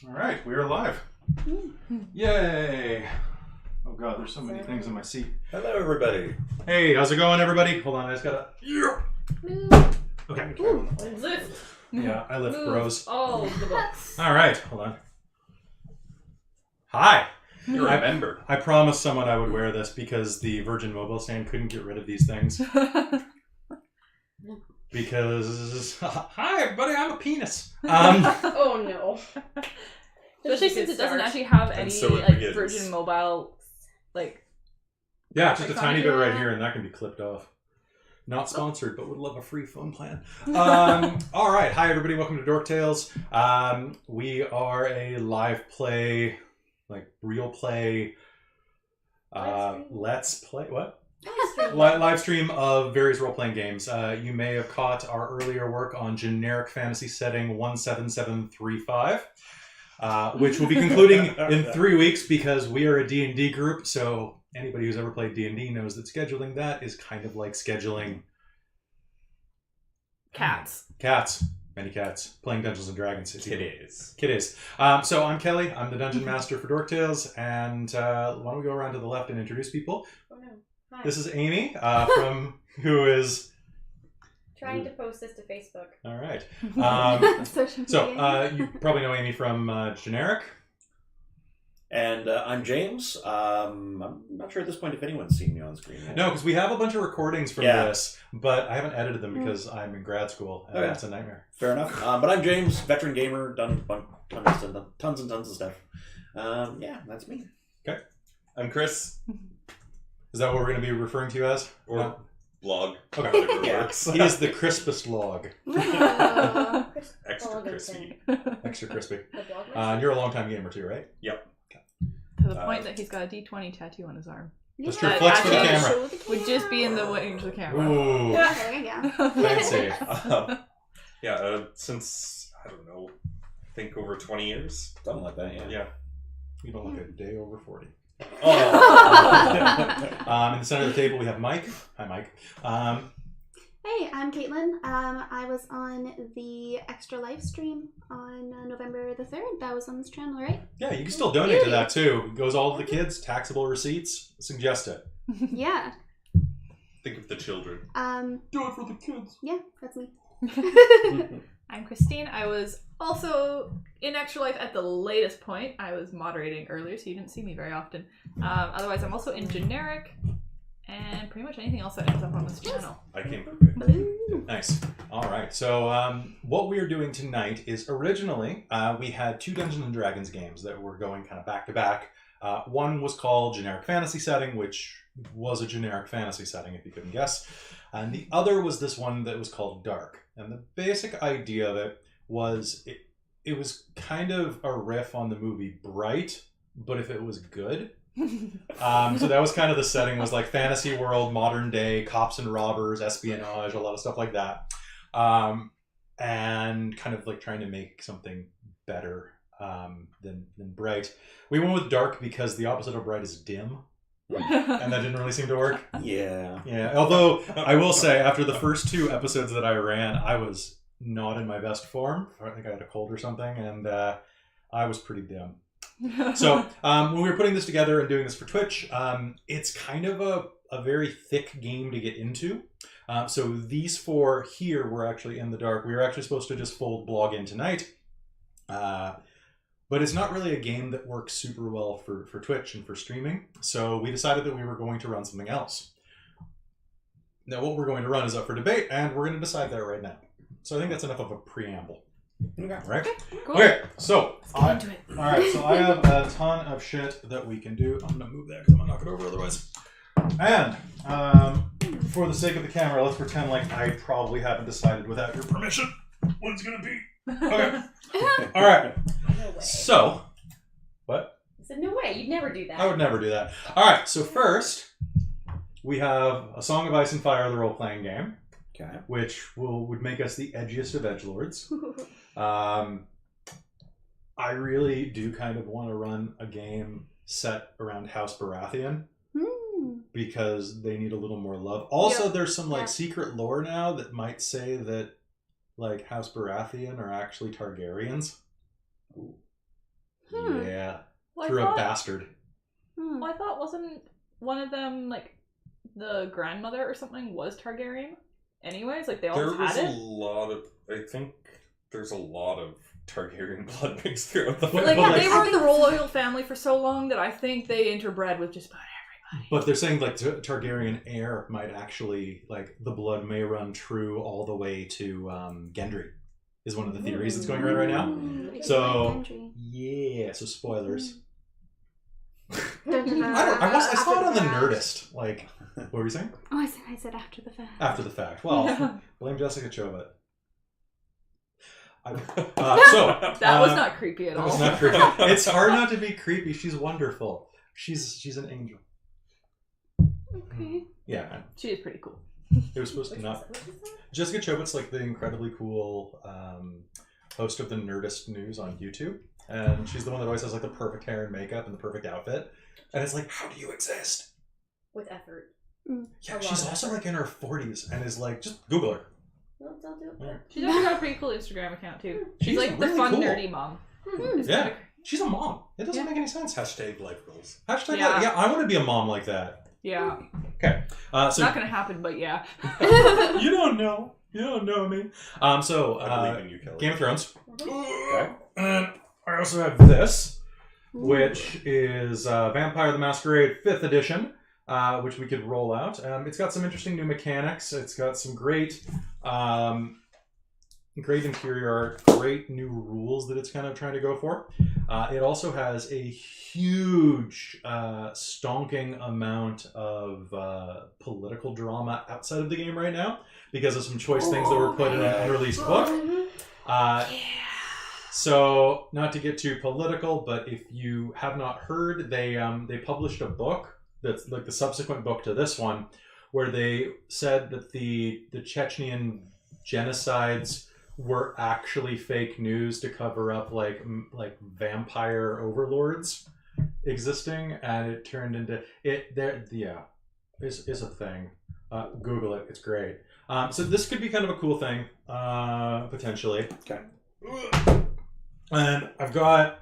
All right, we are live. Yay! Oh god, there's so many things in my seat. Hello, everybody. Hey, how's it going, everybody? Hold on, I just gotta. Okay. Lift. Yeah, I lift bros. All the books. All right, hold on. Hi. You remember. I promised someone I would wear this because the Virgin Mobile stand couldn't get rid of these things. Because hi, everybody, I'm a penis. Oh no. Especially since it doesn't actually have any so it like begins. Virgin Mobile, like. Yeah, just a Like tiny bit right here, and that can be clipped off. Not sponsored, but would love a free phone plan. All right, hi everybody, welcome to Dork Tales. We are a live play, like real play, let's play what? Live stream of various role-playing games. You may have caught our earlier work on generic fantasy setting 17735, which will be concluding in 3 weeks because we are a D&D group. So anybody who's ever played D&D knows that scheduling that is kind of like scheduling Cats. Many cats, playing Dungeons and Dragons. Kitties. So I'm Kelly. I'm the Dungeon Master for Dork Tales, and why don't we go around to the left and introduce people? Oh no. Hi. This is Amy, who is Trying to post this to Facebook. all right. Social So media. you probably know Amy from Generic. And I'm James. I'm not sure at this point if anyone's seen me on screen yet. No, because we have a bunch of recordings from Yeah. this, but I haven't edited them because I'm in grad school, and Okay. it's a nightmare. Fair enough. But I'm James, veteran gamer, done tons and tons of stuff. Yeah, that's me. I'm Chris, Is that what we're going to be referring to you as? or No. blog, Okay. whatever Yeah. works. He is the crispest log. Extra crispy. Extra crispy. The blog And you're a longtime gamer too, right? To the point that he's got a D20 tattoo on his arm. That's Yeah. true. Flex for the Actually, camera. Show the Would just be in the camera. range of the camera. Ooh, There you go. fancy. Since, I don't know, I think over 20 years. Something like that, yeah. Yeah. You don't look a day over 40. Oh. In the center of the table, we have Mike. Hi, Mike. Hey, I'm Caitlin. I was on the extra live stream on November the 3rd. That was on this channel, right? Yeah, you can still donate to that too. It goes all to the kids, taxable receipts. Suggest it. Yeah. Think of the children. Do it for the kids. Yeah, that's me. I'm Christine. I was also in Extra Life at the latest point. I was moderating earlier, so you didn't see me very often. Otherwise, I'm also in Generic and pretty much anything else that ends up on this channel. I came prepared. Blue. Nice. All right. So what we are doing tonight is originally we had 2 Dungeons and Dragons games that were going kind of back to back. One was called Generic Fantasy Setting, which was a generic fantasy setting, if you couldn't guess. And the other was this one that was called Dark. And the basic idea of it was it was kind of a riff on the movie Bright, but if it was good. So that was kind of the setting, was like fantasy world, modern day, cops and robbers, espionage, a lot of stuff like that. And kind of like trying to make something better than Bright. We went with Dark because the opposite of Bright is dim. And that didn't really seem to work. Yeah. Yeah, although I will say, after the first 2 episodes that I ran, I was not in my best form. I think I had a cold or something, and I was pretty dim. So when we were putting this together and doing this for Twitch, it's kind of a very thick game to get into. So these 4 here were actually in the dark. We were actually supposed to just fold blog in tonight. But it's not really a game that works super well for Twitch and for streaming. So we decided that we were going to run something else. Now what we're going to run is up for debate, and we're going to decide that right now. So I think that's enough of a preamble. Okay. Right? Cool. Okay, so Get into it. Alright, so I have a ton of shit that we can do. I'm going to move that because I'm going to knock it over otherwise. And for the sake of the camera, let's pretend like I probably haven't decided without your permission what it's going to be. Okay. Alright. No way. So, what? I said, no way. You'd never do that. I would never do that. Alright, so first, we have A Song of Ice and Fire, the role-playing game, Okay. which would make us the edgiest of edgelords. I really do kind of want to run a game set around House Baratheon because they need a little more love. Also, there's some like Yeah. secret lore now that might say that like House Baratheon are actually Targaryens. Ooh. Yeah, Well, through a bastard. Well, I thought wasn't one of them like the grandmother or something was Targaryen? Anyways, like they all There had was it. a lot of. I think there's a lot of Targaryen blood mixed throughout the But- Like but, they were in the royal family for so long that I think they interbred with just about everybody. But they're saying like Targaryen heir might actually like the blood may run true all the way to Gendry. Is one of the theories that's going around right now. So yeah, so spoilers. I saw it on the Nerdist. Like, what were you saying? Oh, I said after the fact. After the fact. Well, Yeah. blame Jessica Chobot. So That was not creepy at That all. was not creepy. It's hard not to be creepy. She's wonderful. She's an angel. Okay. Yeah, She is pretty cool. it was supposed to Which not. was that? Jessica Chobot's like the incredibly cool host of the Nerdist News on YouTube, and she's the one that always has like the perfect hair and makeup and the perfect outfit. And it's like, how do you exist? With effort. Yeah, A she's lot of also effort. like in her 40s and is like, just Google her. No, don't do it. Yeah. She's actually got a pretty cool Instagram account too. She's She's like the really fun cool. nerdy mom. It's Yeah. kinda- She's a mom. It doesn't Yeah. make any sense. Hashtag life goals. Hashtag Yeah. yeah, I want to be a mom like that. yeah. Okay. It's So not gonna happen, but yeah. you don't know. You don't know me. So I believe in you, Kelly. Game of Thrones. Okay. And I also have this, which is Vampire the Masquerade 5th edition, which we could roll out. It's got some interesting new mechanics. It's got some great interior art, great new rules that it's kind of trying to go for. It also has a huge, stonking amount of political drama outside of the game right now because of some choice things that were put in an unreleased book. So, not to get too political, but if you have not heard, they published a book that's like the subsequent book to this one, where they said that the Chechenian genocides were actually fake news to cover up like vampire overlords existing, and it turned into it. There, yeah, is a thing. Google it; it's great. So this could be kind of a cool thing, potentially. Okay. And I've got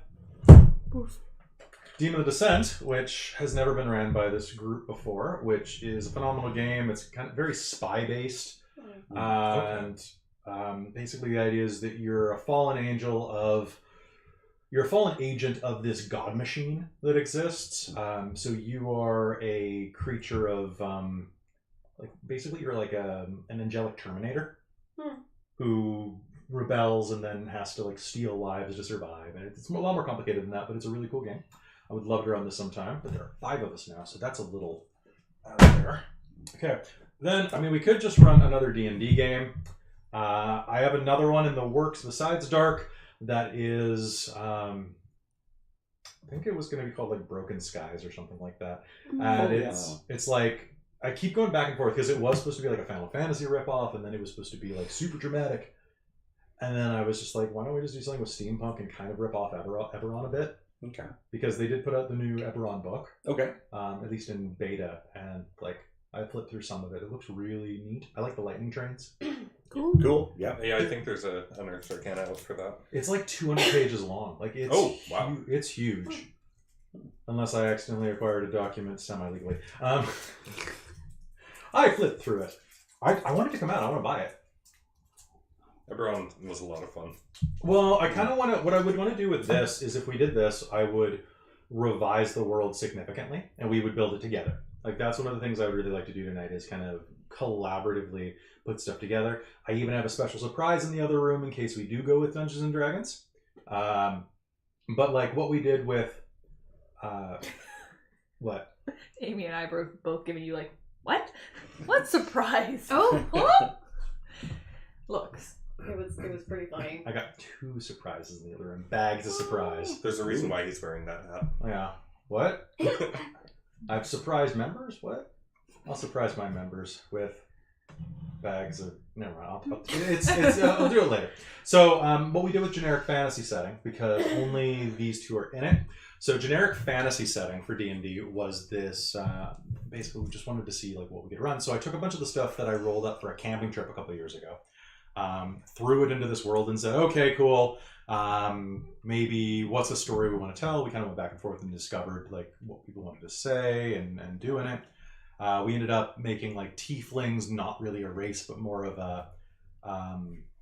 Demon of Descent, which has never been ran by this group before, which is a phenomenal game. It's kind of very spy-based. And basically the idea is that you're a fallen agent of this god machine that exists. So you are a creature of, basically you're like an angelic Terminator who rebels and then has to steal lives to survive, and it's a lot more complicated than that, but it's a really cool game. I would love to run this sometime, but there are 5 of us now, so that's a little out there. Okay, then we could just run another D&D game. I have another one in the works besides Dark that is I think it was going to be called Broken Skies or something like that, and it's like I keep going back and forth because it was supposed to be like a Final Fantasy ripoff, and then it was supposed to be super dramatic. And then I was just like, why don't we just do something with steampunk and kind of rip off Eberron a bit? Okay. Because they did put out the new Eberron book, Okay. at least in beta, and I flipped through some of it. It looks really neat. I like the lightning trains. Cool. Yeah. Yeah, I think there's an Unearthed Arcana out for that. It's 200 pages long. It's Oh, wow. It's huge. Unless I accidentally acquired a document semi-legally. I flipped through it. I want it to come out. I want to buy it. Eberron was a lot of fun. Well, I kind of want to. What I would want to do with this is, if we did this, I would revise the world significantly, and we would build it together. That's one of the things I would really like to do tonight, is kind of collaboratively put stuff together. I even have a special surprise in the other room in case we do go with Dungeons and Dragons. But what we did with, what? Amy and I were both giving you what? What surprise? Oh. What? Looks. It was pretty funny. I got 2 surprises in the other room. Bags of surprise. There's a reason why he's wearing that hat. Yeah. What? I've surprised members? What? I'll surprise my members with bags of... Never mind. I'll do it later. So, what we did with generic fantasy setting, because only these 2 are in it. So, generic fantasy setting for D&D was this... basically, we just wanted to see what we could run. So, I took a bunch of the stuff that I rolled up for a camping trip a couple of years ago. Threw it into this world and said, okay, cool. Maybe what's a story we want to tell. We kind of went back and forth and discovered like what people wanted to say and do in it. We ended up making like tieflings, not really a race, but more of a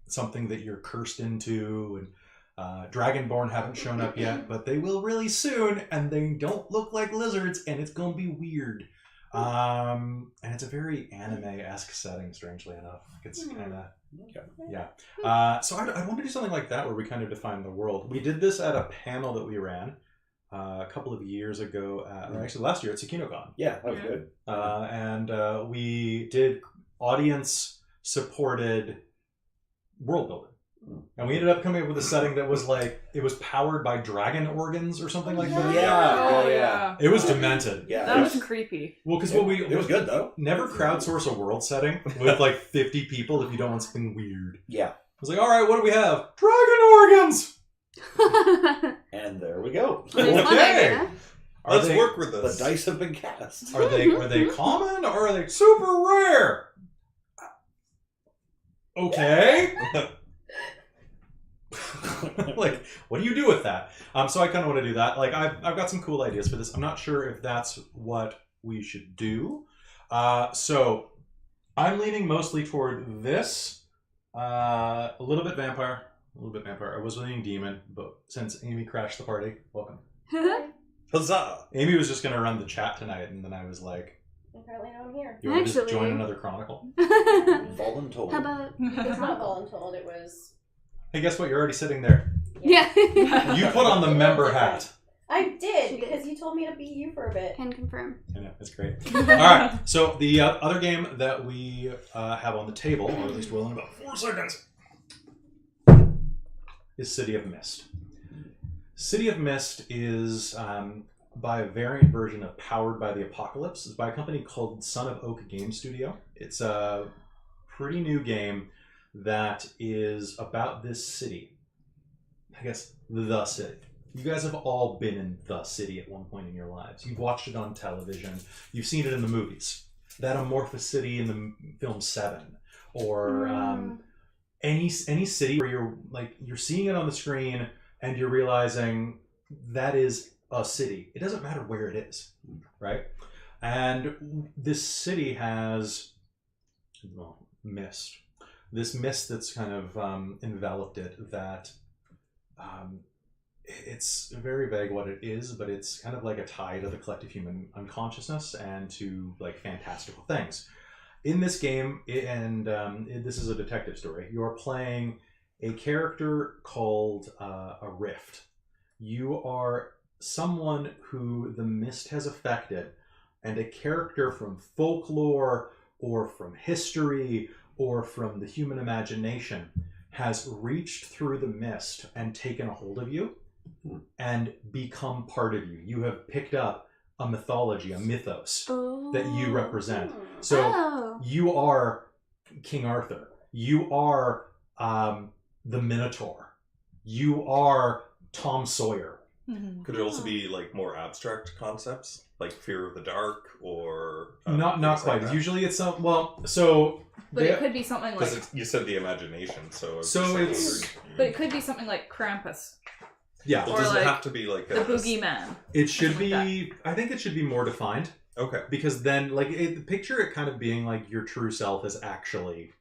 something that you're cursed into. And Dragonborn haven't shown up yet, but they will really soon, and they don't look like lizards, and it's gonna be weird. And it's a very anime-esque setting, strangely enough. It's kind of yeah. So I want to do something like that where we kind of define the world. We did this at a panel that we ran a couple of years ago, or actually last year at SakinoCon. Yeah, that was good. And we did audience-supported world building. And we ended up coming up with a setting that was like, it was powered by dragon organs or something like that. Yeah. It was demented. Yeah. That was creepy. Well, because It was good though. never crowdsource a world setting with like 50 people if you don't want something weird. Yeah. I was like, all right, what do we have? Dragon organs! And there we go. Nice fun Okay. idea. Are Let's they, work with The this. dice have been cast. are they common or are they super rare? Okay. Like, what do you do with that? So I kind of want to do that. Like, I've got some cool ideas for this. I'm not sure if that's what we should do. So I'm leaning mostly toward this. A little bit vampire. I was leaning demon, but since Amy crashed the party, welcome. Huzzah! Amy was just going to run the chat tonight, and then I was like, Apparently now I'm here. you want to just Actually- join another chronicle? Voluntold. How about It's not voluntold, it was... Hey, guess what? You're already sitting there. yeah? You put on the member hat. I did, because you told me to be you for a bit. Can confirm. I know, it's great. All right, so the other game that we have on the table, or at least will in about 4 seconds, is City of Mist. City of Mist is by a variant version of Powered by the Apocalypse. It's by a company called Son of Oak Game Studio. It's a pretty new game that is about this city. I guess the city. You guys have all been in the city at one point in your lives. You've watched it on television. You've seen it in the movies. That amorphous city in the film Seven, or any city where you're seeing it on the screen and you're realizing that is a city. It doesn't matter where it is, right? And this city has mist. This mist that's kind of enveloped it. That it's very vague what it is, but it's kind of like a tie to the collective human unconsciousness and to like fantastical things. In this game, this is a detective story. You're playing a character called a Rift. You are someone who the mist has affected, and a character from folklore or from history or from the human imagination has reached through the mist and taken a hold of you and become part of you. You have picked up a mythology, a mythos that you represent. So you are King Arthur. You are the Minotaur. You are Tom Sawyer. Could it also be like more abstract concepts, like fear of the dark, or Not things quite. like that? Usually it's some. Well, so But it could be something like. Because you said the imagination, so it's- But it could be something like Krampus, yeah. Well, or does like it have to be like the a boogeyman. It should Something like be. I think it should be more defined, Okay. because then, like, picture it kind of being like your true self is actually,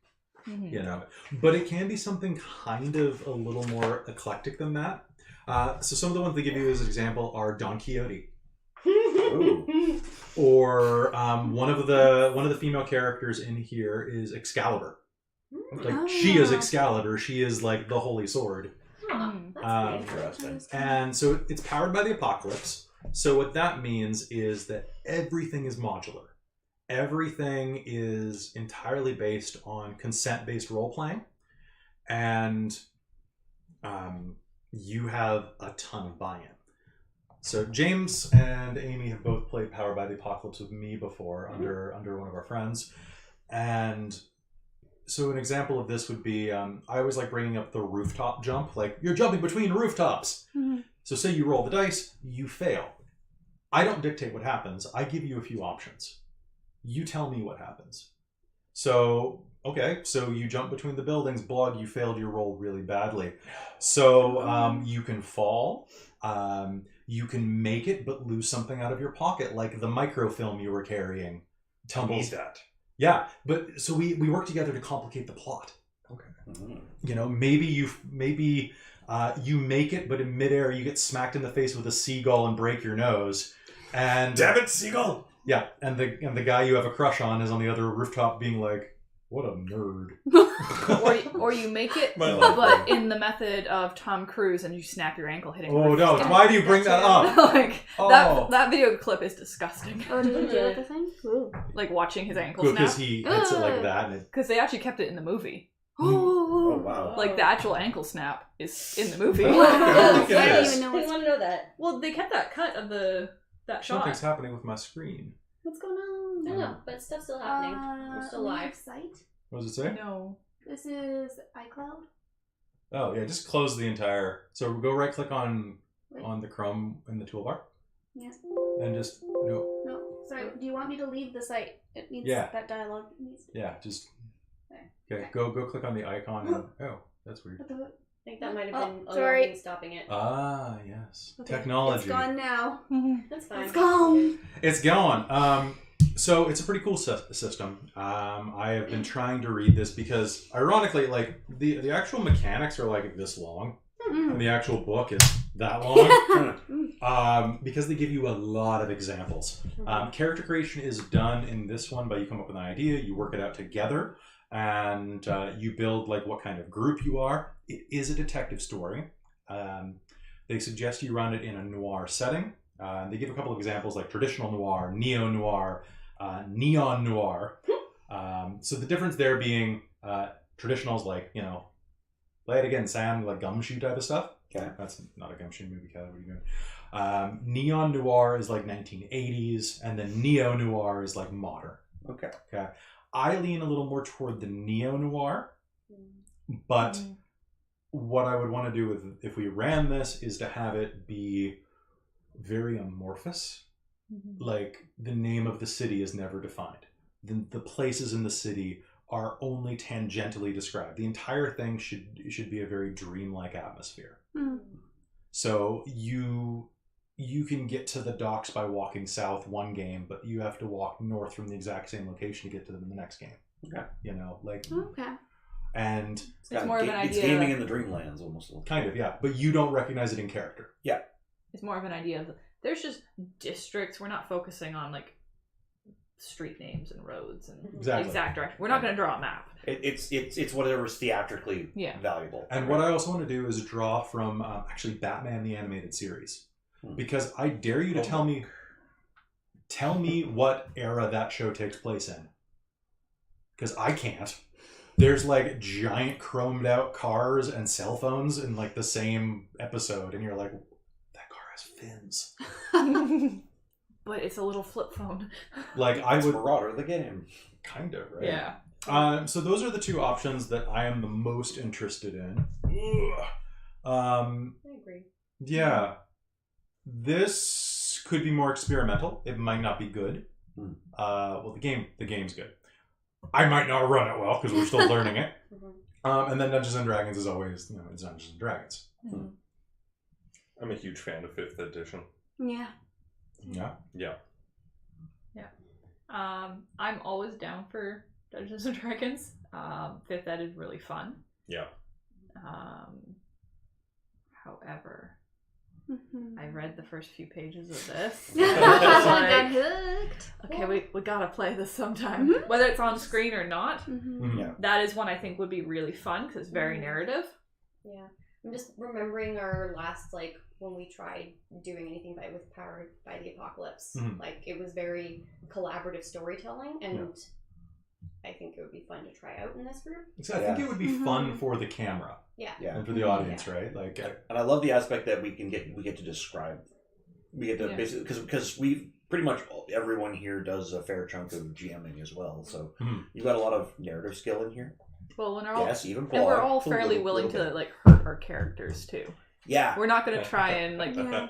you know. But it can be something kind of a little more eclectic than that. So some of the ones they give you as an example are Don Quixote, or one of the female characters in here is Excalibur. Like she is Excalibur. She is like the holy sword. Interesting. And so it's powered by the apocalypse. So what that means is that everything is modular. Everything is entirely based on consent-based role-playing. And you have a ton of buy-in. So James and Amy have both played Powered by the Apocalypse with me before under one of our friends. And so an example of this would be, I always like bringing up the rooftop jump. Like, you're jumping between rooftops. So say you roll the dice, you fail. I don't dictate what happens. I give you a few options. You tell me what happens. So Okay, so you jump between the buildings. Blog, you failed your roll really badly. So you can fall. You can make it, but lose something out of your pocket, like the microfilm you were carrying. Tumbles. Need that. Yeah, but so we work together to complicate the plot. Mhm. You know, maybe you make it, but in midair you get smacked in the face with a seagull and break your nose. And Damn it, Seagull! yeah, and the guy you have a crush on is on the other rooftop being like, "What a nerd." Or you make it, My love. but in the method of Tom Cruise, and you snap your ankle hitting. Oh the no! roof. Why do you bring that up? Like Oh. that video clip is disgusting. Oh, did you do it the thing? Ooh. Like watching his ankle Because snap. he hits it like that, and it, Because they actually kept it in the movie. Oh, wow. Like the actual ankle snap is in the movie. Oh, I okay. didn't even know I didn't what's want to know that. Well, they kept that cut of that shot. something's happening with my screen. what's going on. I don't know, but stuff's still happening. We're still we live. have Site. What does it say? No. This is iCloud. Oh yeah, just close the entire. So go right click on Wait. the Chrome in the toolbar, Yeah. and just no. No. Sorry. Do you want me to leave the site? It needs Yeah. that dialogue. Needs to... Yeah, just Okay. okay. Go click on the icon. And, oh, that's weird. What the? I think that might have Oh, been sorry. unlocking stopping it. Ah, yes, Okay, technology. It's gone now. That's fine. It's gone. It's gone. So it's a pretty cool system. I have been trying to read this because, ironically, like the actual mechanics are like this long, and the actual book is that long. Because they give you a lot of examples. Character creation is done in this one by you come up with an idea, you work it out together, and you build like what kind of group you are. It is a detective story. They suggest you run it in a noir setting. They give a couple of examples like traditional noir, neo-noir, neon noir. So the difference there being traditionals like, you know, play it again, Sam, like gumshoe type of stuff. Okay. That's not a gumshoe movie, Kelly. What are you doing? Neon noir is like 1980s, and then neo noir is like modern. Okay. Okay. I lean a little more toward the neo noir, but what I would want to do with if we ran this is to have it be very amorphous. Like the name of the city is never defined. The places in the city are only tangentially described. The entire thing should be a very dreamlike atmosphere. So you can get to the docks by walking south one game, but you have to walk north from the exact same location to get to them in the next game. Okay. You know, like, Okay. and It's more of an It's idea. gaming in the dreamlands almost. kind of, yeah, but you don't recognize it in character. It's more of an idea of there's just districts. We're not focusing on like street names and roads and Exactly. exact direction. We're not going to draw a map. It's whatever's theatrically Yeah. valuable. And what I also want to do is draw from actually Batman the Animated Series, because I dare you to tell me what era that show takes place in, because I can't. There's like giant chromed out cars and cell phones in like the same episode, and you're like, that car has fins. But it's a little flip phone. Like I It's would Marauder the game. kind of, right? Yeah. So those are the two options that I am the most interested in. I agree. Yeah. This could be more experimental. It might not be good. Well, the game's good. I might not run it well because we're still learning it. And then Dungeons and Dragons is always, you know, it's Dungeons and Dragons. I'm a huge fan of 5th edition. Yeah. Yeah. Yeah. I'm always down for Dungeons and Dragons. 5th ed is really fun. Yeah. However, Mm-hmm. I read the first few pages of this. Got hooked. Okay, we gotta play this sometime. Whether it's on screen or not, Mm-hmm. Yeah. that is one I think would be really fun because it's very narrative. Yeah. I'm just remembering our last, like, when we tried doing anything with Powered by the Apocalypse. Mhm. Like, it was very collaborative storytelling, and I think it would be fun to try out in this group. So I think it would be fun for the camera Yeah. Yeah. and for the audience, right? Like, And I love the aspect that we get to describe. We get to basically because we pretty much everyone here does a fair chunk of GMing as well. So you've got a lot of narrative skill in here. Well, when we're all Yes, even and we're Blog, all a fairly little willing bit. to like hurt our characters too. Yeah. We're not gonna try and like Yeah.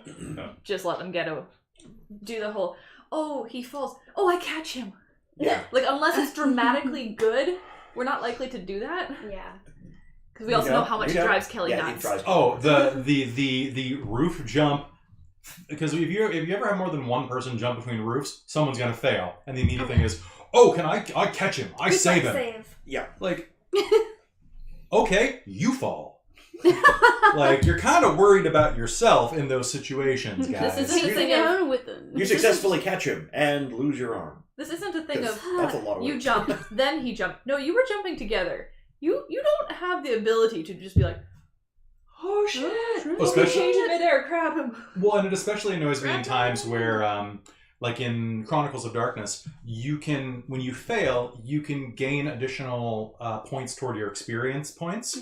just let them do the whole he falls, I catch him. Yeah. Like unless it's dramatically good, we're not likely to do that. Yeah. Because we also know how much it drives Kelly nuts. The roof jump. Because if you ever have more than one person jump between roofs, someone's gonna fail, and the immediate thing is, "Oh, can I catch him? I save him." Yeah. Like, okay, you fall. Like, you're kind of worried about yourself in those situations, guys. This isn't a thing of with them. You successfully catch him and lose your arm. This isn't a thing of That's a lot of work. you jump, then he jumped. No, you were jumping together. You don't have the ability to just be like, oh shit, Especially- change in midair, grab him. Well, and it especially annoys me in times where, like in Chronicles of Darkness, you can, when you fail, you can gain additional points toward your experience points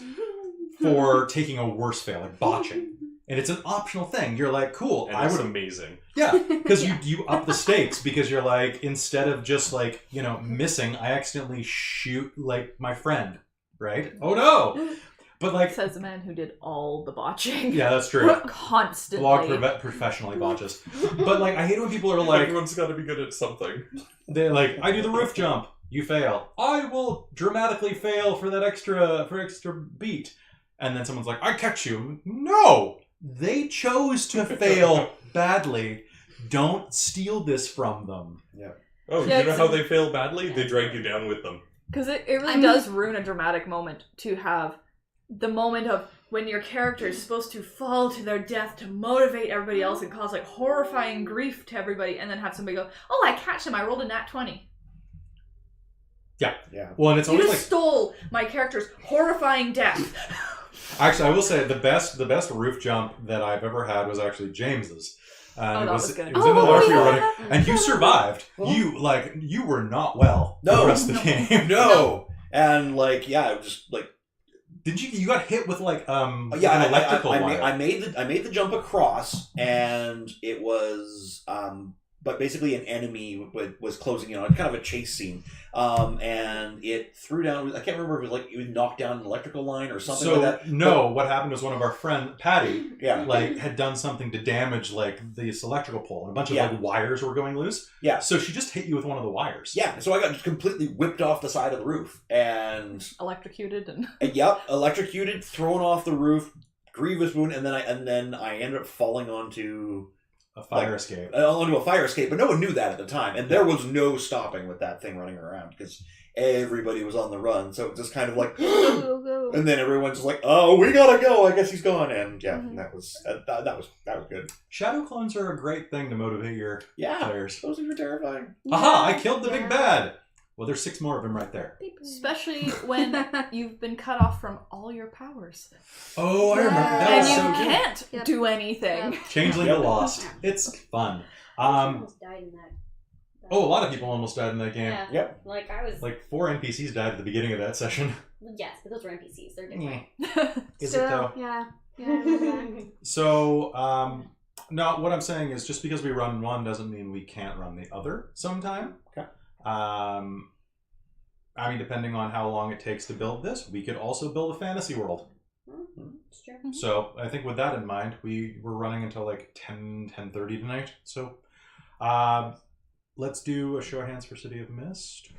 for taking a worse fail, like botching. And it's an optional thing. You're like, cool, And I it's would amazing. Yeah, because you up the stakes because you're like, instead of just like, missing, I accidentally shoot like my friend, right? Oh no! But like, Says the man who did all the botching. yeah, that's true. Constantly. Blog professionally botches. But like, I hate when people are like, Everyone's got to be good at something. they're like, I do the roof jump, you fail. I will dramatically fail for that extra beat. And then someone's like, I catch you. No! They chose to fail badly. Don't steal this from them. Yeah. Oh, Yeah, you know how they fail badly? They drag you down with them. Because it really does ruin a dramatic moment to have the moment of when your character is supposed to fall to their death to motivate everybody else and cause like horrifying grief to everybody, and then have somebody go, "Oh, I catch him! I rolled a nat 20." Yeah. Yeah. Well, and it's You always just like, stole my character's horrifying death. actually, I will say the best roof jump that I've ever had was actually James's. That was good. It was in the large we were running, yeah. and you survived. You were not well No. the rest of the game. No. And like, yeah, it was just like, Did you got hit with like an yeah, electrical I wire? made the jump across, and it was but basically an enemy was closing in on it, kind of a chase scene, and it threw down. I can't remember if it was like it knocked down an electrical line or something So like that. no, what happened was one of our friends, Patty, Yeah, like had done something to damage like this electrical pole, and a bunch of Yeah. like wires were going loose. Yeah. So she just hit you with one of the wires. yeah. So I got just completely whipped off the side of the roof, and Electrocuted and yep, electrocuted, thrown off the roof, grievous wound, and then I ended up falling onto A fire escape. onto a fire escape, but no one knew that at the time, and there was no stopping with that thing running around because everybody was on the run. So it was just kind of like, Go. and then everyone's just like, "Oh, we gotta go. I guess he's gone." And yeah, Mhm. that was good. Shadow clones are a great thing to motivate your Yeah, players. those things were terrifying. Aha! I killed the big Yeah. bad. Well, there's 6 more of them right there. especially when you've been cut off from all your powers Oh, I remember that. and Was you so good. can't Yep. do anything. Yep. Changeling the Lost. It's fun. Almost died in that. Oh, a lot of people almost died in that game. Yeah. Yep. Like I was. Like 4 NPCs died at the beginning of that session. Yes, but those were NPCs. They're different. Is Still, it though? Yeah. Yeah. I remember that. So, no, what I'm saying is just because we run one doesn't mean we can't run the other sometime. Okay. I mean, depending on how long it takes to build this, we could also build a fantasy world. It's true. So I think with that in mind, we're running until like 10:30 tonight. So let's do a show of hands for City of Mist.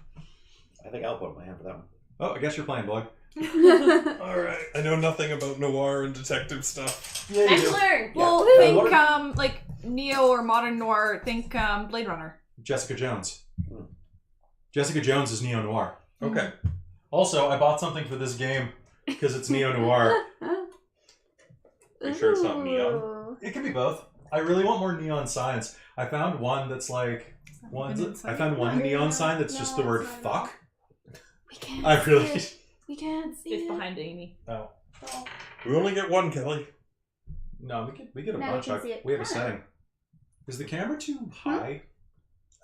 I think I'll put my hand for that one. Oh, I guess you're playing, Blog. Alright. I know nothing about noir and detective stuff. Yeah, I learned. Well, Yeah. think like Neo or modern noir. Think Blade Runner. Jessica Jones. Hmm. Jessica Jones is Neo Noir. Okay. Also, I bought something for this game because it's Neo Noir. Are you sure it's not neon? Ooh. It can be both. I really want more neon signs. I found one that's like I found one neon sign that's just the No, word it's not. fuck. We can't. I see really. it. We can't see It's it. behind Amy. Oh We only get one, Kelly. no, we get a Now you bunch. can see it. We have a setting. Is the camera too high?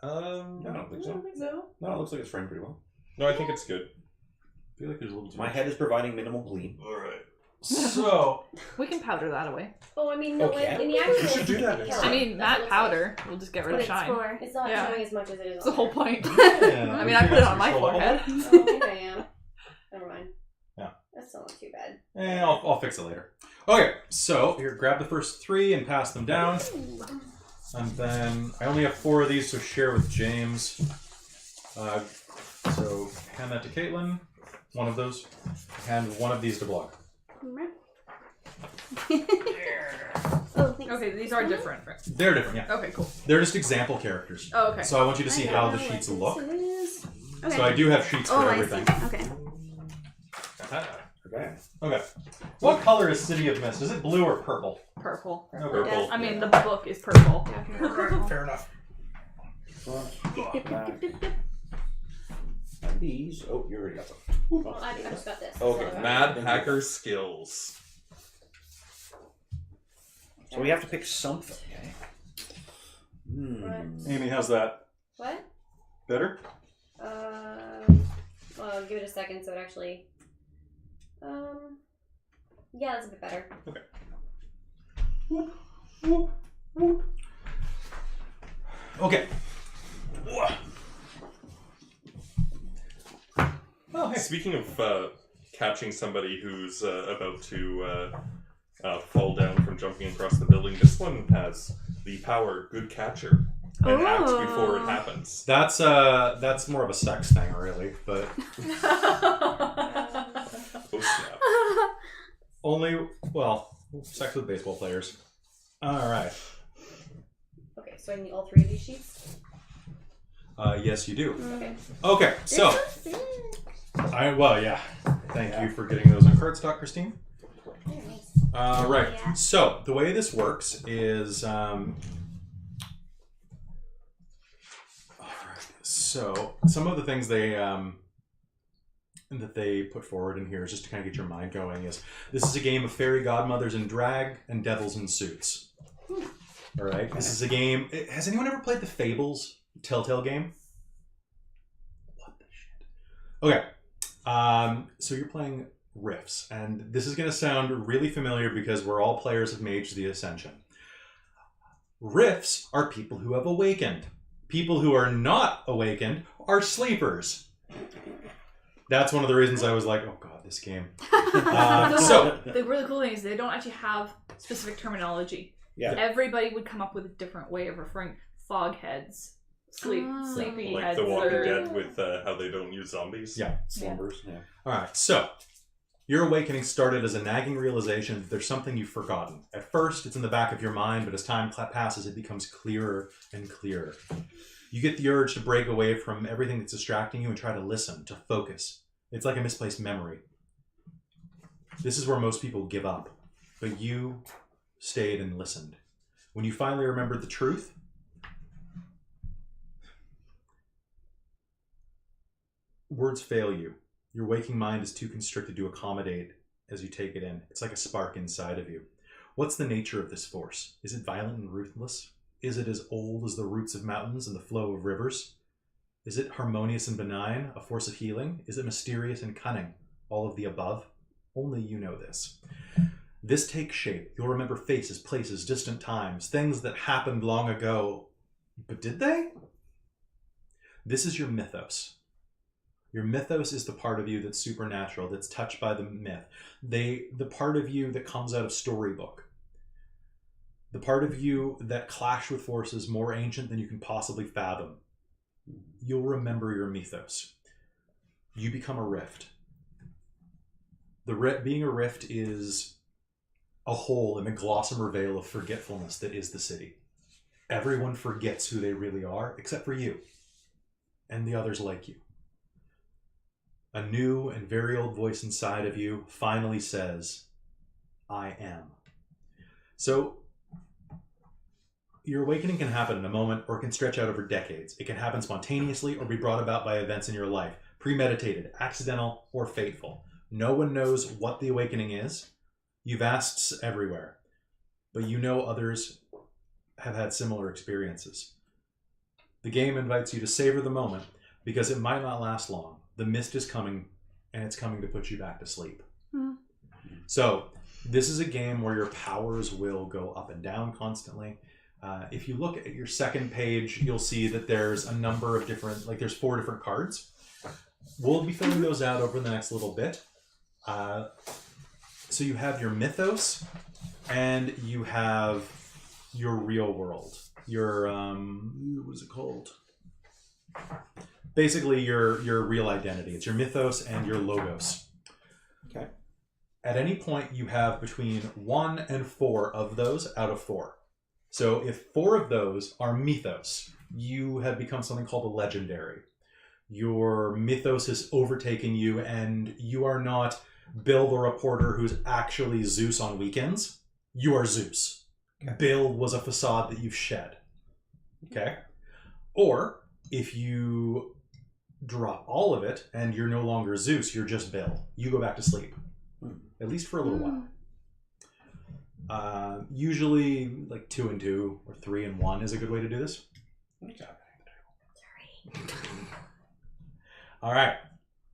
No, I don't think so. so. No, it looks like it's framed pretty well. No, I think it's good. I feel like there's a little too My much. head is providing minimal gleam. Alright. So We can powder that away. Oh, I mean, no, Okay. in the actual. We should do that next Yeah. time. I mean, That's matte what powder. We'll just get rid What of it's shine. for. It's not Yeah. showing as much as it is. That's the whole point. yeah, I mean, I put it on my forehead. Oh, here I am. Never mind. Yeah. That's still not too bad. I'll fix it later. Okay, so here, grab the first 3 and pass them down, and then I only have 4 of these, so share with James. So hand that to Caitlin. one of those. Hand one of these to Block. Oh, thanks. Okay, these are different. Right? They're different, yeah. Okay, cool. They're just example characters. Oh, okay. So I want you to see I how don't the know sheets what look. this is. Okay. So I do have sheets for I everything. see. Okay. Okay. Okay. What color is City of Mist? Is it blue or purple? Purple. Purple. I mean, the book is purple. Fair enough. And these. Oh, you already got them. Well, I just got this. Okay, So- Mad hacker skills. So we have to pick something. Okay. Amy, how's that? What? Better? Well, give it a second so it actually. Yeah, that's a bit better. Okay. Oh, hey. Speaking of catching somebody who's about to fall down from jumping across the building, this one has the power Good Catcher and act before it happens. That's more of a sex thing, really, but Oh snap. only sex with baseball players. All right. Okay, so I need all three of these sheets. Yes, you do. Okay. Okay, so This is yeah. Thank you for getting those on cardstock, Christine. Very nice. Right. Yeah. So the way this works is, all right. So some of the things that they put forward in here is just to kind of get your mind going. Is this is a game of fairy godmothers in drag and devils in suits. All right. This is a game. Has anyone ever played the Fables Telltale game? What the shit? Okay. So you're playing Rifts, and this is going to sound really familiar because we're all players of Mage the Ascension. Rifts are people who have awakened. People who are not awakened are sleepers. That's one of the reasons I was like, oh god, this game. So the really cool thing is they don't actually have specific terminology. Yeah. Everybody would come up with a different way of referring fogheads, sleepy Like heads. The Walking or... Dead with how they don't use zombies. Yeah. Slumbers. Yeah. All right, so your awakening started as a nagging realization that there's something you've forgotten. At first, it's in the back of your mind, but as time passes, it becomes clearer and clearer. You get the urge to break away from everything that's distracting you and try to listen, to focus. It's like a misplaced memory. This is where most people give up, but you stayed and listened. When you finally remembered the truth, words fail you. Your waking mind is too constricted to accommodate as you take it in. It's like a spark inside of you. What's the nature of this force? Is it violent and ruthless? Is it as old as the roots of mountains and the flow of rivers? Is it harmonious and benign, a force of healing? Is it mysterious and cunning? All of the above? Only you know this. This takes shape. You'll remember faces, places, distant times, things that happened long ago. But did they? This is your mythos. Your mythos is the part of you that's supernatural, that's touched by the myth. The part of you that comes out of storybook. The part of you that clashed with forces more ancient than you can possibly fathom. You'll remember your mythos. You become a rift. Being a rift is a hole in the gossamer veil of forgetfulness that is the city. Everyone forgets who they really are, except for you. And the others like you. A new and very old voice inside of you finally says, I am. So, your awakening can happen in a moment or it can stretch out over decades. It can happen spontaneously or be brought about by events in your life, premeditated, accidental, or fateful. No one knows what the awakening is. You've asked everywhere, but you know others have had similar experiences. The game invites you to savor the moment because it might not last long. The mist is coming, and it's coming to put you back to sleep. Hmm. So, this is a game where your powers will go up and down constantly. If you look at your second page, you'll see that there's a number of different, there's 4 different cards. We'll be filling those out over the next little bit. So you have your mythos, and you have your real world. Your, what is it called? basically your real identity. It's your mythos and your logos. Okay. At any point, you have between 1 and 4 of those out of 4. So if 4 of those are mythos, you have become something called a legendary. Your mythos has overtaken you, and you are not Bill the reporter who's actually Zeus on weekends. You are Zeus. Okay. Bill was a facade that you've shed. Okay? Or if you drop all of it and you're no longer Zeus, you're just Bill. You go back to sleep. At least for a little while. Usually like 2 and 2 or 3 and 1 is a good way to do this. Okay. All right.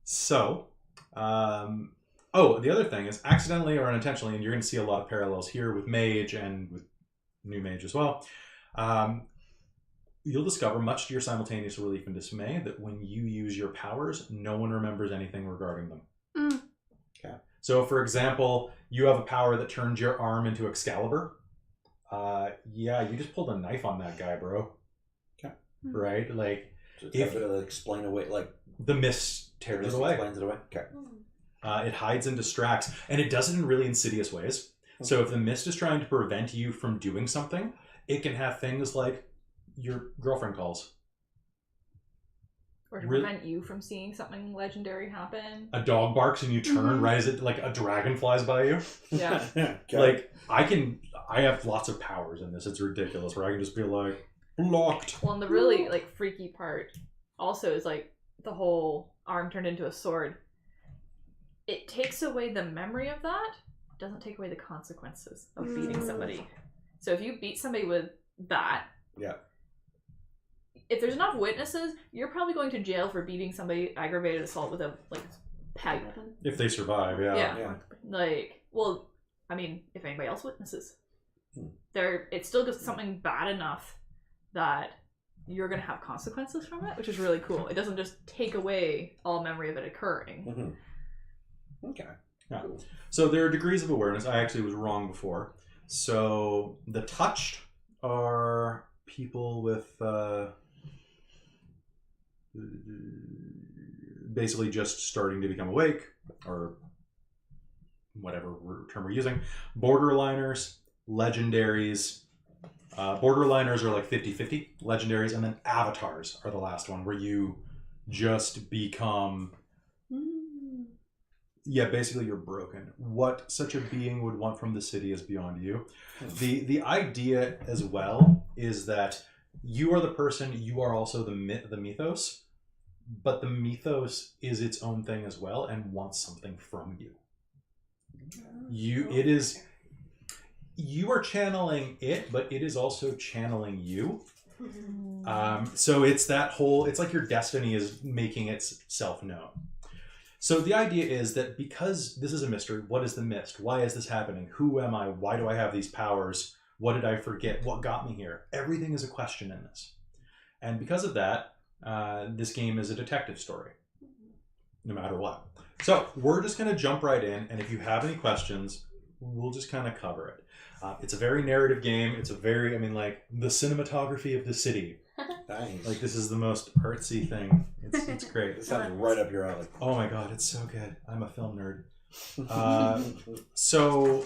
So, the other thing is accidentally or unintentionally, and you're going to see a lot of parallels here with Mage and with New Mage as well. You'll discover, much to your simultaneous relief and dismay, that when you use your powers, no one remembers anything regarding them. Okay. So, for example, you have a power that turns your arm into Excalibur. You just pulled a knife on that guy, bro. Okay. Right? Like, So if it's explain away, like the mist tears it away. Explains it away. Okay. It hides and distracts, and it does it in really insidious ways. So if the mist is trying to prevent you from doing something, it can have things like your girlfriend calls. Or to prevent you from seeing something legendary happen. A dog barks and you turn right as it, like a dragon flies by you. Yeah. Okay. Like, I have lots of powers in this. It's ridiculous, where I can just be like, blocked. Well, and the really like freaky part also is like the whole arm turned into a sword. It takes away the memory of that, doesn't take away the consequences of beating somebody. So if you beat somebody with that, yeah. If there's enough witnesses, you're probably going to jail for beating somebody aggravated assault with a pipe. If they survive, yeah. Like, well, I mean, if anybody else witnesses, it still gets something bad enough that you're going to have consequences from it, which is really cool. It doesn't just take away all memory of it occurring. Mm-hmm. Okay. Yeah. So there are degrees of awareness. I actually was wrong before. So the touched are people with basically just starting to become awake, or whatever term we're using. Borderliners, legendaries. Borderliners are like 50-50, legendaries, and then avatars are the last one, where you just become... Yeah, basically you're broken. What such a being would want from the city is beyond you. The idea as well is that you are the person, you are also the mythos, but the mythos is its own thing as well and wants something from you. You are channeling it, but it is also channeling you. So it's like your destiny is making itself known. So the idea is that because this is a mystery, what is the mist? Why is this happening? Who am I? Why do I have these powers? What did I forget? What got me here? Everything is a question in this. And because of that, this game is a detective story, no matter what. So we're just going to jump right in, and if you have any questions, we'll just kind of cover it. It's a very narrative game. It's the cinematography of the city. Nice. Like, this is the most artsy thing. It's great. It sounds right up your alley. Oh my god, it's so good. I'm a film nerd. So,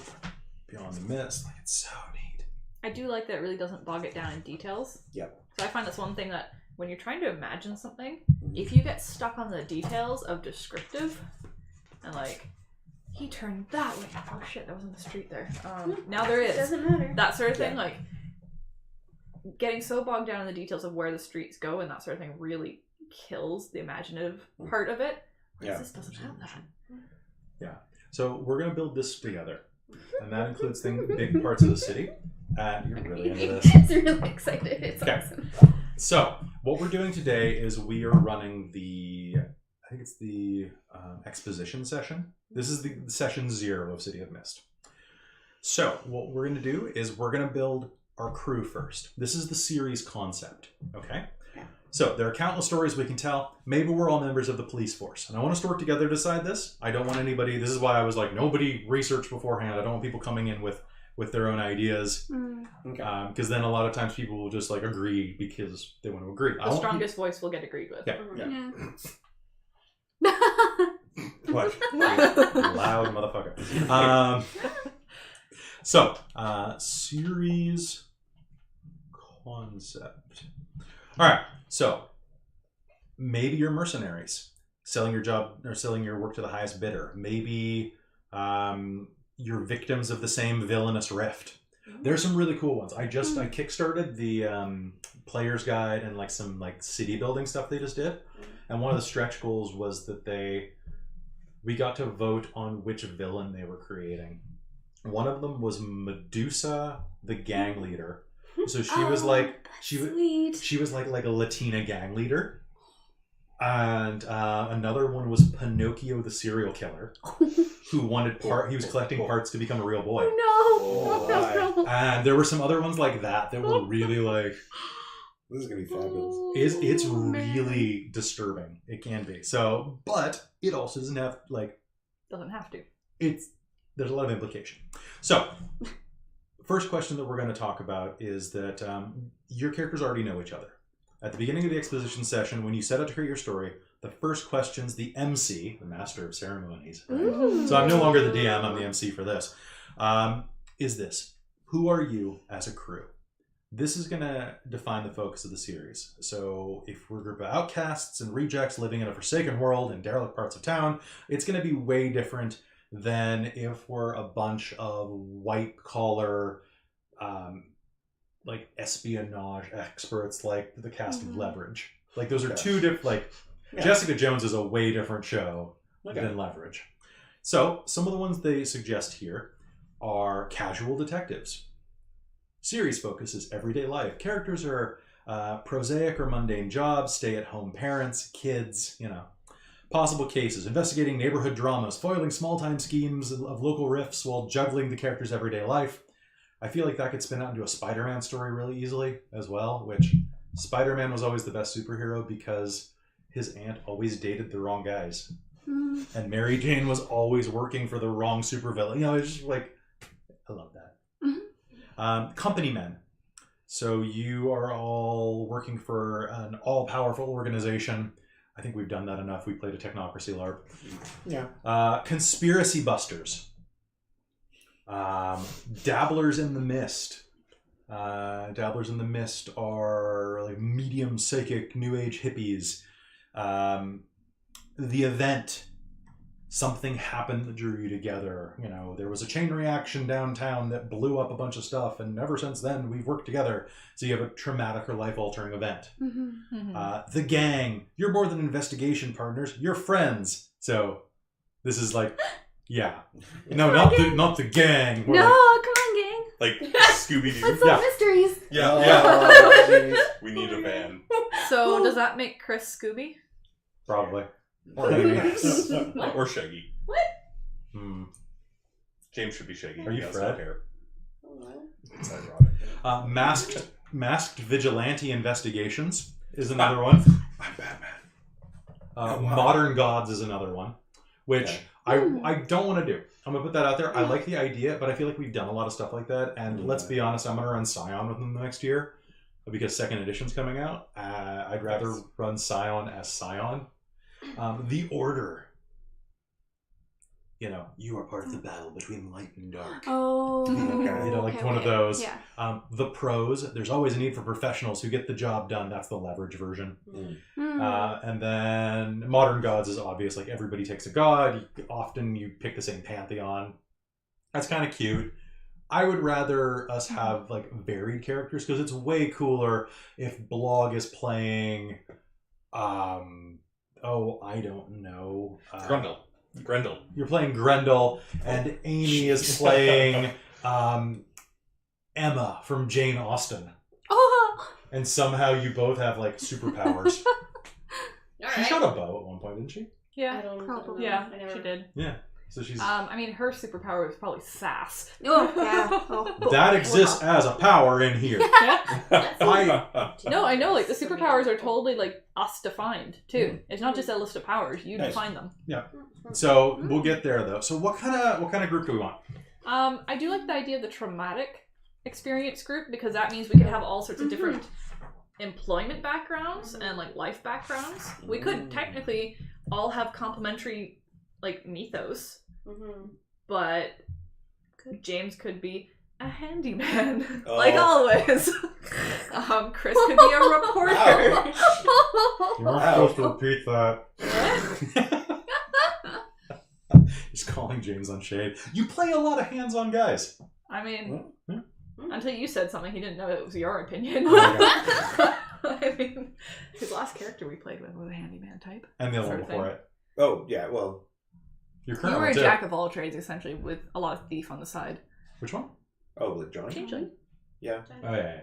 Beyond the Mist, it's so neat. I do like that it really doesn't bog it down in details. Yep. So I find that's one thing that when you're trying to imagine something, if you get stuck on the details of descriptive, and he turned that way. Oh shit, that was on the street there. Now there is. Doesn't matter. That sort of thing, getting so bogged down in the details of where the streets go and that sort of thing really kills the imaginative part of it. Whereas this doesn't have that. Yeah. So we're going to build this together. And that includes big parts of the city. And you're really into this. It's really excited. It's awesome. So what we're doing today is we are running I think it's the exposition session. This is the session 0 of City of Mist. So what we're going to do is we're going to build our crew first. This is the series concept, okay? Yeah. So there are countless stories we can tell. Maybe we're all members of the police force. And I want us to work together to decide this. I don't want anybody, this is why I was like, nobody research beforehand. I don't want people coming in with their own ideas. Okay. Because then a lot of times people will just like agree because they want to agree. The strongest voice will get agreed with. Yeah. Yeah. What? Loud motherfucker. So, series concept. All right. So, maybe you're mercenaries, selling your job or selling your work to the highest bidder. Maybe you're victims of the same villainous rift. There's some really cool ones. I kickstarted the player's guide and like some like city building stuff they just did, and one of the stretch goals was that we got to vote on which villain they were creating. One of them was Medusa, the gang leader. So she was like she was like a Latina gang leader. And another one was Pinocchio, the serial killer, who wanted he was collecting parts to become a real boy. No. And there were some other ones like that were really like, This is gonna be fabulous. it's really disturbing. It can be. So, but it also doesn't have like, Doesn't have to. there's a lot of implication. So, first question that we're going to talk about is that your characters already know each other. At the beginning of the exposition session, when you set out to create your story, the first question's the MC, the Master of Ceremonies. Right? So I'm no longer the DM, I'm the MC for this. Is this, who are you as a crew? This is going to define the focus of the series. So if we're a group of outcasts and rejects living in a forsaken world in derelict parts of town, it's going to be way different than if we're a bunch of white-collar like espionage experts like the cast of Leverage. Like those are two different, like Jessica Jones is a way different show than Leverage. So some of the ones they suggest here are casual detectives. Series focus is everyday life. Characters are prosaic or mundane jobs, stay-at-home parents, kids, Possible cases, investigating neighborhood dramas, foiling small-time schemes of local rifts while juggling the character's everyday life. I feel like that could spin out into a Spider-Man story really easily as well, which Spider-Man was always the best superhero because his aunt always dated the wrong guys. And Mary Jane was always working for the wrong supervillain. It's just like, I love that. Company men. So you are all working for an all-powerful organization. I think we've done that enough. We played a Technocracy LARP. Yeah. Conspiracy busters. Dabblers in the Mist. Dabblers in the Mist are like medium psychic new age hippies. The Event. Something happened that drew you together. There was a chain reaction downtown that blew up a bunch of stuff, and ever since then we've worked together. So you have a traumatic or life-altering event. The Gang. You're more than investigation partners. You're friends. So this is like, yeah. No, not the gang. We're No, like, come on, gang. Like Scooby-Doo. Let's solve mysteries. Yeah. We need a van. So does that make Chris Scooby? probably. Or or Shaggy. What? James should be Shaggy. Are you He has Fred? no hair. Oh, It's ironic. Masked vigilante investigations is another one. I'm Batman. Modern Gods is another one, which Okay. I don't want to do. I'm gonna put that out there. I like the idea, but I feel like we've done a lot of stuff like that. And let's be honest, I'm gonna run Scion with them the next year because second edition's coming out. I'd rather run Scion as Scion. The Order. You are part of the battle between light and dark. Oh. Okay. One of those. Yeah. The Pros. There's always a need for professionals who get the job done. That's the Leverage version. And then Modern Gods is obvious. Like everybody takes a god. Often you pick the same pantheon. That's kind of cute. I would rather us have like varied characters because it's way cooler if Blog is playing. I don't know. Grendel. You're playing Grendel, and Amy is playing Emma from Jane Austen. Oh. And somehow you both have like superpowers. She shot a bow at one point, didn't she? Yeah. I don't Probably. know. Yeah, I never... she did. Yeah. So she's Her superpower is probably sass. Oh, yeah. Oh. that exists as a power in here. No, I know. Like the superpowers are totally like us defined too. It's not just a list of powers. You Nice. define them. So we'll get there though. So what kind of group do we want? I do like the idea of the traumatic experience group, because that means we could have all sorts of different employment backgrounds and like life backgrounds. We could technically all have complementary like mythos, but James could be a handyman, like always. Chris could be a reporter. You weren't supposed to repeat that. Just calling James on shade. You play a lot of hands-on guys. I mean, until you said something, he didn't know it was your opinion. I mean, his last character we played with was a handyman type. And the other one before it. Oh, yeah, well. Your You current were one a too. jack of all trades, essentially, with a lot of thief on the side. Which one? Oh, with Johnny? Changeling. Yeah. Oh, yeah.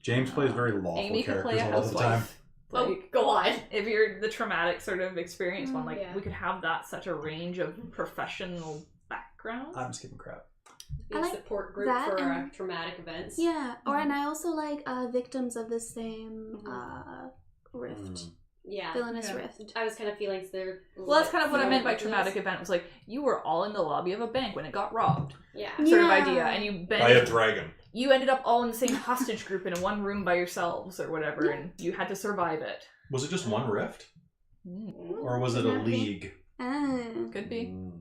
James plays very lawful Amy could characters play a a lot of the time. housewife. Like, go on. if you're the traumatic sort of experience one, like Yeah. we could have that such a range of professional backgrounds. I'm skipping crap. Be I a like support group that for and- traumatic events. Yeah, and I also like victims of the same rift, Yeah. villainous Yeah. rift. I was kind of feeling there. Well, that's kind of what I meant by traumatic event. Was like you were all in the lobby of a bank when it got robbed, Yeah. sort of Yeah. idea, and By a dragon. you ended up all in the same hostage group in one room by yourselves or whatever, and you had to survive it. Was it just one rift? Mm, Or was it a Yeah. league? could be. Mm.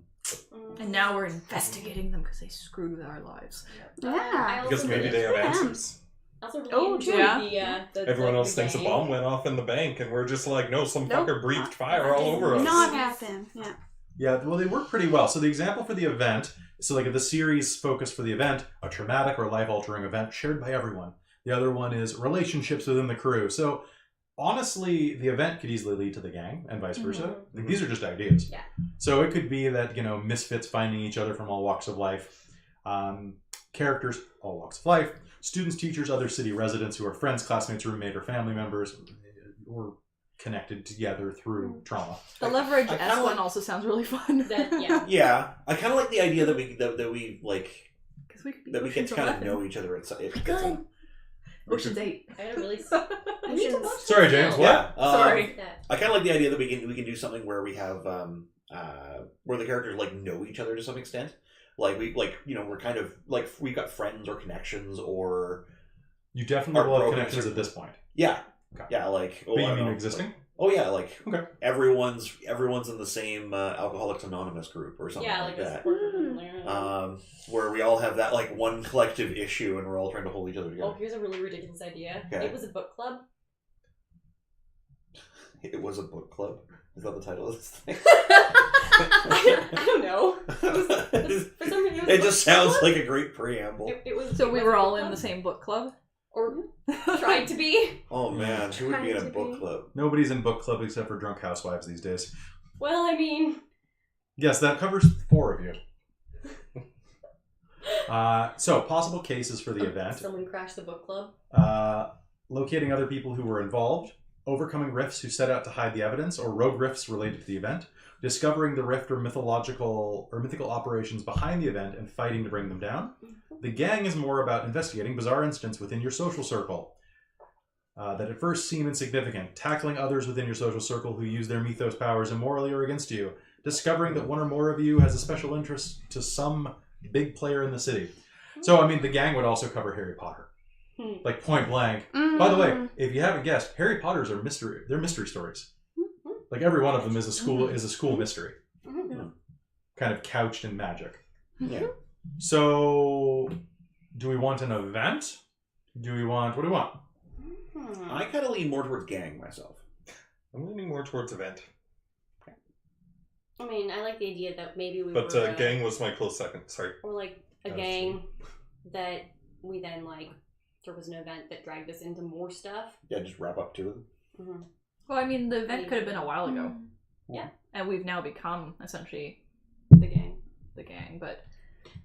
And now we're investigating them because they screwed with our lives. Yeah. Because maybe they have answers. Also really Oh, enjoyed yeah. the Everyone like, else the thinks a gang. bomb went off in the bank, and we're just like, no, some Nope. fucker breathed fire all over us. Not happen. Yeah. Yeah, well, they work pretty well. So the example for the event, so like the series focus for the event, a traumatic or life-altering event shared by everyone. The other one is relationships within the crew. So honestly, the event could easily lead to the gang and vice versa. Like, these are just ideas. Yeah. So it could be that, misfits finding each other from all walks of life. Characters, all walks of life. Students, teachers, other city residents who are friends, classmates, roommate, or family members, or connected together through trauma. The leverage I S kinda one like- also sounds really fun. Yeah. Yeah, I kind of like the idea that we like Because we could be that we get to kind of 11. know each other. It's Good. Ocean's 8. I had a really. Sorry, James, what? yeah. Sorry. That. I kind of like the idea that we can do something where we have where the characters like know each other to some extent. Like we're kind of like we've got friends or connections or You definitely Our will have broken connections circle. at this point. yeah. Okay. Yeah, like But I you don't mean know, existing? like- oh yeah, like Okay. everyone's in the same Alcoholics Anonymous group or something Yeah, like like a that. support group. Where we all have that like one collective issue and we're all trying to hold each other Oh, together. here's a really ridiculous idea. Okay. It was a book club. It was a book club. Is that the title of this thing? I don't know. For some reason, It just sounds like a great preamble. It was. So it we was were a all book in club. the same book club? or tried to be. Oh man, who would be in a Trying to book be. club? Nobody's in book club except for drunk housewives these days. Well, I mean, Yes, that covers 4 of you. So, possible cases for the event. someone crashed the book club. Locating other people who were involved, overcoming rifts who set out to hide the evidence, or rogue rifts related to the event, discovering the rift or mythological or mythical operations behind the event and fighting to bring them down. The gang is more about investigating bizarre incidents within your social circle that at first seem insignificant, tackling others within your social circle who use their mythos powers immorally or against you, discovering that one or more of you has a special interest to some big player in the city. So, I mean, the gang would also cover Harry Potter. Like, point blank. By the way, if you haven't guessed, Harry Potter's are mystery. They're mystery stories. Like, every one of them is a school mystery, kind of couched in magic. Yeah. So, do we want an event? What do we want? I kind of lean more towards gang myself. I'm leaning more towards event. I mean, I like the idea that maybe we But were gang was my close second. Sorry. or like a That was gang that we then like there was an event that dragged us into more stuff. Yeah, just wrap up to it. Mm-hmm. Well, I mean, the event could have been a while ago. Yeah. And we've now become, essentially, The gang. the gang. But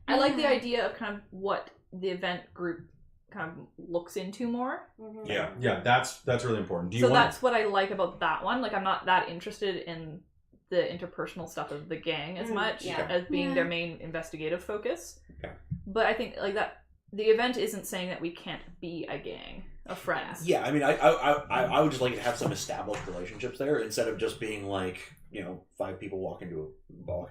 I like the idea of kind of what the event group kind of looks into more. Mm-hmm. Yeah. Yeah, that's really important. Do you So want? that's what I like about that one. Like, I'm not that interested in the interpersonal stuff of the gang as much yeah. as being Yeah. their main investigative focus. Okay. But I think, like, that the event isn't saying that we can't be a gang. of friends. Yeah, I mean, I would just like to have some established relationships there instead of just being like, 5 people walk into a bar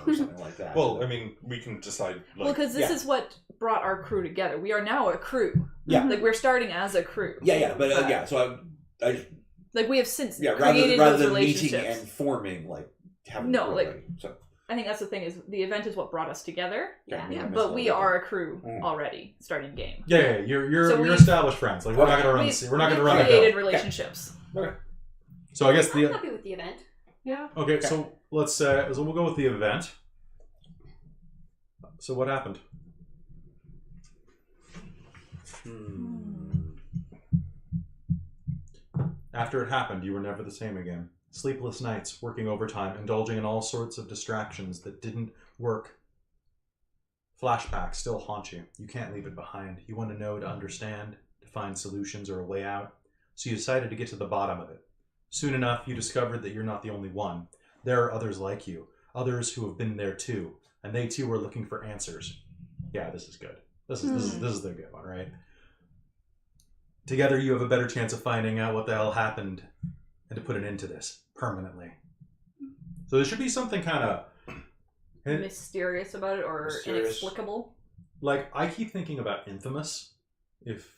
or something like that. Well, I mean, we can decide. Like, Well, because this is what brought our crew together. We are now a crew. Yeah. Like, we're starting as a crew. But so I Like, we have since rather created than those meeting relationships. and forming, like, having No, a like- already, so. I think that's the thing, is the event is what brought us together. Yeah. I missed But a we little are bit. a crew already, starting game. Yeah, you're So we- established friends. Like we're not gonna run. We've We're not gonna run a created hill. relationships. So I guess I'm the happy with the event. Yeah. okay. So let's so we'll go with the event. So what happened? After it happened, you were never the same again. Sleepless nights, working overtime, indulging in all sorts of distractions that didn't work. Flashbacks still haunt you. You can't leave it behind. You want to know, to understand, to find solutions or a way out. So you decided to get to the bottom of it. Soon enough, you discovered that you're not the only one. There are others like you, others who have been there too, and they too are looking for answers. Yeah, this is good. This is the good one, right? Together, you have a better chance of finding out what the hell happened and to put an end to this permanently. So there should be something kind of Mysterious about it, or Mysterious. inexplicable. like, I keep thinking about Infamous. If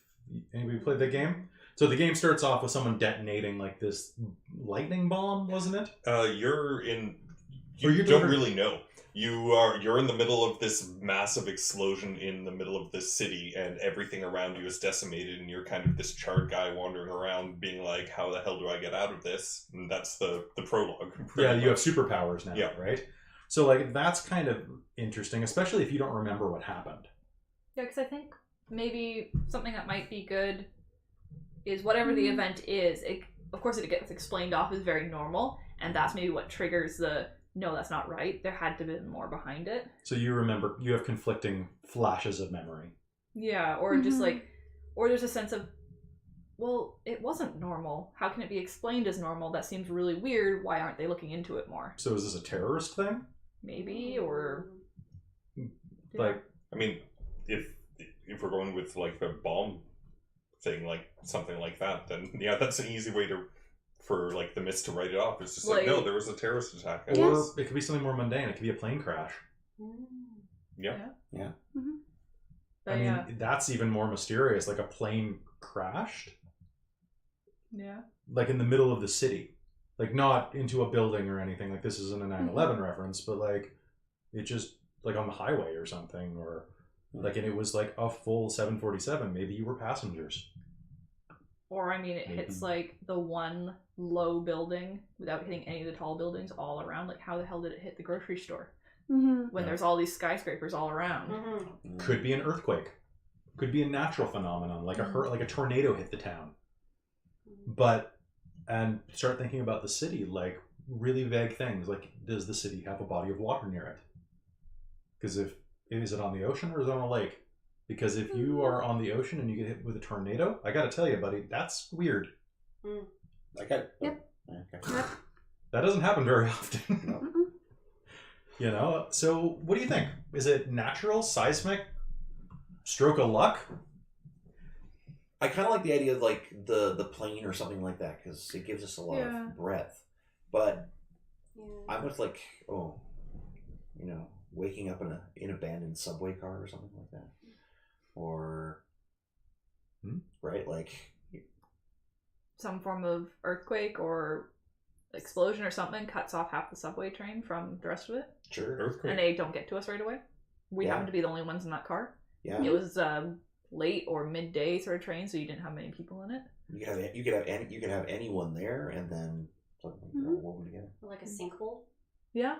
anybody played that game, so the game starts off with someone detonating like this lightning bomb, wasn't it? you're in. Or You you're don't doing- really know. You're in the middle of this massive explosion in the middle of this city, and everything around you is decimated, and you're kind of this charred guy wandering around, being like, "How the hell do I get out of this?" And that's the prologue. pretty Yeah, you have much. superpowers now, Yeah. right? So like that's kind of interesting, especially if you don't remember what happened. Yeah, because I think maybe something that might be good is whatever the event is. Of course, it gets explained off as very normal, and that's maybe what triggers the no, that's not right. There had to be more behind it. So you remember, you have conflicting flashes of memory. Yeah, or just Mhm. like, or there's a sense of, well, it wasn't normal. How can it be explained as normal? That seems really weird. Why aren't they looking into it more? So is this a terrorist thing? Maybe, or Like, I mean, if we're going with like a bomb thing, like something like that, then yeah, that's an easy way for like the myths to write it off. It's just like, Like- no, there was a terrorist attack. or Yes. it could be something more mundane. It could be a plane crash. Yeah. But I mean, yeah, that's even more mysterious. Like a plane crashed, yeah. like in the middle of the city, like not into a building or anything. Like this isn't a 9/11 reference, but like it just like on the highway or something, or like, and it was like a full 747. Maybe you were passengers. Or I mean, it hits Maybe. like the one low building without hitting any of the tall buildings all around. Like, how the hell did it hit the grocery store Mm-hmm. when Yeah. there's all these skyscrapers all around? Mm-hmm. Could be an earthquake. Could be a natural phenomenon, like like a tornado hit the town. But and start thinking about the city, like really vague things, like does the city have a body of water near it? Because if is it on the ocean or is it on a lake? Because if you are on the ocean and you get hit with a tornado, I got to tell you, buddy, that's weird. Okay. Yep. Okay. That doesn't happen very often. Mm-mm. You know. So what do you think? Is it natural, seismic, stroke of luck? I kind of like the idea of like the plane or something like that because it gives us a lot Yeah. of breadth. But Yeah. I'm with like, waking up in an abandoned subway car or something like that, or right, like Some form of earthquake or explosion or something cuts off half the subway train from the rest of it, sure, Earthquake. and they don't get to us right away. We Yeah. happen to be the only ones in that car. yeah. It was late or midday sort of train, so you didn't have many people in it. You could have anyone there, and then they're all woven together. Like a sinkhole Yeah.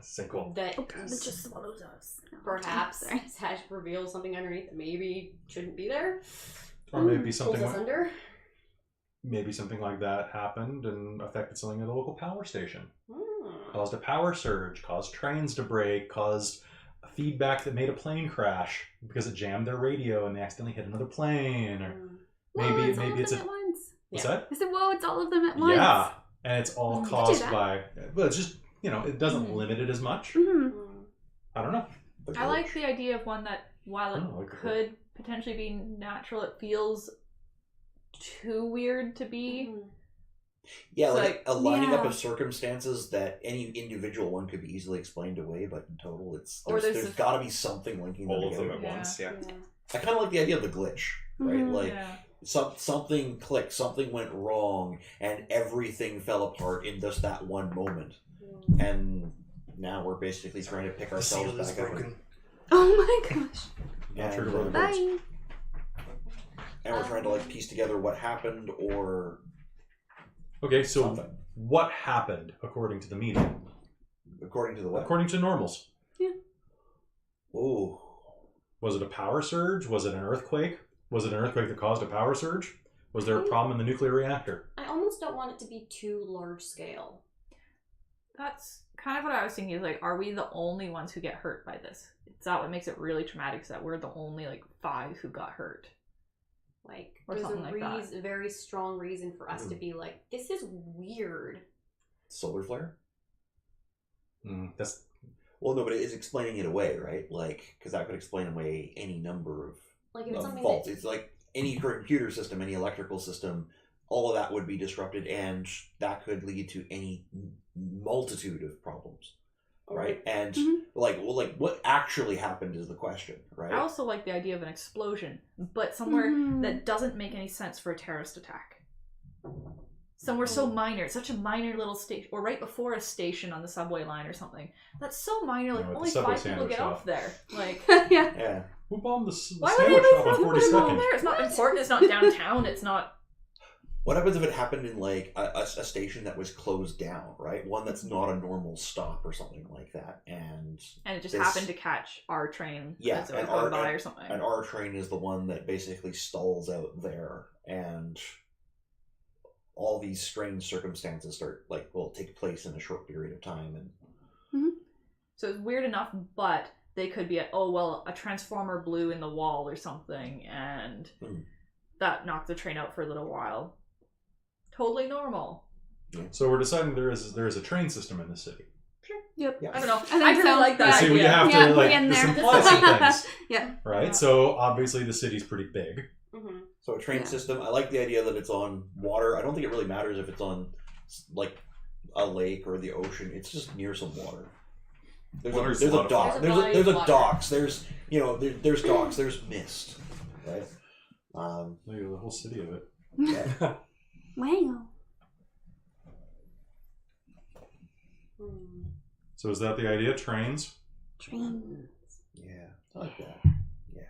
Sinkhole. that Oh, it just swallows us. No, perhaps sorry. has revealed something underneath that maybe shouldn't be there. Or maybe Pulls something us like, under. maybe something like that happened and affected something at the local power station. Hmm. Caused a power surge, caused trains to break, caused a feedback that made a plane crash because it jammed their radio and they accidentally hit another plane. Or Hmm. Whoa, maybe it's all maybe of it's them a at once. what's Yeah. that? I said, whoa, it's all of them at once. Yeah, and it's all You could do caused that. by. But it's just it doesn't Mhm. limit it as much. Mm-hmm. Hmm. I don't know. I like the idea of one that, while it Oh, I like the could potentially be natural, it feels too weird to be. Mhm. Yeah, It's like a lining up yeah. of circumstances that any individual one could be easily explained away, but in total, Or there's there's a- got to be something linking them All of them together. at Yeah. once, yeah. Yeah. I kind of like the idea of the glitch, right? Mhm. Like Yeah. something clicked, something went wrong, and everything fell apart in just that one moment. Yeah. And now we're basically trying to pick The ourselves seal is back up. broken. Oh my gosh. Not sure And, about Bye. and we're trying to like piece together what happened or Okay, so something what happened according to the meeting? according to the what? According to normals. Oh, Was it a power surge? Was it an earthquake? Was it an earthquake that caused a power surge? Was there a problem in the nuclear reactor? I almost don't want it to be too large scale. That's kind of what I was thinking. Is like, are we the only ones who get hurt by this? Is that what makes it really traumatic? Is that we're the only like 5 who got hurt? Like, Or there's something like that. a very strong reason for us to be like, this is weird. solar flare? That's Well, no, but it is explaining it away, right? Like, because that could explain away any number of Like, if it's something faults. that It's like any computer system, any electrical system, all of that would be disrupted, and that could lead to any multitude of problems, right? And Mhm. like what actually happened is the question, right? I also like the idea of an explosion, but somewhere Mhm. that doesn't make any sense for a terrorist attack. Somewhere so minor, such a minor little station, or right before a station on the subway line or something. That's so minor, like No, at the only subway 5 people sandwich get shop. off there. Like, yeah. Yeah. who bombed the why would sandwich they shop on put 42nd? them there? It's not important. It's not downtown. It's not. What happens if it happened in like a station that was closed down, right? One that's not a normal stop or something like that, and And it just This- happened to catch our train Yeah, as it was and going our- by or something. and our train is the one that basically stalls out there, and all these strange circumstances take place in a short period of time, and So it's weird enough, but they could be a transformer blew in the wall or something, and that knocked the train out for a little while. Totally normal. So we're deciding there is a train system in the city. Yep. Yeah. I don't know. I think I really so. like that. See, we idea. have Yeah, to we're like getting this there. implies some things, Yeah. right? Yeah. So obviously the city's pretty big. Mm-hmm. so a train Yeah. system. I like the idea that it's on water. I don't think it really matters if it's on like a lake or the ocean. It's just near some water. Water's There's a a lot of dock. fun. There's a Water. docks. There's there's docks. There's mist, right? Look at the whole city of it. Yeah. Wow. Hmm. So is that the idea? Trains? Train. Yeah, I like that.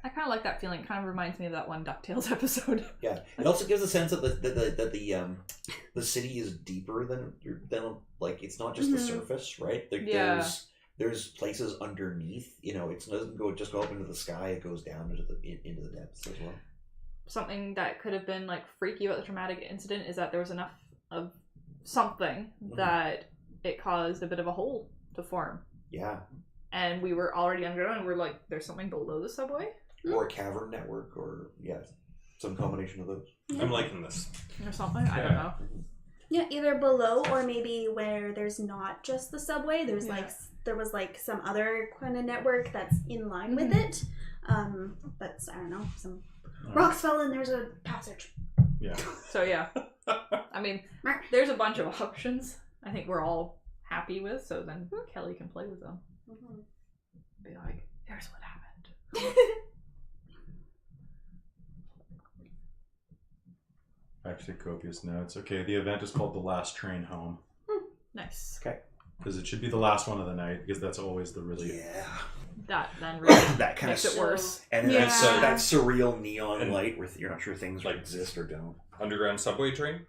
I kind of like that feeling. It kind of reminds me of that one DuckTales episode. Yeah, it also gives a sense that the city is deeper than like it's not just the Mhm. surface, right? Like Yeah. there's places underneath. It doesn't go up into the sky. It goes down into the depths as well. Something that could have been like freaky about the traumatic incident is that there was enough of something that it caused a bit of a hole to form. Yeah, And we were already underground, and we're like, there's something below the subway? or a cavern network, or some combination of those. I'm liking this. Or something? I don't know. Yeah, either below or maybe where there's not just the subway. There's Yeah. there was like some other kind of network that's in line with it. But I don't know, some rocks fell and there's a passage. Yeah. So yeah. I mean, there's a bunch of options I think we're all happy with, so then Kelly can play with them. Mm-hmm. Be like, here's what happened. Actually, copious notes. Okay, the event is called The Last Train Home. Nice. Because it should be the last one of the night, because that's always the really... Yeah, That then really that kind makes of it worse. and then Yeah. that surreal neon And- light where you're not sure things Like- exist or don't. Underground subway train?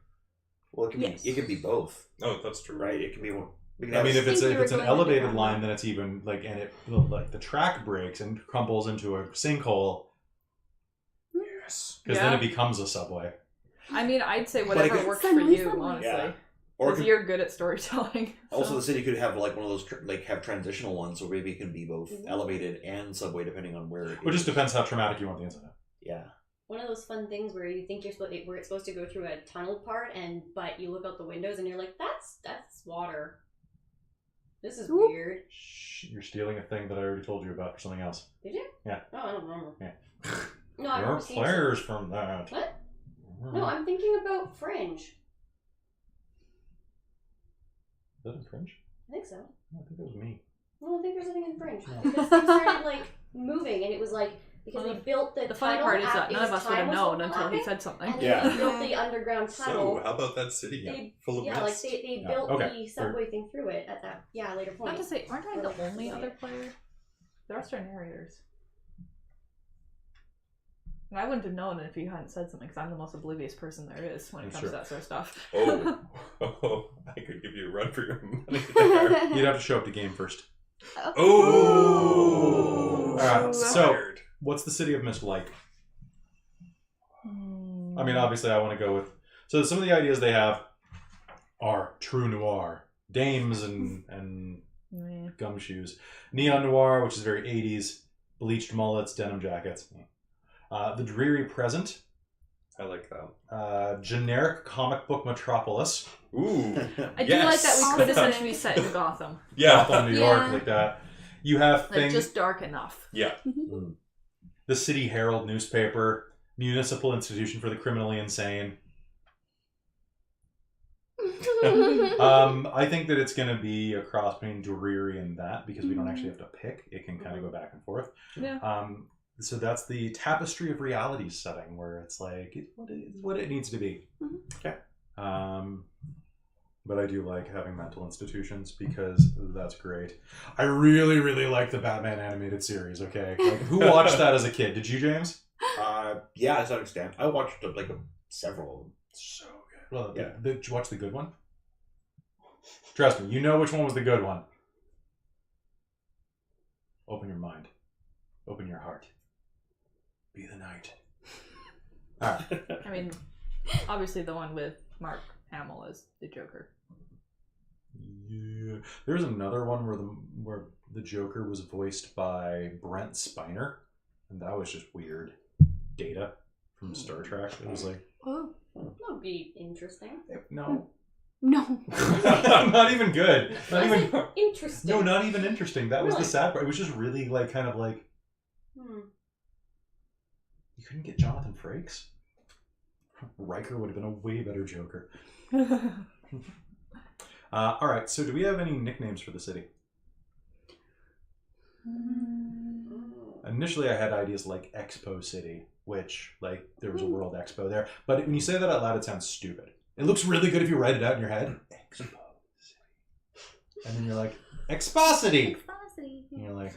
Well, Yes. it can be both, Oh, that's true. right? It can be one. We can I have mean, if it's think you were an going elevated underground. line, then it's even like, and it like the track breaks and crumbles into a sinkhole, Yes. because Yeah. then it becomes a subway. I mean, I'd say But whatever again- works for Sunlight, you, sunlight. honestly. Yeah. Or it Because could- you're good at storytelling. also, so. the city could have like one of those have transitional ones, so maybe it can be both elevated and subway depending on where it It just depends how traumatic you want the incident. Yeah. One of those fun things where you think where it's supposed to go through a tunnel part, but you look out the windows and you're like, that's water. This is Ooh. weird. Shh, you're stealing a thing that I already told you about for something else. Did you? Yeah. Oh, I don't remember. Yeah. No, I There are remember seeing players from that. What? No, I'm thinking about Fringe. Is that in Fringe? I think so. I think it was me. No, I think there's something in Fringe. No. Because things started like moving, and it was like because they built the The funny tunnel part is that after none of us would have time was known until he overlapping, said something. and Yeah. they built the underground tunnel. So, how about that city They- full of Yeah, like mist? they Yeah, built okay. the subway thing through it at that later point. Not to say, aren't I Or the like only the other way. player? The rest are narrators. And I wouldn't have known if you hadn't said something, because I'm the most oblivious person there is when it That's comes true. to that sort of stuff. Oh, I could give you a run for your money there. You'd have to show up to game first. Oh! Alright, so Fired. what's the City of Mist like? Hmm. I mean, obviously, I want to go with. So some of the ideas they have are true noir, dames and Yeah. gumshoes, neon noir, which is very 80s, bleached mullets, denim jackets. The dreary present, I like that. generic comic book metropolis, Ooh. I do like that we could Awesome. essentially be set in Gotham. Yeah. Gotham, New York, Yeah. like that. You have Like, things. just dark enough. Yeah. The City Herald newspaper, municipal institution for the criminally insane. I think that it's going to be a cross between dreary and that because we don't actually have to pick. It can kind of go back and forth. Yeah. So that's the tapestry of reality setting where it's like it's what it needs to be. Mhm. Okay. But I do like having mental institutions because that's great. I really, really like the Batman animated series. Okay, like, who watched that as a kid? Did you, James? Yeah, to some extent. I watched like several of them. So good. Well, Yeah. did you watch the good one? Trust me, you know which one was the good one. Open your mind. Open your heart. Be the knight. All right. I mean, obviously the one with Mark Hamill as the Joker. Yeah. There's another one where the Joker was voiced by Brent Spiner, and that was just weird. Data from Star Trek. It was like, Oh, That would be interesting. no. no. Not even good. Not I even. said interesting. No, not even interesting. That was the Really? sad part. It was just really like kind of like you couldn't get Jonathan Frakes. Riker would have been a way better Joker. All right. So, do we have any nicknames for the city? Initially, I had ideas like Expo City, which like there was a World Expo there. But when you say that out loud, it sounds stupid. It looks really good if you write it out in your head. Expo City, and then you're like Expocity. Exposity. And you're like,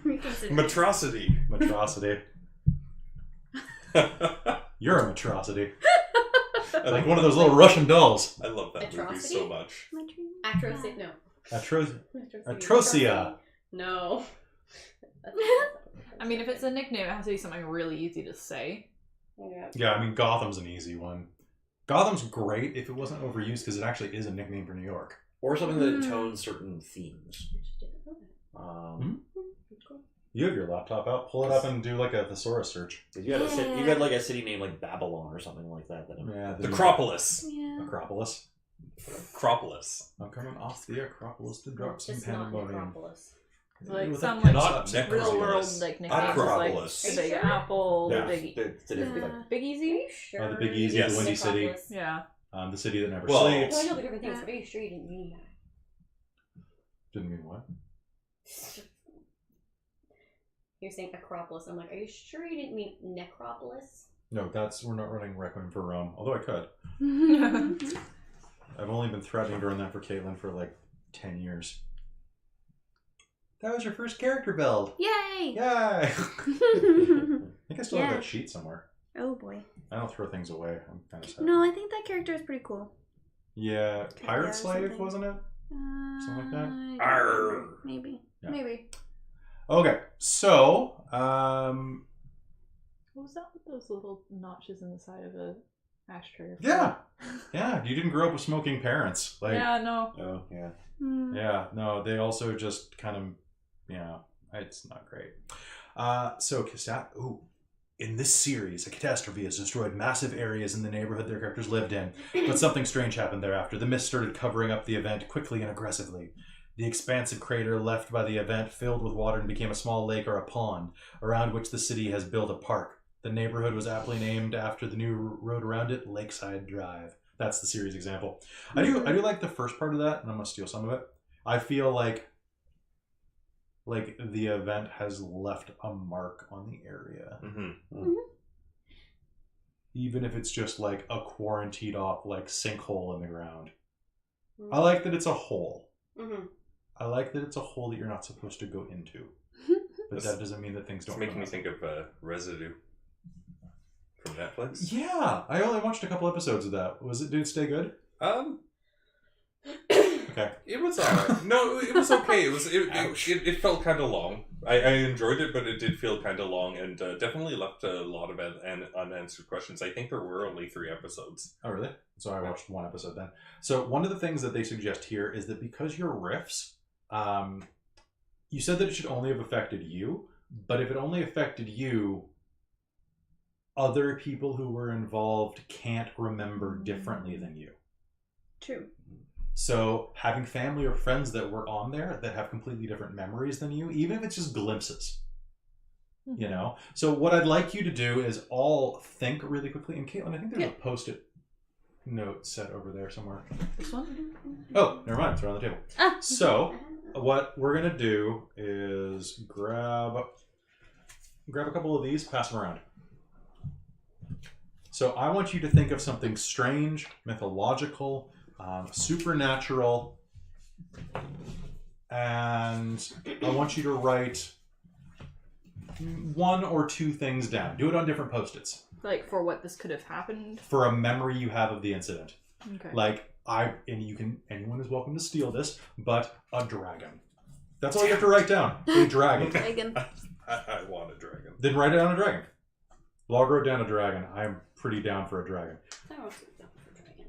Reconsider. Matrosity. Matrosity. You're a matrosity. Like one of those little Russian dolls. I love that movie Atrocity? so much. Atroci- no. Atrocia. No. I mean, if it's a nickname, it has to be something really easy to say. Yeah. Yeah, I mean, Gotham's an easy one. Gotham's great if it wasn't overused because it actually is a nickname for New York. Or something that intones certain themes. Hmm? You have your laptop out. Pull it up and do like a thesaurus search. You had like a city name like Babylon or something like that. Yeah, The Acropolis. Yeah. Acropolis. Acropolis. I'm coming off the Acropolis to drop some Just not pandemonium. Necropolis. Like With some a like Not pencil. Necropolis. real world like nicknames, Acropolis. like the Big Are you sure? Apple, Yeah, the Big it's a different like, Yeah. Big Are Easy. you sure? The Big Easy, Yes. the Windy City, Necropolis? Yeah. the city that never Well- sleeps. No, I know the different things, but are you sure you didn't mean that? Didn't mean what? You're saying Acropolis. I'm like, are you sure you didn't mean Necropolis? No, we're not running Requiem for Rome. Although I could. I've only been threatening to run that for Caitlin for like 10 years. That was your first character build. Yay! Yay! I think I still have Yeah. that sheet somewhere. Oh boy. I don't throw things away. I'm kind of sad. No, I think that character is pretty cool. Yeah, Pirate Yeah, Slave, something. wasn't it? Something like that? I don't Arr. remember. Maybe. Yeah. Maybe. Okay, so, What was that with those little notches in the side of a ashtray? or yeah. Yeah, you didn't grow up with smoking parents. Like, Yeah, no. oh yeah. Hmm. yeah, no, they also just kind of, it's not great. So, in this series, a catastrophe has destroyed massive areas in the neighborhood their characters lived in, but something strange happened thereafter. The mist started covering up the event quickly and aggressively. The expansive crater left by the event filled with water and became a small lake or a pond, around which the city has built a park. The neighborhood was aptly named after the new road around it, Lakeside Drive. That's the series example. I do like the first part of that, and I'm gonna steal some of it. I feel like the event has left a mark on the area. Mm-hmm. Even if it's just like a quarantined off like sinkhole in the ground. I like that it's a hole. Mm-hmm. I like that it's a hole that you're not supposed to go into. But that doesn't mean that things don't. It's making me think of Residue from Netflix. Yeah, I only watched a couple episodes of that. Did it stay good? Okay. It was alright. No, it was okay. It felt kind of long. I enjoyed it, but it did feel kind of long, and definitely left a lot of unanswered questions. I think there were only 3 episodes. Oh, really? So I watched 1 episode then. So one of the things that they suggest here is that because your riffs, you said that it should only have affected you, but if it only affected you, other people who were involved can't remember differently than you. True. So having family or friends that were on there that have completely different memories than you, even if it's just glimpses, you know? So what I'd like you to do is all think really quickly. And Caitlin, I think there's a Post-it note set over there somewhere. This one? Oh, never mind. It's around the table. So what we're going to do is grab a couple of these, pass them around. So I want you to think of something strange, mythological, supernatural, and I want you to write 1 or 2 things down. Do it on different Post-its. Like for what this could have happened? For a memory you have of the incident. Okay. Like, anyone is welcome to steal this, but a dragon. That's all you have to write down. A dragon. Dragon. I want a dragon. Then write down a dragon. Log wrote down a dragon. I'm pretty down for a dragon. I want to go for dragon.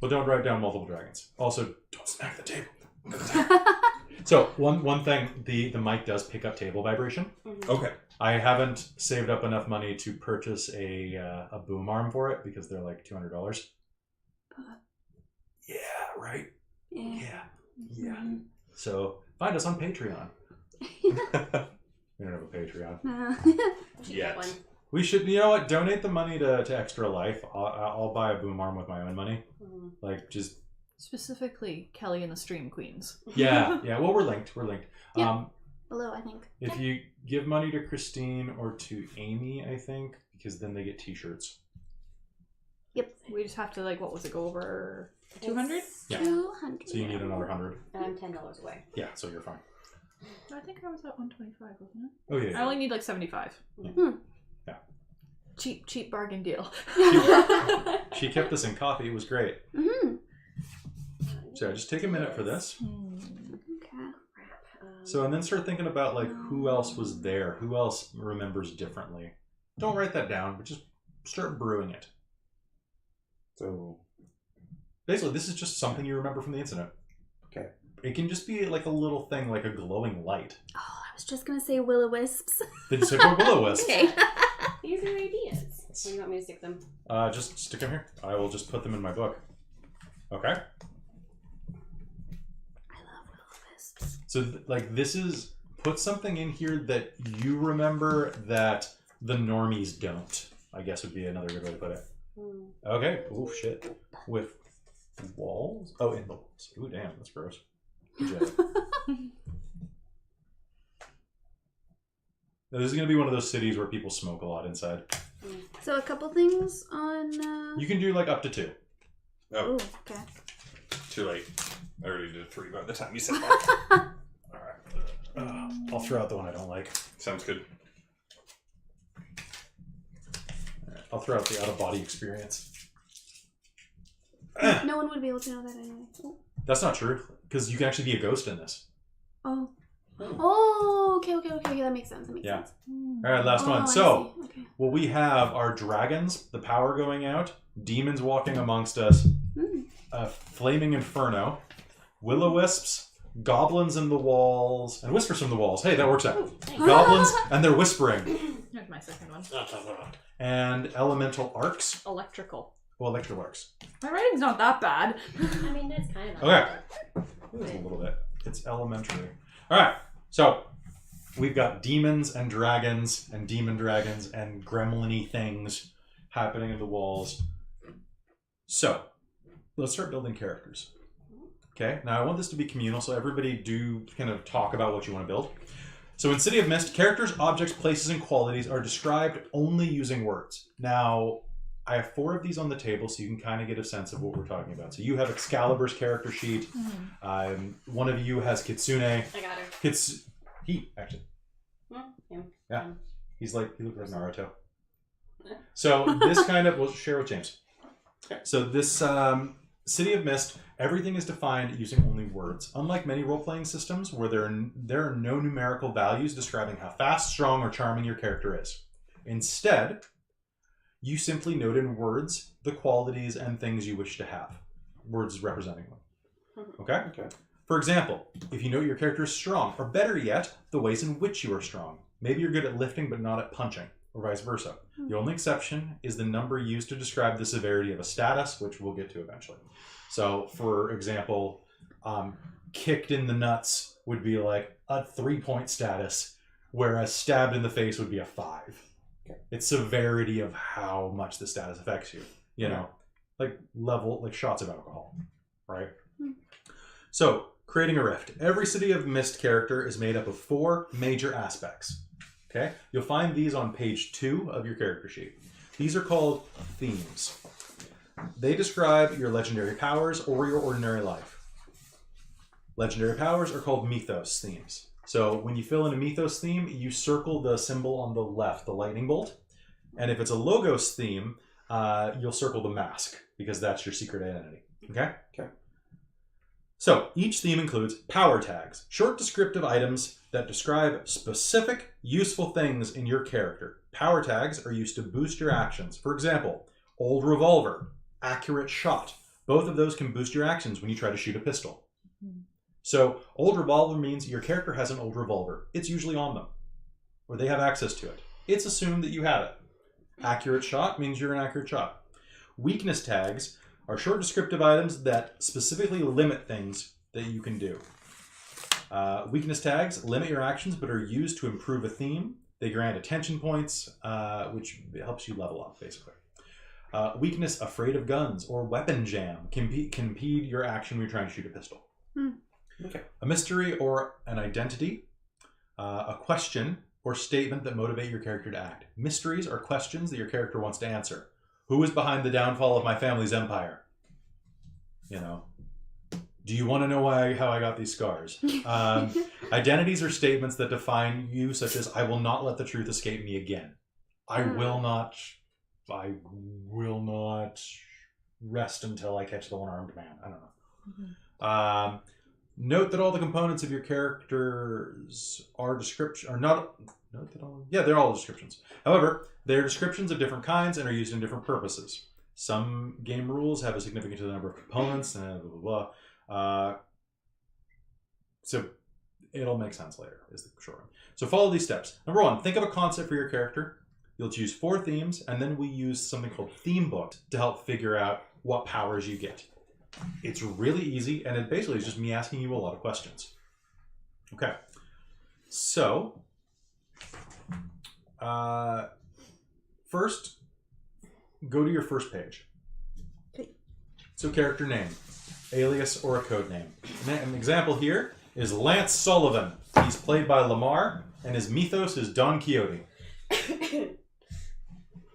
But don't write down multiple dragons. Also, don't smack the table. So, one thing, the mic does pick up table vibration. Mm-hmm. Okay. I haven't saved up enough money to purchase a boom arm for it because they're like $200. Yeah, right? Yeah. Yeah. So, find us on Patreon. We don't have a Patreon. Yet. One. We should, you know what? Donate the money to Extra Life. I'll buy a boom arm with my own money. Mm-hmm. Like, just... Specifically, Kelly and the Stream Queens. Yeah. Well, we're linked. Yeah. Below, I think. If you give money to Christine or to Amy, I think, because then they get t-shirts. Yep. We just have to, like, what was it, go over 200? Yeah. 200. So you need another 100. And I'm $10 away. Yeah, so you're fine. I think I was at 125, wasn't it? Oh, yeah. I only need, like, 75. Yeah. Cheap bargain deal. She kept us in coffee. It was great. Mm-hmm. So just take a minute for this. Okay. So, and then start thinking about, like, who else was there? Who else remembers differently? Don't write that down, but just start brewing it. So, basically, this is just something you remember from the incident. Okay. It can just be like a little thing, like a glowing light. Oh, I was just gonna say will-o-wisps. Then stick with willow-wisp. Okay. These are ideas. Where do you want me to stick them? Just stick them here. I will just put them in my book. Okay? I love will-o-wisps. So, like, this is... Put something in here that you remember that the normies don't. I guess would be another good way to put it. Okay. Oh, shit. With walls? Oh, in the walls. Ooh, damn. That's gross. Good job. Now, this is going to be one of those cities where people smoke a lot inside. So a couple things on... You can do, like, up to 2. Oh, Ooh, okay. too late. I already did 3 by the time you said that. Alright. I'll throw out the one I don't like. Sounds good. I'll throw out the out-of-body experience. No one would be able to know that anyway. Oh. That's not true, because you can actually be a ghost in this. Oh. Oh, okay, that makes sense. Yeah. Alright, last one. I So, see. Okay. what we have are dragons, the power going out, demons walking amongst us, a flaming inferno, will-o-wisps, goblins in the walls, and whispers from the walls. Hey, that works out. Goblins, and they're whispering. Here's my second one. And elemental arcs. Electrical. Well, electrical arcs. My writing's not that bad. I mean, that's kind of... Okay. It's a little bit. It's elementary. Alright, so, we've got demons and dragons and demon dragons and gremlin-y things happening in the walls. So, let's start building characters. Okay, now I want this to be communal, so everybody do kind of talk about what you want to build. So in City of Mist, characters, objects, places, and qualities are described only using words. Now, I have 4 of these on the table, so you can kind of get a sense of what we're talking about. So you have Excalibur's character sheet. One of you has Kitsune. I got her. He, actually. Him. Yeah. He looks like Naruto. So this kind of, we'll share with James. So this City of Mist, everything is defined using only words. Unlike many role-playing systems where there are no numerical values describing how fast, strong, or charming your character is. Instead, you simply note in words the qualities and things you wish to have. Words representing them. Okay? Okay. For example, if you note your character is strong, or better yet, the ways in which you are strong. Maybe you're good at lifting but not at punching, or vice versa. The only exception is the number used to describe the severity of a status, which we'll get to eventually. So, for example, kicked in the nuts would be like a 3-point status, whereas stabbed in the face would be a 5. Okay. It's severity of how much the status affects you. You know, like shots of alcohol, right? So, creating a rift. Every City of Mist character is made up of 4 major aspects. Okay? You'll find these on page 2 of your character sheet. These are called themes. They describe your legendary powers or your ordinary life. Legendary powers are called mythos themes. So when you fill in a mythos theme, you circle the symbol on the left, the lightning bolt. And if it's a logos theme, you'll circle the mask, because that's your secret identity. Okay? Okay. So each theme includes power tags, short descriptive items that describe specific, useful things in your character. Power tags are used to boost your actions. For example, old revolver, accurate shot. Both of those can boost your actions when you try to shoot a pistol. So, old revolver means your character has an old revolver. It's usually on them, or they have access to it. It's assumed that you have it. Accurate shot means you're an accurate shot. Weakness tags are short descriptive items that specifically limit things that you can do. Weakness tags limit your actions but are used to improve a theme. They grant attention points, which helps you level up, basically. Weakness, afraid of guns, or weapon jam can impede your action when you're trying to shoot a pistol. Okay. A mystery or an identity, a question or statement that motivate your character to act. Mysteries are questions that your character wants to answer. Who is behind the downfall of my family's empire? You know, do you want to know how I got these scars? Identities are statements that define you, such as I will not let the truth escape me again. I will not rest until I catch the one-armed man. I don't know. Note that all the components of your characters are they're all descriptions. However, they're descriptions of different kinds and are used in different purposes. Some game rules have a significant number of components and blah, blah, blah. So it'll make sense later, is the short one. So follow these steps. Number 1, think of a concept for your character. You'll choose 4 themes, and then we use something called theme book to help figure out what powers you get. It's really easy, and it basically is just me asking you a lot of questions. Okay. So, first, go to your first page. Okay. So, character name, alias, or a code name. An example here is Lance Sullivan. He's played by Lamar, and his mythos is Don Quixote.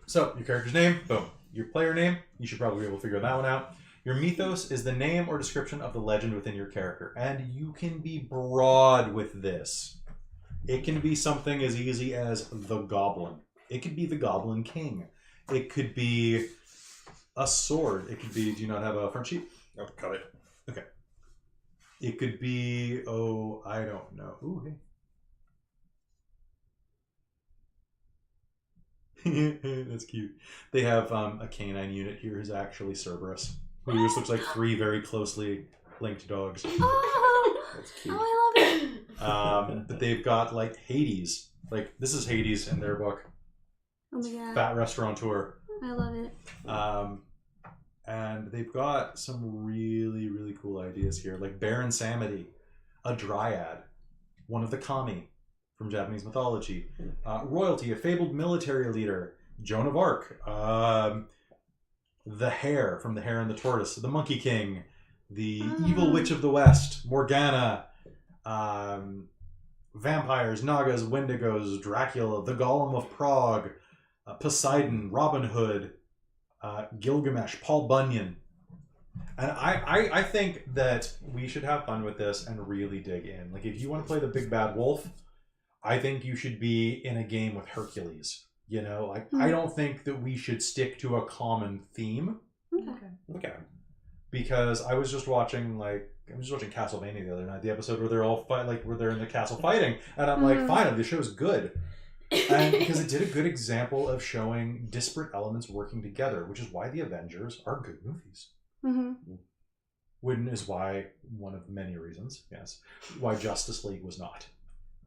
So, your character's name, boom. Your player name, you should probably be able to figure that one out. Your mythos is the name or description of the legend within your character, and you can be broad with this. It can be something as easy as the Goblin. It could be the Goblin King. It could be a sword. It could be, do you not have a front sheet? Oh, got it. Okay. It could be, oh, I don't know. Ooh, hey. That's cute. They have a canine unit here who's actually Cerberus, who just looks like 3 very closely linked dogs. Oh, That's cute. oh, I love it. But they've got like Hades. Like this is Hades in their book. Oh my god. Fat restaurateur. I love it. And they've got some really, really cool ideas here. Like Baron Samedi, a dryad, one of the kami from Japanese mythology. Royalty, a fabled military leader. Joan of Arc. The Hare from The Hare and the Tortoise. The Monkey King. The Evil Witch of the West. Morgana. Vampires, Nagas, Wendigos, Dracula. The Golem of Prague. Poseidon. Robin Hood. Gilgamesh. Paul Bunyan. And I think that we should have fun with this and really dig in. Like, if you want to play the big bad wolf, I think you should be in a game with Hercules. You know, like, I don't think that we should stick to a common theme. Okay. Because I was just watching Castlevania the other night, the episode where they're all where they're in the castle fighting, and I'm like, fine, the show's good. And because it did a good example of showing disparate elements working together, which is why the Avengers are good movies. Is why one of many reasons, yes, why Justice League was not.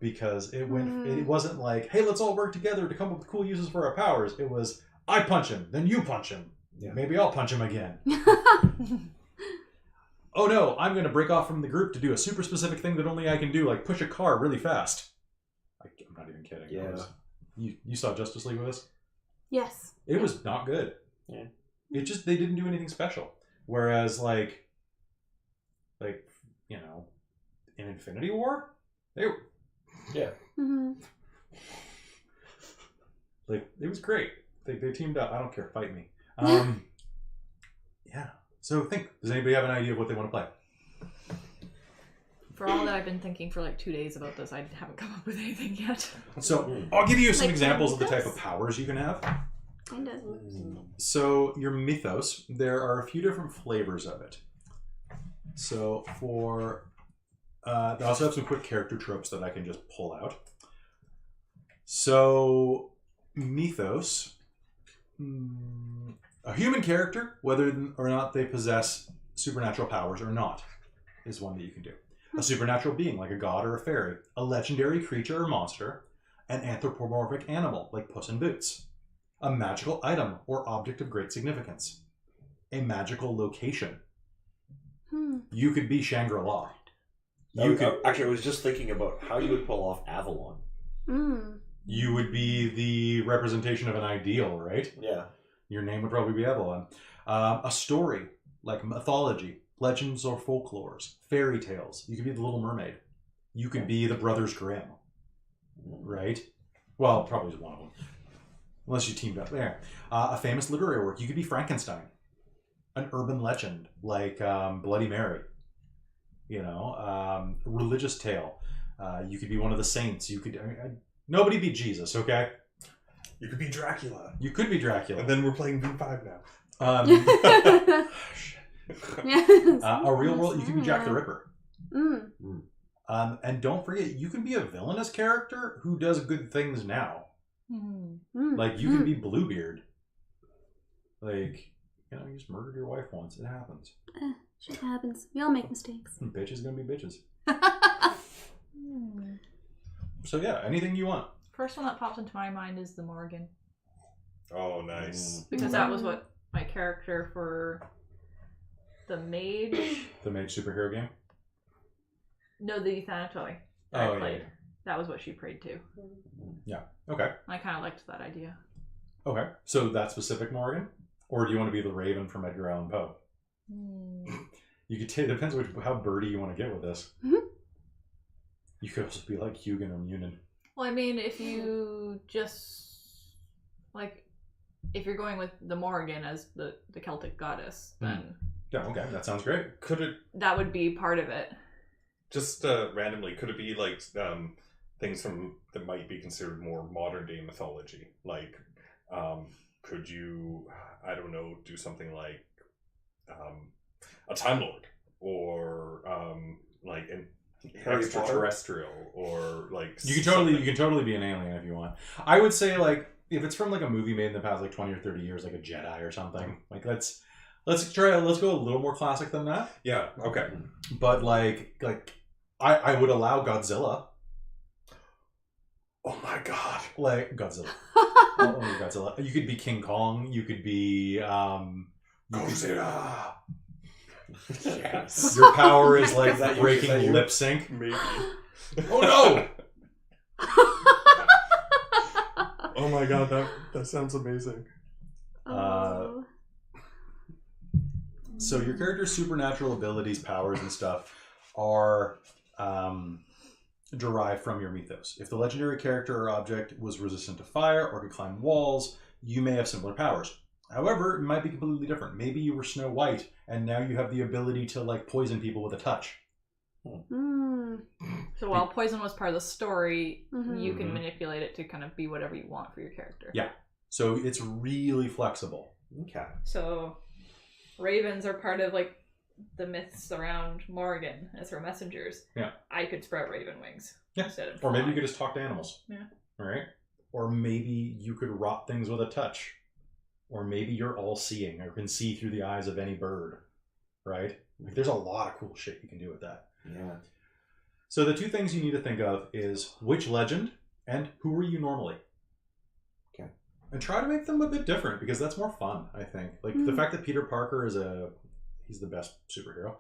Because it wasn't like, hey, let's all work together to come up with cool uses for our powers. It was, I punch him, then you punch him. Yeah. Maybe I'll punch him again. Oh no, I'm going to break off from the group to do a super specific thing that only I can do, like push a car really fast. I'm not even kidding. Yeah. You saw Justice League with us? Yes. It was not good. Yeah. It just, they didn't do anything special. Whereas, like you know, in Infinity War, they were... Yeah. Like, it was great. They teamed up. I don't care. Fight me. Yeah. So does anybody have an idea of what they want to play? For all that I've been thinking for like 2 days about this, I haven't come up with anything yet. So I'll give you some Like examples of the mythos? type of powers you can have. Kind of. So your mythos, there are a few different flavors of it. So for... they also have some quick character tropes that I can just pull out. So, mythos. A human character, whether or not they possess supernatural powers or not, is one that you can do. A supernatural being, like a god or a fairy. A legendary creature or monster. An anthropomorphic animal, like Puss in Boots. A magical item or object of great significance. A magical location. You could be Shangri-La. Actually, I was just thinking about how you would pull off Avalon. You would be the representation of an ideal, right? Yeah. Your name would probably be Avalon. A story, like mythology, legends or folklores, fairy tales. You could be the Little Mermaid. You could be the Brothers Grimm, right? Well, probably just one of them. Unless you teamed up there. A famous literary work. You could be Frankenstein. An urban legend, like Bloody Mary. You know, religious tale. You could be one of the saints. You could... nobody be Jesus, okay? You could be Dracula. You could be Dracula. And then we're playing V5 now. A real world, you can be Jack the Ripper. And don't forget, you can be a villainous character who does good things now. Like, you can be Bluebeard. Like, you know, you just murdered your wife once. It happens. Shit happens. We all make mistakes. Bitches gonna be bitches. So yeah, anything you want. First one that pops into my mind is the Morgan. Oh, nice. Because that was what my character for the mage... The mage superhero game? No, the Thanatoy that I played. Yeah. That was what she prayed to. Yeah, okay. I kind of liked that idea. Okay, so that specific Morgan? Or do you want to be the Raven from Edgar Allan Poe? You could take, it depends how birdy you want to get with this. You could also be like Hugin or Munin. Well, I mean, if you just, like, if you're going with the Morrigan as the Celtic goddess, then... Yeah, okay, that sounds great. Could it... That would be part of it. Just randomly, could it be like things from that might be considered more modern day mythology? Like, could you, I don't know, do something like a Time Lord, or like an extraterrestrial, or like you can totally be an alien if you want. I would say, like, if it's from like a movie made in the past like 20 or 30 years, like a Jedi or something, like let's go a little more classic than that. Yeah, okay. But like I would allow Godzilla. Oh my god. Like Godzilla. Godzilla. You could be King Kong, you could be Godzilla. Yes. Your power is like Is that breaking your lip sync. Maybe. Oh no! Oh my god, that sounds amazing. Oh. So your character's supernatural abilities, powers, and stuff are derived from your mythos. If the legendary character or object was resistant to fire or could climb walls, you may have similar powers. However, it might be completely different. Maybe you were Snow White, and now you have the ability to like poison people with a touch. So while poison was part of the story, Mhm. you can manipulate it to kind of be whatever you want for your character. Yeah. So it's really flexible. Okay. So ravens are part of like the myths around Morrigan as her messengers. Yeah. I could sprout raven wings. Yeah. Instead of Or maybe you flying. could just talk to animals. Yeah. All right. Or maybe you could rot things with a touch. Or maybe you're all seeing or can see through the eyes of any bird. Right? Like, there's a lot of cool shit you can do with that. Yeah. So the two things you need to think of is which legend and who are you normally. Okay. And try to make them a bit different because that's more fun, I think. Like the fact that Peter Parker is he's the best superhero,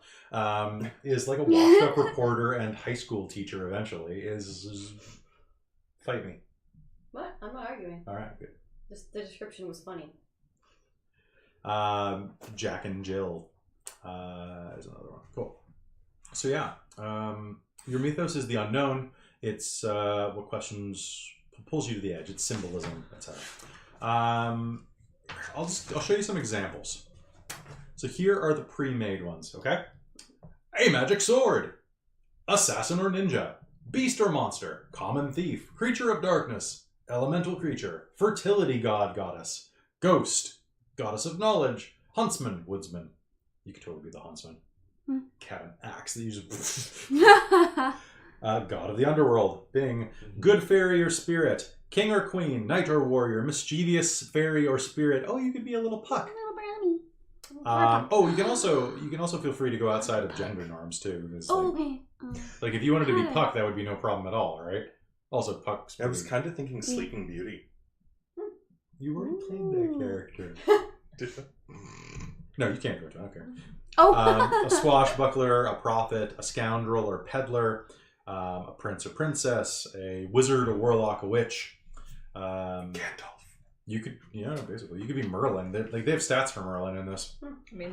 is like a washed up reporter and high school teacher eventually is fight me. What? I'm not arguing. All right, good. Just the description was funny. Jack and Jill is another one. Cool. So yeah, your mythos is the unknown. It's what questions pulls you to the edge. It's symbolism, etc. I'll show you some examples. So here are the pre-made ones. Okay, a magic sword, assassin or ninja, beast or monster, common thief, creature of darkness, elemental creature, fertility god goddess, ghost, goddess of knowledge, huntsman, woodsman. You could totally be the huntsman. Cat and axe that you just god of the underworld, Bing, good fairy or spirit, king or queen, knight or warrior, mischievous fairy or spirit. Oh, you could be a little puck. Little brownie. You can also feel free to go outside of gender norms too. Because, Oh, like, okay. like if you wanted to be Got it. Puck, that would be no problem at all, right? Also, Puck's. I was kind of thinking Sleeping Beauty. You already played that character. Did I? No, you can't go to. I don't care. Oh. A swashbuckler, a prophet, a scoundrel or peddler, a prince or princess, a wizard, a warlock, a witch. Gandalf. You could, basically, you could be Merlin. They have stats for Merlin in this. I mean,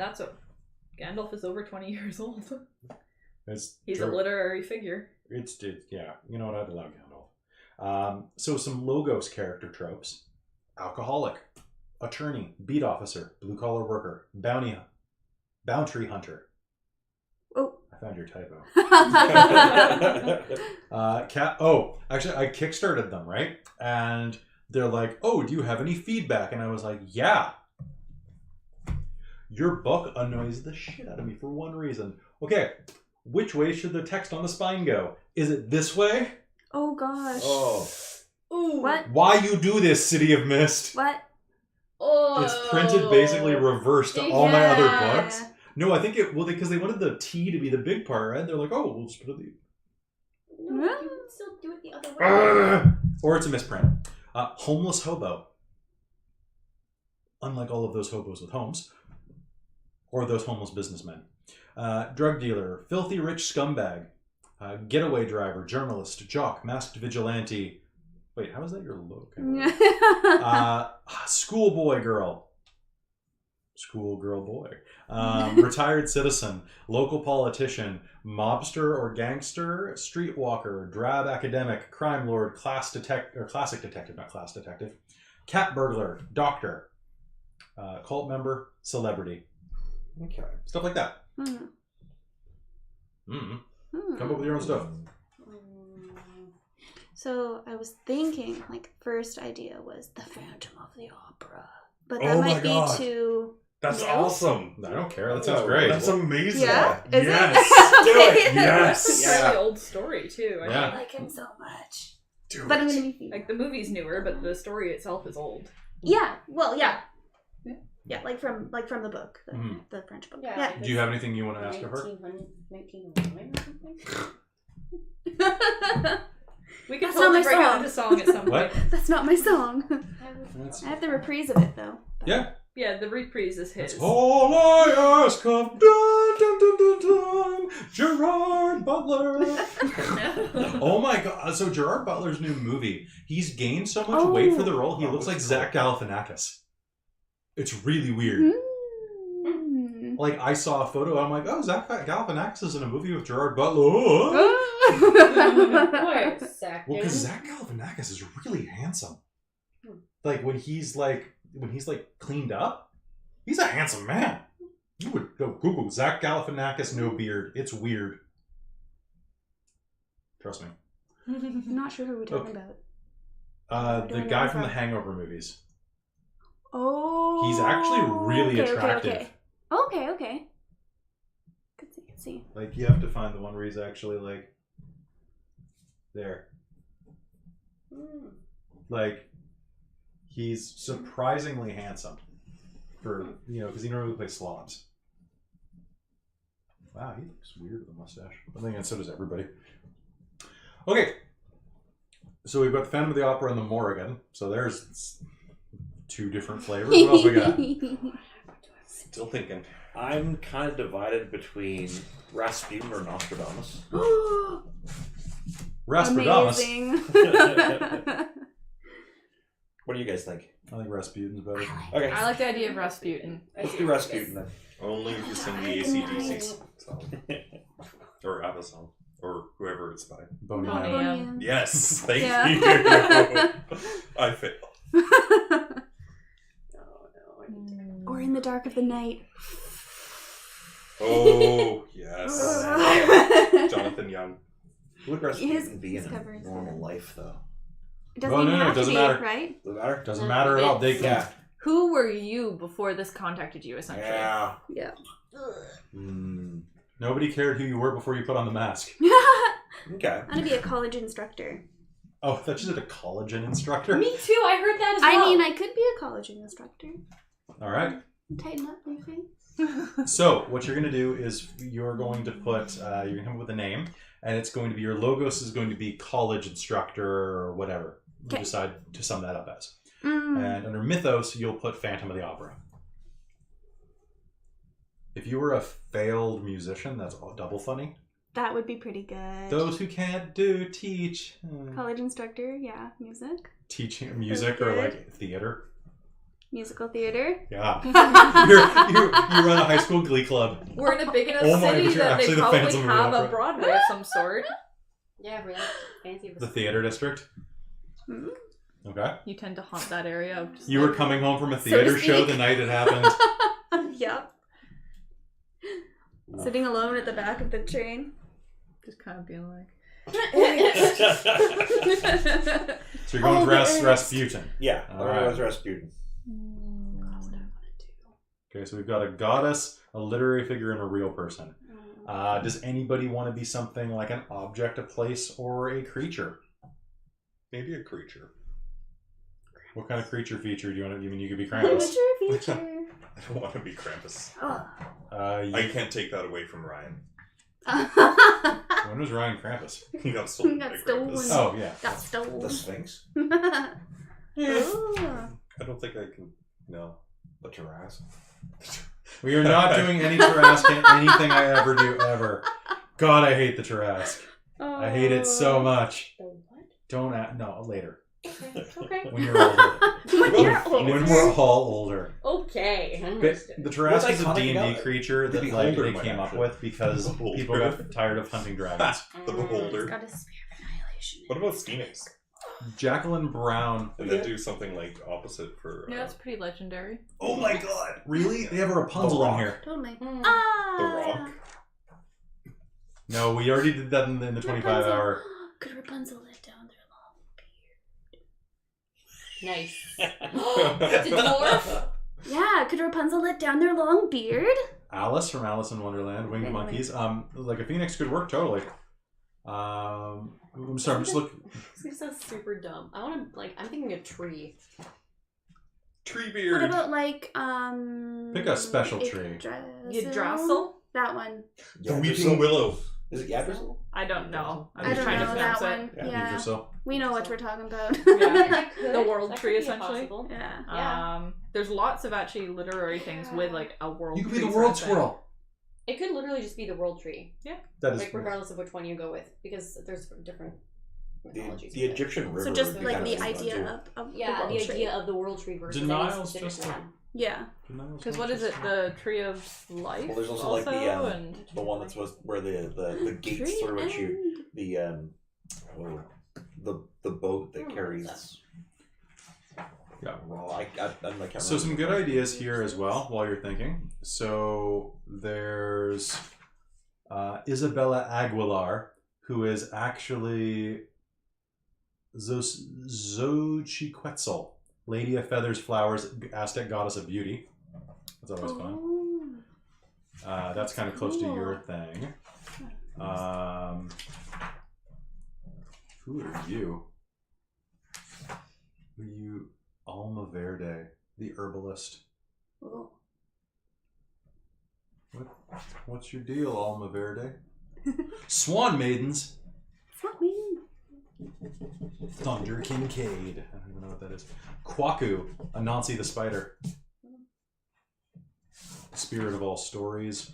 Gandalf is over 20 years old. He's true. a literary figure. Yeah. You know what? I'd allow Gandalf. So some Logos character tropes: alcoholic, attorney, beat officer, blue collar worker, bounty hunter. Oh. I found your typo. Actually, I kickstarted them, right? And they're like, "Oh, do you have any feedback?" And I was like, "Yeah." Your book annoys the shit out of me for one reason. Okay, which way should the text on the spine go? Is it this way? Oh gosh. Oh. Ooh. What? Why you do this, City of Mist? What? Oh. It's printed basically reversed to all my other Yeah. books. No, I think because they wanted the T to be the big part, right? They're like, "Oh, we'll just put it." No, you can still do it the other way. Or it's a misprint. Homeless hobo. Unlike all of those hobos with homes. Or those homeless businessmen. Drug dealer. Filthy rich scumbag. Getaway driver. Journalist. Jock. Masked vigilante. Wait, how is that your look? Schoolboy girl. Schoolgirl boy. Retired citizen. Local politician. Mobster or gangster. Streetwalker. Drab academic. Crime lord. Classic detective, not class detective. Cat burglar. Doctor. Cult member. Celebrity. Okay. Stuff like that. Hmm. Come up with your own stuff. So I was thinking, like, first idea was the Phantom of the Opera, but Oh that my might be God. too. That's No? awesome. I don't care. That sounds great. That's amazing. Yeah? Is Yes. it? Do Okay. it. Yes. It's a Yeah. really old story, too. I Yeah. I like him so much. Do But I'm it. gonna be female. Like, the movie's newer, but the story itself is old. Yeah. Well, yeah. Yeah, like from the book, Mhm. the French book. Yeah. Yeah. Do you have anything you want to ask of her? 1909 or something? We can That's not totally my break out song. into song at some What? point. That's not my song. That's- I have the reprise of it though. Yeah. Yeah, the reprise is his. That's all I ask of dun, dun, dun, dun, dun, Gerard Butler. Oh my god! So Gerard Butler's new movie, he's gained so much weight for the role. He looks like Zach Galifianakis. It's really weird. Like I saw a photo, I'm like, oh, Zach Galifianakis is in a movie with Gerard Butler. Wait a second. Well, because Zach Galifianakis is really handsome. Like when he's like cleaned up, he's a handsome man. You would go Google Zach Galifianakis, no beard. It's weird. Trust me. I'm not sure who we're talking about. The guy from the Hangover movies. Oh. He's actually really attractive. Okay. Could see. Like you have to find the one where he's actually like there. Like he's surprisingly handsome for because he normally plays slobs. Wow, he looks weird with a mustache. I think so does everybody. Okay, so we've got the Phantom of the Opera and the Morrigan. So there's 2 different flavors. What else we got? Still thinking. I'm kind of divided between Rasputin or Nostradamus. Raspudamus. Amazing. What do you guys think? I think Rasputin's better. Okay, I like the idea of Rasputin. let's do Rasputin then. Only if you sing the AC/DC song. Or ABBA song. Or whoever it's by. Boney Boney M. M. Yes, thank Yeah. you. I fail. Or In the Dark of the Night. Oh, yes. Jonathan Young. Who would Rasputin His be in a covers. normal life, though? It doesn't Oh, even no, have it doesn't to be, matter. right? Does it matter? Doesn't matter at all. They can. Yeah. Who were you before this contacted you, essentially? Yeah. Yeah. Nobody cared who you were before you put on the mask. Okay. I'm gonna be a college instructor. Oh, I thought you said a collagen instructor. Me too. I heard that as well. I mean, I could be a college instructor. All right. Tighten up your face. So what you're going to do is you're going to put you're going to come up with a name, and it's going to be your logos is going to be college instructor or whatever you Okay. decide to sum that up as. And under mythos, you'll put Phantom of the Opera. If you were a failed musician, that's all double funny. That would be pretty good. Those who can't do teach. College instructor, yeah. Music. Teaching music or good. like theater. Musical theater. Yeah. you run a high school glee club. We're in a big enough Oh my, city but you're that they actually the probably Phantom of the have a Opera. Broadway of some sort. Yeah, really fancy. The theater district. Hmm. Okay. You tend to haunt that area. Of just You like- were coming home from a So to theater show speak. the night it happened. Yep. Sitting alone at the back of the train. just kind of being like, So you're going with Rasputin. Yeah. All right. That was Rasputin. Okay, so we've got a goddess, a literary figure, and a real person. Does anybody want to be something like an object, a place, or a creature? Maybe a creature. What kind of creature feature do you want to? You mean you could be Krampus? Feature. I don't want to be Krampus. Oh. I can't take that away from Ryan. When was Ryan Krampus? He got stolen Got by stolen. Krampus. Oh yeah. Got stolen. The Sphinx. Oh. I don't think I can. No. The Tarrasque. We are not doing any Tarrasque in anything I ever do ever. God, I hate the Tarrasque. I hate it so much. The what? Don't no later. Okay. When you're older. When you're old. When we're all older. Okay. The Tarrasque is a What's iconic D&D about it? creature The that Beholder they might came up actually. with because The Beholder. people got tired of hunting dragons. The Beholder. Got a spear of annihilation. What about Phoenix? Jacqueline Brown. And then do something like opposite for yeah, that's pretty legendary. Oh my god! Really? They have a Rapunzel in here. Totally. Mm. Ah. The Rock. No, we already did that in the 25 Rapunzel. hour. Could Rapunzel let down their long Nice. It's a dwarf. Yeah, could Rapunzel let down their long beard? Alice from Alice in Wonderland, Winged Okay. Monkeys. Like a phoenix could work totally. I'm sorry, I'm just looking. This sounds super dumb. I want to I'm thinking a tree. Tree What beard. about like Pick a special tree. Yggdrasil? Yggdrasil? That one. The Weeping Willow. Is it Yggdrasil? I don't know. I'm I just don't trying to know that pronounce it. one. Yeah. Yeah. Yourself. We know what we're talking about. Yeah. Could- The world that tree, could be essentially. possible. Yeah. Yeah. There's lots of actually literary things with like a world. You could be tree the sort world of thing. squirrel. It could literally just be the world tree, That is like regardless of which one you go with, because there's different mythologies. The with it. Egyptian river. So just would be like kind the of fun, idea too. of Yeah, the the world tree. idea of the world tree versus any Denial's specific just one. Yeah. Because what is it? The tree of life. Well, there's also, like, the, and The one that's supposed where the gates Tree through which you and- the boat that Hmm, carries. Yeah. Well, I can't So some remember. good ideas here as well while you're thinking. So there's Isabella Aguilar, who is actually Xochiquetzal, Lady of Feathers, Flowers, Aztec Goddess of Beauty. That's always fun. Oh. That's kind of close to Cool. your thing. Who are you? Who are you? Alma Verde, the herbalist. Oh. What's your deal, Alma Verde? Swan Maidens. Fuck me. Thunder Kincaid. I don't even know what that is. Kwaku, Anansi the Spider. Spirit of all stories.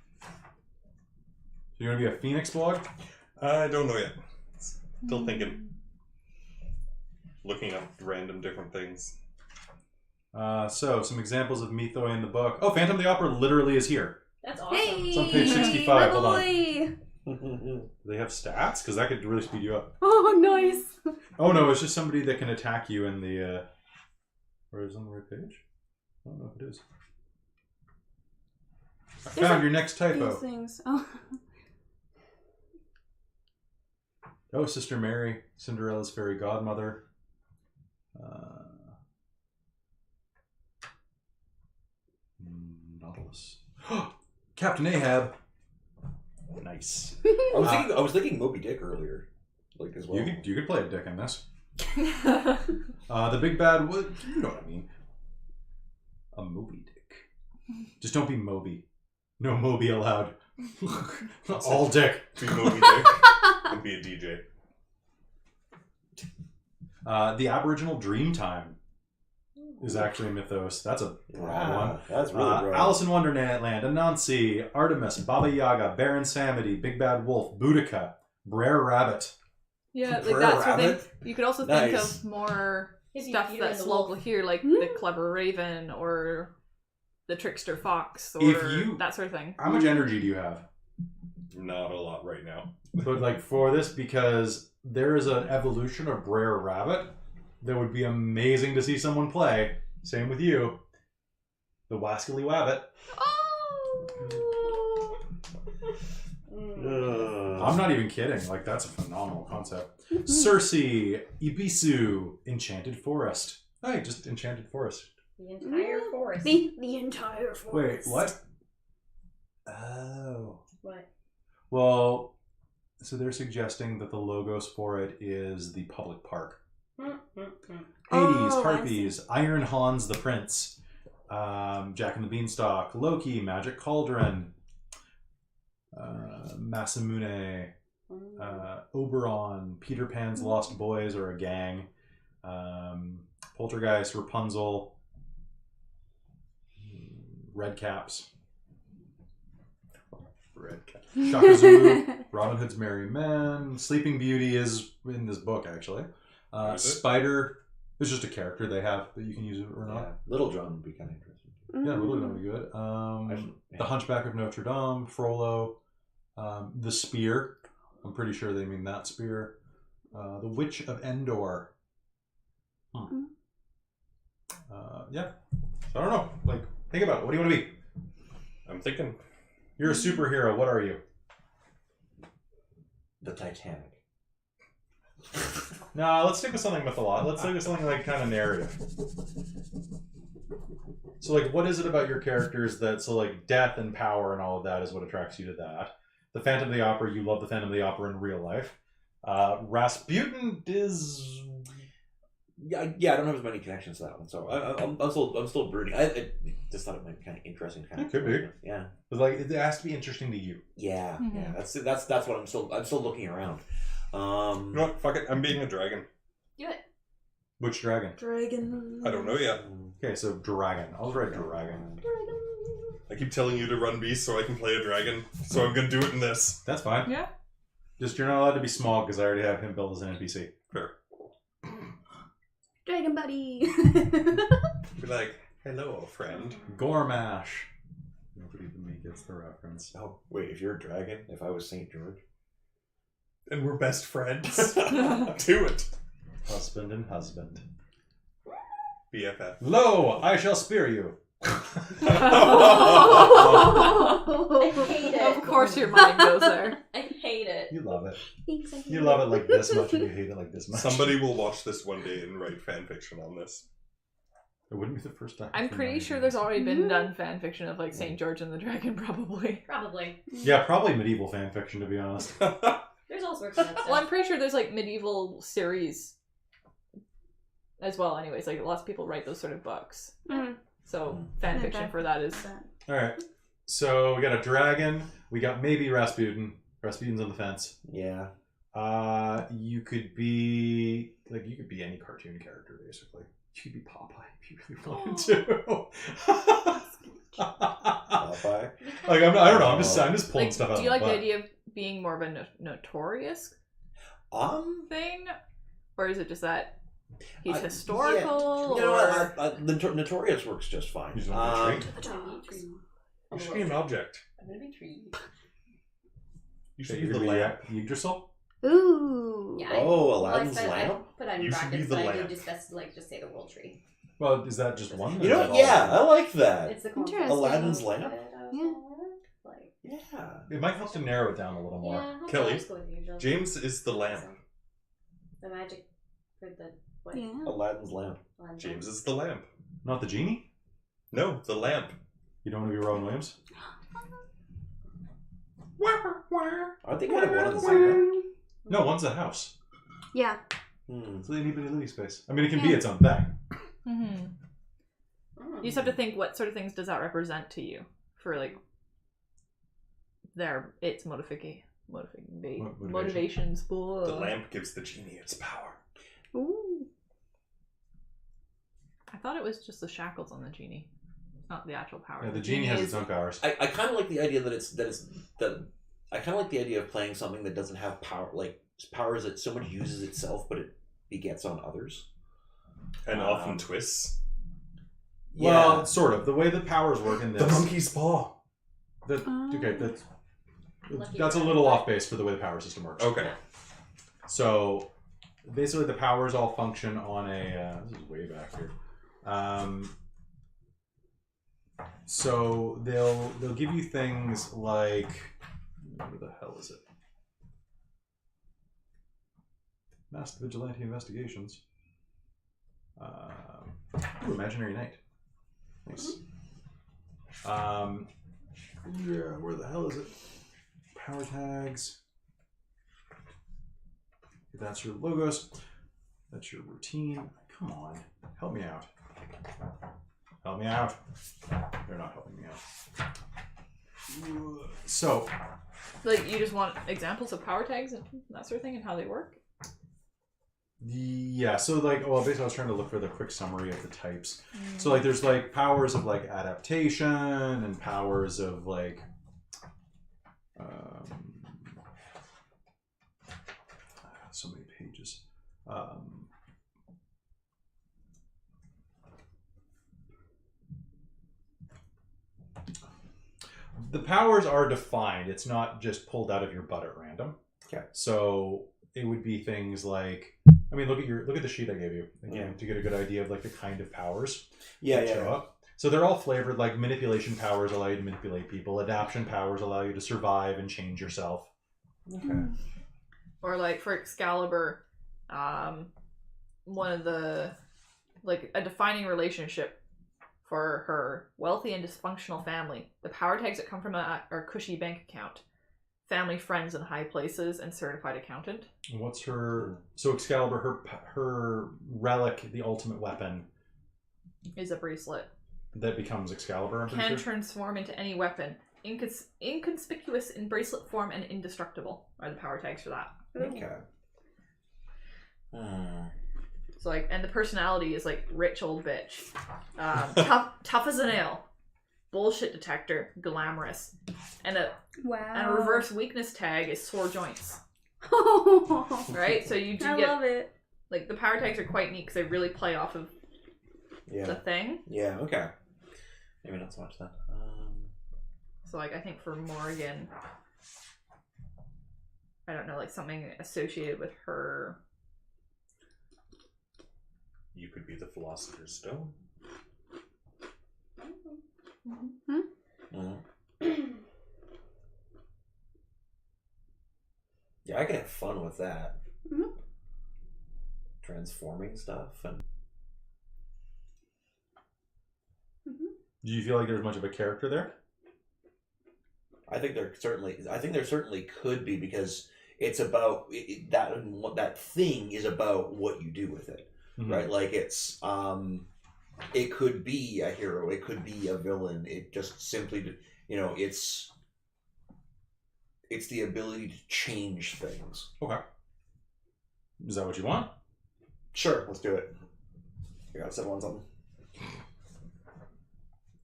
So you're gonna be a Phoenix blog? I don't know yet. Still thinking. Looking up random different things. So some examples of Mythoi in the book. Oh, Phantom of the Opera literally is here. That's awesome. Hey! It's on page 65, hold on. Lovely. Do they have stats? Because that could really speed you up. Oh, nice. Oh no, it's just somebody that can attack you in the. Or is it on the right page? I don't know if it is. I There's found a your next These typo. things. Oh. Oh, Sister Mary, Cinderella's fairy godmother. Nautilus. Captain Ahab. Nice. I was thinking Moby Dick earlier, like as well. You could play a dick in this. The big bad. What? You know what I mean. A Moby Dick. Just don't be Moby. No Moby allowed. All dick. Be Moby Dick and be a DJ. The Aboriginal Dreamtime is actually a mythos. That's a broad one. That's really broad. Alice in Wonderland, Anansi, Artemis, Baba Yaga, Baron Samedi, Big Bad Wolf, Boudica, Brer Rabbit. Yeah, like Brer that sort of Rabbit? thing. You could also think Nice. of more His stuff Beauty and that's the local Wolf. here, like the clever raven or the trickster fox or If you- that sort of thing. How much energy do you have? Not a lot right now. But like for this, because there is an evolution of Brer Rabbit that would be amazing to see someone play. Same with you. The Wascally Wabbit. Oh. I'm not even kidding. Like, that's a phenomenal concept. Circe, Ibisu, Enchanted Forest. Hey, just Enchanted Forest. The entire forest. The entire Wait, forest. what? Oh. What? Well, so they're suggesting that the logos for it is the public park. Hades, Oh, I Harpies, Iron Hans the Prince, Jack and the Beanstalk, Loki, Magic Cauldron, Masamune, Oberon, Peter Pan's Lost Boys or a Gang, Poltergeist, Rapunzel, Red Caps, Shaka Zulu, Robin Hood's Merry Men, Sleeping Beauty is in this book actually. Is it? Spider is just a character they have that you can use it or Yeah. not. Little John would be kind of interesting. Yeah, really gonna be good. The Hunchback of Notre Dame, Frollo, the Spear. I'm pretty sure they mean that spear. The Witch of Endor. Yeah. So I don't know. Like, think about it. What do you want to be? I'm thinking You're a superhero. What are you? The Titanic. No, let's stick with something mythological. Let's stick with something like kind of narrative. So, like, what is it about your characters that, so, like, death and power and all of that is what attracts you to that? The Phantom of the Opera, you love the Phantom of the Opera in real life. Rasputin is... Yeah, I don't have as many connections to that one, so I'm still brooding. I just thought it might be kind of interesting. It could be. Yeah. But like, it has to be interesting to you. Yeah, Mhm. yeah. That's what I'm still looking around. You know what? Fuck it. I'm being a dragon. Do it. Which dragon? Dragon. I don't know yet. Okay, so dragon. I'll write dragon. I keep telling you to run beast so I can play a dragon, so I'm gonna do it in this. That's fine. Yeah. Just you're not allowed to be small because I already have him built as an NPC. Fair. Dragon buddy. Be like, hello, friend. Gormash. Nobody but me gets the reference. Oh wait, if you're a dragon, if I was Saint George, And we're best friends. Do it. Husband and husband. BFF. Lo, I shall spear you. I hate it. Of course your mind goes there. I hate it. You love it. Thanks, I hate You love it like this much and you hate it like this much. Somebody will watch this one day and write fan fiction on this. It wouldn't be the first time. I'm pretty sure there's already been done fan fiction of like St. George and the Dragon, probably. Probably. Yeah, probably medieval fan fiction, to be honest. There's all sorts of that stuff. Well, I'm pretty sure there's like medieval series as well. Anyways, like lots of people write those sort of books. Mm. So fan fiction for that is. Alright. So we got a dragon. We got maybe Rasputin. Rasputin's on the fence. yeah. You could be any cartoon character basically. You could be Popeye if you really wanted to. Popeye. Like I don't know. I'm just pulling Like, stuff out. do you of like my the butt. idea of being more of a notorious thing, or is it just that he's historical? You know or... what? The Notorious works just fine. He's on the tree. The dogs. You should be an object. I'm gonna be treed. You So should be you're the gonna lamp. be Yggdrasil? Ooh. Yeah. Aladdin's I lamp? put that in You should practice, be the but I lamp. did just best just say the world tree. Well, is that just one? You or know, is that yeah, I all? like that. It's the Interesting. concept Aladdin's of lamp? it, Yeah. Like, Yeah. It might help to narrow it down a little more. yeah, I'll Kelly, just go with you, Jill. James is the lamp. The magic for the what? Yeah. Aladdin's lamp. Lamp. James is the lamp. Not the genie? No, the lamp. You don't want to be Rowan Williams? Aren't they kind of one and the same? No, one's a house. Yeah. Hmm. So they need living space. I mean, it can be its own thing. Mm-hmm. Mm. You just have to think what sort of things does that represent to you for like its motivations. The lamp gives the genie its power. Ooh. I thought it was just the shackles on the genie, not the actual power. Yeah, the genie has its is- own powers. I kind of like the idea I kind of like the idea of playing something that doesn't have power, like powers that so much uses itself, but it begets on others. And often twists. Well, sort of. The way the powers work in this. The monkey's paw. Okay, Lucky that's a guy. little off base for the way the power system works. Okay. So basically, the powers all function on a. This is way back here. So they'll give you things like, where the hell is it? Masked Vigilante Investigations. Ooh, Imaginary Night. Nice. Yeah, where the hell is it? Power tags. That's your logos. That's your routine. Come on, help me out. Help me out. They're not helping me out. So, Like, you just want examples of power tags and that sort of thing and how they work? yeah, so like, well, basically I was trying to look for the quick summary of the types. So like there's like powers of like adaptation and powers of like so many pages. The powers are defined. It's not just pulled out of your butt at random. Okay. So it would be things like, I mean, look at the sheet I gave you again to get a good idea of like the kind of powers that show up. So they're all flavored. Like manipulation powers allow you to manipulate people. Adaptation powers allow you to survive and change yourself. Okay. Or like for Excalibur, one of the like a defining relationship for her wealthy and dysfunctional family. The power tags that come from our cushy bank account family, friends in high places, and certified accountant. What's her... So Excalibur, her relic, the ultimate weapon... Is a bracelet. That becomes Excalibur, I'm pretty Can sure? transform into any weapon. Inconspicuous in bracelet form and indestructible are the power tags for that. Okay. So like, and the personality is like rich old bitch, tough as a nail, bullshit detector, glamorous, and a reverse weakness tag is sore joints. Right, so you do I get love it. like the power tags are quite neat because they really play off of the thing. Yeah. Okay. Maybe not so much that. So like I think for Morgan, I don't know, like something associated with her. You could be the Philosopher's Stone. Yeah, I could have fun with that. Mhm. Transforming stuff and. Do you feel like there's much of a character there? I think there certainly could be because it's about that thing is about what you do with it, right? Like it's it could be a hero, it could be a villain. It just simply, it's the ability to change things. Okay. Is that what you want? Sure, let's do it. You gotta settle on something.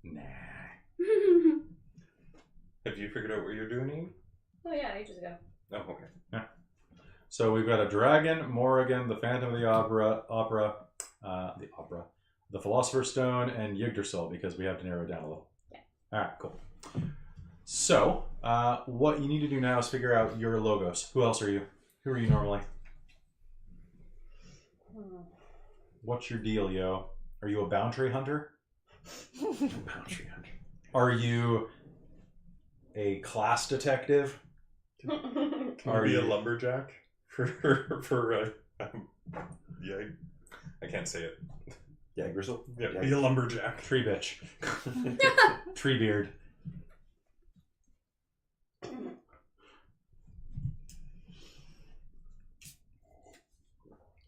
Nah. Have you figured out what you're doing, Ian? Oh yeah, ages ago. Oh, okay. So we've got a dragon, Morrigan, the Phantom of the the Philosopher's Stone, and Yggdrasil, because we have to narrow it down a little. Yeah. Alright, cool. So, what you need to do now is figure out your logos. Who else are you? Who are you normally? What's your deal, yo? Are you a boundary hunter? Boundary hunter. Are you a class detective? Can Are I be you a lumberjack? Yeah, I can't say it. Yeah, Gristle. Yeah, Yeah. be a lumberjack. tree bitch? Tree beard.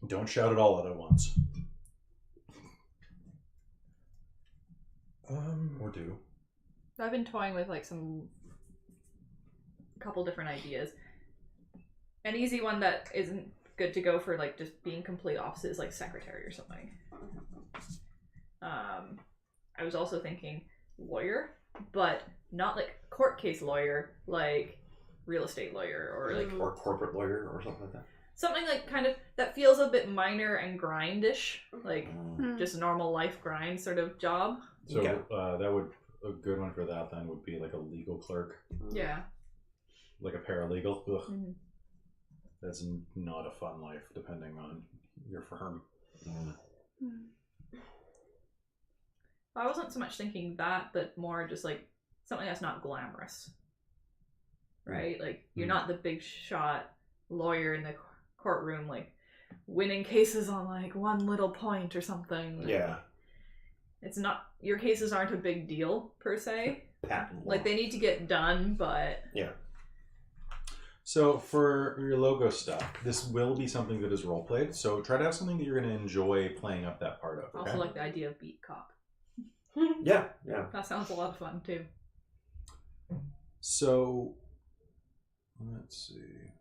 Don't shout it all out at once. Or do. I've been toying with like a couple different ideas. An easy one that isn't good to go for like just being complete opposite is like secretary or something. I was also thinking lawyer, but not like court case lawyer, like real estate lawyer or like Or corporate lawyer or something like that. something like kind of that feels a bit minor and grindish, like Mm. just normal life grind sort of job. So Okay. that would a good one for that then would be like a legal clerk, Yeah. like a paralegal. Ugh, Mhm. that's not a fun life, depending on your firm. I wasn't so much thinking that, but more just like something that's not glamorous, right? Like you're not the big shot lawyer in the courtroom, like winning cases on like one little point or something. Like, Yeah. it's not, your cases aren't a big deal per se. Patent law. Like they need to get done, but Yeah. So for your logo stuff, this will be something that is role played. So try to have something that you're going to enjoy playing up that part of. I Okay? also like the idea of beat cop. Yeah. Yeah. That sounds a lot of fun too. So let's see.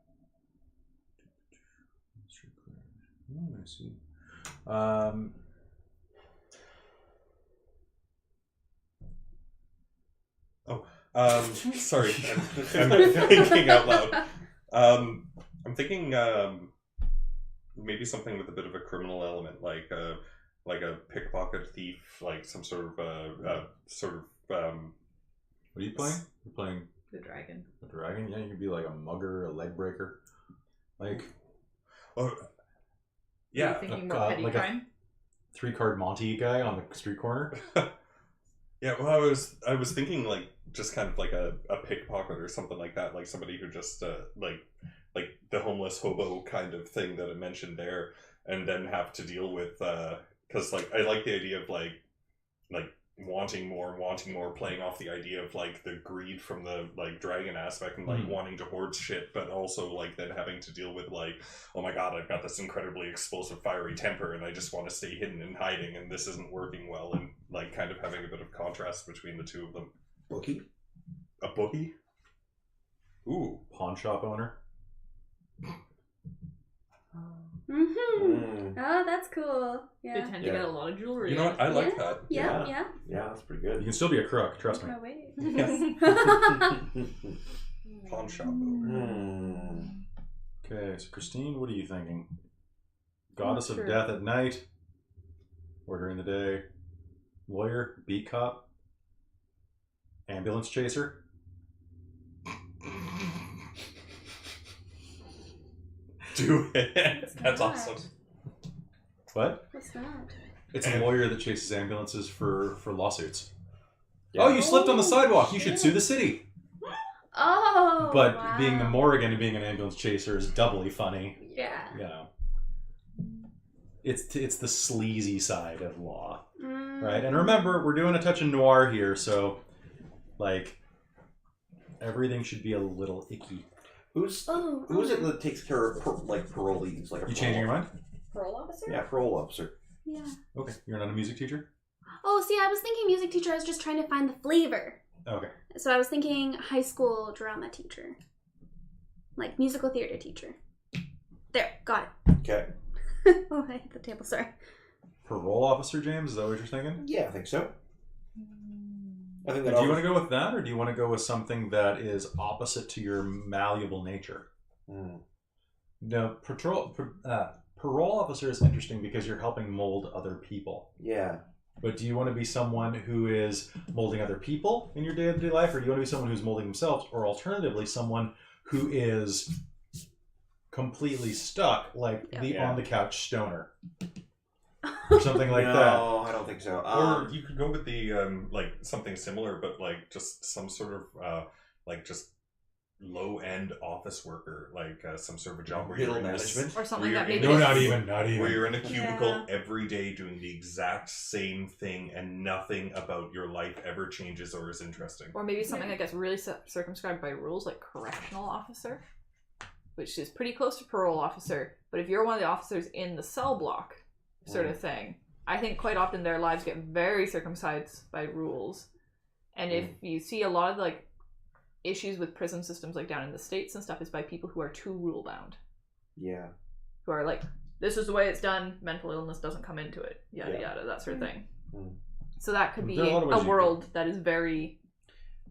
Oh, I see. Sorry, I'm thinking out loud. I'm thinking maybe something with a bit of a criminal element, like a pickpocket thief, like some sort of What are you playing? You're playing The dragon. a dragon? Yeah, you could be like a mugger, a leg breaker. Like oh, Are yeah. you thinking more uh, petty like a- crime? 3-card Monty guy on the street corner. Yeah, well, I was thinking like just kind of like a pickpocket or something like that, like somebody who just like the homeless hobo kind of thing that I mentioned there, and then have to deal with because like I like the idea of like wanting more, playing off the idea of like the greed from the like dragon aspect and like wanting to hoard shit, but also like then having to deal with like, oh my god, I've got this incredibly explosive fiery temper and I just want to stay hidden and hiding and this isn't working well, and like kind of having a bit of contrast between the two of them. Bookie? A bookie? Ooh. Pawn shop owner. Oh, that's cool. They Yeah. tend to get a lot of jewelry. You know what? I like that. Yeah. Yeah, that's pretty You good. can still be a crook, trust me. No way. Pawn shop owner. Okay, so Christine, what are you thinking? Goddess sure. of death at night, or during the day? Lawyer, beat cop, ambulance chaser. Do it. That's awesome. What? What's that? It's a lawyer that chases ambulances for lawsuits. Yeah. Oh, you slipped on the sidewalk. You should sue the city. Oh, But wow. being the Morrigan and being an ambulance chaser is doubly funny. Yeah. You know, it's the sleazy side of law, right? And remember, we're doing a touch of noir here, so like everything should be a little icky. Who's it that takes care of parolees? Like a You changing your mind? Parole officer? Yeah, parole officer. Yeah. Okay, you're not a music teacher. Oh, see, I was thinking music teacher. I was just trying to find the flavor. Okay. So I was thinking high school drama teacher. Like musical theater teacher. There, got Okay. it. Oh, I hit the table, sorry. Parole officer, James. Is that what you're thinking? Yeah, I think so. I think Do that you want to go with that, or do you want to go with something that is opposite to your malleable nature? No, parole officer is interesting because you're helping mold other people. Yeah. But do you want to be someone who is molding other people in your day-to-day life, or do you want to be someone who's molding themselves, or alternatively, someone who is completely stuck, like the on-the-couch stoner? Or something like that. No, I don't think so. Or you could go with the like something similar, but like just some sort of like just low-end office worker, like some sort of a job where middle you're in this, management. Or something Where that you're maybe. No, in- not even. where you're in a cubicle Yeah. every day doing the exact same thing and nothing about your life ever changes or is interesting. Or maybe something that gets really circumscribed by rules, like correctional officer, which is pretty close to parole officer. But if you're one of the officers in the cell block, sort of thing, I think quite often their lives get very circumcised by rules. And if you see a lot of like issues with prison systems, like down in the States and stuff, is by people who are too rule bound, Yeah. who are like, this is the way it's done, mental illness doesn't come into it, yada yada, that sort of thing. So that could be There are a lot of ways a you world that is very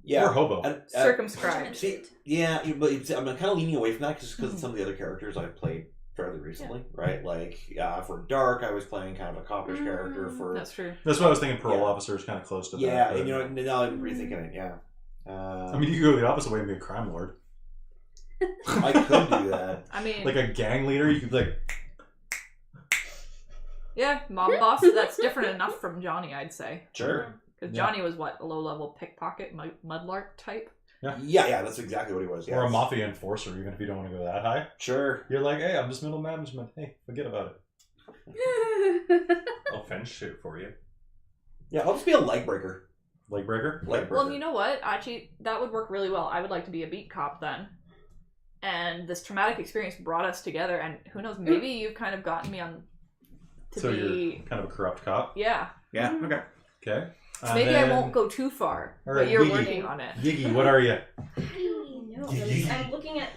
Yeah. Or hobo. circumscribed. See, yeah, but I'm kind of leaning away from that just because of some of the other characters I've played fairly recently, right? Like for Dark, I was playing kind of a coppish character. For That's true. That's what I was thinking. Parole Yeah. officer is kind of close to that. yeah, but- and you know, now I'm rethinking it. Yeah, I mean, you could go the opposite way and be a crime lord. I could do that. I mean, Like a gang leader, you could be like, yeah, mob boss, that's different enough from Johnny, I'd say. Sure. Because Yeah. Johnny was what, a low-level pickpocket, mudlark type? Yeah, that's exactly what he was. or a yes. mafia enforcer, even if you don't want to go that high. Sure. You're like, hey, I'm just middle management. Hey, forget about it. I'll fence shit for you. Yeah, I'll just be a leg breaker. Leg breaker? Leg breaker. Well, you know what? Actually, that would work really well. I would like to be a beat cop then. And this traumatic experience brought us together, and who knows, maybe you've kind of gotten me on to So be... you're kind of a corrupt cop. Yeah. Yeah. Okay. Okay. Maybe then- I won't go too far, All right, but you're Gigi. working on it. Gigi, what are you? No, I'm looking at.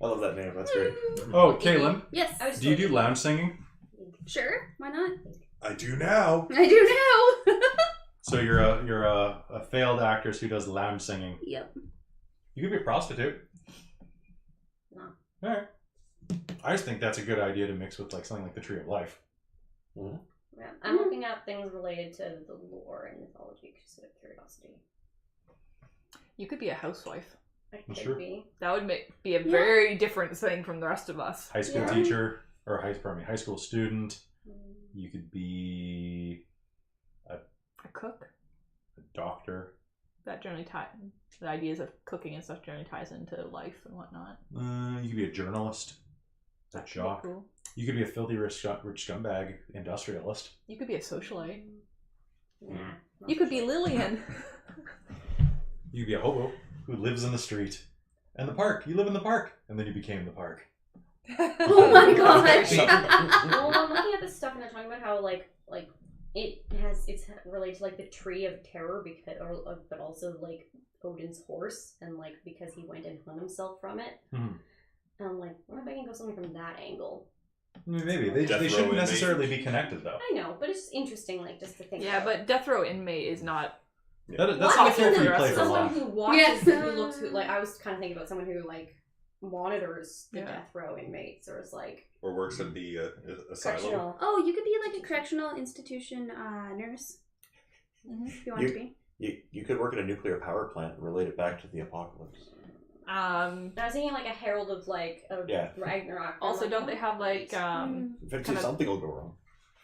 I love that name. That's great. Oh, Kaylin, Yes. I was do you do looking- lounge singing? Sure. Why not? I do now. I do now. So you're a failed actress who does lounge singing. Yep. You could be a prostitute. No. All right. I just think that's a good idea to mix with like something like the Tree of Life. Yeah, I'm looking at things related to the lore and mythology, just out of curiosity. You could be a housewife. I could Sure. be. That would be a very different thing from the rest of us. High school Yeah. teacher or high school student. You could be A cook. a doctor. That generally the ideas of cooking and stuff generally ties into life and whatnot. You could be a journalist. A That could be jock. cool. You could be a filthy rich scumbag industrialist. You could be a socialite. Nah. You could be Lillian. You could be a hobo who lives in the street. And the park. You live in the park. And then you became the park. Oh my gosh. Well, I'm looking at this stuff and they're talking about how like it's related to like the tree of terror but also like Odin's horse and like because he went and hung himself from it. Hmm. And I'm like, what if I can go something from that angle? Maybe. They Death row shouldn't inmate. necessarily be connected, though. I know, but it's just interesting, like just to think. Yeah, about. but death row inmate is not. That's Well, not I a character think you play for someone long. who watches, Yes. who looks, like I was kind of thinking about someone who like monitors the Yeah. death row inmates, or is like Or works at the asylum. correctional. Oh, you could be like a correctional institution nurse. Mhm. If you want to be. You could work at a nuclear power plant and relate it back to the apocalypse. I was thinking like a herald of like a Yeah. Ragnarok. Also, like, don't they have like Eventually Kind of- something will go wrong.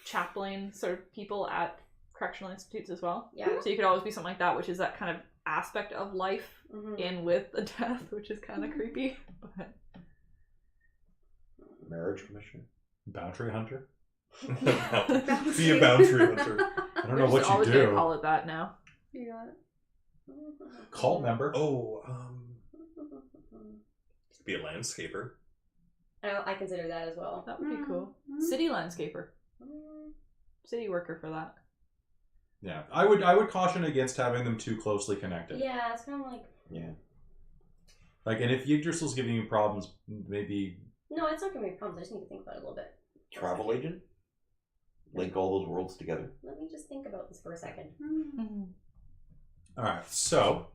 chaplain sort of people at correctional institutes as well? Yeah. So you could always be something like that, which is that kind of aspect of life Mhm. in with the death, which is kind of creepy. But Marriage commission. Boundary hunter? Be a boundary hunter. I don't we're know just what always you gonna do. call it that now. Yeah. Cult member. Oh, be a landscaper. I consider that as well. That would be cool. Mhm. City landscaper, city worker for that. Yeah. I would caution against having them too closely connected. Yeah, it's kind of like Yeah. Like, and if Yggdrasil's giving you problems, maybe... no, it's not gonna be a problem. I just need to think about it a little bit. Travel agent? Link all those worlds together. Let me just think about this for a second. Mm. All right, so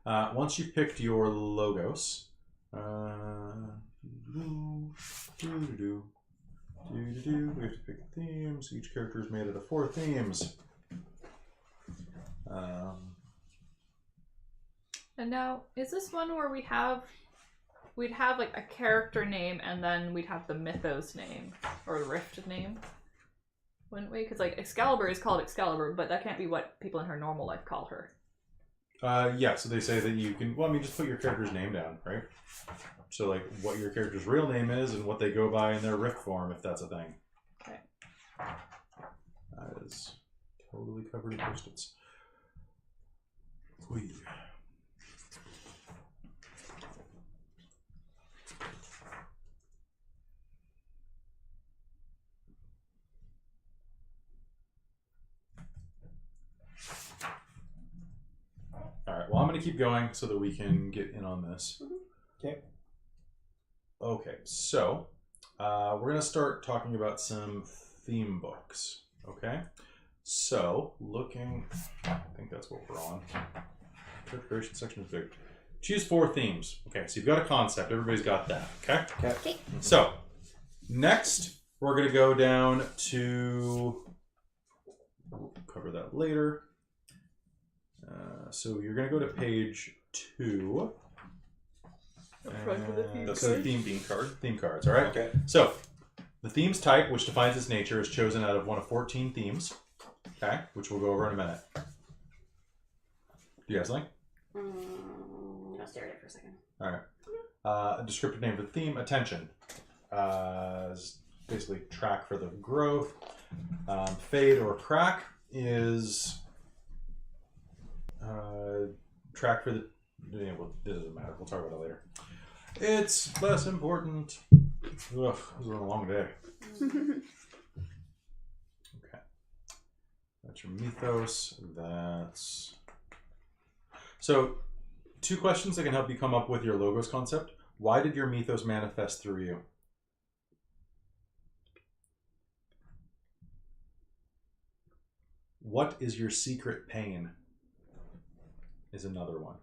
once you've picked your logos, we have to pick themes. Each character is made out of 4 themes. And now, is this one where we'd have like a character name and then we'd have the mythos name or the rift name? Wouldn't we? Because like Excalibur is called Excalibur, but that can't be what people in her normal life call her. Yeah, so they say that you can, well, I mean, just put your character's name down, right? So, like, what your character's real name is and what they go by in their rift form, if that's a thing. Okay. That is totally covered in Post-its. Whee. Alright, well, I'm going to keep going so that we can get in on this. Okay. Okay, so we're going to start talking about some theme books. Okay? So, looking, I think that's what we're on. Character creation section is big. Choose 4 themes. Okay, so you've got a concept. Everybody's got that. Okay? Okay. So, next, we're going to go down to, we'll cover that later. So you're going to go to page 2. That's So the theme card. theme cards, all right? Okay. So, the themes type, which defines its nature, is chosen out of one of 14 themes, okay, which we'll go over in a minute. Do you have something? I'll stare at it for a second. All right. A descriptive name for the theme, attention. Is basically track for the growth. Fade or crack is track for the... Yeah, well, it doesn't matter. We'll talk about it later. It's less important. Ugh, this was a long day. Okay. That's your mythos. That's... So, 2 questions that can help you come up with your logos concept. Why did your mythos manifest through you? What is your secret pain? Is another one.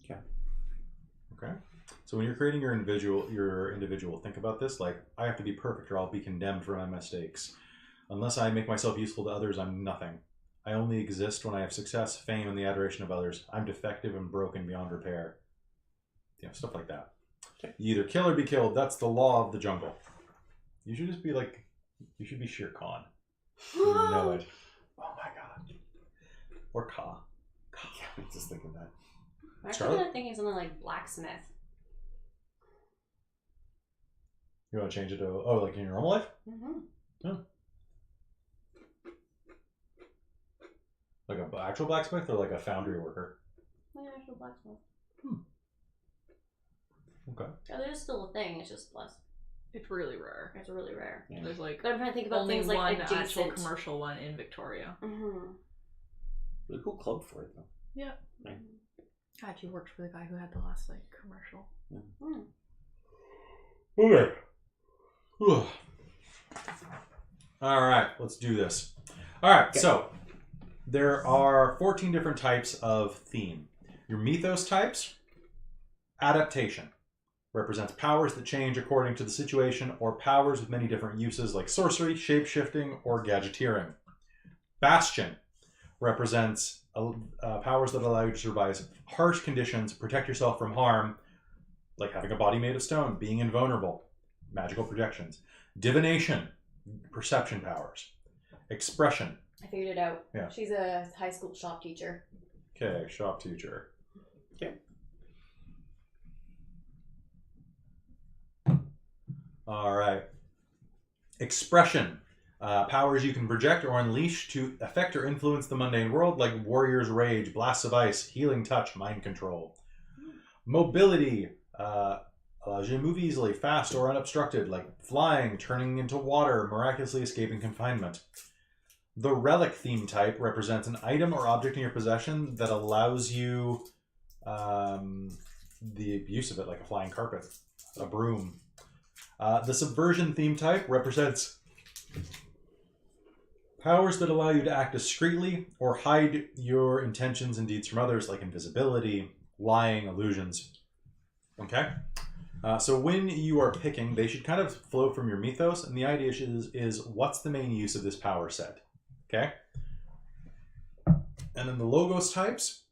Okay. Okay. So when you're creating your individual, think about this. Like, I have to be perfect or I'll be condemned for my mistakes. Unless I make myself useful to others, I'm nothing. I only exist when I have success, fame, and the adoration of others. I'm defective and broken beyond repair. You know, stuff like that. Okay. You either kill or be killed. That's the law of the jungle. You should just be like, you should be Shere Khan. You know it. Oh my god. Or Ka. Yeah, I was just thinking that. I'm actually Charlotte? kind of thinking something like blacksmith. You want to change it to, oh, like in your normal life? Mm-hmm. Oh. actual blacksmith or like a foundry worker? Like an actual blacksmith. Okay. Yeah, there's still a thing. It's just less. It's really rare. It's really rare. Yeah. There's like But I'm trying to think about only things one like actual adjacent. commercial one in Victoria. Mm-hmm. Really cool club for it, though. Yeah. Right. I actually worked for the guy who had the last like commercial. Mm. Okay. Whew. All right, let's do this. All right, Okay. so there are 14 different types of theme. Your mythos types, adaptation, represents powers that change according to the situation or powers with many different uses like sorcery, shape-shifting, or gadgeteering. Bastion represents powers that allow you to survive harsh conditions, protect yourself from harm, like having a body made of stone, being invulnerable, magical projections. Divination, perception powers. Expression. I figured it out. Yeah. She's a high school shop teacher. Okay, shop teacher. Okay. All right. Expression. Powers you can project or unleash to affect or influence the mundane world, like Warrior's Rage, Blasts of Ice, Healing Touch, Mind Control. Mobility. Allows you to move easily, fast, or unobstructed, like flying, turning into water, miraculously escaping confinement. The relic theme type represents an item or object in your possession that allows you the use of it, like a flying carpet, a broom. The subversion theme type represents powers that allow you to act discreetly or hide your intentions and deeds from others, like invisibility, lying, illusions. Okay? So when you are picking, they should kind of flow from your mythos, and the idea is what's the main use of this power set? Okay? And then the logos types,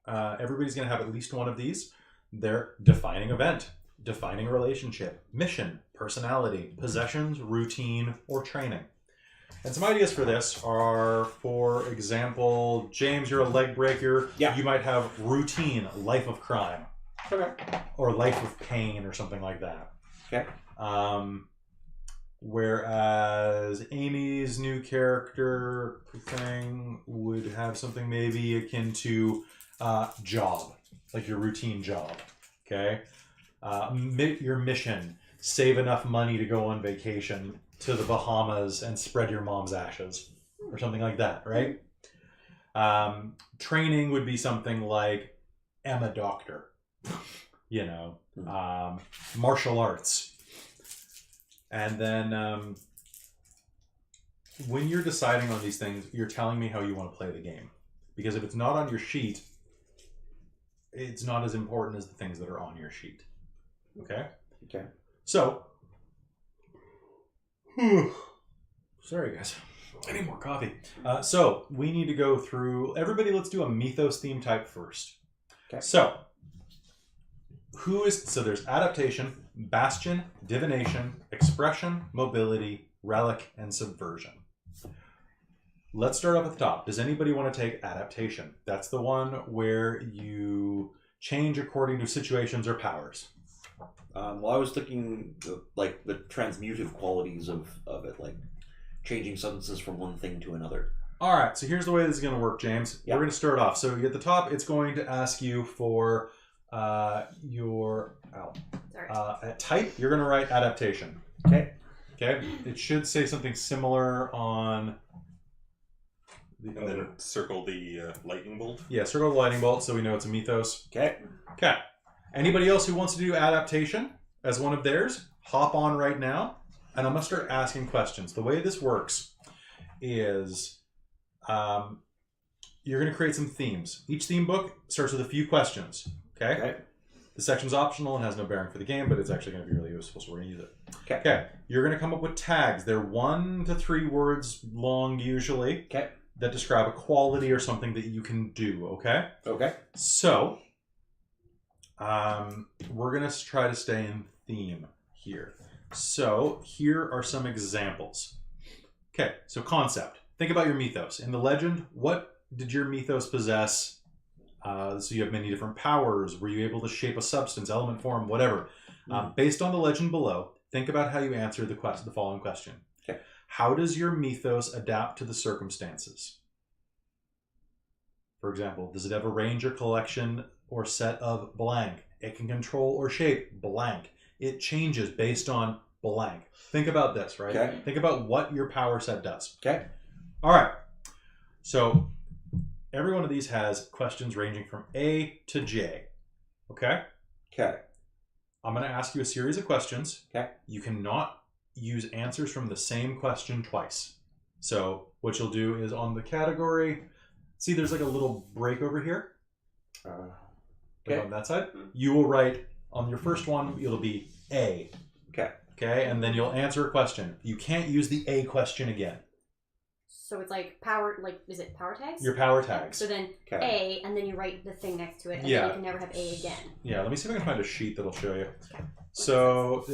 everybody's going to have at least one of these. They're defining event, defining relationship, mission, personality, possessions, routine, or training. And some ideas for this are, for example, James, you're a leg breaker. Yeah. You might have routine, life of crime. Okay. Or life of pain or something like that. Okay. Whereas Amy's new character thing would have something maybe akin to job, like your routine job. Okay. Your mission, save enough money to go on vacation to the Bahamas and spread your mom's ashes or something like that, right? Training would be something like am a doctor. You know, martial arts. And then when you're deciding on these things, you're telling me how you want to play the game. Because if it's not on your sheet, it's not as important as the things that are on your sheet. Okay? Okay. So, sorry guys, I need more coffee. So, we need to go through, everybody let's do a mythos theme type first. Okay. So there's adaptation, bastion, divination, expression, mobility, relic, and subversion. Let's start off at the top. Does anybody want to take adaptation? That's the one where you change according to situations or powers. Well, I was thinking like the transmutive qualities of it, like changing substances from one thing to another. All right, so here's the way this is going to work, James. Yeah. We're going to start off. So at the top, it's going to ask you for your type. You're going to write adaptation. Okay. Okay. It should say something similar on the And then circle the lightning bolt. Yeah, circle the lightning bolt so we know it's a mythos. Okay. Okay. Anybody else who wants to do adaptation as one of theirs, hop on right now, and I'm going to start asking questions. The way this works is you're going to create some themes. Each theme book starts with a few questions. Okay? Okay. The section's optional and has no bearing for the game, but it's actually going to be really useful, so we're going to use it. Okay. Okay. You're going to come up with tags. They're 1 to 3 words long usually. Okay. That describe a quality or something that you can do. Okay? Okay. So, we're going to try to stay in theme here. So, here are some examples. Okay, so concept. Think about your mythos. In the legend, what did your mythos possess? So you have many different powers. Were you able to shape a substance, element, form, whatever? Based on the legend below, think about how you answer the following question. Okay. How does your mythos adapt to the circumstances? For example, does it have a range or collection or set of blank? It can control or shape blank. It changes based on blank. Think about this, right? Okay. Think about what your power set does. Okay. All right. So every one of these has questions ranging from A to J. Okay? Okay. I'm going to ask you a series of questions. Okay. You cannot use answers from the same question twice. So what you'll do is on the category, see there's like a little break over here. Okay. On that side. You will write on your first one, it'll be A. Okay. Okay, and then you'll answer a question. You can't use the A question again. So it's like power, like, is it power tags? Your power tags. So then Okay. A, and then you write the thing next to it, and Yeah. then you can never have A again. Yeah, let me see if I can find a sheet that'll show you. Okay. So,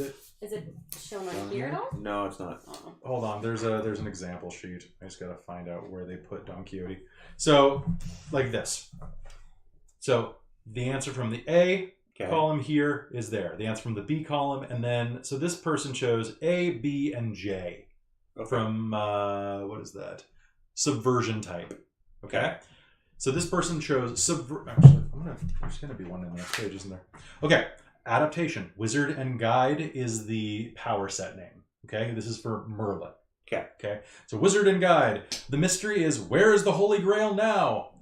Is it shown on here at all? No, it's not. Oh. hold on. There's an example sheet. I just gotta find out where they put Don Quixote. So, like this. So the answer from the A column here is there. The answer from the B column, and then so this person chose A, B, and J from what is that? Subversion type. Okay. So this person chose Actually, there's gonna be one in the next page, isn't there? Okay. Adaptation. Wizard and Guide is the power set name. Okay. This is for Merlin. Okay. So Wizard and Guide. The mystery is, where is the Holy Grail now?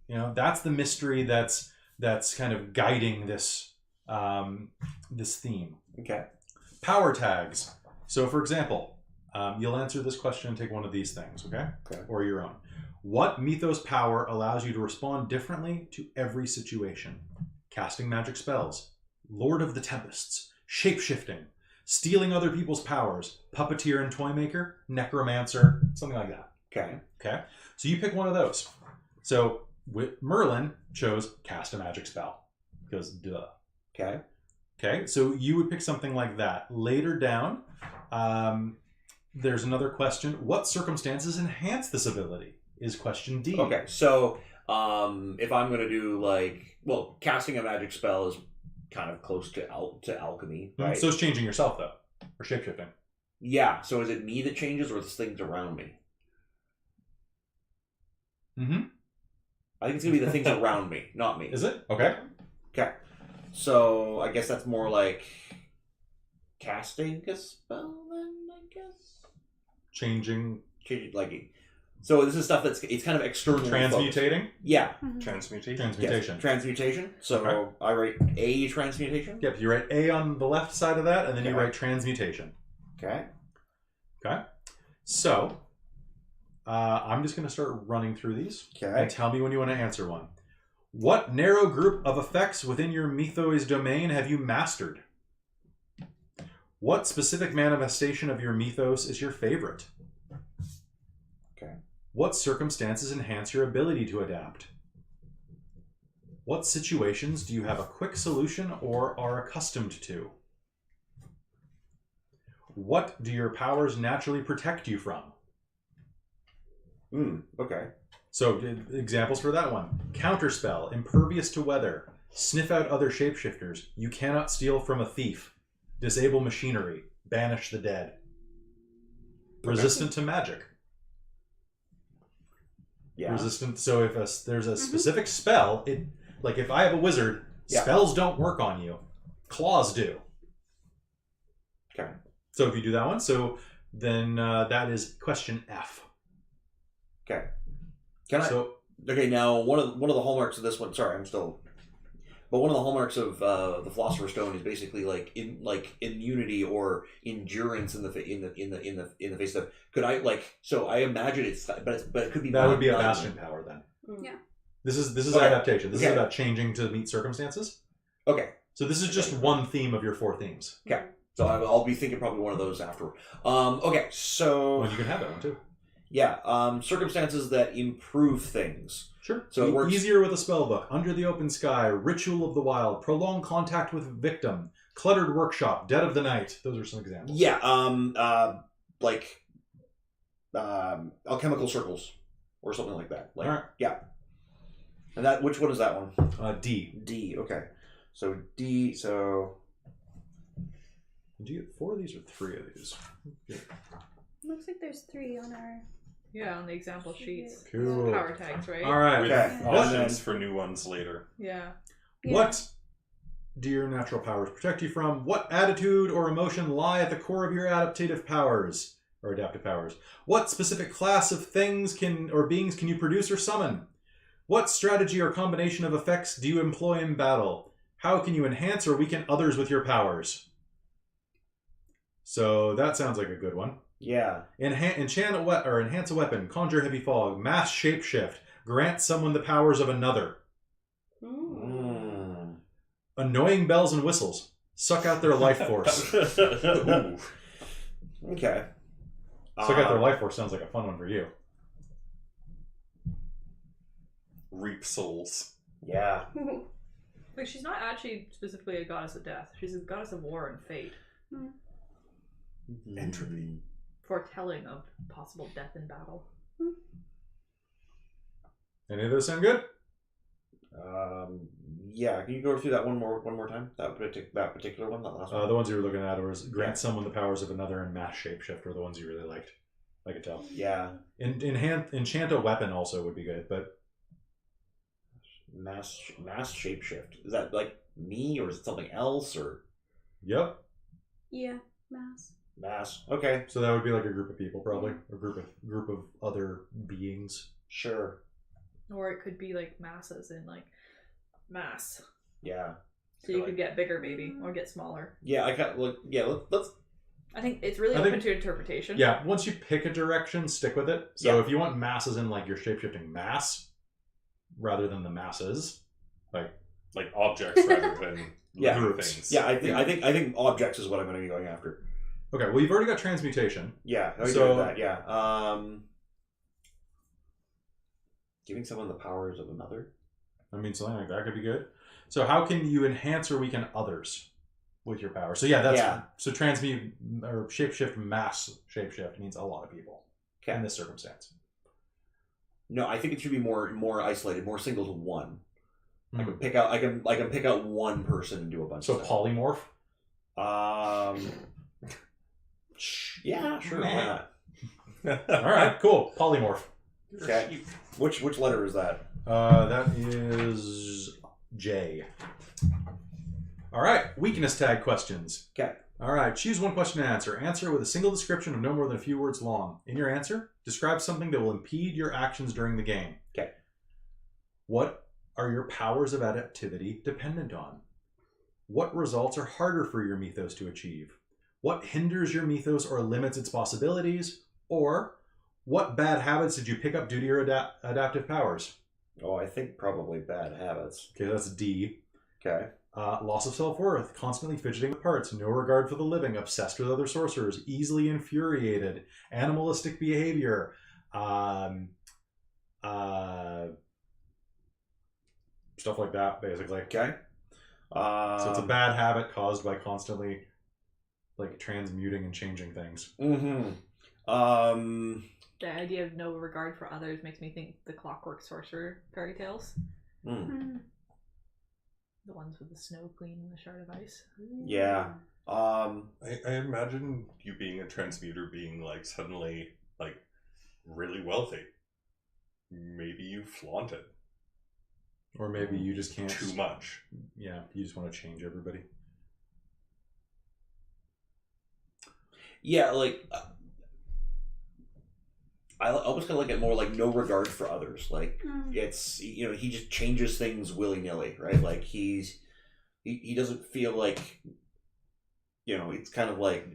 You know, that's the mystery that's kind of guiding this this theme. Okay. Power tags. So for example, you'll answer this question and take one of these things, okay? Or your own. What mythos power allows you to respond differently to every situation? Casting magic spells, Lord of the Tempests, shape-shifting, stealing other people's powers, puppeteer and toy maker, necromancer, something like that. Okay. So you pick one of those. So Merlin chose cast a magic spell because duh. Okay. So you would pick something like that. Later down, there's another question. What circumstances enhance this ability? Is question D. Okay. So if I'm going to do casting a magic spell is kind of close to alchemy, right? So it's changing yourself though, or shapeshifting. Yeah. So is it me that changes, or the things around me? Mm-hmm. I think it's gonna be the things around me, not me. Is it? Okay. Okay. So I guess that's more like casting a spell, then I guess. Changing. So this is stuff it's kind of external. Transmutating. Yeah. Transmutation. Yes. Transmutation. So I write A transmutation. Yep. You write A on the left side of that, and then you write transmutation. Okay. So I'm just going to start running through these. And tell me when you want to answer one. What narrow group of effects within your mythos domain have you mastered? What specific manifestation of your mythos is your favorite? Okay. What circumstances enhance your ability to adapt? What situations do you have a quick solution or are accustomed to? What do your powers naturally protect you from? Okay. So, examples for that one. Counterspell, impervious to weather, sniff out other shapeshifters, you cannot steal from a thief, disable machinery, banish the dead. Resistant to magic. Yeah. Resistant, so if there's a specific spell, if I have a wizard, spells don't work on you. Claws do. Okay. So if you do that one, then that is question F. Okay. Okay, now one of the hallmarks of this one. Sorry, but one of the hallmarks of the Philosopher's Stone is basically immunity or endurance in the face of. Could I So I imagine but it could be that would be a bastion power then. Yeah. This is adaptation. This is about changing to meet circumstances. Okay. So this is just one theme of your 4 themes. Okay. So I'll be thinking probably one of those after. Okay. So well, you can have that one too. Yeah, circumstances that improve things. Sure. So it works easier with a spell book. Under the Open Sky, Ritual of the Wild, Prolonged Contact with Victim, Cluttered Workshop, Dead of the Night. Those are some examples. Yeah, alchemical circles or something like that. All right. Yeah. And which one is that one? D. D. Okay. So D. So. Do you get 4 of these or 3 of these? Yeah. Looks like there's 3 on our Yeah, on the example sheets. Cool. Power tags, right? All right. With Okay. options for new ones later. Yeah. What do your natural powers protect you from? What attitude or emotion lie at the core of your adaptive powers? What specific class of things or beings can you produce or summon? What strategy or combination of effects do you employ in battle? How can you enhance or weaken others with your powers? So that sounds like a good one. Yeah. Enchant or enhance a weapon, conjure heavy fog, mass shapeshift, grant someone the powers of another. Mm. Annoying bells and whistles, suck out their life force. Ooh. Okay. Suck out their life force sounds like a fun one for you. Reap souls. Yeah. Like, she's not actually specifically a goddess of death. She's a goddess of war and fate. Entropy. Foretelling of possible death in battle. Any of those sound good? Yeah. Can you go through that one more time? That particular one, that last one. The ones you were looking at was grant someone the powers of another and mass shapeshift were the ones you really liked. I could tell. Yeah. Enchant a weapon also would be good, but Mass shapeshift. Is that like me or is it something else or? yep. Yeah, mass. Mass. Okay. So that would be like a group of people, probably, a group of other beings. Sure. Or it could be like masses in like mass. Yeah. So you could get bigger maybe, or get smaller. Yeah. I got look. Yeah. Let's. I think it's really open to interpretation. Yeah, once you pick a direction, stick with it. So Yeah. if you want masses in like your shapeshifting mass, rather than the masses, like objects rather than Yeah. living Groups. things. Yeah. I think objects is what I'm going to be going after. okay, well you've already got transmutation. Yeah. I So- agree with that. Yeah. Giving someone the powers of another. I mean, something like that could be good. So how can you enhance or weaken others with your power? So so transmute or shapeshift mass shapeshift means a lot of people in this circumstance. No, I think it should be more isolated, more single to one. I Mhm. can pick out. I can pick out one person and do a bunch So of stuff. polymorph. Yeah, sure. Why not? All right, cool. Polymorph. Okay. Which letter is that? That is J. All right, weakness tag questions. Okay. All right, choose one question to answer. Answer with a single description of no more than a few words long. In your answer, describe something that will impede your actions during the game. Okay. What are your powers of adaptivity dependent on? What results are harder for your mythos to achieve? What hinders your mythos or limits its possibilities? Or what bad habits did you pick up due to your adaptive powers? Oh, I think probably bad habits. Okay, that's D. Okay. Loss of self-worth, constantly fidgeting with parts, no regard for the living, obsessed with other sorcerers, easily infuriated, animalistic behavior, stuff like that, basically. Okay. So it's a bad habit caused by constantly like transmuting and changing things. Mm-hmm. The idea of no regard for others makes me think the Clockwork Sorcerer fairy tales. The ones with the Snow Queen and the Shard of Ice. Yeah. I imagine you being a transmuter being like suddenly like really wealthy. Maybe you flaunt it Or maybe you just can't. too much. Yeah, you just want to change everybody. Yeah, like I almost kind of look at more like no regard for others. Like it's he just changes things willy nilly, right? Like he doesn't feel like it's kind of like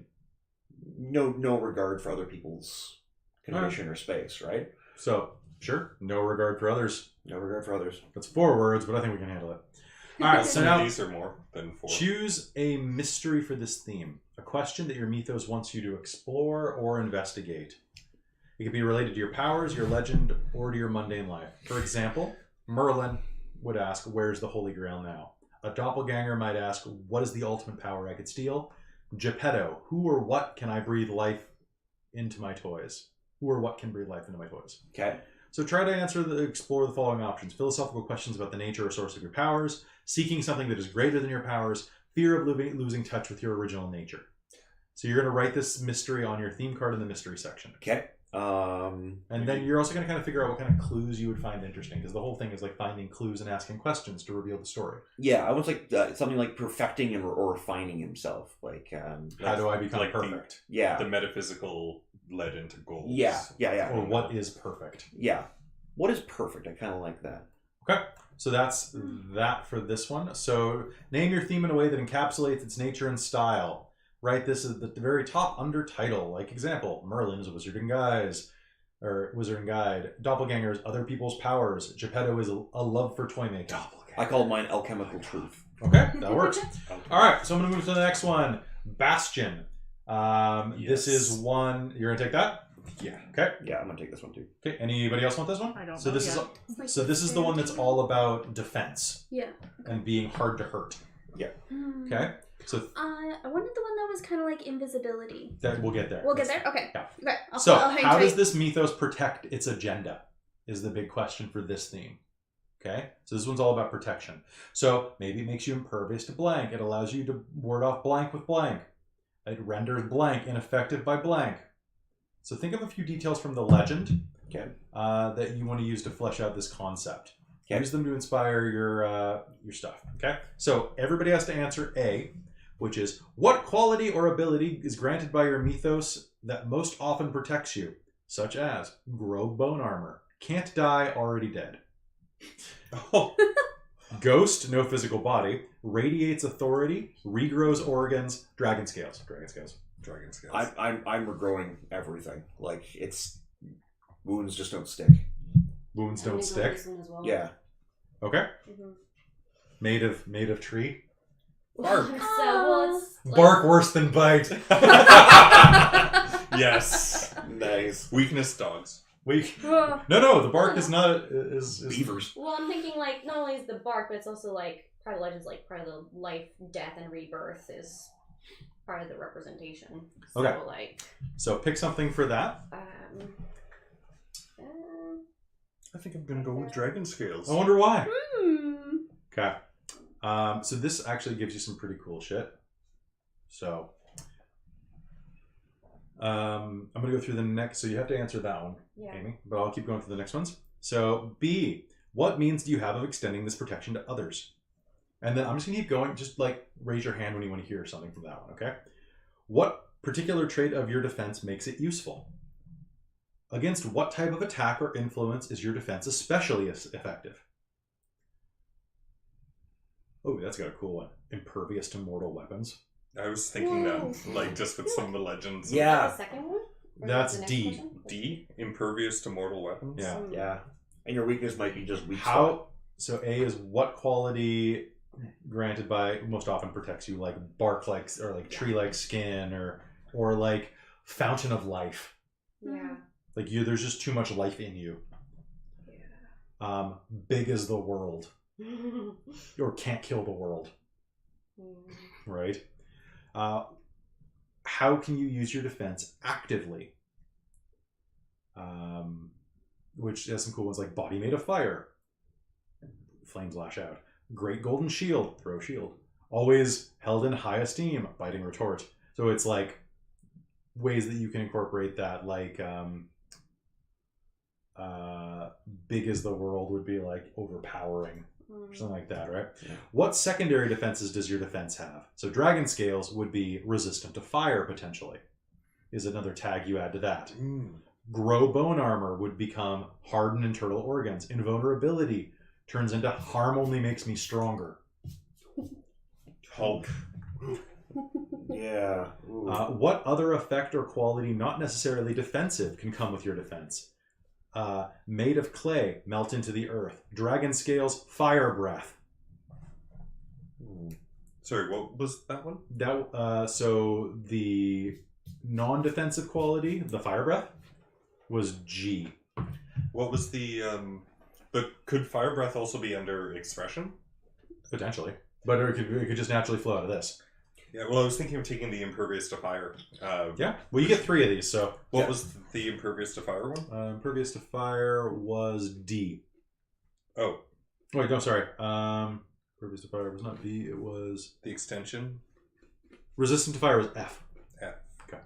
no regard for other people's condition or space, right? So sure, no regard for others. No regard for others. That's 4 words, but I think we can handle it. All right, so Some now of these are more than 4. choose a mystery for this theme. A question that your mythos wants you to explore or investigate. It could be related to your powers, your legend, or to your mundane life. For example, Merlin would ask, where's the Holy Grail now? A doppelganger might ask, what is the ultimate power I could steal? Geppetto, who or what can I breathe life into my toys? Who or what can breathe life into my toys? Okay. So try to explore the following options. Philosophical questions about the nature or source of your powers, seeking something that is greater than your powers, fear of losing touch with your original nature. So you're going to write this mystery on your theme card in the mystery section. Okay. And then you're also going to kind of figure out what kind of clues you would find interesting, because the whole thing is like finding clues and asking questions to reveal the story. Yeah, I was like something like perfecting or refining himself. Like, how do I become like perfect? yeah, The metaphysical led into goals. yeah. Or what is perfect? Yeah. What is perfect? I kind of like that. Okay. So that's that for this one. So name your theme in a way that encapsulates its nature and style. Write this at the very top under title. Like example, Merlin's Wizarding Guys, or Wizarding Guide. Doppelgangers, other people's powers. Geppetto is a love for toy making. I call mine alchemical truth. Okay, that works. All right, so I'm going to move to the next one. Bastion. This is one. You're going to take that? Yeah. Okay. Yeah, I'm gonna take this one too. Okay. Anybody else want this one? I don't So know this yet. is this is the one that's all about defense Yeah. and being hard to hurt. Okay. So I wanted the one that was kind of like invisibility. that we'll get there. We'll get there? Okay. Yeah. Okay. So I'll hang how tight. does this mythos protect its agenda? Is the big question for this theme. Okay. So this one's all about protection. So maybe it makes you impervious to blank. It allows you to ward off blank with blank. It renders blank ineffective by blank. So think of a few details from the legend that you want to use to flesh out this concept. Okay. Use them to inspire your stuff. Okay. So everybody has to answer A, which is what quality or ability is granted by your mythos that most often protects you, such as grow bone armor, can't die, already dead. Ghost, no physical body, radiates authority, regrows organs, dragon scales. Dragon scales. I'm regrowing everything. Like it's wounds just don't stick. Wounds I'm don't gonna go stick. this one as well. Yeah. Okay. Mhm. Made of tree. Bark. So, well, it's like- Bark worse than bite. Yes. Nice. Weakness dogs. Weak. No. The bark is not is Beavers. Well, I'm thinking like not only is the bark, but it's also like part of the legends, like part of the life, death, and rebirth is part of the representation. So, Okay. like, So pick something for that. I think I'm gonna go with dragon scales. I wonder why. Hmm. Okay. So this actually gives you some pretty cool shit. So I'm gonna go through the next. So you have to answer that one, yeah. Amy. But I'll keep going through the next ones. So B, what means do you have of extending this protection to others? And then I'm just gonna keep going. Just like raise your hand when you want to hear something from that one. Okay. What particular trait of your defense makes it useful? Against what type of attack or influence is your defense especially effective? Oh, that's got a cool one. Impervious to mortal weapons. I was thinking Whoa. that, like, just with some of the legends. Yeah. The second one? Or That's the next D. question? D, impervious to mortal weapons. Yeah. Hmm. Yeah. And your weakness might be just weak spot. How? So A is what quality granted by most often protects you, like bark, like or like tree, like skin, or like fountain of life. Yeah. Like there's just too much life in you. Yeah. Big as the world, or can't kill the world, right? How can you use your defense actively? Which has some cool ones like body made of fire, flames lash out. Great golden shield, throw shield. Always held in high esteem, biting retort. So it's like ways that you can incorporate that, like big as the world would be like overpowering. Or something like that, right? Yeah. What secondary defenses does your defense have? So dragon scales would be resistant to fire, potentially, is another tag you add to that. Grow bone armor would become harden internal organs. Invulnerability turns into harm only makes me stronger. Hulk. Yeah. Ooh. What other effect or quality, not necessarily defensive, can come with your defense? Made of clay, melt into the earth. Dragon scales, fire breath. Sorry, what was that one? That so the non-defensive quality, the fire breath, was G. What was the but could fire breath also be under expression? Potentially, but it could just naturally flow out of this. Yeah, well, I was thinking of taking the impervious to fire. Yeah, well, you get 3 of these. So What was the impervious to fire one? impervious to fire was D. Oh, Wait, no, sorry. Impervious to fire was not D. It was the extension. resistant to fire was F. F. Okay.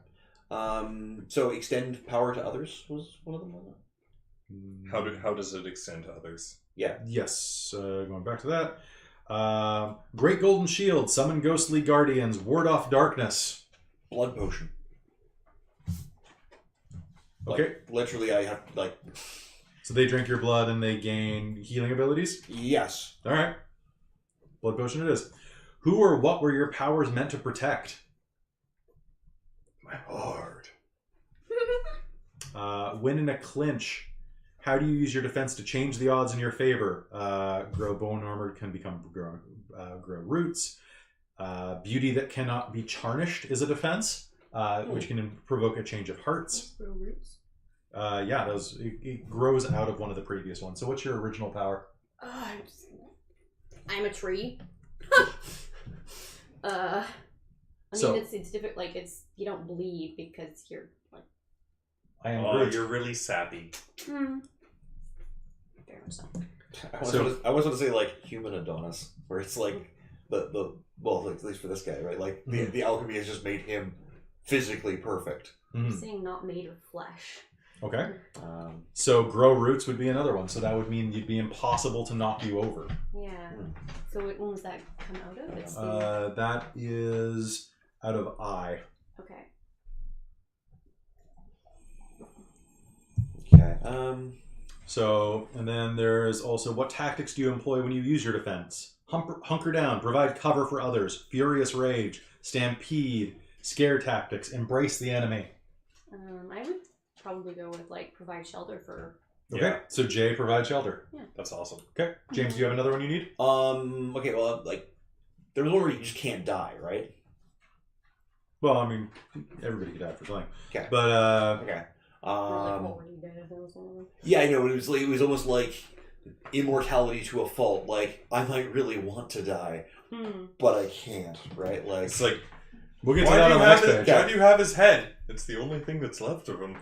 So extend power to others was one of them. Wasn't it? How does it extend to others? Yes, going back to that. Great Golden Shield, summon ghostly guardians, ward off darkness. Blood potion. Okay. Like, literally, I have So they drink your blood and they gain healing abilities? yes. All right. Blood potion it is. Who or what were your powers meant to protect? My heart. Win in a clinch. How do you use your defense to change the odds in your favor? Grow bone armor can grow roots. Beauty that cannot be tarnished is a defense, which can provoke a change of hearts. Grow roots. Yeah, it grows out of one of the previous ones. So what's your original power? I'm a tree. I mean, So- it's different. Like, you don't bleed because you're like I am Oh, Groot. you're really sappy. very much so. I was going to say like human Adonis, where it's like the well, like, at least for this guy, right? Like the alchemy has just made him physically perfect. Mhm. Saying not made of flesh. Okay. So grow roots would be another one. So that would mean you'd be impossible to knock you over. Yeah. So when does that come out of? It's That is out of I. okay. Okay. So, and then there's also what tactics do you employ when you use your defense? Hunker down, provide cover for others, furious rage, stampede, scare tactics, embrace the enemy. I would probably go with like provide shelter for. Okay, Yeah. so Jay, provide shelter. That's awesome. Okay, James, do you have another one you need? Okay. Well, like there was one where you just can't die, right? Well, I mean, everybody could die for something. Okay. But, Okay. Or like already dead. Or something. Yeah, I know. It was almost like immortality to a fault. Like I might really want to die, but I can't. Right? Like It's like, we'll get to why that do on you the next have page. why do you have his head? It's the only thing that's left of him.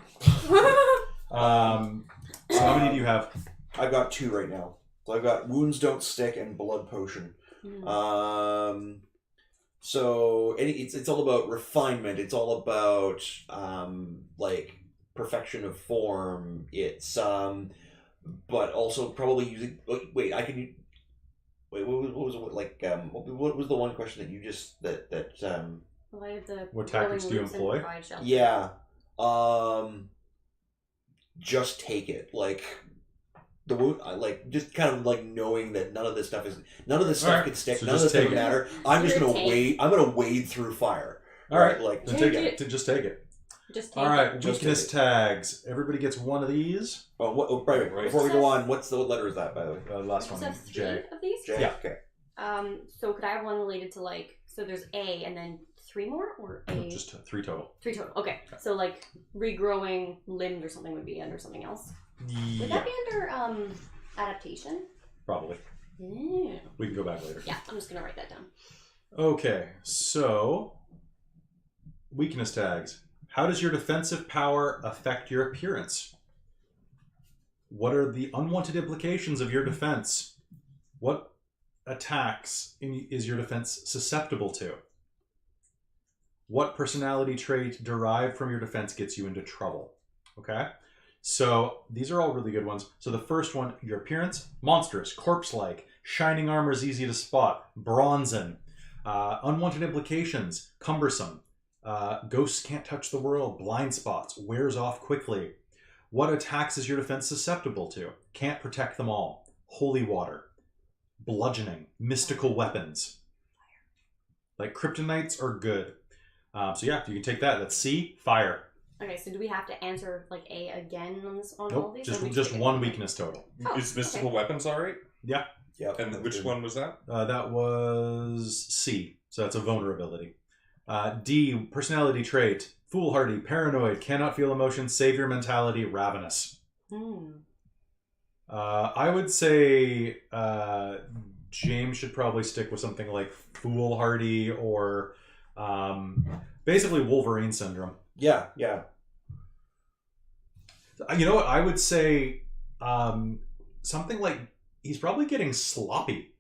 So how many do you have? I've got 2 right now. So I've got wounds don't stick and blood potion. So it's all about refinement. It's all about like perfection of form. It's but also probably using. Wait, I can. Wait, what was it like? What was the one question that you just that Well, I have the What tactics do you growing roots and employ? provide shelter. Yeah. Just take it. Like the wound, like just kind of like knowing that none of this stuff Alright, can stick. so None of just this take doesn't it. matter. I'm just You're gonna a tank. wade. I'm gonna wade through fire. All right, Like then Take take it. it. Just take it. Just take All right, it. Just weakness take it. tags. Everybody gets one of these. right. Right. Before we go on, what letter is that, by the way? Last Just one, have 3 Jay. of these. J? Yeah. Okay. So could I have one related to like? So there's A and then 3 more, or A? Just 3 total. 3 total. Okay. So like regrowing limbs or something would be under something else. Would Yeah, that be under adaptation? probably. Yeah. We can go back later. Yeah, I'm just gonna write that down. Okay, so weakness tags. How does your defensive power affect your appearance? What are the unwanted implications of your defense? What attacks is your defense susceptible to? What personality trait derived from your defense gets you into trouble? Okay, so these are all really good ones. So the first one, your appearance, monstrous, corpse-like, shining armor is easy to spot, bronzen. Unwanted implications, cumbersome. Ghosts can't touch the world, blind spots, wears off quickly. What attacks is your defense susceptible to? Can't protect them all. Holy water. Bludgeoning. Mystical weapons. Like kryptonites are good. So yeah, you can take that. That's C, fire. Okay, so do we have to answer like A again on this on all Nope, these? just or we just pick one it? weakness total. Oh, Is mystical weapons alright? Yeah, Yeah. And which one was that? that was C. So that's a vulnerability. D, personality trait. Foolhardy, paranoid, cannot feel emotions, savior mentality, ravenous. I would say James should probably stick with something like foolhardy or basically Wolverine syndrome. Yeah. You know what? I would say something like he's probably getting sloppy.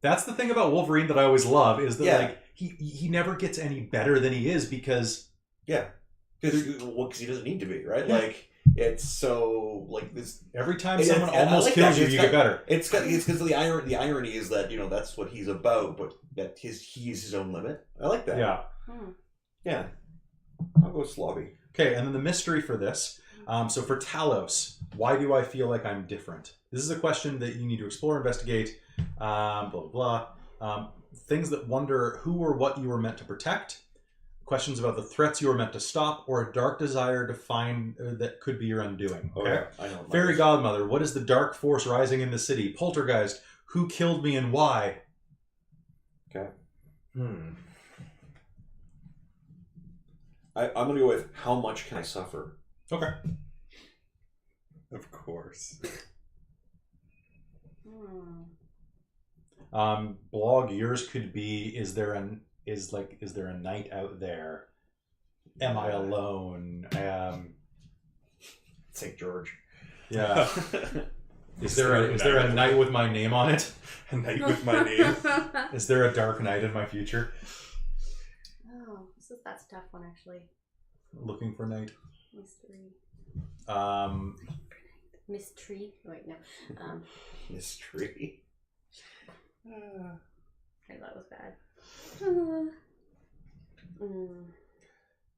That's the thing about Wolverine that I always love is that Yeah. like he never gets any better than he is because Because he doesn't need to be, right? Yeah. Like, it's so, like, this... Every time And someone I almost like kills that. you, It's you got- get better. It's because the irony is that, you know, that's what he's about, but that he's his own limit. I like that. Yeah. Yeah. I'll go Slobby. Okay, and then the mystery for this. So for Talos, why do I feel like I'm different? This is a question that you need to explore, investigate, blah, blah, blah. Things that wonder who or what you were meant to protect. Questions about the threats you were meant to stop, or a dark desire to find that could be your undoing. Okay? Okay. I know. Fairy Godmother, what is the dark force rising in the city? Poltergeist, who killed me and why? Okay. I'm going to go with how much can I suffer? Okay. Of course. Blog, yours could be, is there a night out there? Am I alone? St. George. Yeah. Is there a night with my name on it? A night with my name. Is there a dark night in my future? Oh, that's a tough one actually. Looking for night. Mystery. Mystery. Wait, no. Mystery. Okay, that was bad.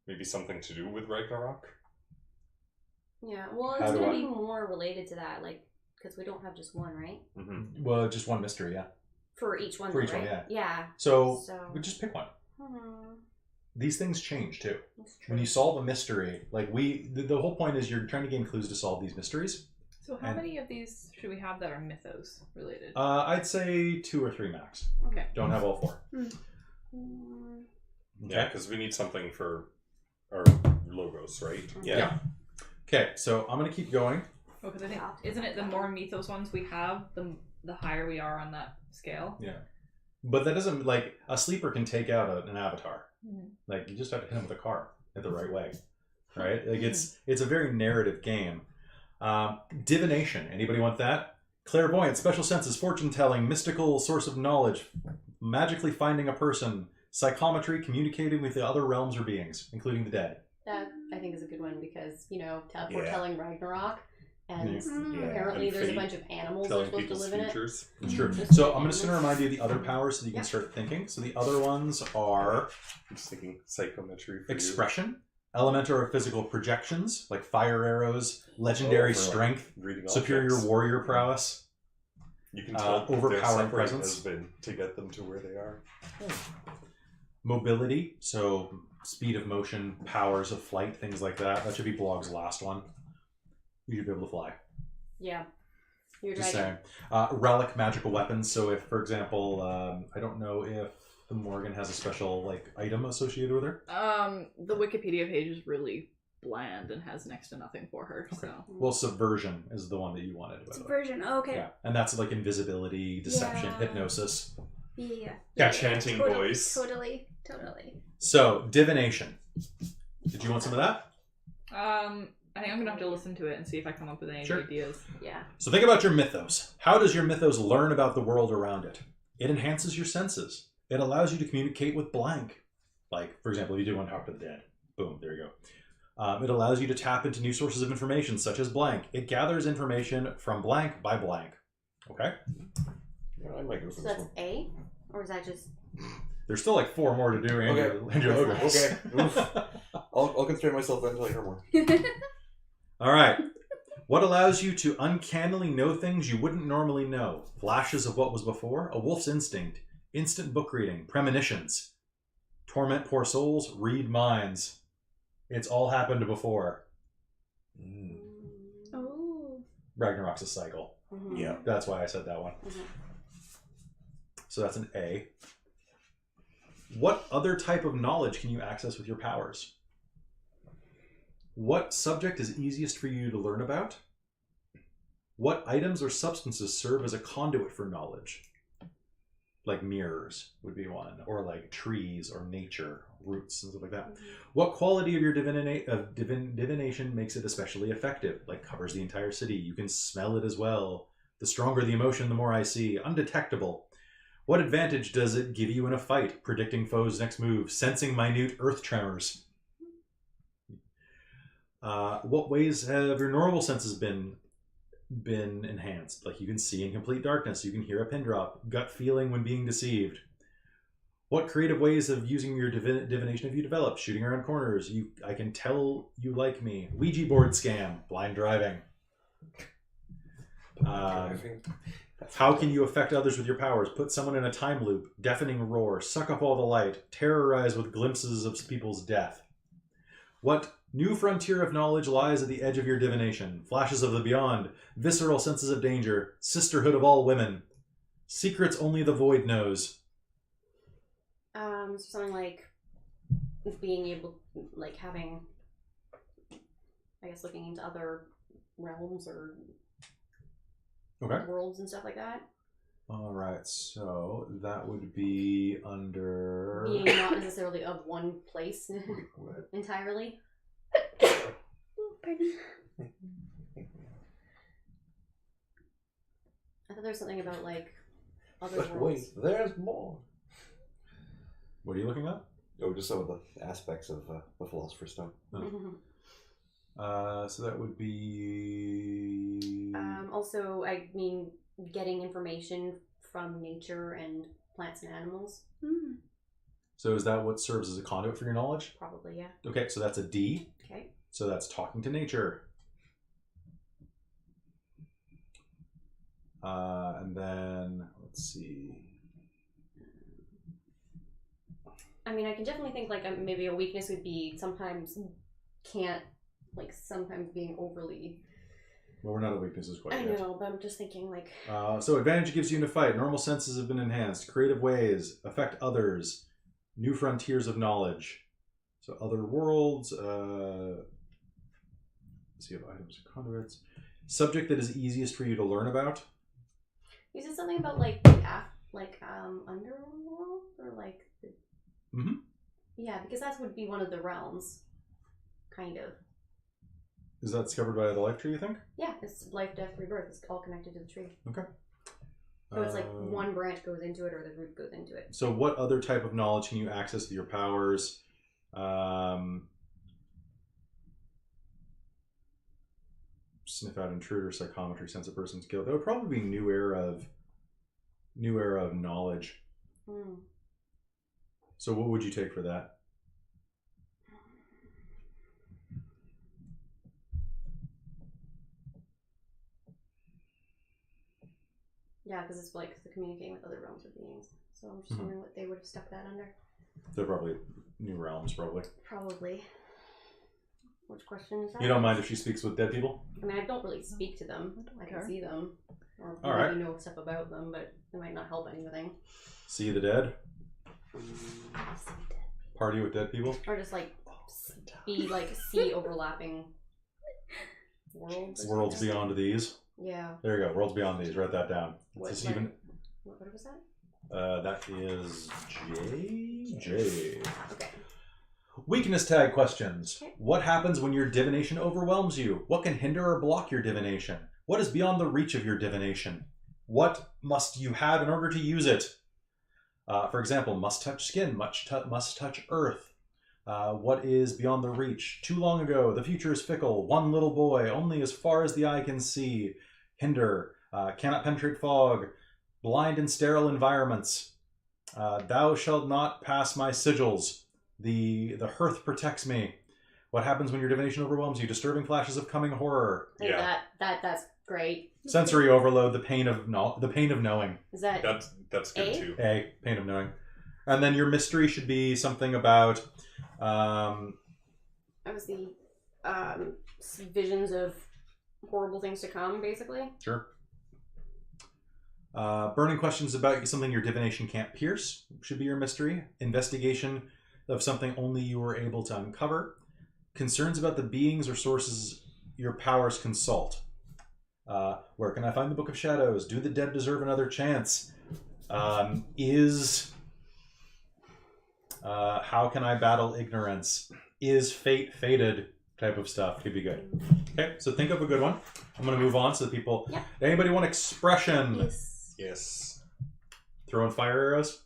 Maybe something to do with Ragnarok? Yeah, well, How it's do gonna I- be more related to that, like, because we don't have just one, right? Mm-hmm. Well, just one mystery, yeah. For each one, For though, each one, right? yeah. Yeah. So, So- we just pick one. Hmm, These things change too. that's true. When you solve a mystery, like the whole point is you're trying to gain clues to solve these mysteries. So how And- many of these should we have that are mythos related? I'd say 2 or 3 max. Okay. Don't have all 4. Mm, Yeah, because we need something for our logos, right? Yeah. Okay, so I'm gonna keep going. Oh, because I think isn't it the more mythos ones we have, the higher we are on that scale? Yeah. But that doesn't, like, a sleeper can take out an avatar. Mhm. Like, you just have to hit him with a car in the right way. Right? Like, it's a very narrative game. Divination. Anybody want that? Clairvoyance, special senses, fortune telling, mystical source of knowledge, magically finding a person, psychometry, communicating with the other realms or beings, including the dead. that I think is a good one because Yeah. foretelling Ragnarok, and Yeah. apparently And there's a fate, bunch of animals that are Telling supposed to people's live in it. futures. It's true. Just So like I'm just going to animals. remind you of the other powers so that you can start thinking. So the other ones are I'm just thinking psychometry for expression, elemental or physical projections, like fire arrows, legendary for, like, strength, you. Reading superior objects. warrior prowess, You can tell their overpowering suffering presence. has been to get them to where they are. mobility, so speed of motion, powers of flight, things like that. That should be Blog's last one. You should be able to fly. Yeah, you're Just dragon. saying. Relic magical weapons. So if, for example, I don't know if the Morgan has a special like item associated with her. The Wikipedia page is really bland and has next to nothing for her. So Well, subversion is the one that you wanted. by the way. Subversion. Oh, okay. Yeah, and that's like invisibility, deception, Yeah. hypnosis. Yeah. Chanting Totally, voice. Totally. So divination. Did you want some of that? I think I'm gonna have to listen to it and see if I come up with any Sure. ideas. Yeah. So think about your mythos. How does your mythos learn about the world around it? It enhances your senses. It allows you to communicate with blank. Like, for example, if you do want to talk to the dead. Boom, there you go. It allows you to tap into new sources of information, such as blank. It gathers information from blank by blank. Okay? Yeah, I might go for So this that's one. A, or is that just? There's still like 4 more to do, and Okay. your logos. Okay. Oof. I'll constrain myself until I hear more. All right. What allows you to uncannily know things you wouldn't normally know? Flashes of what was before, a wolf's instinct, instant book reading, premonitions, torment poor souls, read minds. It's all happened before. Oh. Ragnarok's a cycle. Mhm. Yeah. That's why I said that one. Mhm. So that's an A. What other type of knowledge can you access with your powers? What subject is easiest for you to learn about? What items or substances serve as a conduit for knowledge? Like mirrors would be one, or like trees or nature, roots and stuff like that. What quality of your divination makes it especially effective? Like covers the entire city. You can smell it as well. The stronger the emotion, the more I see. Undetectable. What advantage does it give you in a fight? Predicting foes' next move, sensing minute earth tremors. What ways have your normal senses been enhanced? Like you can see in complete darkness, you can hear a pin drop, gut feeling when being deceived. What creative ways of using your divination have you developed? Shooting around corners. I can tell you like me. Ouija board scam. Blind driving. How can you affect others with your powers? Put someone in a time loop. Deafening roar. Suck up all the light. Terrorize with glimpses of people's death. What new frontier of knowledge lies at the edge of your divination? Flashes of the beyond. Visceral senses of danger. Sisterhood of all women. Secrets only the void knows. So something like being able, like having, I guess, looking into other realms or worlds and stuff like that. All right, so that would be under being not necessarily of one place entirely. Pardon. I thought there was something about like other But worlds. wait, there's more. What are you looking at? Oh, just some of the aspects of the Philosopher's Stone. So that would be. Also, I mean, getting information from nature and plants and animals. Mm. So is that what serves as a conduit for your knowledge? Probably, yeah. Okay, so that's a D. Okay. So that's talking to nature. And then let's see. I mean, I can definitely think like maybe a weakness would be sometimes being overly. Well, we're not at weaknesses quite I yet. know, but I'm just thinking like. So advantage gives you in a fight. Normal senses have been enhanced. Creative ways affect others. New frontiers of knowledge. So other worlds. Let's see if items and conduits. Subject that is easiest for you to learn about. You said something about underworld or like. Yeah, because that would be one of the realms, kind of. Is that discovered by the life tree, you think? Yeah, it's life, death, rebirth. It's all connected to the tree. Okay. So it's like one branch goes into it or the root goes into it. So what other type of knowledge can you access with your powers? Sniff out intruder, psychometry, sense a person's guilt. That would probably be new era of knowledge. So what would you take for that? Yeah, because it's like the communicating with other realms of beings. So I'm just wondering what they would have stuck that under. They're probably new realms, probably. Probably. Which question is that? You don't mind if she speaks with dead people? I mean, I don't really speak to them. I can see them. Or All maybe right. know stuff about them, but it might not help anything. See the dead? Party with dead people? Or just like see overlapping worlds. Worlds beyond these. Yeah. There you go. Worlds beyond these. Write that down. What, It's like- even. What was that? That is J. Okay. Weakness tag questions. Okay. What happens when your divination overwhelms you? What can hinder or block your divination? What is beyond the reach of your divination? What must you have in order to use it? For example, must touch skin, must touch earth. What is beyond the reach? Too long ago, the future is fickle. One little boy, only as far as the eye can see. Hinder, cannot penetrate fog. Blind and sterile environments. Thou shalt not pass my sigils. The hearth protects me. What happens when your divination overwhelms you? Disturbing flashes of coming horror. Yeah. That's great. Sensory overload. The pain of knowing. Is that That's good A? too. A, pain of knowing. And then your mystery should be something about. that was the visions of horrible things to come, basically. Sure. Burning questions about something your divination can't pierce should be your mystery. Investigation of something only you were able to uncover. Concerns about the beings or sources your powers consult. Where can I find the Book of Shadows? Do the dead deserve another chance? How can I battle ignorance? Is fate fated? Type of stuff could be good. Okay, so think of a good one. I'm going to move on so that people... Yeah. Anybody want expression? Yes. Yes. Throwing fire arrows?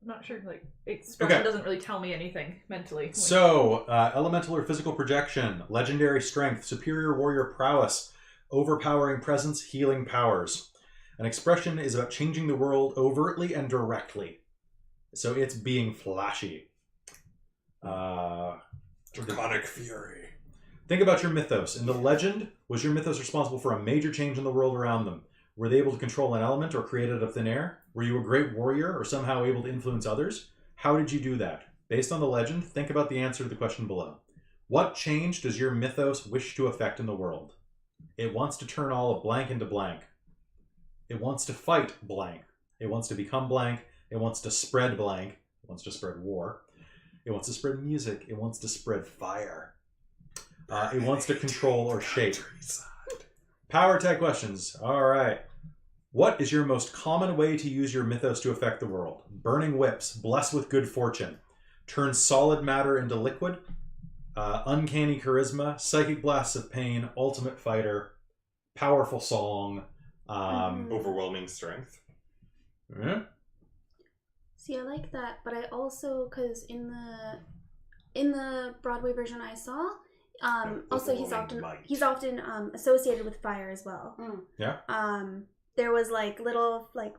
not sure. Like expression Okay. doesn't really tell me anything mentally. So, elemental or physical projection, legendary strength, superior warrior prowess, overpowering presence, healing powers. An expression is about changing the world overtly and directly. So it's being flashy. Draconic fury. Think about your mythos. In the legend, was your mythos responsible for a major change in the world around them? Were they able to control an element or create it out of thin air? Were you a great warrior or somehow able to influence others? How did you do that? Based on the legend, think about the answer to the question below. What change does your mythos wish to affect in the world? It wants to turn all of blank into blank. It wants to fight blank. It wants to become blank. It wants to spread blank. It wants to spread war. It wants to spread music. It wants to spread fire. It wants to control or shape. Power tag questions. All right. What is your most common way to use your mythos to affect the world? Burning whips, bless with good fortune, turn solid matter into liquid, uncanny charisma, psychic blasts of pain, ultimate fighter, powerful song, Overwhelming strength. See, I like that, but I also, because in the Broadway version I saw, also he's often associated with fire as well. Yeah. There was like little like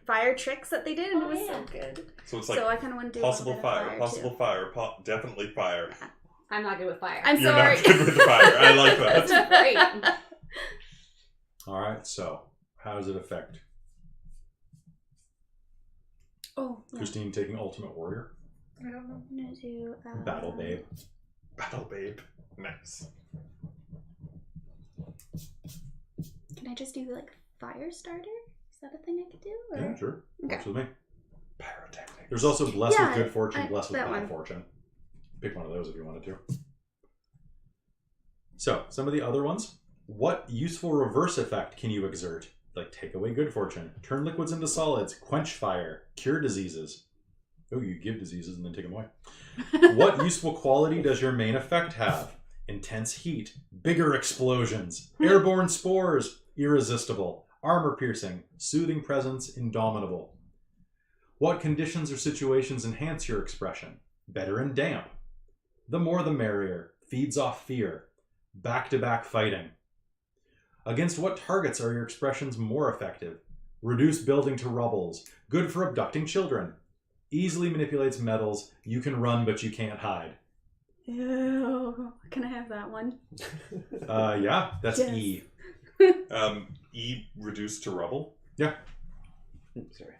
fire tricks that they did, and it was yeah. so good. So it's like So I kind of want to do possible a little bit fire, of possible too. fire, definitely fire. I'm not good with fire. I'm You're sorry. not good with the fire. I like that. That's great. All right. So, how does it affect? Oh, yeah. Christine taking Ultimate Warrior. I don't know. I'm gonna do Battle Babe. Battle babe. Nice. Can I just do like fire starter? Is that a thing I could do? Or? Yeah, sure. Okay. Works with me. Pyrotechnics. There's also Bless Yeah, with Good Fortune, I- Bless with that Bad one. Fortune. Pick one of those if you wanted to. So, some of the other ones. What useful reverse effect can you exert? Like take away good fortune, turn liquids into solids, quench fire, cure diseases. Oh, you give diseases and then take them away. What useful quality does your main effect have? Intense heat, bigger explosions, airborne spores, irresistible, armor piercing, soothing presence, indomitable. What conditions or situations enhance your expression? Better and damp. The more the merrier, feeds off fear, back-to-back fighting. Against what targets are your expressions more effective? Reduce building to rubbles, good for abducting children. Easily manipulates metals, you can run but you can't hide. Ew. Can I have that one? Yeah, that's Yes. E. E reduced to rubble. Sorry.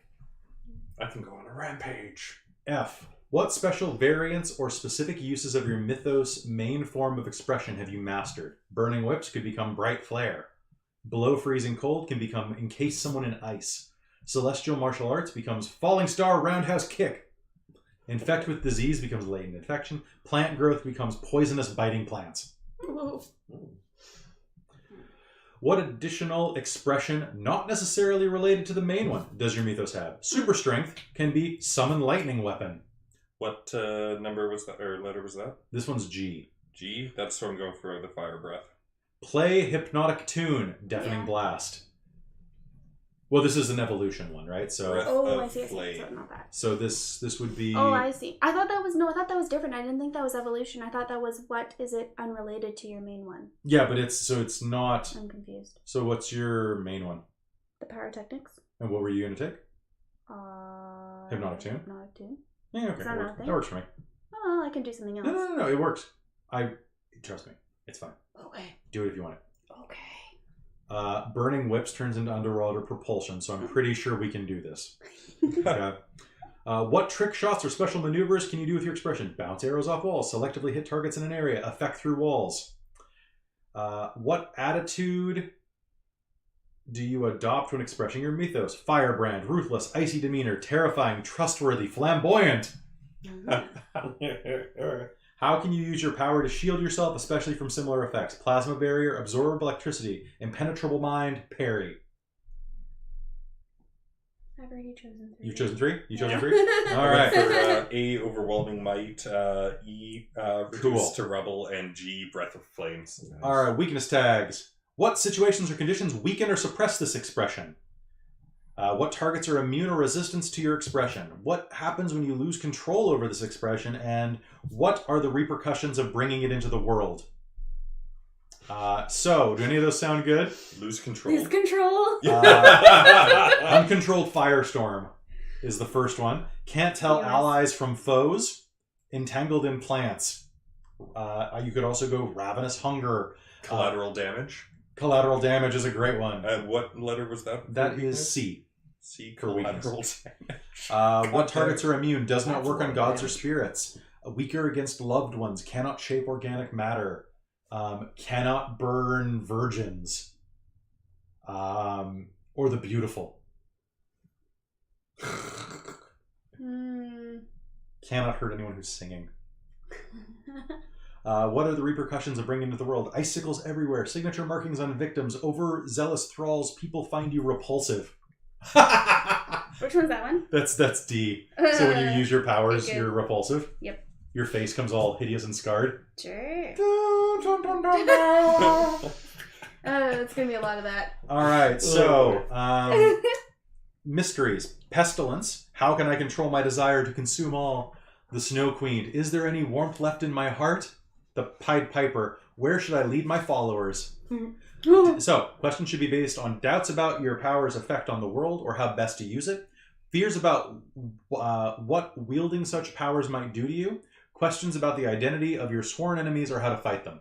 I can go on a rampage. F. What special variants or specific uses of your mythos' main form of expression have you mastered? Burning whips could become bright flare. Below freezing cold can become encase someone in ice. Celestial martial arts becomes falling star roundhouse kick. Infect with disease becomes latent infection. Plant growth becomes poisonous biting plants. Ooh. What additional expression, not necessarily related to the main one, does your mythos have? Super strength can be summon lightning weapon. What number was that, or letter was that? This one's G. G? That's what I'm going for, the fire breath. Play hypnotic tune, deafening Yeah. blast. Well, this is an evolution one, right? So, Breath Oh, of I see. So flame. not that. so this would be. Oh, I see. I thought that was different. I didn't think that was evolution. I thought that was what is it unrelated to your main one. Yeah, but it's not. I'm confused. So what's your main one? The pyrotechnics. And what were you gonna take? Hypnotic tune? Hypnotic tune. Yeah, okay, Is that works. not That works for me. Oh, I can do something else. No, it works. Trust me, it's fine. Okay. Do it if you want it. Okay. Burning whips turns into underwater propulsion, so I'm pretty sure we can do this. Okay. What trick shots or special maneuvers can you do with your expression? Bounce arrows off walls, selectively hit targets in an area, effect through walls. What attitude do you adopt when expressing your mythos? Firebrand, ruthless, icy demeanor, terrifying, trustworthy, flamboyant. How can you use your power to shield yourself, especially from similar effects? Plasma barrier, absorb electricity, impenetrable mind, parry. I've already chosen 3. You've chosen 3? You chosen Yeah. 3? All right. For A, overwhelming might, E, reduced Cool. to rubble, and G, breath of flames. All right, weakness tags. What situations or conditions weaken or suppress this expression? What targets are immune or resistant to your expression? What happens when you lose control over this expression? And what are the repercussions of bringing it into the world? So, do any of those sound good? Lose control. Lose control. Uncontrolled firestorm is the first one. Can't tell Yes. allies from foes. Entangled in plants. You could also go ravenous hunger. Collateral damage. Collateral damage is a great one. What letter was that? That is C. C. for weakness. Collateral damage. What targets are immune? Does not That's work a on lot of gods or damage. spirits. Weaker against loved ones. Cannot shape organic matter. Cannot burn virgins. Or the beautiful. Cannot hurt anyone who's singing. What are the repercussions of bringing into the world? Icicles everywhere. Signature markings on victims. Overzealous thralls. People find you repulsive. Which one's that one? That's D. So when you use your powers, Okay. you're repulsive. Yep. Your face comes all hideous and scarred. Sure. All It's gonna be a lot of that. right, so mysteries. Pestilence. How can I control my desire to consume all? The Snow Queen. Is there any warmth left in my heart? The Pied Piper. Where should I lead my followers? So, questions should be based on doubts about your power's effect on the world or how best to use it. Fears about what wielding such powers might do to you. Questions about the identity of your sworn enemies or how to fight them.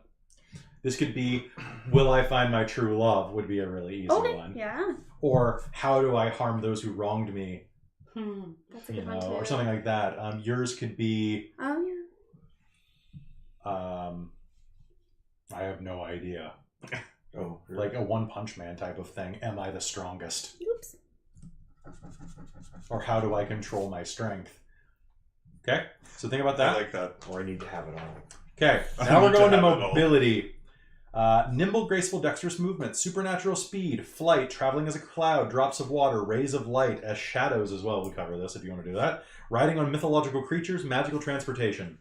This could be, will I find my true love? Would be a really easy one. Yeah. Or how do I harm those who wronged me? That's a You good one know, too. or something like that. Yours could be, Oh yeah. I have no idea. Oh, Like a One Punch Man type of thing. Am I the strongest? Oops. Or how do I control my strength? Okay, so think about I that. like that. or I need to have it all. Okay, I now we're need to going to have it all. mobility. Nimble, graceful, dexterous movement, supernatural speed, flight, traveling as a cloud, drops of water, rays of light, as shadows as well. We'll cover this if you want to do that. Riding on mythological creatures, magical transportation.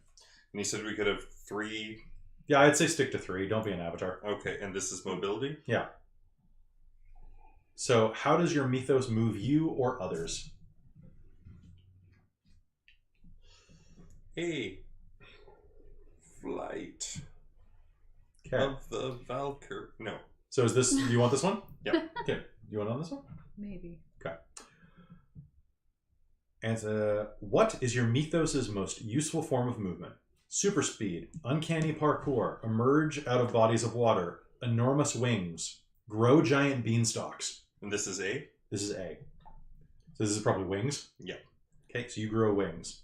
And you said we could have 3. Yeah, I'd say stick to 3. Don't be an avatar. Okay, and this is mobility? So, how does your mythos move you or others? A. Flight Okay. of the Valkyrie. No. So, is this? You want this one? Yep. Okay. You want on this one? Maybe. And what is your mythos' most useful form of movement? Super speed, uncanny parkour, emerge out of bodies of water, enormous wings, grow giant beanstalks. And this is A? This is A. So this is probably wings? Yeah. Okay, so you grow wings.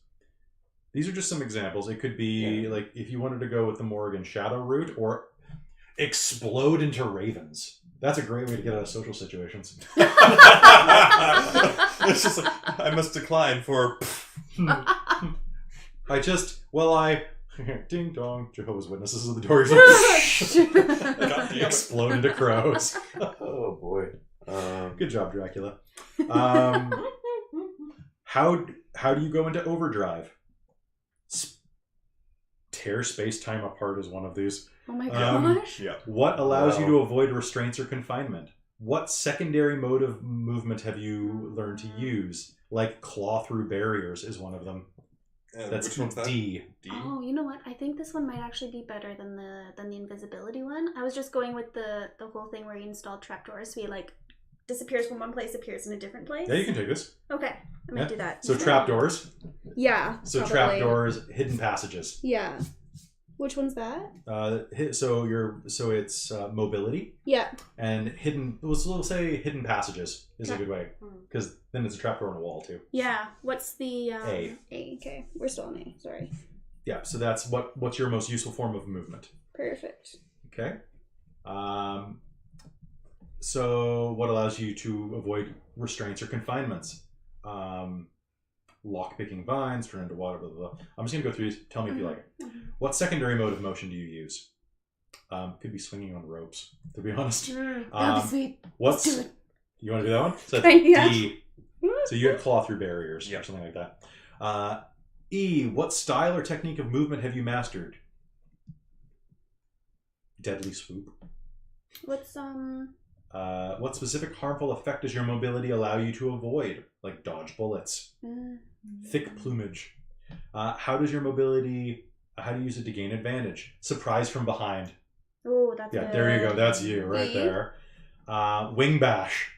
These are just some examples. It could be like if you wanted to go with the Morrigan Shadow route or explode into ravens. That's a great way to get out of social situations. It's just like, I must decline for. Ding dong, Jehovah's Witnesses are the doors. Explode into crows. Oh boy. Good job, Dracula. How do you go into overdrive? Tear space-time apart is one of these. Oh my Um, gosh. Yeah. What allows you Wow. to avoid restraints or confinement? What secondary mode of movement have you learned to use? Like claw through barriers is one of them. That's which one's that? D. D? Oh, you know what? I think this one might actually be better than the invisibility one. I was just going with the whole thing where you install trapdoors, so he like disappears from one place, appears in a different place. Yeah, you can take this. Okay, I might Yeah. do that. So trapdoors. Yeah. So probably. trapdoors, hidden passages. Yeah. Which one's that? So it's mobility Yeah. and hidden. We'll say hidden passages is a Okay. good way because then it's a trapdoor on a wall too. Yeah. What's the A. A. Okay, we're still on A. Sorry. Yeah. So that's what's your most useful form of movement. Perfect. Okay. So what allows you to avoid restraints or confinements? Lock-picking vines, turn into water, blah, blah, blah. I'm just going to go through these. Tell me if you like it. What secondary mode of motion do you use? Could be swinging on ropes, to be honest. That'd Um, be sweet. What's Let's do it. You want to do that one? So Yeah. D. So you had claw through barriers Yeah. or something like that. E. What style or technique of movement have you mastered? Deadly swoop. What's What specific harmful effect does your mobility allow you to avoid? Like dodge bullets. Thick plumage. How does your mobility... How do you use it to gain advantage? Surprise from behind. Oh, that's Yeah, good. there you go. That's you right Me? there. Wing bash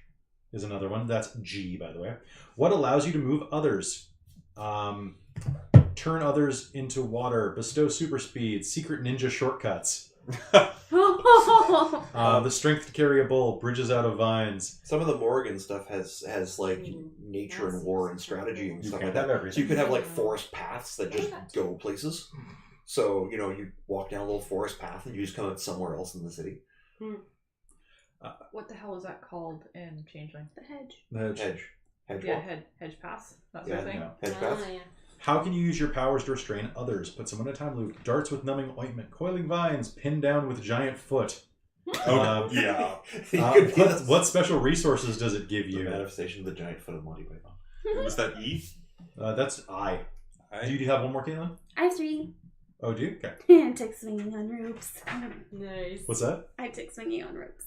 is another one. That's G, by the way. What allows you to move others? Turn others into water. Bestow super speed. Secret ninja shortcuts. The strength to carry a bull. Bridges out of vines. Some of the Morrigan stuff has like nature and war and strategy and stuff like that. So you could have like forest paths that just go places. So, you know, you walk down a little forest path and you just come out somewhere else in the city. What the hell is that called in Changeling? The hedge. The hedge. Yeah, hedge pass. That sort of thing. No. Hedge path. Yeah. How can you use your powers to restrain others? Put someone in a time loop. Darts with numbing ointment. Coiling vines. Pinned down with giant foot. Yeah. What special resources does it give The you? manifestation of the giant foot of Monty Python. Was that E? That's I. Do you have one more, Caitlin? I have 3. Oh, do you? Okay. And tick swinging on ropes. Nice. What's that? I tick swinging on ropes.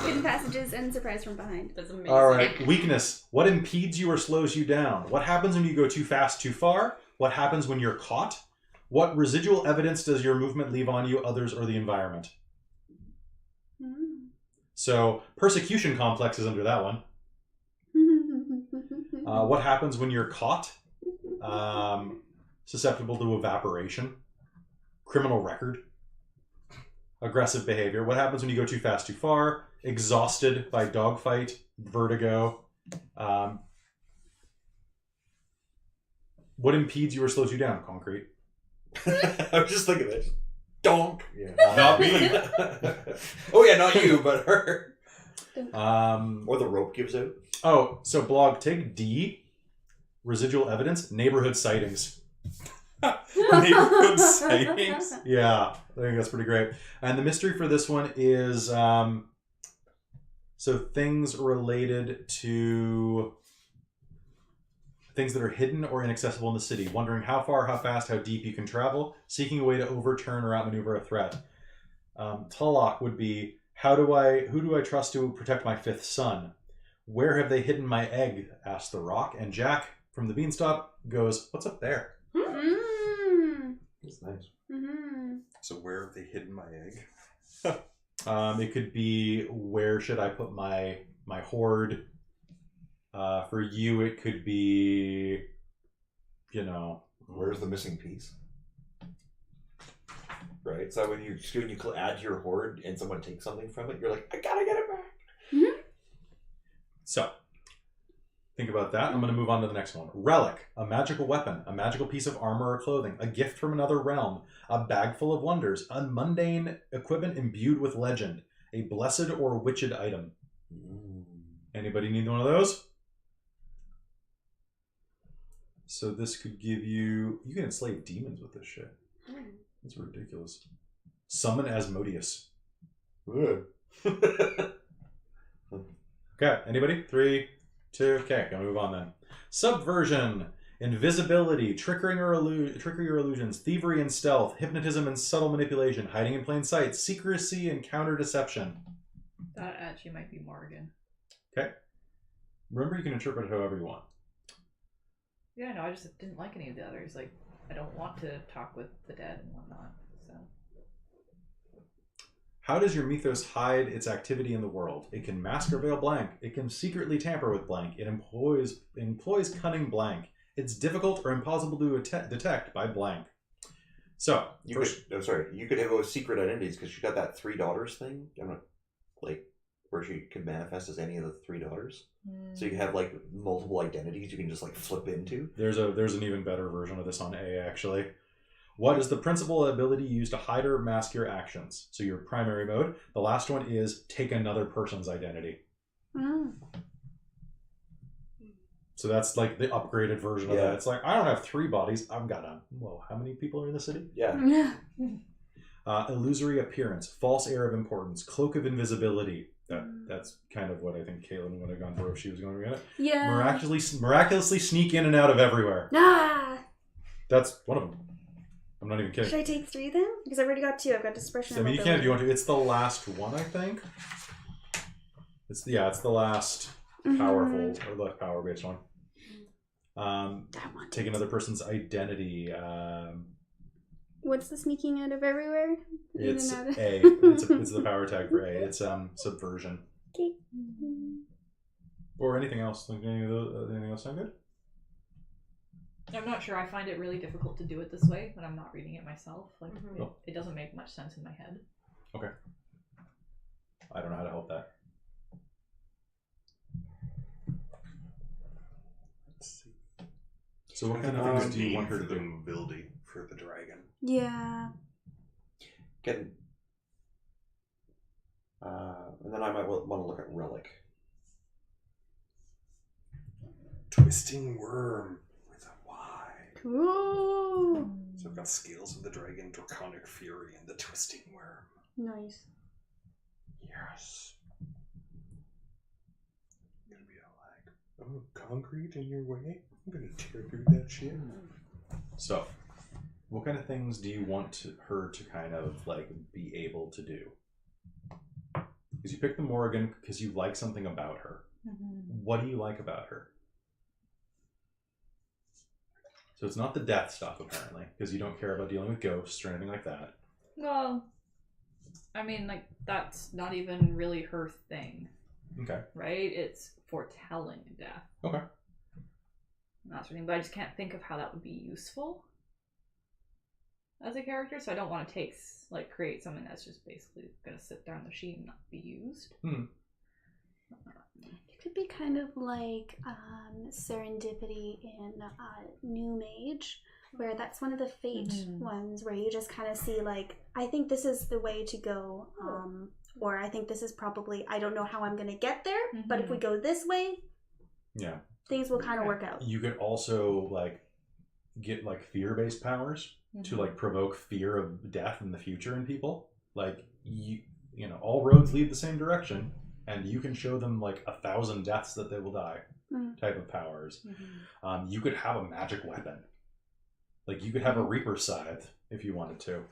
Hidden passages and surprise from behind. That's amazing. All right. Weakness. What impedes you or slows you down? What happens when you go too fast, too far? What happens when you're caught? What residual evidence does your movement leave on you, others, or the environment? So, persecution complex is under that one. What happens when you're caught? Susceptible to evaporation. Criminal record. Aggressive behavior. What happens when you go too fast, too far? Exhausted by dogfight. Vertigo. What impedes you or slows you down? Concrete. I was just thinking this. Donk. Yeah. Not me. Oh yeah, not you, but her. Um, Or the rope gives out. Oh, so blog take D. Residual evidence. Neighborhood sightings. Neighborhood sightings? Yeah, I think that's pretty great. And the mystery for this one is so things related to things that are hidden or inaccessible in the city. Wondering how far, how fast, how deep you can travel. Seeking a way to overturn or outmaneuver a threat. Tulloch would be who do I trust to protect my 5th son? Where have they hidden my egg? Asked the rock. And Jack from the Beanstalk goes, what's up there? That's nice. So where have they hidden my egg? It could be where should I put my hoard? For you, it could be, you know, Where's the missing piece? Right? So when you add to your hoard and someone takes something from it, you're like, I gotta get it back. So think about that. I'm going to move on to the next one. Relic, a magical weapon, a magical piece of armor or clothing, a gift from another realm, a bag full of wonders, a mundane equipment imbued with legend, a blessed or witched item. Anybody need one of those? So this could give you can enslave demons with this shit. That's ridiculous. Summon Asmodeus. Okay, anybody? 3, 2, okay, gonna move on then. Subversion, invisibility, trickery or illusions, thievery and stealth, hypnotism and subtle manipulation, hiding in plain sight, secrecy and counter deception. That actually might be Morgan. Okay. Remember, you can interpret it however you want. Yeah, no, I just didn't like any of the others. Like, I don't want to talk with the dead and whatnot. So. How does your mythos hide its activity in the world? It can mask or veil blank. It can secretly tamper with blank. It employs cunning blank. It's difficult or impossible to detect by blank. So, you could have secret identities because she got that 3 daughters thing. I'm not like where she could manifest as any of the 3 daughters. So you can have like multiple identities you can just like flip into. There's an even better version of this on A actually. What is the principal ability used to hide or mask your actions? So your primary mode. The last one is take another person's identity. So that's like the upgraded version of that. It's like, I don't have 3 bodies. I've got how many people are in the city? Yeah. Illusory appearance, false air of importance, cloak of invisibility. That's kind of what I think Caitlin would have gone for if she was going to get it. Yeah. Miraculously sneak in and out of everywhere. That's one of them. I'm not even kidding. Should I take 3 then? Because I've already got 2. I've got dispersion. I mean, you can if you want to. It's the last one, I think. It's the last powerful or the power based one. Take another person's identity. What's the sneaking out of everywhere? It's In and out of- A. It's the power tag for A. It's subversion. Okay. Or anything else. Like anything else sound good? I'm not sure. I find it really difficult to do it this way when I'm not reading it myself. Like it doesn't make much sense in my head. Okay. I don't know how to help that. Let's see. So what kind of things do you want her to do? Mobility for the dragon. Yeah. Can, and then I might want to look at relic. Twisting worm with a Y. Cool. So I've got scales of the dragon, draconic fury, and the twisting worm. Nice. Yes. I'm gonna be all like, oh, concrete in your way? I'm gonna tear through that shit. So, what kind of things do you want her to kind of like be able to do? Because you picked the Morrigan because you like something about her. What do you like about her? So it's not the death stuff apparently, because you don't care about dealing with ghosts or anything like that. Well, I mean, like, that's not even really her thing. Okay. Right? It's foretelling death. Okay. And that sort of thing. But I just can't think of how that would be useful as a character, so I don't want to create something that's just basically going to sit there on the sheet and not be used. It could be kind of like serendipity in New Mage, where that's one of the fate ones where you just kind of see like, I think this is the way to go, or I think this is probably, I don't know how I'm going to get there, but if we go this way, things will kind of work out. You could also like get like fear-based powers to like provoke fear of death in the future in people. Like you know, all roads lead the same direction, and you can show them like 1,000 deaths that they will die. Type of powers. You could have a magic weapon. Like you could have a Reaper Scythe if you wanted to.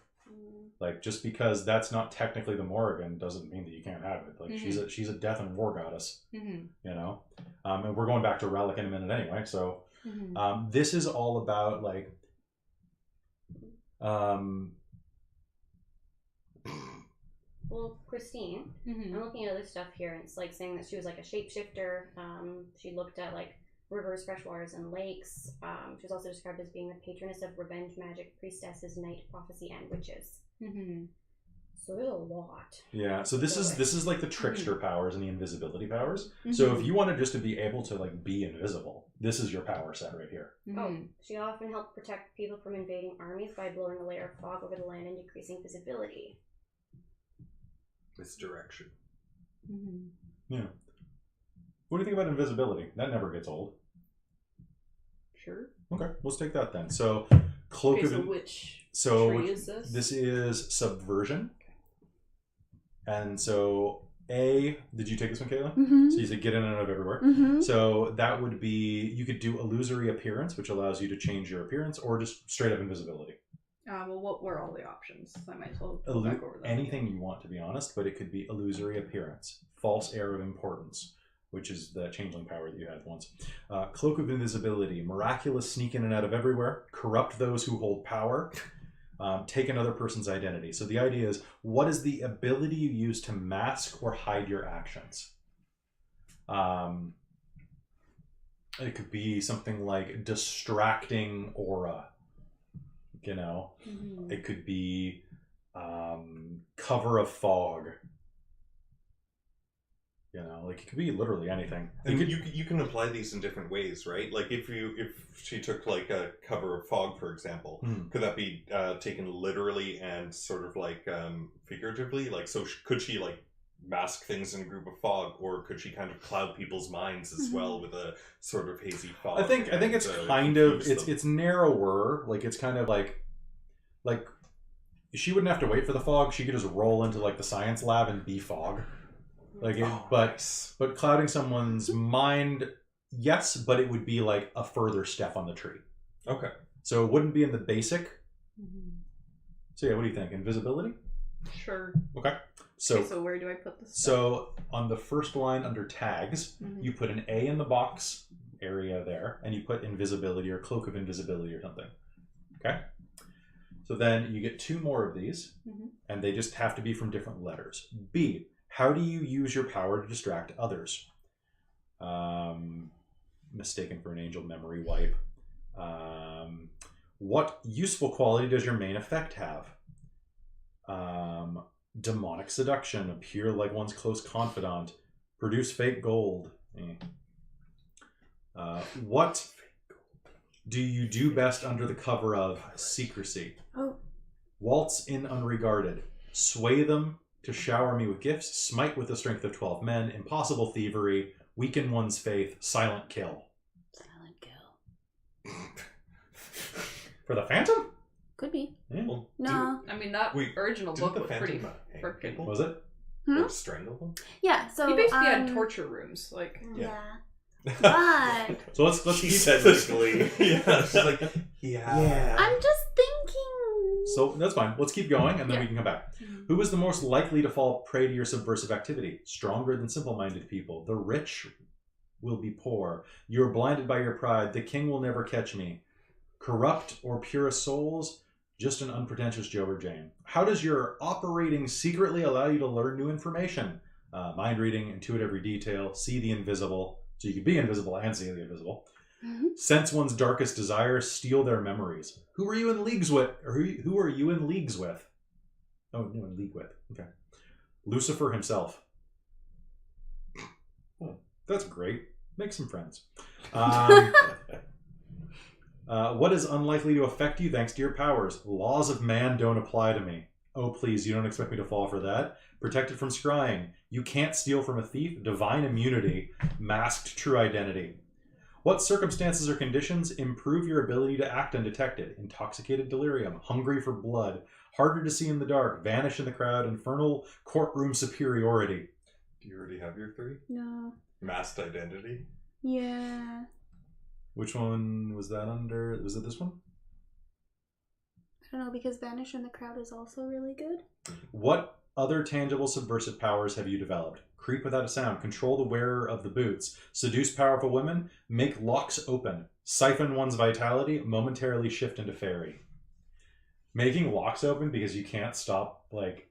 Like just because that's not technically the Morrigan doesn't mean that you can't have it. Like she's a death and war goddess. You know, and we're going back to Relic in a minute anyway. So this is all about like well, Christine, I'm looking at other stuff here, and it's like saying that she was like a shapeshifter. She looked at like rivers, freshwaters, and lakes. She was also described as being the patroness of revenge, magic, priestesses, night, prophecy, and witches. So there's a lot. Yeah. So this is like the trickster powers and the invisibility powers. So if you wanted just to be able to like be invisible, this is your power set right here. Oh, she often helped protect people from invading armies by blowing a layer of fog over the land and decreasing visibility. Misdirection. Yeah. What do you think about invisibility? That never gets old. Sure. Okay, let's take that then. So, cloak Okay, of so which tree is this? This is subversion. And so, A, did you take this one, Kayla? So you said get in and out of everywhere. So that would be, you could do illusory appearance, which allows you to change your appearance, or just straight up invisibility. Well, what were all the options? I might as well go back over that. Anything you want, to be honest, but it could be illusory appearance, false air of importance, which is the changeling power that you had once. Cloak of invisibility, miraculous sneak in and out of everywhere, corrupt those who hold power, take another person's identity. So the idea is, what is the ability you use to mask or hide your actions? It could be something like distracting aura. You know, it could be cover of fog. You know, like it could be literally anything. And you can apply these in different ways, right? Like if she took like a cover of fog, for example, could that be taken literally and sort of like figuratively? Like, so could she like mask things in a group of fog, or could she kind of cloud people's minds as well with a sort of hazy fog? I think it's kind of it's narrower. Like it's kind of like she wouldn't have to wait for the fog. She could just roll into like the science lab and be fog. Like, but clouding someone's mind, yes, but it would be like a further step on the tree. Okay. So it wouldn't be in the basic. So yeah, what do you think? Invisibility? Sure. Okay. So, Okay, so where do I put this? so on the first line under tags, Mhm. you put an A in the box area there, and you put invisibility or cloak of invisibility or something. Okay? So then you get 2 more of these, Mhm. and they just have to be from different letters. B, how do you use your power to distract others? Mistaken for an angel memory wipe. What useful quality does your main effect have? Demonic seduction, appear like one's close confidant, produce fake gold. What do you do best under the cover of secrecy? Oh. Waltz in unregarded, sway them to shower me with gifts, smite with the strength of 12 men, impossible thievery, weaken one's faith, silent kill. Silent kill. For the Phantom? Could be. Yeah. Well, No. I mean, that Wait, original didn't book the was pretty Phantom hang freaking. people? Was it? Or strangle them? Yeah, so He basically had um, torture rooms, like. Yeah. But So let's She keep said legally. Yeah, she's like, yeah. I'm just thinking. So that's fine. Let's keep going, and then Yeah. we can come back. Mhm. Who is the most likely to fall prey to your subversive activity? Stronger than simple-minded people. The rich will be poor. You are blinded by your pride. The king will never catch me. Corrupt or pure souls? Just an unpretentious Joe or Jane. How does your operating secretly allow you to learn new information? Mind reading, intuit every detail, see the invisible. So you can be invisible and see the invisible. Mhm. Sense one's darkest desires, steal their memories. Who are you in leagues with? Or who are you in leagues with? Oh, no, in league with. Okay. Lucifer himself. Oh, that's great. Make some friends. What is unlikely to affect you thanks to your powers? Laws of man don't apply to me. Oh, please, you don't expect me to fall for that? Protected from scrying. You can't steal from a thief. Divine immunity. Masked true identity. What circumstances or conditions improve your ability to act undetected? Intoxicated delirium. Hungry for blood. Harder to see in the dark. Vanish in the crowd. Infernal courtroom superiority. Do you already have your 3? No. Masked identity? Yeah. Which one was that under? Was it this one? I don't know, because Vanish in the Crowd is also really good. What other tangible subversive powers have you developed? Creep without a sound. Control the wearer of the boots. Seduce powerful women. Make locks open. Siphon one's vitality. Momentarily shift into fairy. Making locks open because you can't stop, like...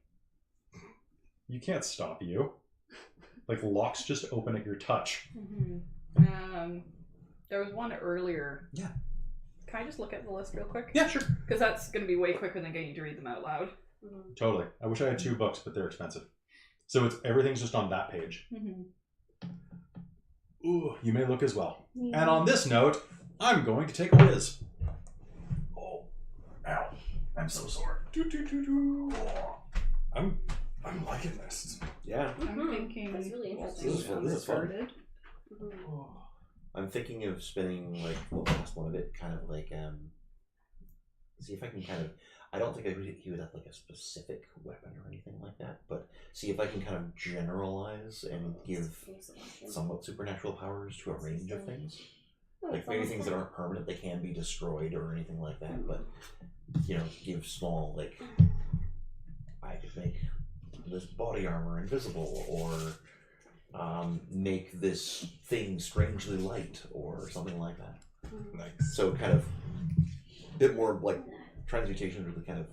You can't stop you. Like, locks just open at your touch. Mm-hmm. There was one earlier. Yeah. Can I just look at the list real quick? Yeah, sure. Because that's going to be way quicker than getting you to read them out loud. Mm-hmm. Totally. I wish I had 2 books, but they're expensive. So everything's just on that page. Mm-hmm. Ooh, you may look as well. Yeah. And on this note, I'm going to take a whiz. Oh, ow. I'm so sore. I'm liking this. Yeah. I'm Mhm. thinking. That's really Waltz interesting. This is fun. Unstarted. Mm-hmm. I'm thinking of spinning like the last one of it, kind of like see if I can kind of. I don't think he would have like a specific weapon or anything like that, but see if I can kind of generalize and give somewhat supernatural powers to a range of things. Like maybe things that aren't permanent, they can be destroyed or anything like that, but give small like I could make this body armor invisible, or make this thing strangely light, or something like that. Nice. So kind of a bit more like transmutation is really kind of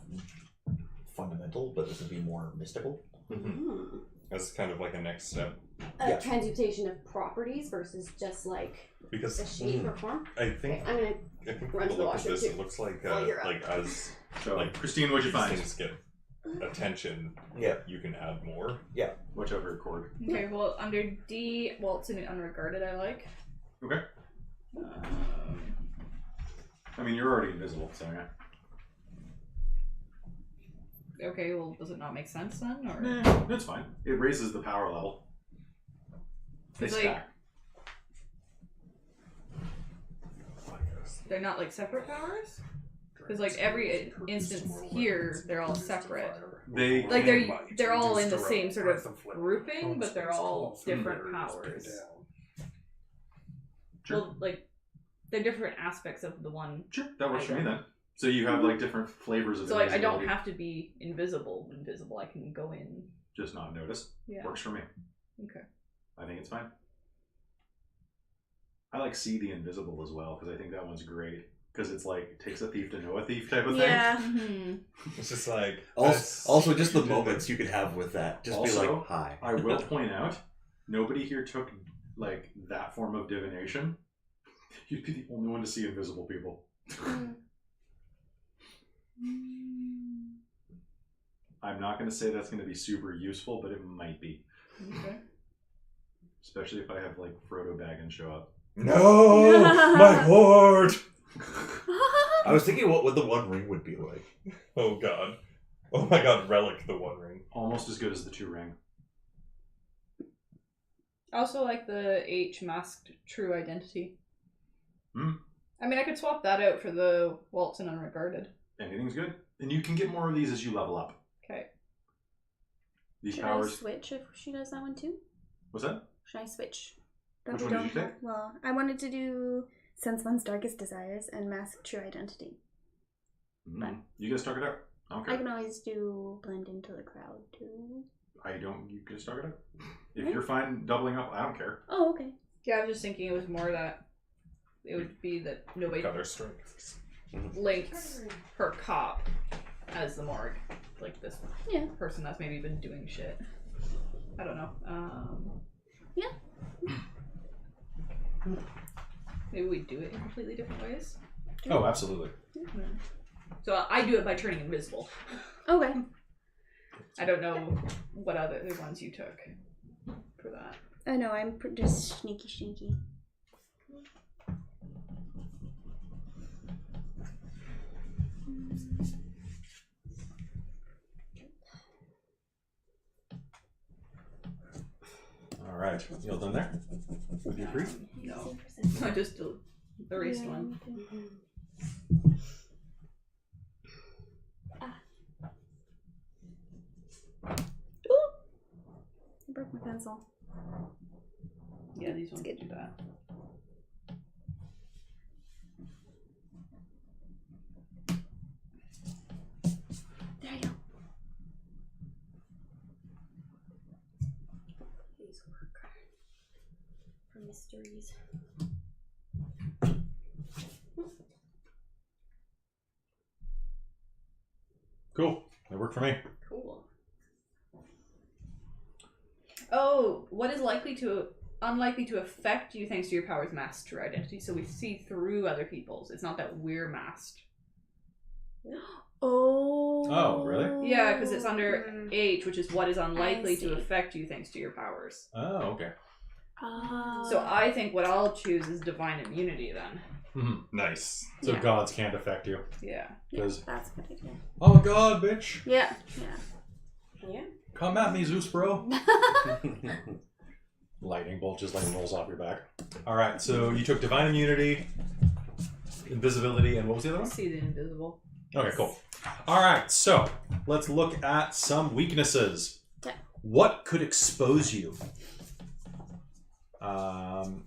fundamental, but this would be more mystical. Mm-hmm. As kind of like a next step. Yeah. Transmutation of properties versus just like Because a shape or form. I think I'm gonna I think run from to the the look of washroom, this, too. it looks like While you're up. like as So, like Christine, what'd you these find? things get attention, Yeah. you can add more. Watch over your cord. Okay, well, under D, Waltz in Unregarded, I like. Okay. I mean, you're already invisible, so yeah. Okay, well, does it not make sense then? Or Nah, that's fine. It raises the power level. They It's like- stack. they're not like separate powers? Because like every instance here, they're all separate. They Like they're all in the same sort of grouping, but they're all different powers. Sure. Well, like they're different aspects of the one. Sure, that works for me then. So you have like different flavors of So like I don't invisibility. have to be invisible. I can go in just not notice. Yeah. Works for me. Okay. I think it's fine. I like see the invisible as well because I think that one's great because it's like it takes a thief to know a thief type of thing. Yeah. Mm-hmm. It's just like Also, just the you did moments you could have with that. Just be Also, like, hi. I will point out, nobody here took like that form of divination. You'd be the only one to see invisible people. I'm not going to say that's going to be super useful, but it might be. Okay. Especially if I have like Frodo Baggins show up. No, my hoard. I was thinking what the One Ring would be like. Oh god. Oh my god, relic the One Ring. Almost as good as the Two Ring. I also like the H masked true identity. I mean, I could swap that out for the Waltz and Unregarded. Anything's good. And you can get more of these as you level up. Okay. These Should I powers. switch if she does that one too? What's that? Should I switch? Which we one did don't you take? have- Well, I wanted to do Sense One's Darkest Desires and Mask True Identity. You guys start it out. I don't I care. can always do Blend into the Crowd too. You can start it out. If you're fine doubling up, I don't care. Oh, okay. Yeah, I was just thinking it was more that it would be that nobody Got our strengths. links her cop as the morgue. Like this Yeah. person that's maybe been doing shit. I don't know. Yeah. Maybe we do it in completely different ways. Oh, absolutely. So I do it by turning invisible. Okay. I don't know what other ones you took for that. I know, I'm just sneaky. All right. You all done there? With your three? No. I just erased one. I broke my pencil. Yeah, these ones good. do that. There you go. These work for mysteries. Cool. That worked for me. Cool. Oh, what is unlikely to affect you thanks to your power's masked true identity? So we see through other people's. It's not that we're masked. Oh. Oh, really? Yeah, because it's under H, which is what is unlikely I see. to affect you thanks to your powers. Oh, okay. So I think what I'll choose is divine immunity then. Nice. So Yeah. gods can't affect you. Yeah. Because That's a good idea. I'm a god, bitch. Yeah. Yeah. Come at me, Zeus, bro. Lightning bolt just like rolls off your back. All right. So you took divine immunity, invisibility, and what was the other one? See the invisible. Okay, cool. All right, so let's look at some weaknesses. Okay. What could expose you?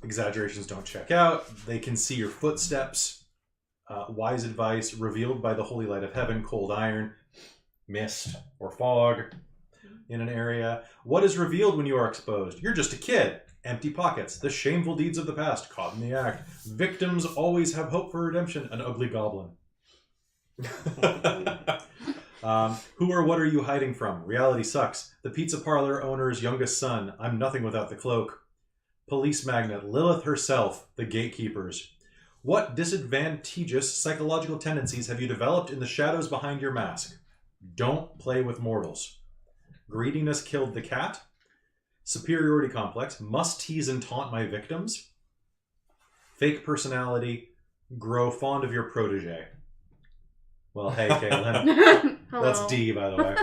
Exaggerations don't check out. They can see your footsteps. Wise advice, revealed by the holy light of heaven, cold iron, mist, or fog in an area. What is revealed when you are exposed? You're just a kid. Empty pockets, the shameful deeds of the past, caught in the act. Victims always have hope for redemption, an ugly goblin. Who or what are you hiding from? Reality sucks. The pizza parlor owner's youngest son. I'm nothing without the cloak. Police magnate. Lilith herself. The gatekeepers. What disadvantageous psychological tendencies have you developed in the shadows behind your mask? Don't play with mortals. Greediness killed the cat. Superiority complex. Must tease and taunt my victims. Fake personality. Grow fond of your protege. Well, hey, Caitlin. That's Hello. D, by the way.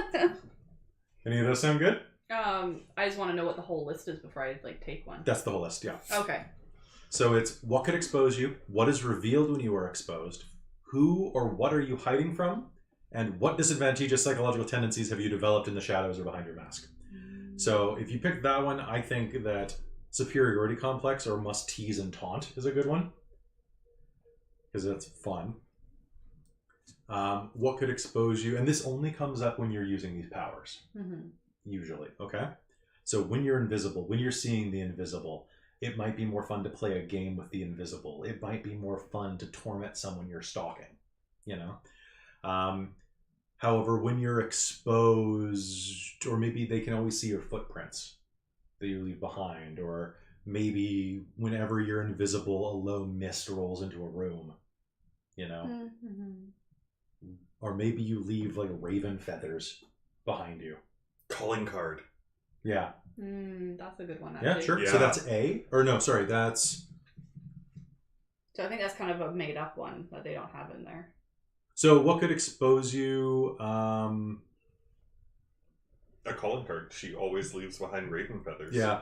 Any of those sound good? I just want to know what the whole list is before I take one. That's the whole list, yeah. Okay. So it's what could expose you, what is revealed when you are exposed, who or what are you hiding from, and what disadvantageous psychological tendencies have you developed in the shadows or behind your mask. So if you pick that one, I think that superiority complex or must tease and taunt is a good one. Because that's fun. What could expose you, and this only comes up when you're using these powers. usually. Okay, so when you're invisible, when you're seeing the invisible, it might be more fun to play a game with the invisible. It might be more fun to torment someone you're stalking. You know. However, when you're exposed, or maybe they can always see your footprints that you leave behind, or maybe whenever you're invisible, a low mist rolls into a room, you know? Mm-hmm. Or maybe you leave like raven feathers behind you. Calling card. Yeah. That's a good one. Yeah, Actually. sure. Yeah. So that's A. Or no, sorry, that's... So I think that's kind of a made up one that they don't have in there. So what could expose you? A calling card. She always leaves behind raven feathers. Yeah,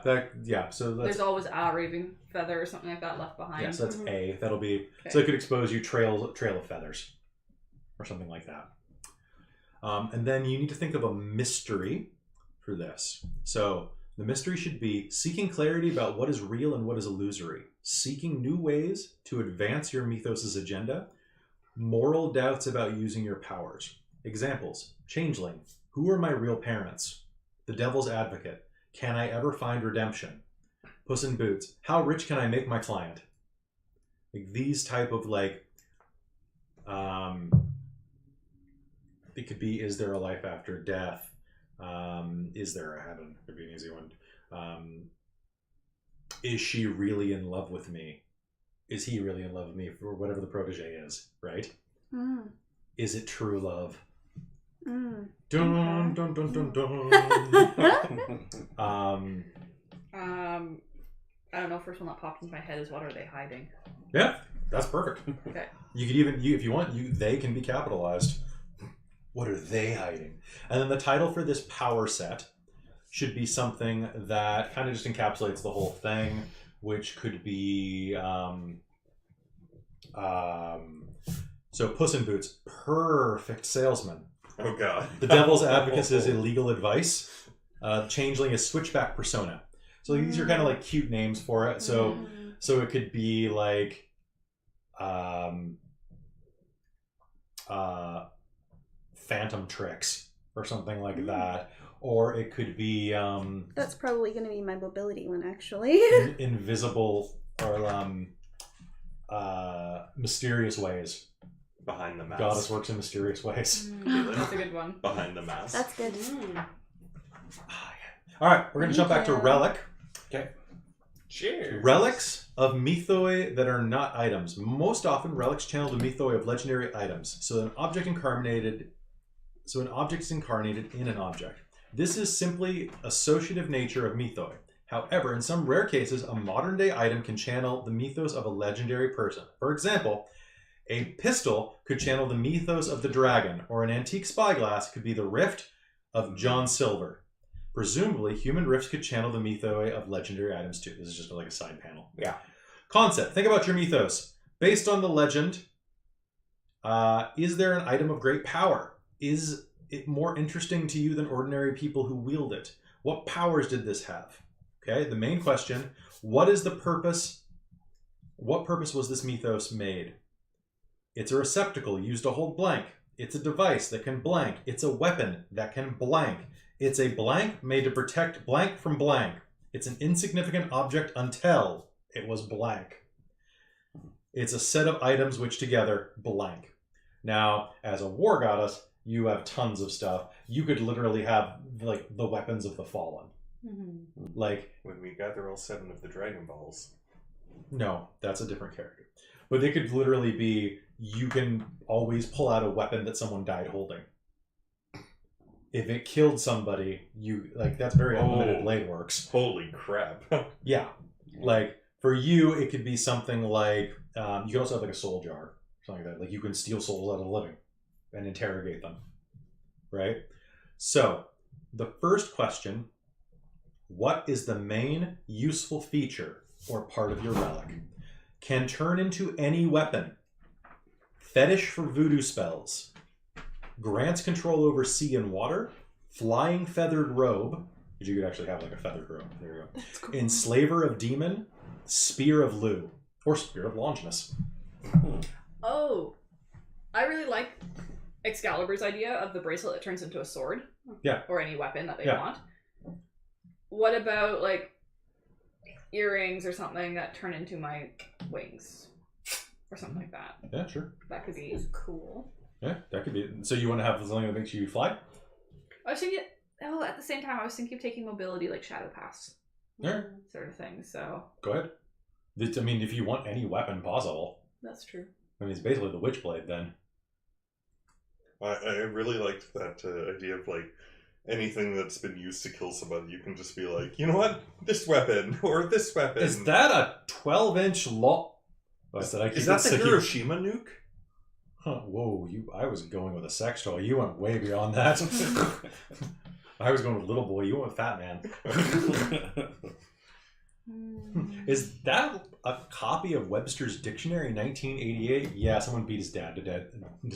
so that's... There's always a raven feather or something like that left behind. Yeah, so that's A. That'll be... Okay. So it could expose you trail of feathers. Or something like that. And then you need to think of a mystery for this. So the mystery should be seeking clarity about what is real and what is illusory. Seeking new ways to advance your mythos' agenda. Moral doubts about using your powers. Examples. Changeling. Who are my real parents? The Devil's Advocate. Can I ever find redemption? Puss in Boots. How rich can I make my client? Like these type of like... it could be, is there a life after death? Is there a heaven? Could be an easy one. Is she really in love with me? Is he really in love with me? For whatever the protege is, right? Mm. Is it true love? Mm. Dun, dun, dun, dun, dun. I don't know. First one that popped into my head is what are they hiding? Yeah, that's perfect. Okay. You could even, if you want, they can be capitalized. What are they hiding? And then the title for this power set should be something that kind of just encapsulates the whole thing, which could be so Puss in Boots, perfect salesman. Oh god. The Devil's Advocate is illegal advice. Changeling is switchback persona. So these are kind of like cute names for it. So it could be like Phantom Tricks or something like that. Or it could be That's probably going to be my mobility one, actually. invisible or mysterious ways. Behind the mask. Goddess works in mysterious ways. That's a good one. Behind the mask. That's good. All right, we're going to jump back to Relic. Okay. Cheers. Relics of mythoi that are not items. Most often, relics channel the mythoi of legendary items. So an object is incarnated in an object. This is simply associative nature of mythoi. However, in some rare cases, a modern-day item can channel the mythos of a legendary person. For example, a pistol could channel the mythos of the dragon, or an antique spyglass could be the rift of John Silver. Presumably, human rifts could channel the mythos of legendary items too. This is just like a side panel. Yeah. Concept. Think about your mythos. Based on the legend, is there an item of great power? Is it more interesting to you than ordinary people who wield it? What powers did this have? Okay, the main question, what is the purpose? What purpose was this mythos made? It's a receptacle used to hold blank. It's a device that can blank. It's a weapon that can blank. It's a blank made to protect blank from blank. It's an insignificant object until it was blank. It's a set of items which together blank. Now, as a war goddess, you have tons of stuff. You could literally have like the weapons of the fallen. Like, When we gather all 7 of the Dragon Balls. no, that's a different character. But they could literally be, you can always pull out a weapon that someone died holding. If it killed somebody, you, like, that's very unlimited blade works. Holy crap. Yeah. Like, for you, it could be something like, you can also have like a soul jar, something like that. Like, you can steal souls out of the living and interrogate them. Right? So, the first question, what is the main useful feature or part of your relic? Can turn into any weapon. Fetish for voodoo spells. Grants control over sea and water. Flying feathered robe. Because you could actually have like a feathered robe. There you go. That's cool. Enslaver of demon. Spear of Lu. Or Spear of Longinus. Oh, I really like Excalibur's idea of the bracelet that turns into a sword. Yeah. Or any weapon that they Yeah. want. what about like earrings or something that turn into my wings or something like that? Yeah, sure. That could be. It's cool. Yeah, that could be. So you want to have something that makes you fly? I was thinking. Oh, at the same time, I was thinking of taking mobility like Shadow Pass, Yeah. sort of thing. So Go ahead. I mean, if you want any weapon possible, that's true. I mean, it's basically the Witchblade then. I really liked that idea of like anything that's been used to kill somebody. You can just be like, you know what, this weapon or this weapon. Is that a 12-inch long? Is that the Hiroshima nuke? Huh, whoa! I was going with a sex toy. You went way beyond that. I was going with little boy. You went with fat man. Is that a copy of Webster's Dictionary, 1988? Yeah, someone beat his dad to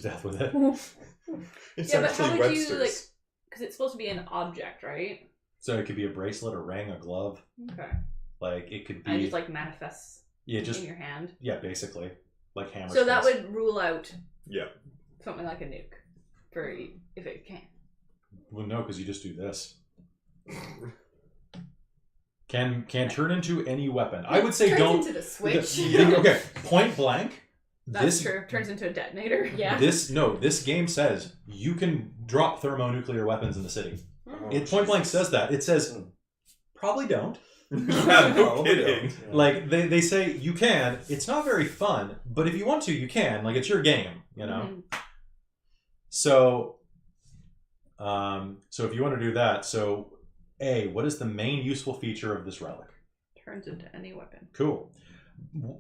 death with it. It's Yeah, but actually how would Webster's. you like? Because it's supposed to be an object, right? So it could be a bracelet, a ring, a glove. Okay. Like it could be. And it just like manifests yeah, just in your hand. yeah, basically like hammer. So that strings. would rule out Yeah. something like a nuke for if it can. Well, no, because you just do this. Can turn into any weapon. I would say Turns don't. into the Switch. Okay, point blank. That's true. Turns into a detonator. Yeah. This game says you can drop thermonuclear weapons in the city. Oh, It point blank says that. It says probably don't. Yeah, no kidding. Like they say you can. It's not very fun, but if you want to, you can. Like it's your game, you know. Mhm. So, so if you want to do that, so what is the main useful feature of this relic? Turns into any weapon. Cool.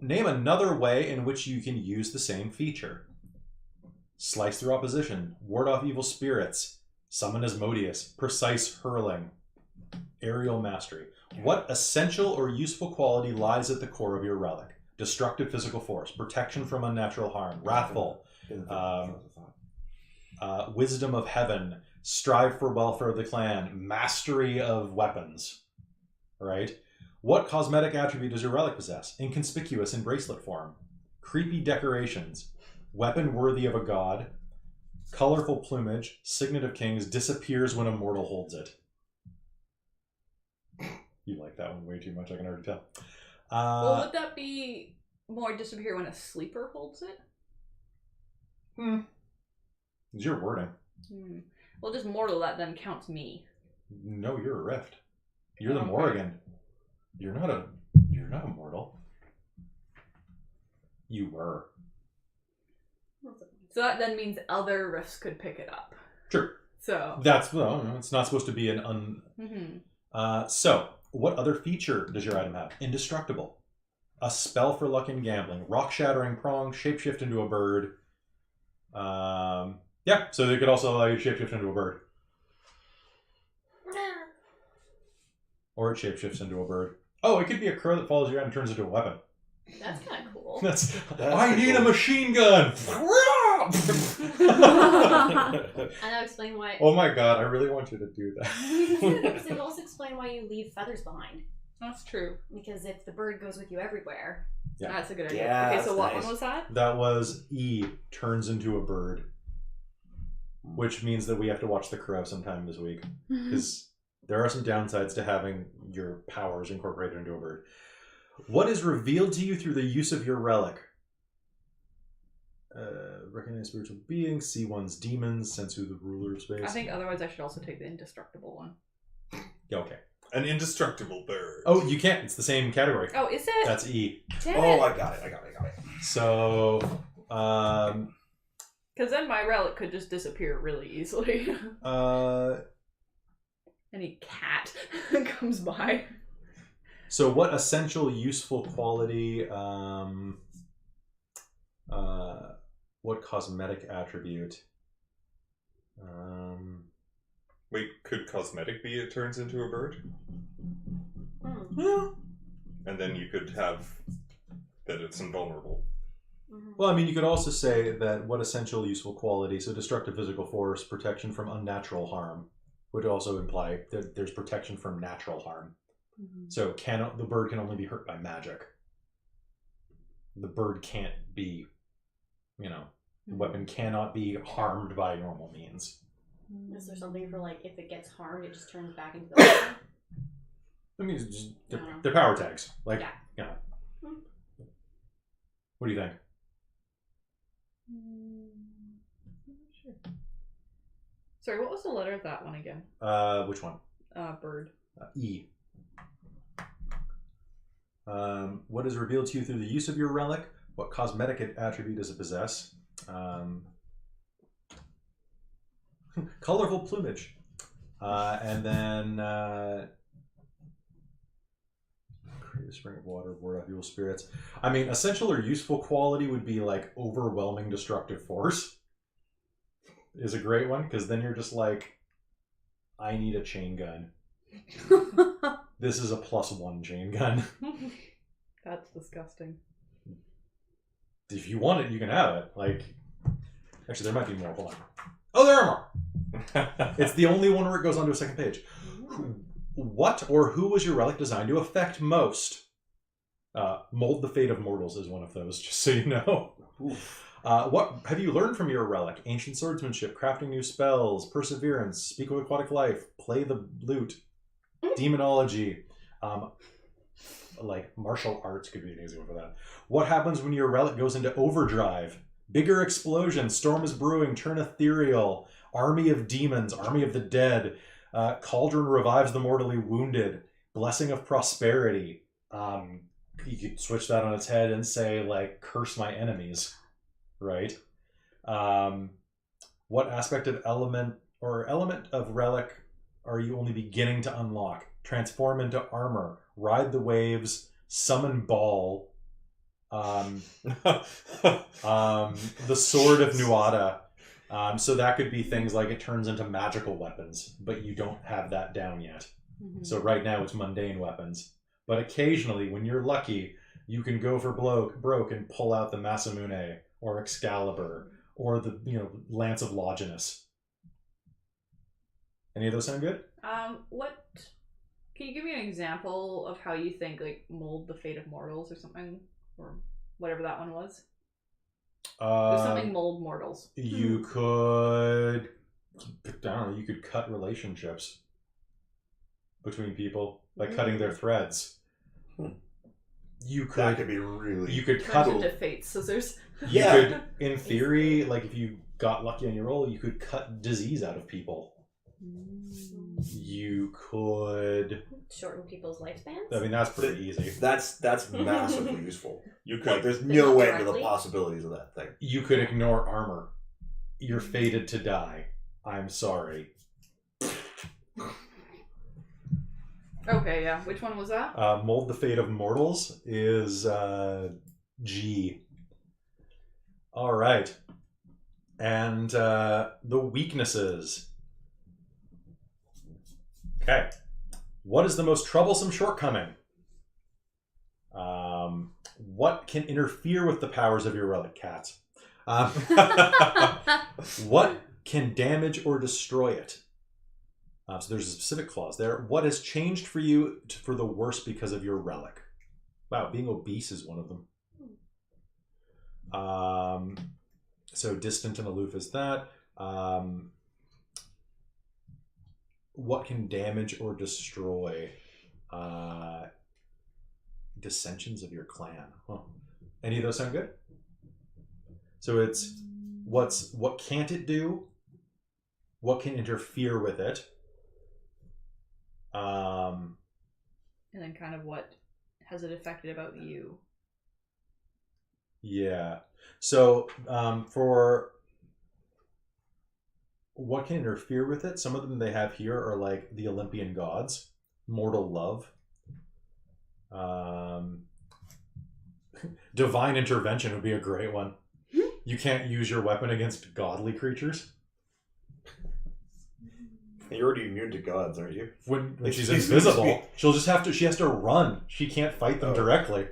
Name another way in which you can use the same feature. Slice through opposition, ward off evil spirits, summon Asmodeus, precise hurling, aerial mastery. What essential or useful quality lies at the core of your relic? Destructive physical force, protection from unnatural harm, wrathful, wisdom of heaven, strive for welfare of the clan, mastery of weapons. Right? What cosmetic attribute does your relic possess? Inconspicuous in bracelet form. Creepy decorations. Weapon worthy of a god. Colorful plumage. Signet of kings. Disappears when a mortal holds it. You like that one way too much, I can already tell. Well, would that be more disappear when a sleeper holds it? It's your wording. Well, just mortal, that then counts me. No, you're a rift. You're the Okay. Morrigan. You're not a mortal. You were. So that then means other rifts could pick it up. True. So. That's no, it's not supposed to be an So, what other feature does your item have? Indestructible. A spell for luck and gambling. Rock shattering prong, shapeshift into a bird. Yeah, so they could also allow you to shapeshift into a bird. Or it shapeshifts into a bird. Oh, it could be a crow that follows you around and turns into a weapon. That's kind of cool. I need a machine gun! And I'll explain why. Oh my god, I really want you to do that. Because it'll also explain why you leave feathers behind. That's true. Because if the bird goes with you everywhere. Yeah. That's a good idea. Yeah, okay, so that's what nice. one was that? That was E, turns into a bird. Which means that we have to watch The Crow sometime this week. Because there are some downsides to having your powers incorporated into a bird. What is revealed to you through the use of your relic? Recognize spiritual beings, see one's demons, sense who the ruler of space. I think otherwise I should also take the indestructible one. Yeah, okay. An indestructible bird. Oh, you can't. It's the same category. Oh, is it? That's E. Damn Oh, it. I got it. So, Because then my relic could just disappear really easily. Any cat comes by. So what essential useful quality, what cosmetic attribute? Wait, could cosmetic be it turns into a bird? Yeah. And then you could have that it's invulnerable. Well, I mean, you could also say that what essential useful quality, so destructive physical force, protection from unnatural harm, would also imply that there's protection from natural harm. So the bird can only be hurt by magic. The bird can't be, the weapon cannot be harmed by normal means. Is there something for like if it gets harmed, it just turns back into the weapon? I mean, it's just, I don't know. they're power tags. Like, Yeah. yeah. What do you think? Sure. Sorry, what was the letter of that one again? Which one? Bird. E. What is revealed to you through the use of your relic? What cosmetic attribute does it possess? Colorful plumage. And then create a spring of water, ward off evil spirits. I mean, essential or useful quality would be like overwhelming destructive force. Is a great one, because then you're just like, I need a chain gun. This is a +1 chain gun. That's disgusting. If you want it, you can have it. Like, actually, there might be more. Hold on. Oh, there are more. It's the only one where it goes on to a second page. What or who was your relic designed to affect most? Mold the fate of mortals is one of those, just so you know. What have you learned from your relic? Ancient swordsmanship, crafting new spells, perseverance, speak with aquatic life, play the lute, demonology, like martial arts could be an easy one for that. What happens when your relic goes into overdrive? Bigger explosion, storm is brewing, turn ethereal, army of demons, army of the dead, cauldron revives the mortally wounded, blessing of prosperity. You could switch that on its head and say, like, curse my enemies, right? What aspect of element of relic are you only beginning to unlock? Transform into armor, ride the waves, summon ball, the sword of Nuada. So that could be things like it turns into magical weapons, but you don't have that down yet. Mm-hmm. So right now it's mundane weapons. But occasionally, when you're lucky, you can go for broke and pull out the Masamune or Excalibur or the Lance of Longinus. Any of those sound good? What? Can you give me an example of how you think like mold the fate of mortals or something, or whatever that one was? There's something mold mortals. You could, I don't know. You could cut relationships between people by cutting their threads. You could. That could be really. You could Turns cut. into fate scissors. You could, in theory, like if you got lucky on your roll, you could cut disease out of people. You could shorten people's lifespans. I mean, that's pretty easy. That's massively useful. You could Like, there's But no not end to the directly? possibilities of that thing. You could ignore armor. You're fated to die. I'm sorry. Okay, yeah. Which one was that? Mold the fate of mortals is G. All right. And the weaknesses. Okay. What is the most troublesome shortcoming? What can interfere with the powers of your relic, cats? What can damage or destroy it? So there's a specific clause there. What has changed for you for the worse because of your relic? Wow, being obese is one of them. So distant and aloof is that. What can damage or destroy? Dissensions of your clan. Huh. Any of those sound good? So it's what can't it do? What can interfere with it? And then kind of what has it affected about you? Yeah. So for what can interfere with it, some of them they have here are like the Olympian gods, mortal love, divine intervention would be a great one. You can't use your weapon against godly creatures. You're already immune to gods, aren't you? When she's Excuse invisible, me. she has to run. She can't fight them directly.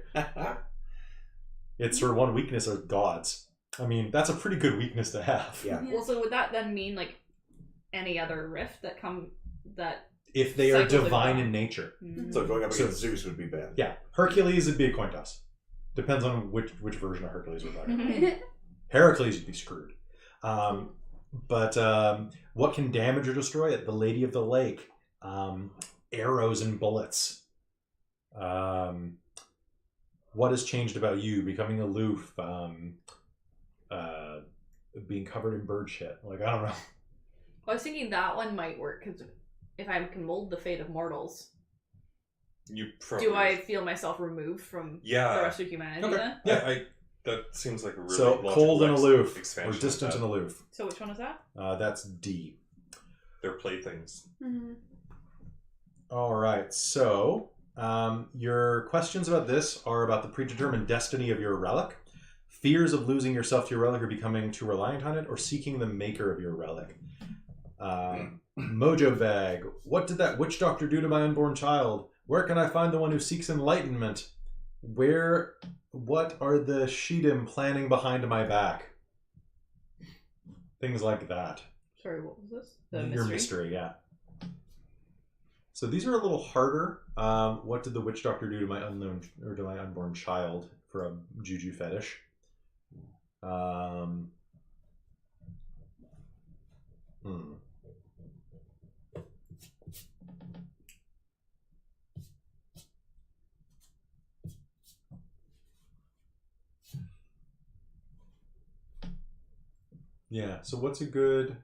It's her one weakness of gods. I mean, that's a pretty good weakness to have. Yeah. Well, so would that then mean like any other rift that If they are Cycles of divine God. in nature. So going up So- against Zeus would be bad. Yeah. Hercules would be a coin toss. Depends on which version of Hercules we're talking about. Heracles would be screwed. But what can damage or destroy it? The Lady of the Lake. Arrows and bullets. What has changed about you? Becoming aloof. Being covered in bird shit. Like, I don't know. I was thinking that one might work because if I can mold the fate of mortals, You probably... do I feel myself removed from the rest of humanity Okay. then? Yeah, that seems like a really So logical cold and aloof, or expansion distant of and that. aloof. So which one is that? That's D. They're playthings. Mm-hmm. All right. So your questions about this are about the predetermined destiny of your relic, fears of losing yourself to your relic or becoming too reliant on it, or seeking the maker of your relic. Mojo bag. What did that witch doctor do to my unborn child? Where can I find the one who seeks enlightenment? What are the Sheedim planning behind my back? Things like that. Sorry, what was this? The Your mystery, yeah. So these are a little harder. What did the witch doctor do to my unborn child for a juju fetish? Yeah, so what's a good...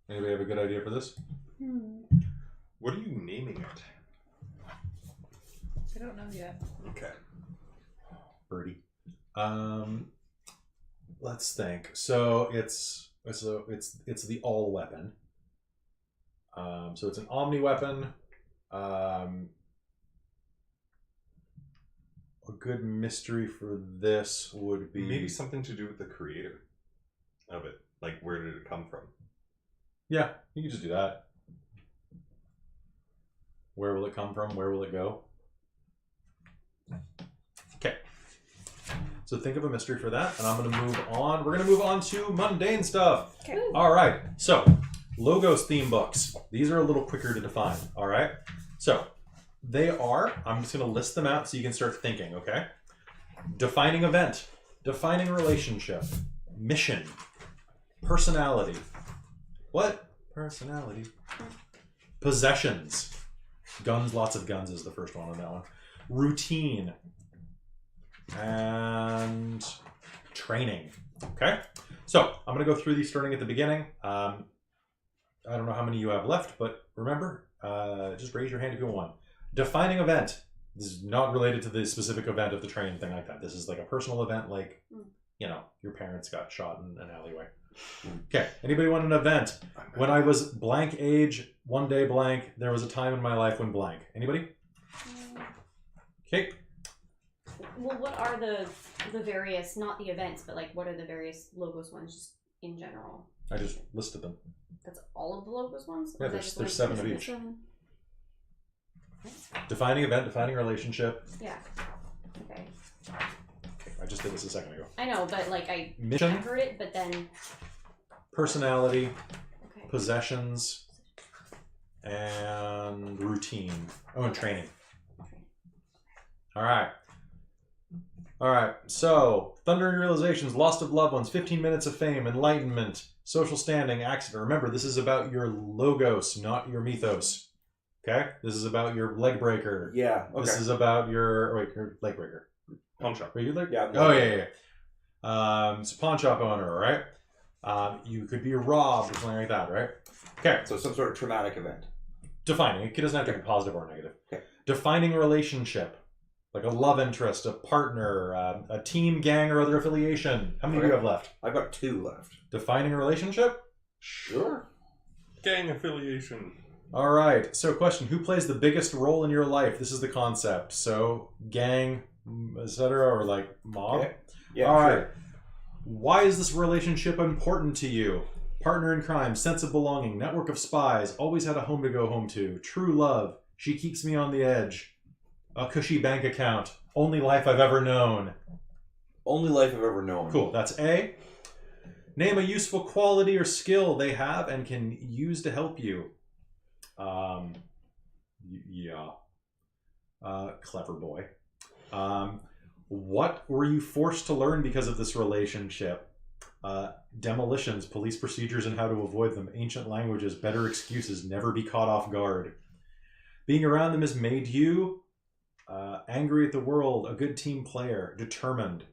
Anybody have a good idea for this? What are you naming it? I don't know yet. Okay. Birdie. Let's think. So it's the all weapon. So it's an omni weapon. A good mystery for this would be Maybe something to do with the creator of it. Like, where did it come from? Yeah, you can just do that. Where will it come from? Where will it go? Okay. So think of a mystery for that, and I'm going to move on. We're going to move on to mundane stuff. Okay. All right. So, Logos theme books. These are a little quicker to define. All right. So, they are, I'm just going to list them out so you can start thinking, okay? Defining event, defining relationship, mission, personality. What? Personality. Possessions. Guns, lots of guns is the first one on that one. Routine. And training. Okay? So, I'm going to go through these starting at the beginning. I don't know how many you have left, but remember, just raise your hand if you want one. Defining event. This is not related to the specific event of the train, thing like that. This is like a personal event, like, you know, your parents got shot in an alleyway. Okay, anybody want an event? When I was blank age, one day blank, there was a time in my life when blank. Anybody? Okay. Well, what are the various, not the events, but like what are the various Logos ones just in general? I just listed them. That's all of the Logos ones? Yeah, Or is that there's just 7 one of each. specific? Defining event, defining relationship. Yeah. Okay. Okay, I just did this a second ago. I know, but like I Mission, heard it, but then personality, okay. possessions, and routine. Oh, and training. All right. All right. So, thundering realizations, loss of loved ones, 15 minutes of fame, enlightenment, social standing, accident. Remember, this is about your logos, not your mythos. Okay? This is about your leg breaker. Yeah. Okay. This is about your your leg breaker. Pawn shop. Were you leg? Yeah. Oh yeah. It's a pawn shop owner, right? You could be robbed or something like that, right? Okay. So some sort of traumatic event. Defining. It doesn't have to be positive or negative. Okay. Defining relationship. Like a love interest, a partner, a team, gang, or other affiliation. How many do you have left? I've got 2 left. Defining relationship? Sure. Gang affiliation. All right. So question, who plays the biggest role in your life? This is the concept. So gang, etc., or like mob? Okay. Yeah. All sure. right. Why is this relationship important to you? Partner in crime, sense of belonging, network of spies, always had a home to go home to, true love, she keeps me on the edge, a cushy bank account, only life I've ever known. Only life I've ever known. Cool, that's A. Name a useful quality or skill they have and can use to help you. Clever boy. What were you forced to learn because of this relationship? Demolitions, police procedures and how to avoid them, ancient languages, better excuses, never be caught off guard. Being around them has made you Angry at the world, a good team player, determined.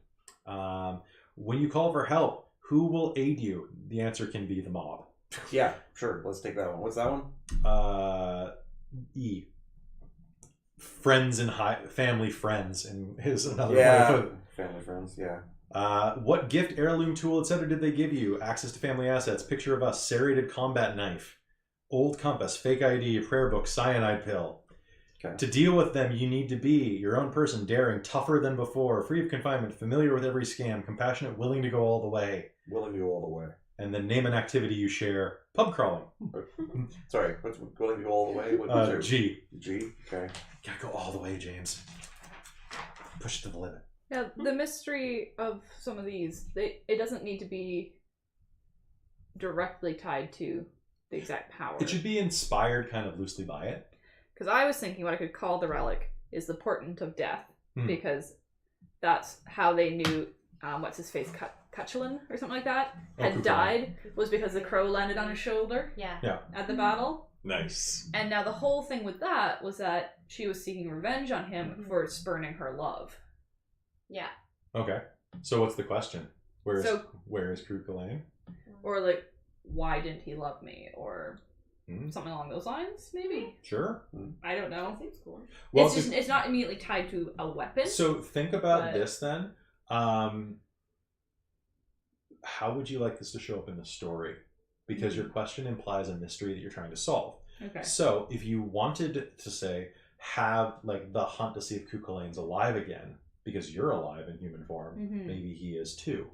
When you call for help, who will aid you? The answer can be the mob. Yeah, sure. Let's take that one. What's that one? E. Friends and family friends, and is another Yeah, way of family friends. Yeah. what gift, heirloom, tool, etc. did they give you? Access to family assets, picture of us, serrated combat knife, old compass, fake ID, prayer book, cyanide pill. Okay. To deal with them, you need to be your own person, daring, tougher than before, free of confinement, familiar with every scam, compassionate, willing to go all the way. Willing to go all the way. And then name an activity you share. Pub crawling. Sorry, what's willing to go all the way? What G. G. Okay. Gotta go all the way, James. Push it to the limit. Yeah, the mystery of some of these, it doesn't need to be directly tied to the exact power. It should be inspired kind of loosely by it. Because I was thinking what I could call the relic is the portent of death, because that's how they knew what's his face, Cutchlin or something like that, had died, was because the crow landed on his shoulder at the battle. Nice. And now the whole thing with that was that she was seeking revenge on him for spurning her love. Yeah. Okay. So what's the question? Where is Krukalane? Or like, why didn't he love me? Or something along those lines, maybe. Sure. I don't know. That seems cool. Well, It's not immediately tied to a weapon. So think about this then. How would you like this to show up in the story? Because your question implies a mystery that you're trying to solve. Okay. So if you wanted to say, have like the hunt to see if Kukalane's alive again, because you're alive in human form, maybe he is too.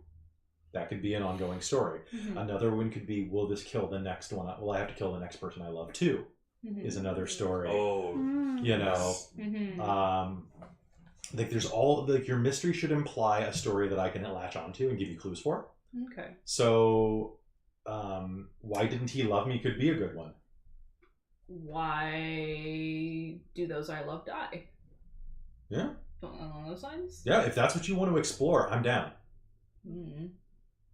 That could be an ongoing story. Another one could be, will this kill the next one? Will I have to kill the next person I love too? Is another story. Oh. You know, like there's all, like your mystery should imply a story that I can latch onto and give you clues for. Okay. So, why didn't he love me could be a good one. Why do those I love die? Yeah. Along those lines? Yeah, if that's what you want to explore, I'm down.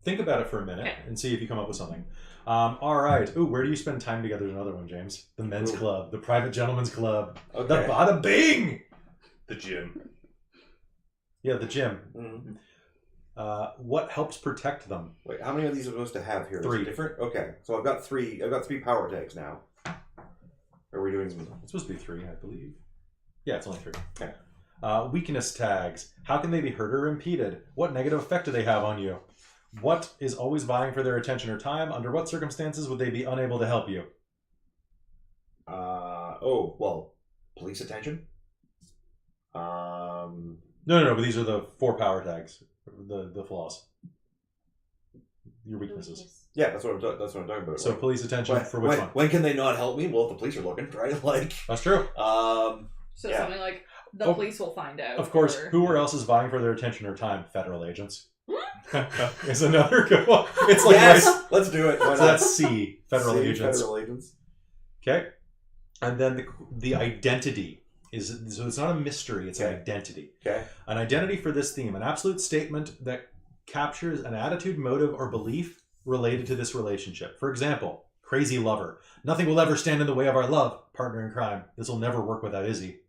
Think about it for a minute and see if you come up with something. All right. Ooh, where do you spend time together is another one, James. The men's club, the private gentleman's club, the bada bing! The gym. Yeah, the gym. What helps protect them? Wait, how many of these are supposed to have here? 3. Is it different? Okay, so I've got 3 power tags now. Are we doing some? It's supposed to be 3, I believe. Yeah, it's only 3. Okay. Weakness tags. How can they be hurt or impeded? What negative effect do they have on you? What is always vying for their attention or time? Under what circumstances would they be unable to help you? Police attention. No, but these are the 4 power tags. The flaws. Your weaknesses. Yeah, that's what I'm talking about. So police attention for which one? When can they not help me? Well, if the police are looking, right? Like That's true. So something like the police will find out. Of course. Who or else is vying for their attention or time? Federal agents. Is another good one. It's like let's do it. So that's C. Federal agents. Federal agents. Okay. And then the identity is, so it's not a mystery, it's an identity. Okay. An identity for this theme, an absolute statement that captures an attitude, motive, or belief related to this relationship. For example, crazy lover. Nothing will ever stand in the way of our love. Partner in crime. This will never work without Izzy.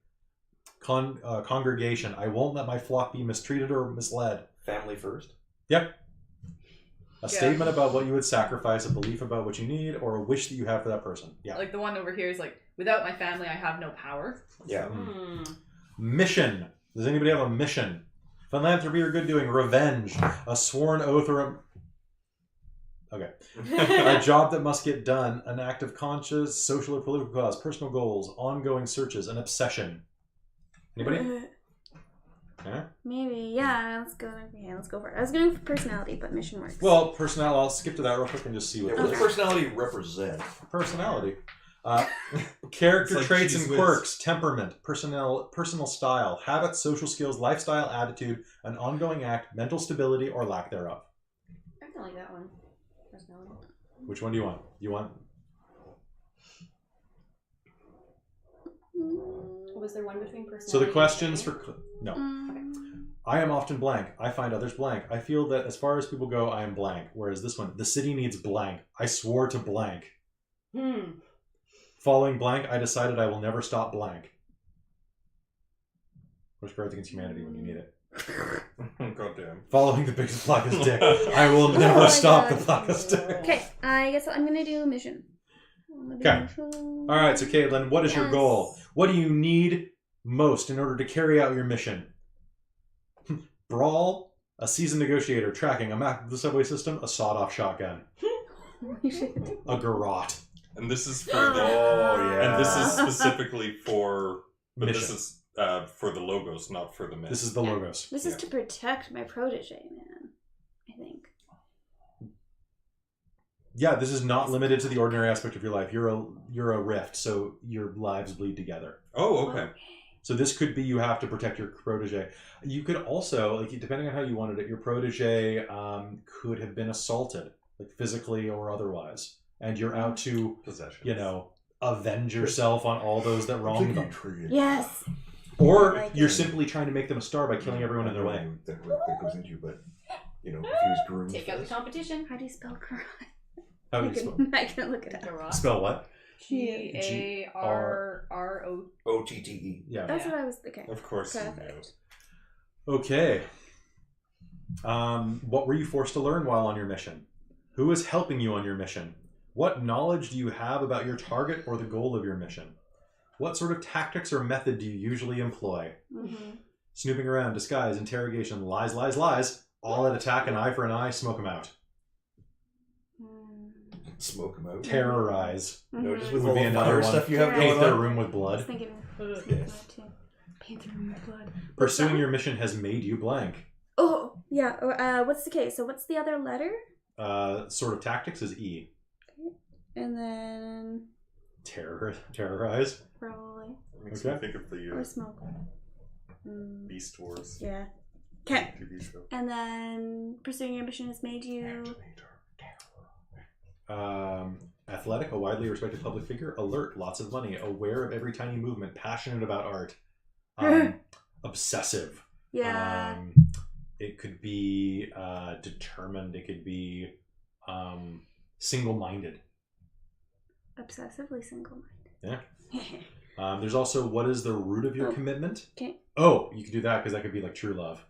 Congregation. I won't let my flock be mistreated or misled. Family first. Yep. A statement about what you would sacrifice, a belief about what you need, or a wish that you have for that person. Yeah. Like the one over here is like, without my family, I have no power. Yeah. Mission. Does anybody have a mission? Philanthropy or good doing? Revenge. A sworn oath or a... Okay. A job that must get done. An act of conscience, social or political cause, personal goals, ongoing searches, an obsession. Anybody? Yeah? Maybe, let's go for it. I was going for personality, but mission works. Well, personality, I'll skip to that real quick and just see what What does personality represent? Personality. Character It's like traits Cheese and Whiz. quirks, temperament, personal style, habits, social skills, lifestyle, attitude, an ongoing act, mental stability, or lack thereof. I kind of like that one. Personality. Which one do you want? Was there one between personality? So the and questions family? no. I am often blank. I find others blank. I feel that as far as people go, I am blank. Whereas this one, the city needs blank. I swore to blank. Following blank, I decided I will never stop blank. Push cards against humanity when you need it. Goddamn. Following the biggest blackest dick. I will never my stop God. the blackest dick. Okay, I guess I'm gonna do mission. Okay. All right, so Caitlin, what is your Yes. goal? What do you need most in order to carry out your mission? Brawl, a seasoned negotiator tracking a map of the subway system, a sawed-off shotgun, Holy shit. a garrote. And this is for the. Oh, yeah. And this is specifically for. But Mission. this is for the logos, not for the men. This is the logos. This is to protect my protege, man. I think. Yeah, this is not limited to the ordinary aspect of your life. You're a rift, so your lives bleed together. Oh, okay. So this could be you have to protect your protege. You could also, like, depending on how you wanted it, your protege could have been assaulted, like physically or otherwise, and you're out to, Possession. avenge yourself on all those that wronged them. Yes. Or I like you're it. simply trying to make them a star by killing everyone in their way. That goes into, but if he was groomed. Take out the competition. How do you spell garage? How do I you spell? I can look it up. Garrote. Spell what? Garro. OTTE. Yeah. That's what I was thinking. Of course. you Perfect. know. Okay. What were you forced to learn while on your mission? Who is helping you on your mission? What knowledge do you have about your target or the goal of your mission? What sort of tactics or method do you usually employ? Mm-hmm. Snooping around, disguise, interrogation, lies, lies, lies. All at attack, an eye for an eye, smoke them out. Smoke him out. Terrorize. No, just with Would all be the another fire one. stuff you have Paint Paint going their on. room with I was blood. thinking of Yes. that too. Paint the room with blood. Pursuing your mission has made you blank. Oh, yeah. What's the case? So what's the other letter? Sort of tactics is E. And then Terrorize. probably. Makes me Okay. think of the Or smoke. Beast Wars Yeah. Okay. TV show. And then pursuing your mission has made you. Athletic, a widely respected public figure. Alert, lots of money. Aware of every tiny movement. Passionate about art. Obsessive. Yeah. It could be determined. It could be single-minded. Obsessively single-minded. Yeah. There's also what is the root of your Oh, commitment? okay. Oh, you could do that because that could be like true love.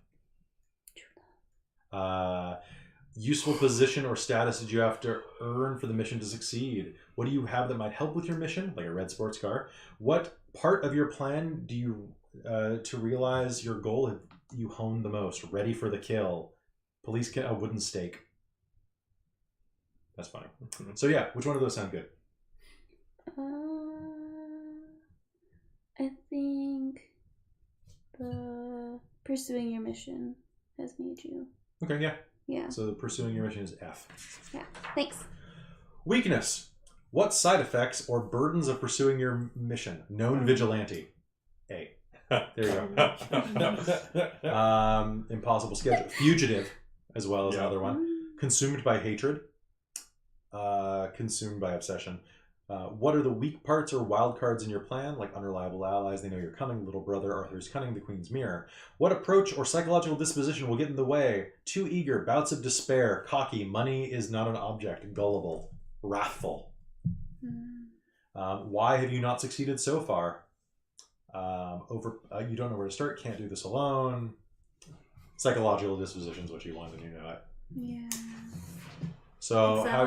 Useful position or status did you have to earn for the mission to succeed? What do you have that might help with your mission, like a red sports car? What part of your plan do you to realize your goal have you honed the most? Ready for the kill. Police can a wooden stake. That's funny. So yeah, which one of those sound good? I think the pursuing your mission has made you. Okay, yeah. Yeah. So pursuing your mission is F. Yeah. Thanks. Weakness. What side effects or burdens of pursuing your mission? Known vigilante. A. There you go. Impossible schedule. Fugitive, as well as Yeah. another one. Consumed by hatred. Consumed by obsession. What are the weak parts or wild cards in your plan? Like unreliable allies, they know you're cunning, little brother, Arthur's cunning, the Queen's mirror. What approach or psychological disposition will get in the way? Too eager, bouts of despair, cocky, money is not an object, gullible, wrathful. Why have you not succeeded so far? You don't know where to start, can't do this alone. Psychological disposition is what you want, and you know it. Yeah. So What's that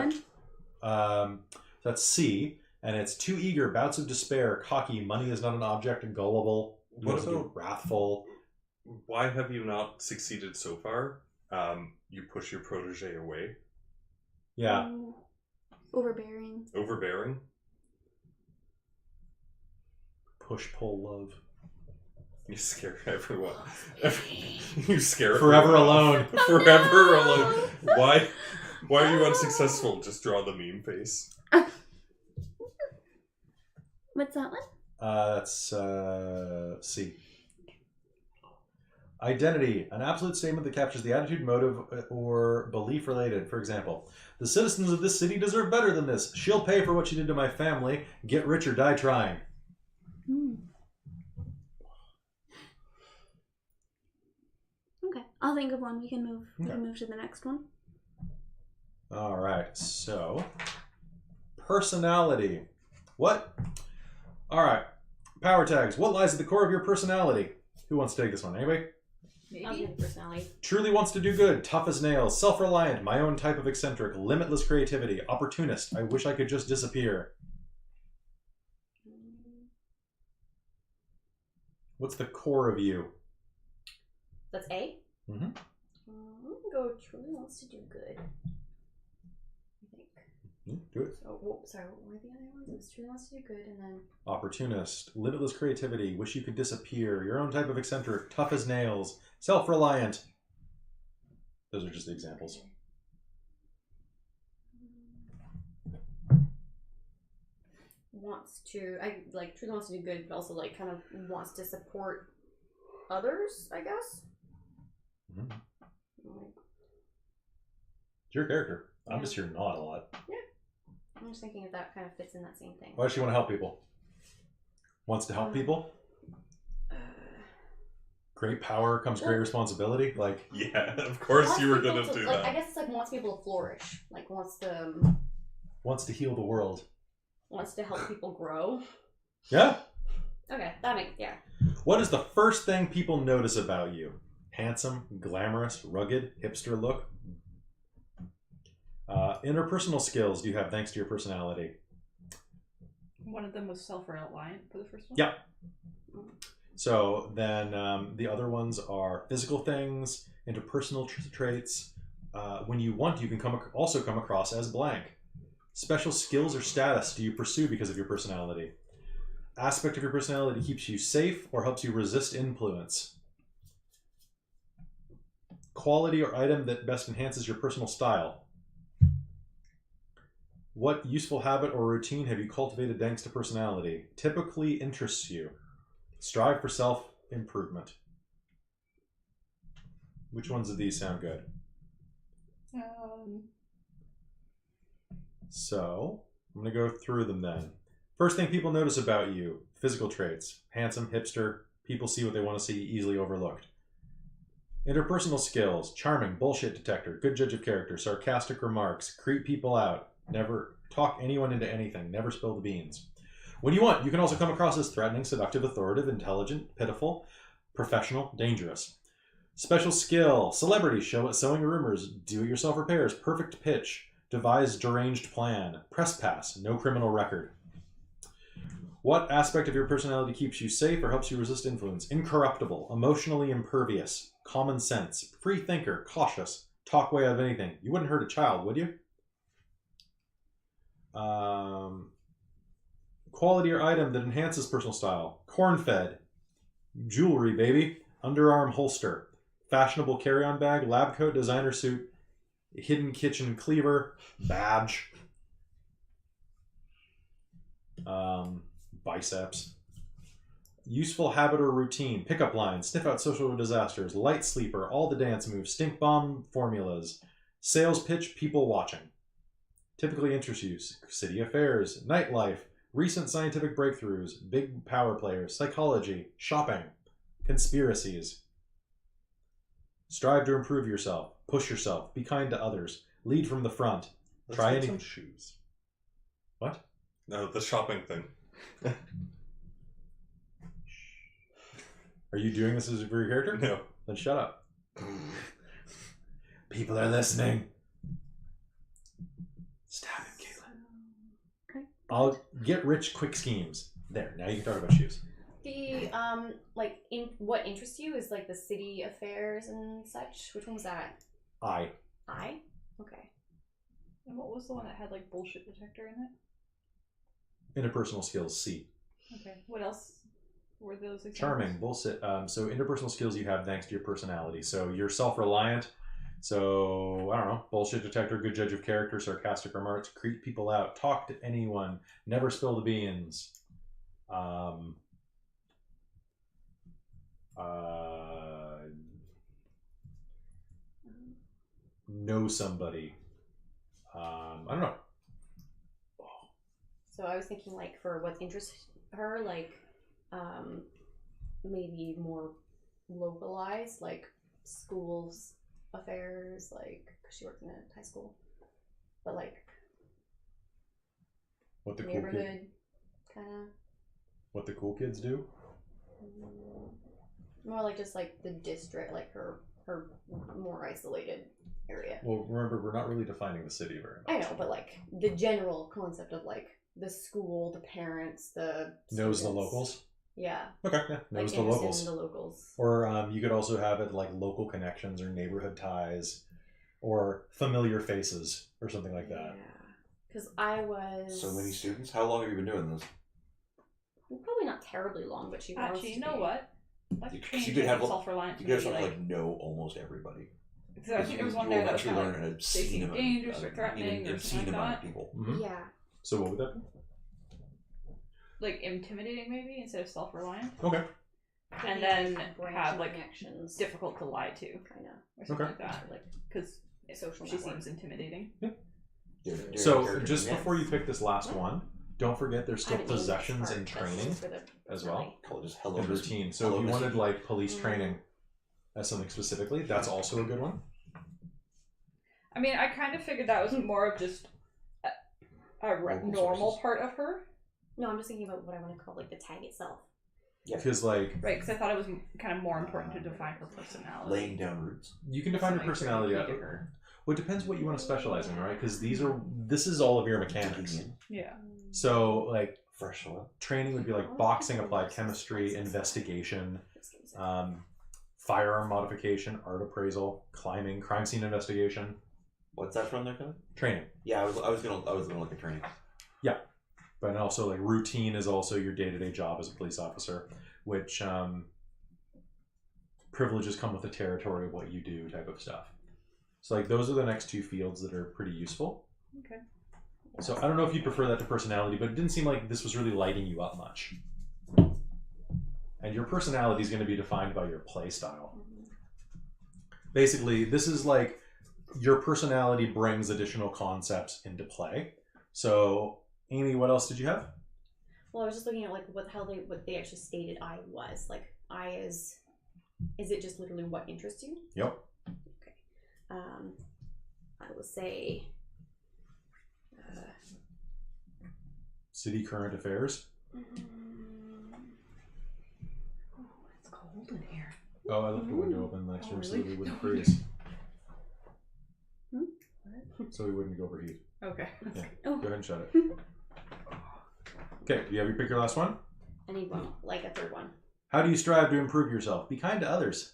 one? That's C, and it's too eager, bouts of despair, cocky, money is not an object, and gullible. You What also do about- wrathful? Why have you not succeeded so far? You push your protege away. Yeah. Ooh. Overbearing. Overbearing. Push, pull, love. You scare everyone. You scare Forever everyone alone. off. Forever alone. Why are you unsuccessful? Just draw the meme face. What's that one? That's C. Identity, an absolute statement that captures the attitude, motive, or belief related. For example, the citizens of this city deserve better than this. She'll pay for what she did to my family. Get rich or die trying. Okay, I'll think of one. We can move. We can move to the next one. All right, so personality. What? All right, power tags. What lies at the core of your personality? Who wants to take this one? Anybody? I'll Maybe. give personality. Truly wants to do good, tough as nails, self-reliant, my own type of eccentric, limitless creativity, opportunist. I wish I could just disappear. What's the core of you? That's A. Mm-hmm. I'm gonna go truly wants to do good. I think. Do it. Oh, whoa, sorry, what were the other ones? It was truly wants to do good, and then Opportunist, limitless creativity, wish you could disappear, your own type of eccentric, tough as nails, self-reliant. Those are just the examples. Wants to, I like truly wants to do good, but also like kind of wants to support others, I guess. Mm-hmm. Like, It's your character. I'm just here to nod a lot. I'm just thinking if that kind of fits in that same thing. Why does she want to help people? Wants to help people? Great power comes great responsibility. Like, Yeah, of course Wants you were people gonna do like, that. I guess it's like wants people to flourish. Like wants wants to heal the world. to help people grow. Yeah. Okay, that makes What is the first thing people notice about you? Handsome, glamorous, rugged, hipster look. Interpersonal skills do you have thanks to your personality? One of them was self-reliant for the first one. Yeah. So then the other ones are physical things, interpersonal traits. When you want, you can also come across as blank. Special skills or status do you pursue because of your personality? Aspect of your personality keeps you safe or helps you resist influence. Quality or item that best enhances your personal style. What useful habit or routine have you cultivated thanks to personality? Typically interests you. Strive for self-improvement. Which ones of these sound good? So, I'm going to go through them then. First thing people notice about you, physical traits. Handsome, hipster, people see what they want to see, easily overlooked. Interpersonal skills, charming, bullshit detector, good judge of character, sarcastic remarks, creep people out, never talk anyone into anything, never spill the beans. When you want, you can also come across as threatening, seductive, authoritative, intelligent, pitiful, professional, dangerous. Special skill, celebrity, show at sowing rumors, do-it-yourself repairs, perfect pitch, devise deranged plan, press pass, no criminal record. What aspect of your personality keeps you safe or helps you resist influence? Incorruptible, emotionally impervious, common sense, free thinker, cautious, talk way out of anything. You wouldn't hurt a child, would you? Quality or item that enhances personal style. Corn-fed, jewelry, baby, underarm holster, fashionable carry-on bag, lab coat, designer suit, hidden kitchen cleaver, badge, biceps. Useful habit or routine, pickup lines, sniff out social disasters, light sleeper, all the dance moves, stink bomb formulas, sales pitch, people watching. Typically interests you, city affairs, nightlife, recent scientific breakthroughs, big power players, psychology, shopping, conspiracies. Strive to improve yourself, push yourself, be kind to others, lead from the front. Let's Try get any some shoes. What? No, the shopping thing. Are you doing this as for your character? No. Then shut up. People are listening. Stop it, Caitlin. Okay. I'll get rich quick schemes. There, now you can talk about shoes. The like in what interests you is like the city affairs and such. Which one was that? I. Okay. And what was the one that had like bullshit detector in it? Interpersonal skills, C. Okay. What else were those examples? Charming, bullshit. So interpersonal skills you have thanks to your personality. So you're self-reliant. So, I don't know, bullshit detector, good judge of character, sarcastic remarks, creep people out, talk to anyone, never spill the beans. Know somebody. I don't know. So I was thinking like for what interests her, like maybe more localized, like schools affairs, like cause she worked in a high school, but like What the cool neighborhood kid, kind of. what the cool kids do? More like just like the district, like her more isolated area. Well, remember, we're not really defining the city very much. I know, but like the general concept of like the school, the parents, the Knows the students. locals. Yeah. Okay, yeah, knows like the locals. the locals. Or you could also have it like local connections or neighborhood ties or familiar faces or something like that. Yeah. Because I was So many students. How long have you been doing this? probably not terribly long, but she wants Actually, you to know be. what? Like You training could have, self-reliance. You guys would have be to like know almost everybody. so I think there was one You there will that was actually kind of learn like, an they seem obscene amount, dangerous or threatening an or obscene something like amount of that. people. Mhm. Yeah. So what would that be? like intimidating maybe instead of self-reliant, Okay. and then Branch have like connections. difficult to lie to Kind of. or something Okay. like that, like because Social she network. seems intimidating. They're So characters. just Yeah. before you pick this last one, don't forget there's I still haven't named possessions this and part, that's training for the as well. finale. Call it just hello and Miss- routine. So hello, if you Miss- wanted like police Mm. training as something specifically, that's also a good one. I mean, I kind of figured that was more of just a Local normal sources. part of her, No, I'm just thinking about what I want to call like the tag itself. Yeah. Because like right? Because I thought it was kind of more important to define her personality. laying down roots. you can define your Something personality. very key to her. Well, it depends what you want to specialize in, right? Because this is all of your mechanics. Digging in, Yeah. So like fresh soil. training would be like boxing, applied chemistry, investigation, firearm modification, art appraisal, climbing, crime scene investigation, What's that from there, Kevin? training. Yeah, I was gonna look at training. But also like routine is also your day-to-day job as a police officer, which privileges come with the territory of what you do type of stuff. So like those are the next two fields that are pretty useful. Okay. So I don't know if you prefer that to personality, but it didn't seem like this was really lighting you up much. And your personality is going to be defined by your play style. Basically, this is like your personality brings additional concepts into play. So, Amy, what else did you have? Well, I was just looking at like what they actually stated I was. Like I is it just literally what interests you? Yep. Okay. I will say City current affairs. Oh, it's cold in here. Oh, I left the window open next to Oh, him so really? that we wouldn't freeze. Hmm? So we wouldn't overheat. Okay. Yeah. Oh. Go ahead and shut it. Okay, do you have your pick your last one? I need one, like a third one. How do you strive to improve yourself? Be kind to others.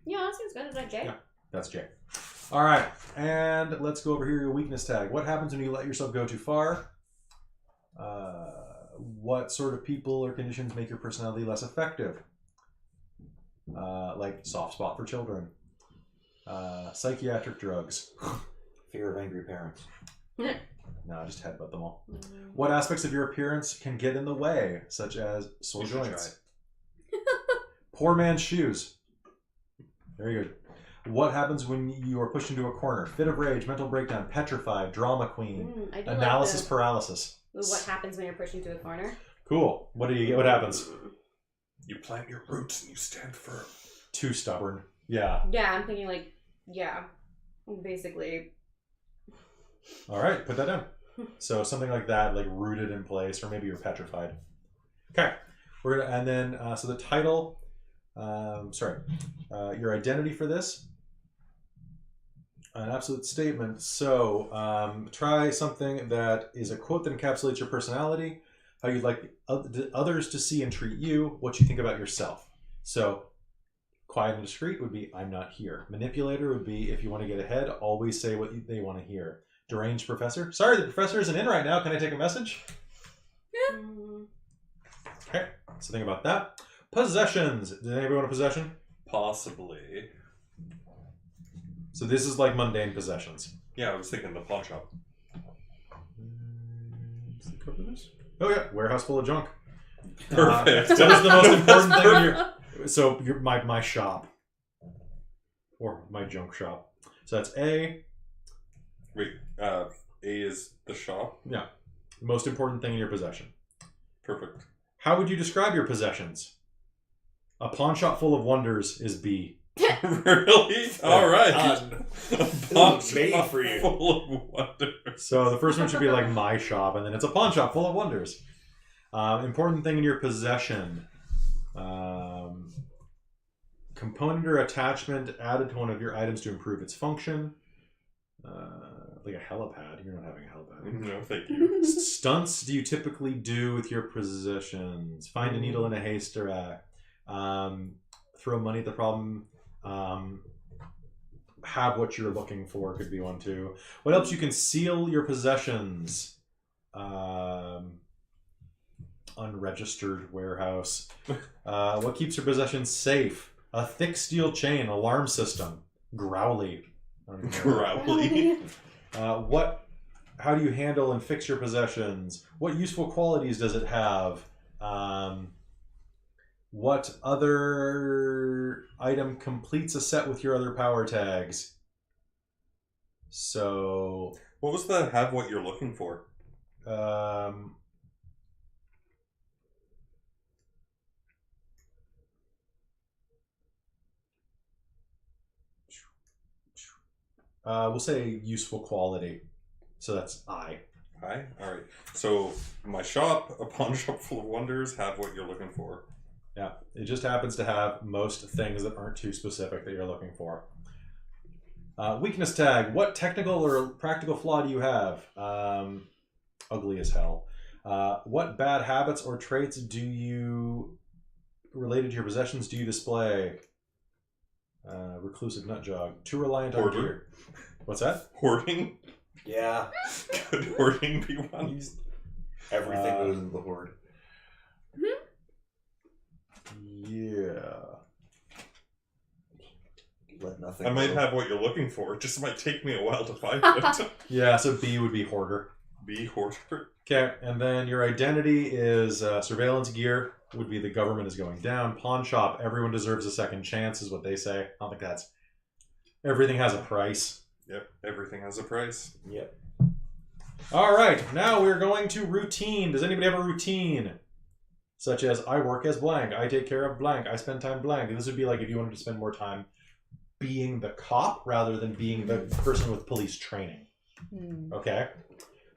Yeah, that seems good. Is that Jay? Yeah. That's Jay. All right, and let's go over here your weakness tag. What happens when you let yourself go too far? What sort of people or conditions make your personality less effective? Like soft spot for children. Psychiatric drugs. Fear of angry parents. No, just headbutt them all. What aspects of your appearance can get in the way, such as sore You should joints? Poor man's shoes. Very good. What happens when you are pushed into a corner? Fit of rage, mental breakdown, petrified, drama queen, I do analysis like paralysis. what happens when you're pushed into a corner. Cool. What do you get? What happens? You plant your roots and you stand firm. Too stubborn. Yeah. Yeah, I'm thinking like, yeah, basically. All right, put that down. So something like that, like rooted in place, or maybe you're petrified. Okay, we're gonna, and then so the title, your identity for this, an absolute statement. So try something that is a quote that encapsulates your personality, how you'd like others to see and treat you, what you think about yourself. So quiet and discreet would be I'm not here. Manipulator would be if you want to get ahead, always say what they want to hear. Deranged professor. Sorry, the professor isn't in right now. Can I take a message? Okay, so think about that. Possessions. Did anybody want a possession? Possibly. So this is like mundane possessions. Yeah, I was thinking the pawn shop. Does it cover this? Oh yeah, warehouse full of junk. Perfect. What is the most important thing in your? So my shop, or my junk shop. So that's A. Wait, A is the shop? Yeah, most important thing in your possession. Perfect. How would you describe your possessions? A pawn shop full of wonders is B. Really? Alright. A pawn made shop for you. full of wonders. So the first one should be like my shop, and then it's a pawn shop full of wonders. Important thing in your possession. component or attachment added to one of your items to improve its function. Like a helipad. You're not having a helipad. No, thank you. Stunts do you typically do with your possessions? Find a needle in a haystack. Throw money at the problem. Have what you're looking for could be one too. What helps you conceal your possessions? Unregistered warehouse. What keeps your possessions safe? A thick steel chain, alarm system, growly. Growly. How do you handle and fix your possessions? What useful qualities does it have? What other item completes a set with your other power tags? So, What was the have what you're looking for? We'll say useful quality. So that's I. Hi. All right. So my shop, a pawn shop full of wonders, have what you're looking for. Yeah, it just happens to have most things that aren't too specific that you're looking for. Weakness tag. What technical or practical flaw do you have? Ugly as hell. What bad habits or traits do you, related to your possessions, do you display? Reclusive nut jog. Too reliant on Hoarder. gear. What's that? Hoarding. Yeah. Could hoarding be one? Everything goes into the hoard. Yeah. Let nothing I might go. have what you're looking for. It just might take me a while to find it. Yeah, so B would be hoarder. Be hoarder. Okay, and then your identity is surveillance gear, would be the government is going down. Pawn shop, everyone deserves a second chance, is what they say. I don't think that's... Everything has a price. Yep. Everything has a price. Yep. All right, now we're going to routine. Does anybody have a routine? Such as, I work as blank, I take care of blank, I spend time blank. And this would be like if you wanted to spend more time being the cop rather than being the person with police training. Okay?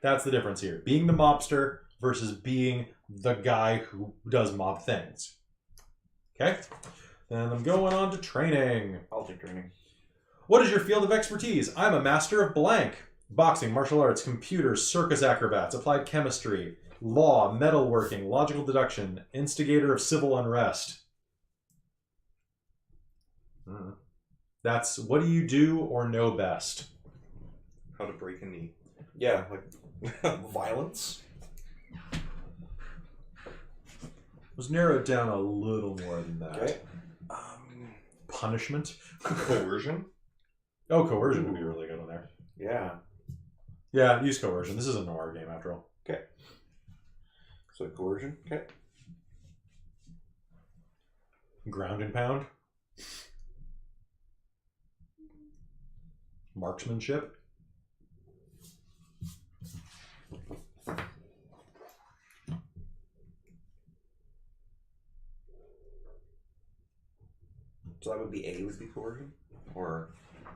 That's the difference here. Being the mobster versus being the guy who does mob things. Okay? Then I'm going on to training. I'll take training. What is your field of expertise? I'm a master of blank. Boxing, martial arts, computers, circus acrobats, applied chemistry, law, metalworking, logical deduction, instigator of civil unrest. That's what do you do or know best? How to break a knee. Yeah, like violence. Let's narrow it down a little more than that. Okay. Punishment? Coercion. Oh, coercion would be really good on there. Yeah. Yeah, use coercion. This is a noir game after all. Okay. So coercion. Okay. Ground and pound. Marksmanship. So that would be A would be coercion? Or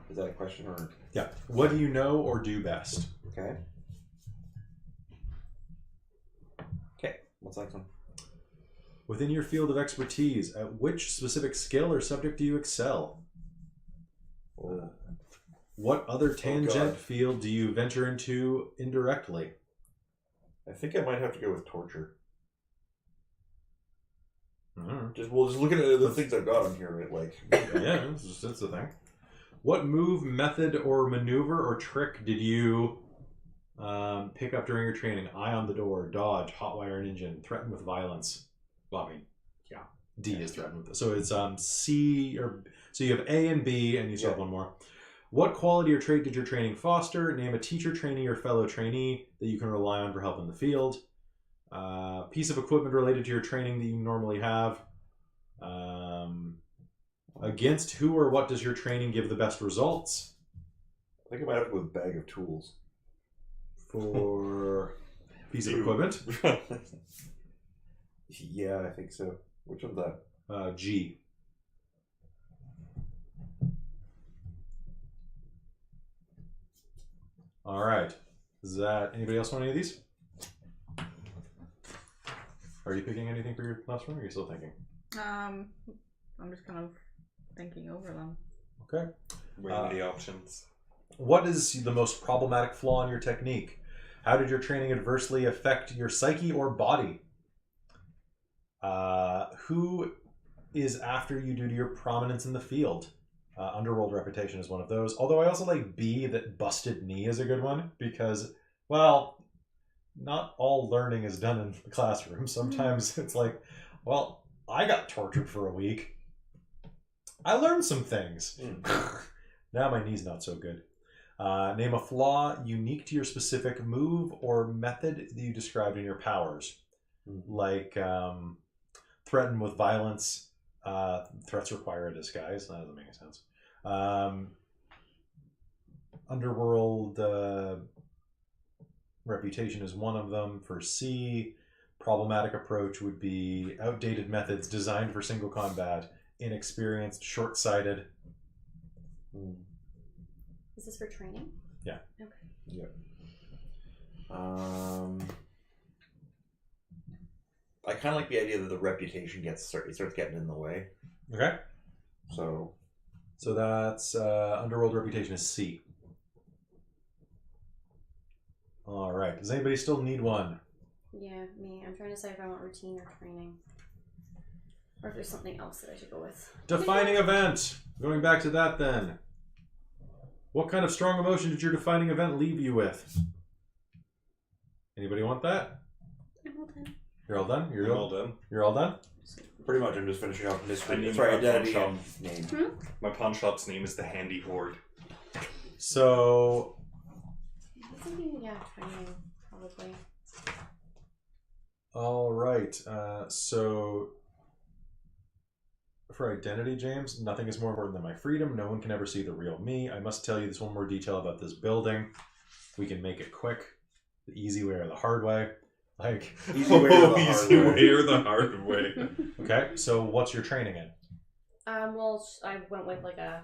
is that a question or Yeah. What do you know or do best? okay. Okay. What's that one? Within your field of expertise, at which specific skill or subject do you excel? Oh. What other tangent God. field do you venture into indirectly? I think I might have to go with torture. Mm. Just look at the things I've got on here, right? Like Yeah, that's the thing. What move, method, or maneuver or trick did you pick up during your training? Eye on the door, dodge, hotwire an engine, threaten with violence. Well, I mean, yeah, D is threaten with this. So it's C or so you have A and B, and you still have one more. What quality or trait did your training foster? Name a teacher, trainee, or fellow trainee that you can rely on for help in the field. Piece of equipment related to your training that you normally have. Against who or what does your training give the best results? I think I might have to go with bag of tools. For piece of equipment? Yeah, I think so. Which one's that? G. All right. Is that anybody else want any of these? Are you picking anything for your last one, or are you still thinking? I'm just kind of thinking over them. Okay. Weighing the options. What is the most problematic flaw in your technique? How did your training adversely affect your psyche or body? Who is after you due to your prominence in the field? Underworld reputation is one of those. Although I also like B, that busted knee is a good one because, well, not all learning is done in the classroom. Sometimes it's like, well, I got tortured for a week. I learned some things. Now my knee's not so good. Name a flaw unique to your specific move or method that you described in your powers. Like threaten with violence. Threats require a disguise. That doesn't make any sense. Underworld reputation is one of them. For C, problematic approach would be outdated methods designed for single combat, inexperienced, short-sighted. Is this for training? Yeah. Okay. Yep. I kind of like the idea that the reputation starts getting in the way. Okay. So that's Underworld reputation is C. All right. Does anybody still need one? Yeah, me. I'm trying to decide if I want routine or training. Or if there's something else that I should go with. Defining event. Going back to that then. What kind of strong emotion did your defining event leave you with? Anybody want that? I'm all done. You're all done? I'm all done. You're all done? pretty much I'm just finishing off I mystery. need Sorry, my identity pawn and name. My pawn shop's name is the Handy Horde. So, I'm thinking, yeah, training, probably. all right. So, for identity, James, nothing is more important than my freedom. No one can ever see the real me. I must tell you this one more detail about this building. We can make it quick, the easy way or the hard way. Like Easy way or the hard easy way. way or the hard way. okay. So, what's your training in? Well, I went with like a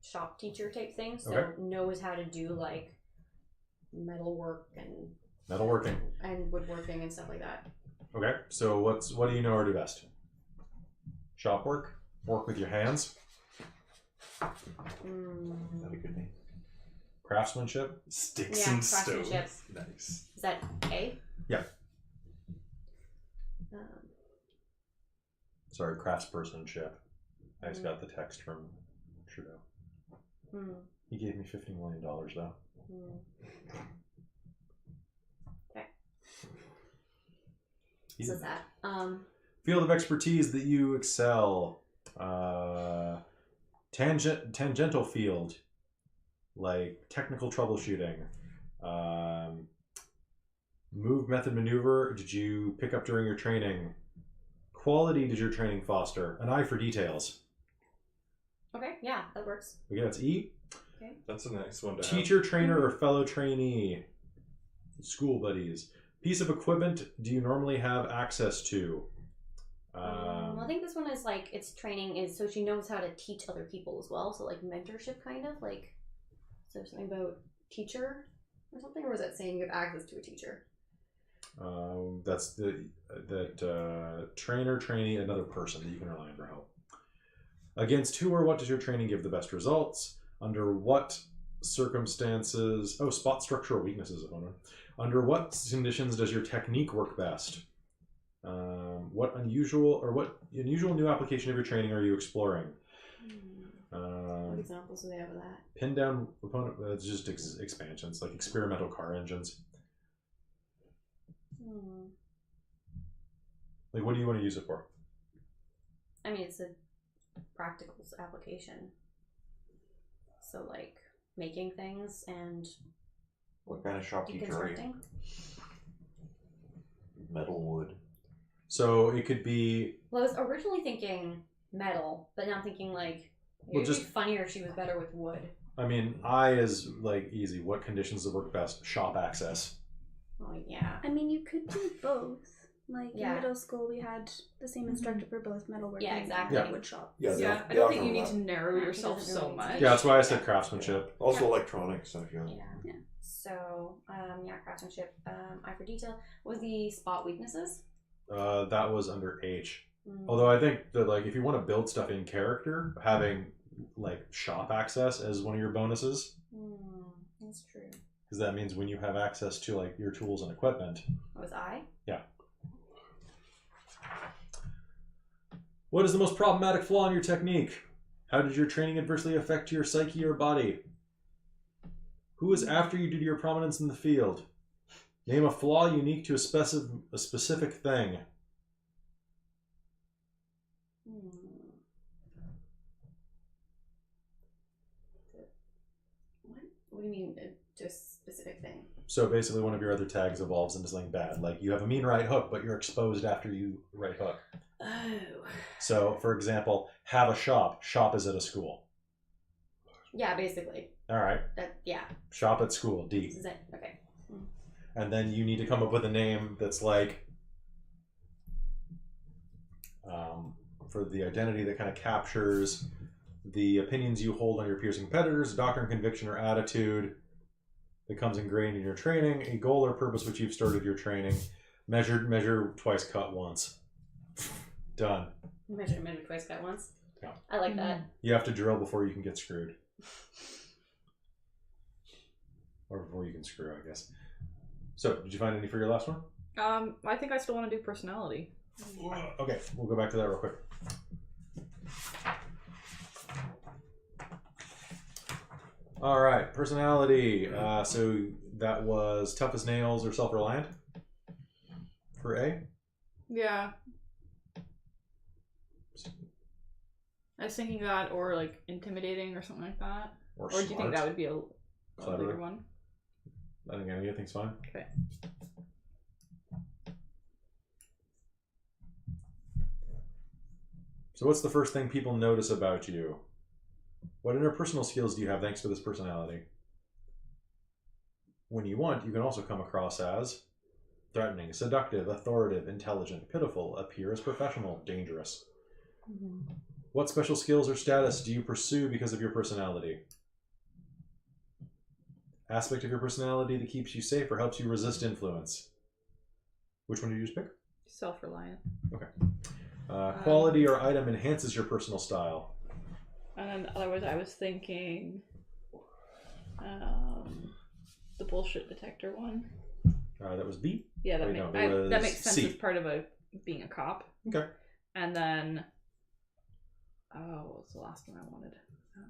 shop teacher type thing, so Okay. knows how to do like metalwork and Metalworking. and woodworking and stuff like that. Okay. So, what do you know or do best? Shop work. Work with your hands. That'd be a good name. Craftsmanship. Sticks Yeah, and stones. craftsmanship. Nice. Is that A? Yeah. Um, Sorry, craftspersonship. I just got the text from Trudeau. hmm, He gave me $50 million though. hmm. Okay. So is that Field of expertise that you excel. Tangential field, like technical troubleshooting. Move, method, maneuver. Did you pick up during your training? Quality did your training foster? An eye for details. okay? Yeah, that works. Okay, that's E. That's a nice one to Teacher, trainer, or fellow trainee. School buddies. Piece of equipment do you normally have access to? I think this one is like its training is so she knows how to teach other people as well. So like mentorship, kind of like. So something about teacher or something, or was that saying you have access to a teacher? That's trainer, trainee, another person that you can rely on for help. Against who or what does your training give the best results? Under what circumstances? Oh, spot structural weaknesses of one. Under what conditions does your technique work best? What unusual new application of your training are you exploring? What examples do they have of that? Pin down opponent. It's just expansions like experimental car engines. Like, what do you want to use it for? I mean, it's a practical application. So like making things and What kind of shop teacher are you? deconstructing. Metal wood. So it could be. Well, I was originally thinking metal, but now I'm thinking like it Well, would just- be funnier if she was better with wood. I mean, I is like easy. What conditions would work best? Shop access. Oh yeah. I mean, you could do both. Like Yeah. in middle school, we had the same instructor for both metalworking Yeah, exactly. and wood shop. Yeah, Yeah, they I don't often think you need to allow- narrow Yeah, yourself it doesn't so really much. teach. Yeah, that's why I said craftsmanship. Also Yeah. electronic stuff, yeah. Yeah. So craftsmanship, eye for detail. What was the spot weaknesses? That was under H. Although I think that like if you want to build stuff in character, having like shop access as one of your bonuses, That's true. because that means when you have access to like your tools and equipment. Was I? Yeah. What is the most problematic flaw in your technique? How did your training adversely affect your psyche or body? Who is after you due to your prominence in the field? Name a flaw unique to a specific thing. What do you mean, just specific thing? So basically one of your other tags evolves into something bad. Like you have a mean right hook, but you're exposed after you right hook. Oh. So, for example, have a shop. Shop is at a school. Yeah, basically. All right. Yeah. Shop at school, D. This is it. Okay. And then you need to come up with a name that's like, for the identity that kind of captures the opinions you hold on your peers and competitors, a doctrine, conviction, or attitude that comes ingrained in your training, a goal or purpose which you've started your training, measure twice, cut once. Done. Measure twice, cut once. Yeah. I like that. You have to drill before you can get screwed. Or before you can screw, I guess. So, did you find any for your last one? I think I still want to do personality. Okay, we'll go back to that real quick. All right, personality. So that was tough as nails or self-reliant for A. Yeah. I was thinking that, or like intimidating or something like that. Or do you think that would be a bigger one? I think anything's fine. Okay. So what's the first thing people notice about you? What interpersonal skills do you have thanks to this personality? When you want, you can also come across as threatening, seductive, authoritative, intelligent, pitiful, appear as professional, dangerous. What special skills or status do you pursue because of your personality? Aspect of your personality that keeps you safe or helps you resist influence. Which one did you just pick? Self-reliant. Okay. Quality or item enhances your personal style. And then otherwise I was thinking the bullshit detector one. That was B? Yeah, that, that makes sense C. as part of being a cop. Okay. And then, what was the last one I wanted?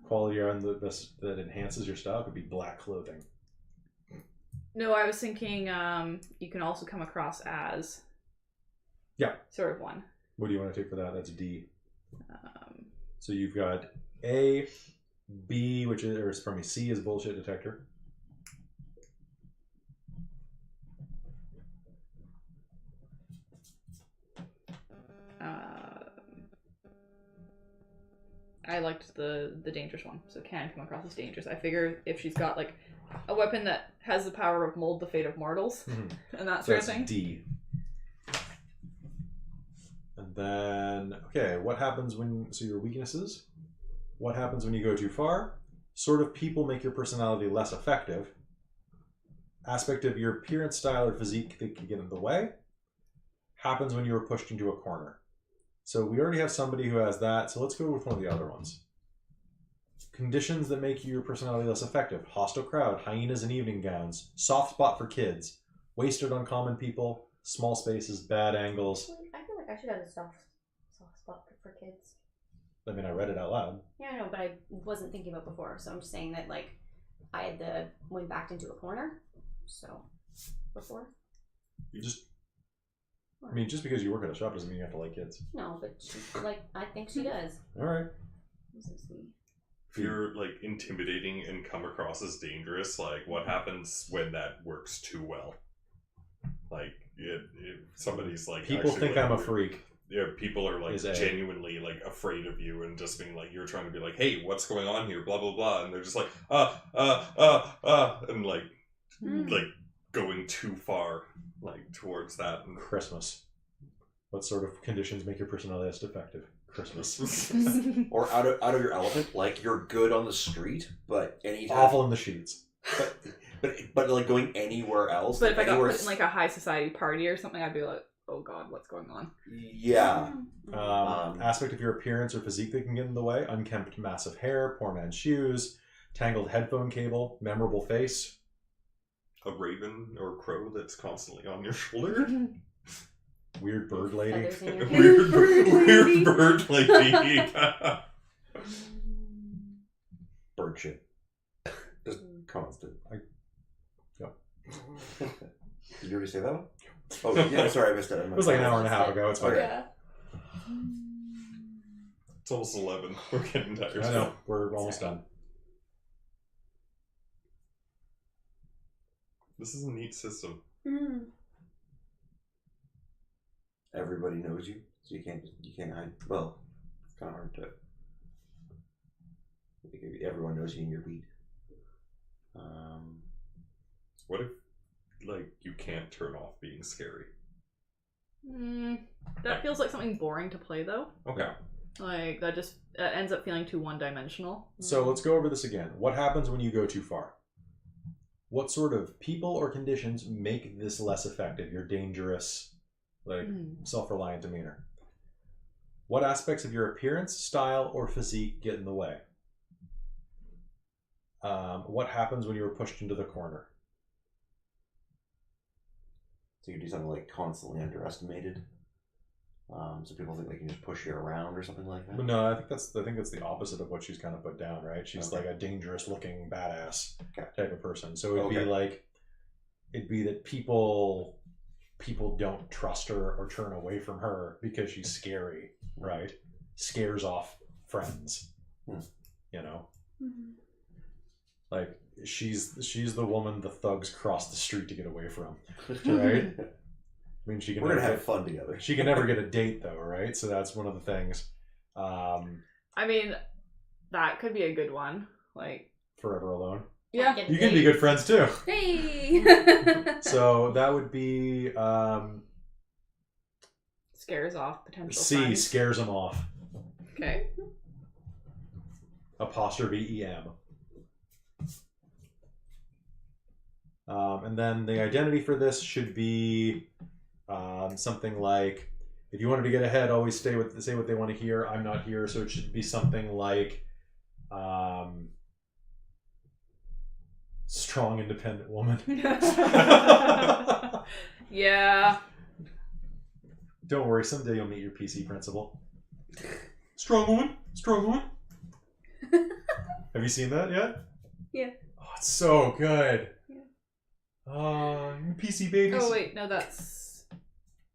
Quality or that enhances your style could be black clothing. No, I was thinking you can also come across as sort of one. What do you want to take for that? That's D. So you've got A, B, which is, or pardon me, C is bullshit detector. I liked the dangerous one, so can come across as dangerous. I figure if she's got like a weapon that has the power of mold the fate of mortals and that sort of thing. D. And then, okay, what happens when, so your weaknesses, what happens when you go too far? Sort of people make your personality less effective. Aspect of your appearance, style, or physique that can get in the way. Happens when you are pushed into a corner. So we already have somebody who has that, so let's go with one of the other ones. Conditions that make your personality less effective. Hostile crowd, hyenas in evening gowns, soft spot for kids, wasted on common people, small spaces, bad angles. I feel like I should have a soft spot for kids. I mean, I read it out loud. Yeah, I know, but I wasn't thinking about it before, so I'm just saying that, like, I had went back into a corner, so, before. You just, I mean, just because you work at a shop doesn't mean you have to like kids. No, but she, like, I think she does. All right. If you're like intimidating and come across as dangerous, like what happens when that works too well? Like if somebody's like people actually, think like, I'm a freak. Yeah, people are like Is a- genuinely like afraid of you and just being like you're trying to be like, hey, what's going on here? Blah blah blah, and they're just like and like going too far like towards that. And Christmas. What sort of conditions make your personality less effective? Christmas. Or out of your element, like you're good on the street, but anytime Awful in the sheets. but like going anywhere else. But like if I got anywhere put in like a high society party or something, I'd be like, oh god, what's going on? Yeah. Aspect of your appearance or physique that can get in the way: unkempt, massive hair, poor man's shoes, tangled headphone cable, memorable face. A raven or crow that's constantly on your shoulder. Weird bird lady. Feathers in your hair. Weird bird lady. Bird shit. Just constant. Did you already say that one? Oh, yeah, sorry, I missed it. It was like an hour and a half ago. It's fine. Okay. It's almost 11. We're getting tired. I know. We're almost done. This is a neat system. Everybody knows you, so you can't hide. Well, it's kind of hard to. Everyone knows you in your beat. What if, like, you can't turn off being scary? That feels like something boring to play, though. Okay. Like, that just ends up feeling too one-dimensional. So let's go over this again. What happens when you go too far? What sort of people or conditions make this less effective? Your dangerous, self-reliant demeanor. What aspects of your appearance, style, or physique get in the way? What happens when you are pushed into the corner? So you do something like constantly underestimated. So people think they can just push you around or something like that. But no, I think that's the opposite of what she's kind of put down, right? She's like a dangerous looking badass type of person. So it'd be like, it'd be that people don't trust her or turn away from her because she's scary, right? Scares off friends, you know. Like she's the woman the thugs cross the street to get away from, right? I mean, We're gonna have fun together. She can never get a date though, right? So that's one of the things. I mean, that could be a good one. Like, Forever Alone. yeah, You can be good friends too. Hey. So that would be scares off potential C. friends. Scares them off. Okay. Apostrophe EM. And then the identity for this should be something like, if you wanted to get ahead, always say what they want to hear. I'm not here, so it should be something like strong, independent woman. Yeah. Don't worry, someday you'll meet your PC principal. Strong woman. Strong woman. Have you seen that yet? Yeah. Oh, it's so good. Yeah. PC babies. Oh wait, no, that's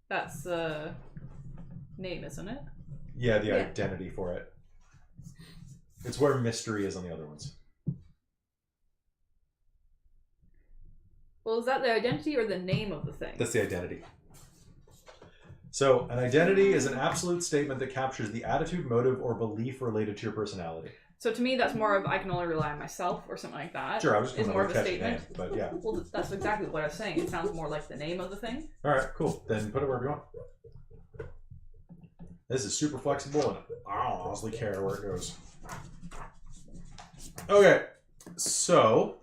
the name, isn't it? Yeah, the identity for it. It's where mystery is on the other ones. Well, is that the identity or the name of the thing? That's the identity. So, an identity is an absolute statement that captures the attitude, motive, or belief related to your personality. So to me, that's more of I can only rely on myself or something like that. Sure, I was just It's going more to of a catchy name, statement. but yeah. Well, that's exactly what I was saying. It sounds more like the name of the thing. All right, cool. Then put it wherever you want. This is super flexible, and I don't honestly care where it goes. Okay, so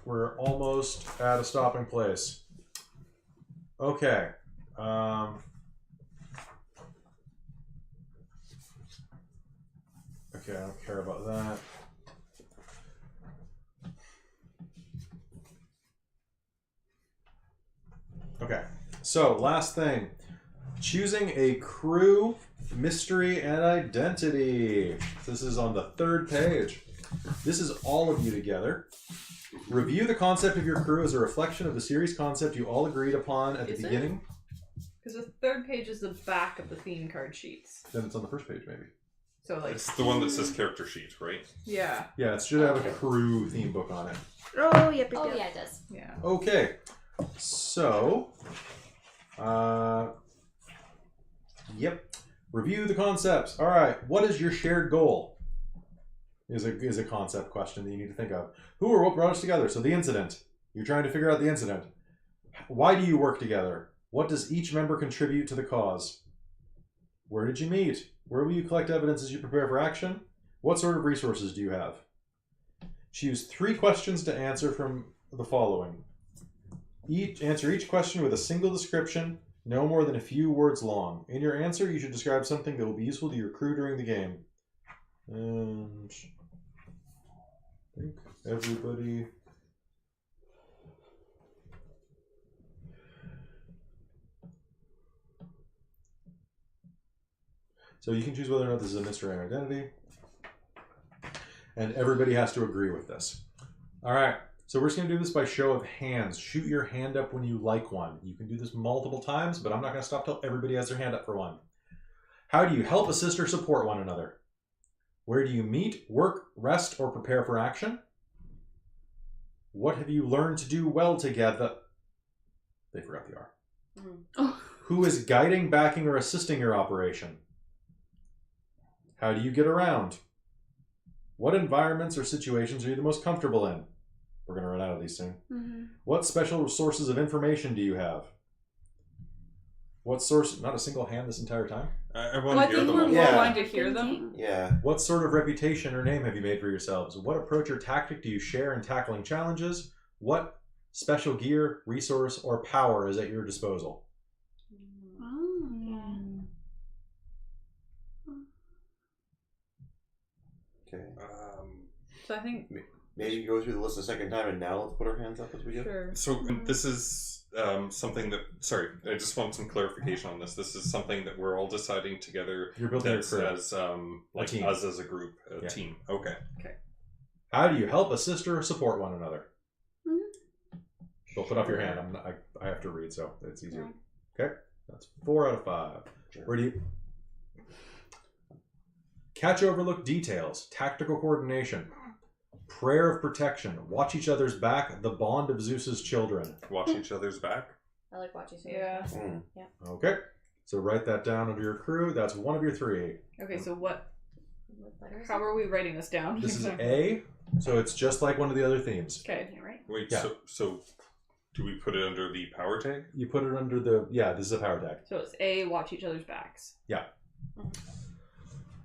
we're almost at a stopping place. Okay. Okay, I don't care about that. Okay, so last thing. Choosing a crew, mystery, and identity. This is on the 3rd page. This is all of you together. Review the concept of your crew as a reflection of the series concept you all agreed upon at the beginning. Because the 3rd page is the back of the theme card sheets. Then it's on the 1st page, maybe. So like It's the one that says character sheet, right? yeah. Yeah, it should have a crew theme book on it. Oh, yep. Oh yeah, it does. Yeah. Okay, so, yep. Review the concepts. All right, what is your shared goal? Is a concept question that you need to think of. Who or what brought us together? So the incident. You're trying to figure out the incident. Why do you work together? What does each member contribute to the cause? Where did you meet? Where will you collect evidence as you prepare for action? What sort of resources do you have? Choose 3 questions to answer from the following. Answer each question with a single description, No more than a few words long. In your answer, you should describe something that will be useful to your crew during the game. And I think everybody... So you can choose whether or not this is a mystery or identity. And everybody has to agree with this. All right. So we're just going to do this by show of hands. Shoot your hand up when you like one. You can do this multiple times, but I'm not going to stop till everybody has their hand up for one. How do you help, assist, or support one another? Where do you meet, work, rest, or prepare for action? What have you learned to do well together? They forgot the R. Oh. Who is guiding, backing, or assisting your operation? How do you get around? What environments or situations are you the most comfortable in? We're going to run out of these soon. Mm-hmm. What special sources of information do you have? What source? Not a single hand this entire time? I Well, want I to hear think them we're all. more Yeah. inclined to hear them. Thinking. Yeah. What sort of reputation or name have you made for yourselves? What approach or tactic do you share in tackling challenges? What special gear, resource, or power is at your disposal? Oh. Okay. So I think Maybe go through the list a second time, and now let's put our hands up as we go. sure. So this is something that. Sorry, I just want some clarification on this. This is something that we're all deciding together. You're building your That's crew. as like team. us as a group, a Yeah. team. Okay. How do you help, assist, or support one another? Mhm. Don't put up your hand. I have to read, so it's easier. Right. Okay, that's 4 out of 5. Sure. Where do you catch, overlook details, tactical coordination, prayer of protection, watch each other's back, the bond of Zeus's children. Watch each other's back. I like watching. Yeah. Mm. Okay, so write that down under your crew. That's one of your 3. Okay, so what? What letter is How it? are we writing this down? This is A, so it's just like one of the other themes. Okay. Yeah, right? Wait. Yeah. So do we put it under the power tag? You put it under the this is a power tag. So it's A, watch each other's backs.